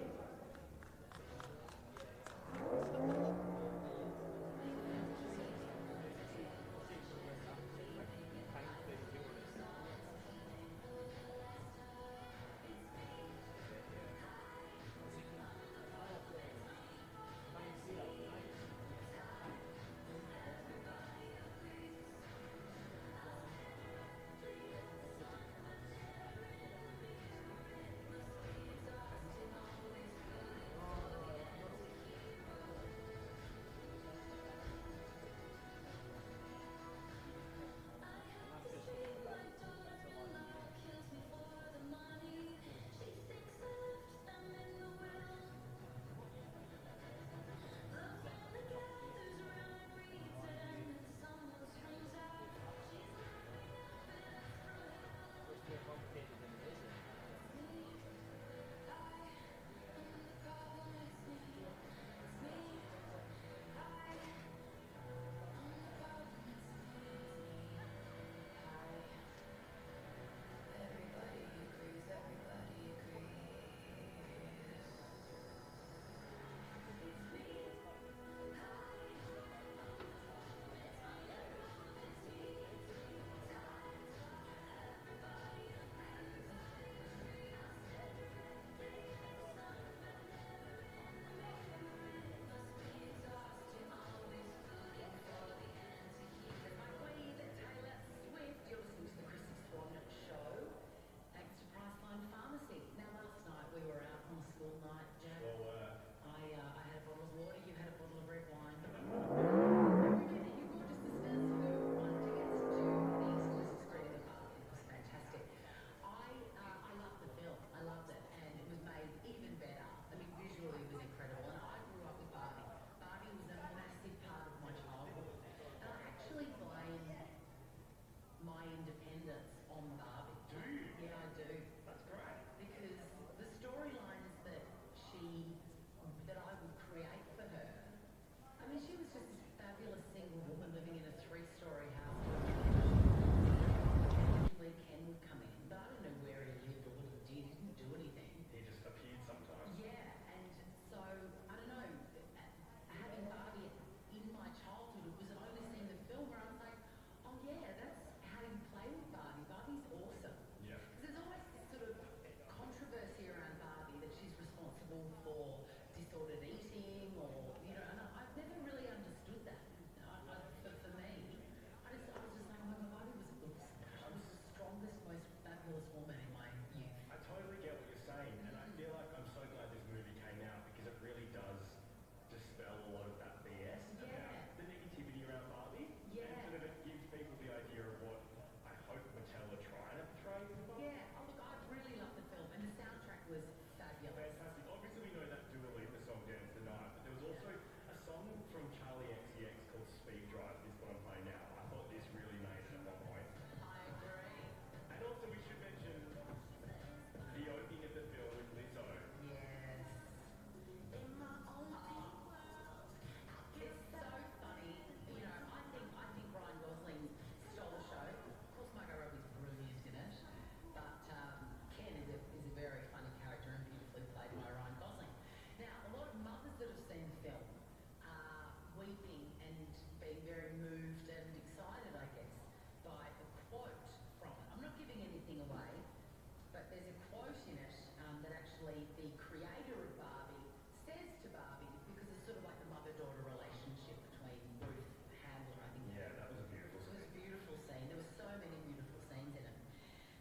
basically the creator of Barbie says to Barbie, because it's sort of like a mother-daughter relationship between Ruth Handler, I think. Yeah, that was a beautiful scene. It was a beautiful scene. There were so many beautiful scenes in it.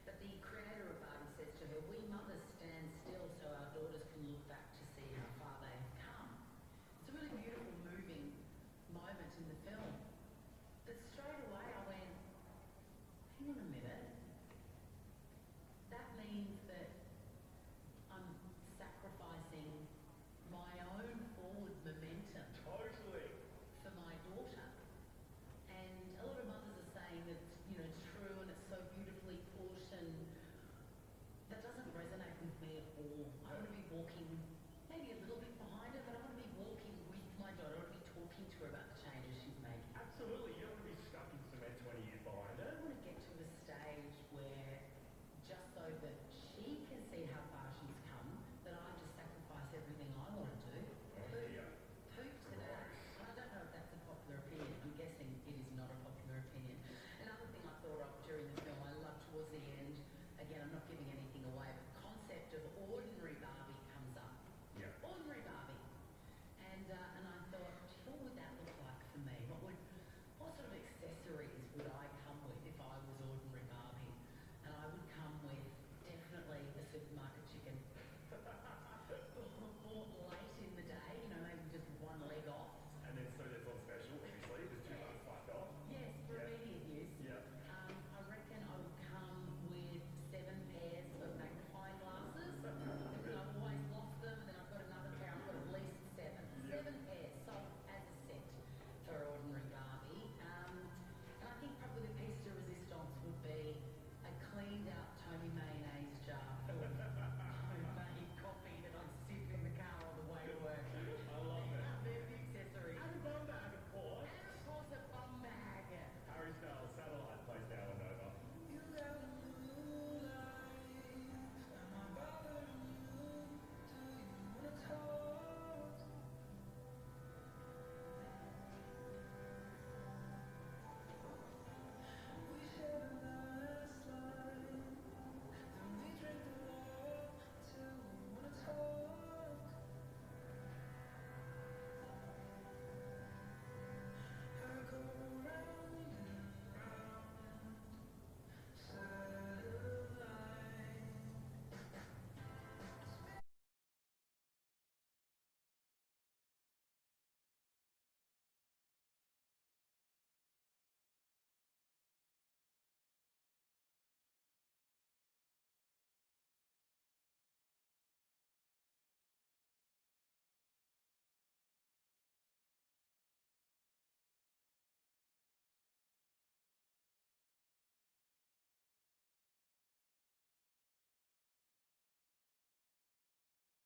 But the creator of Barbie says to her, we mothers stand still so our daughters can look back to see how far they have come. It's a really beautiful, moving moment in the film. But straight away I went, hang on a minute. That means that I'm sacrificing my own forward momentum. Totally. For my daughter. And a lot of mothers are saying that it's true and it's so beautifully put, and that doesn't resonate with me at all. I want to be walking maybe a little bit behind her, but I want to be walking with my daughter. I want to be talking to her about the changes she's making. Absolutely. You don't want to be stuck in cement 20 years behind her. I want to get to a stage where, just so that she can see how far she's come, that I just sacrifice everything I want to do. Poop to that. I don't know if that's a popular opinion. I'm guessing it is not a popular opinion. Another thing I thought of during the film, I loved towards the end, again, I'm not giving anything away, but the concept of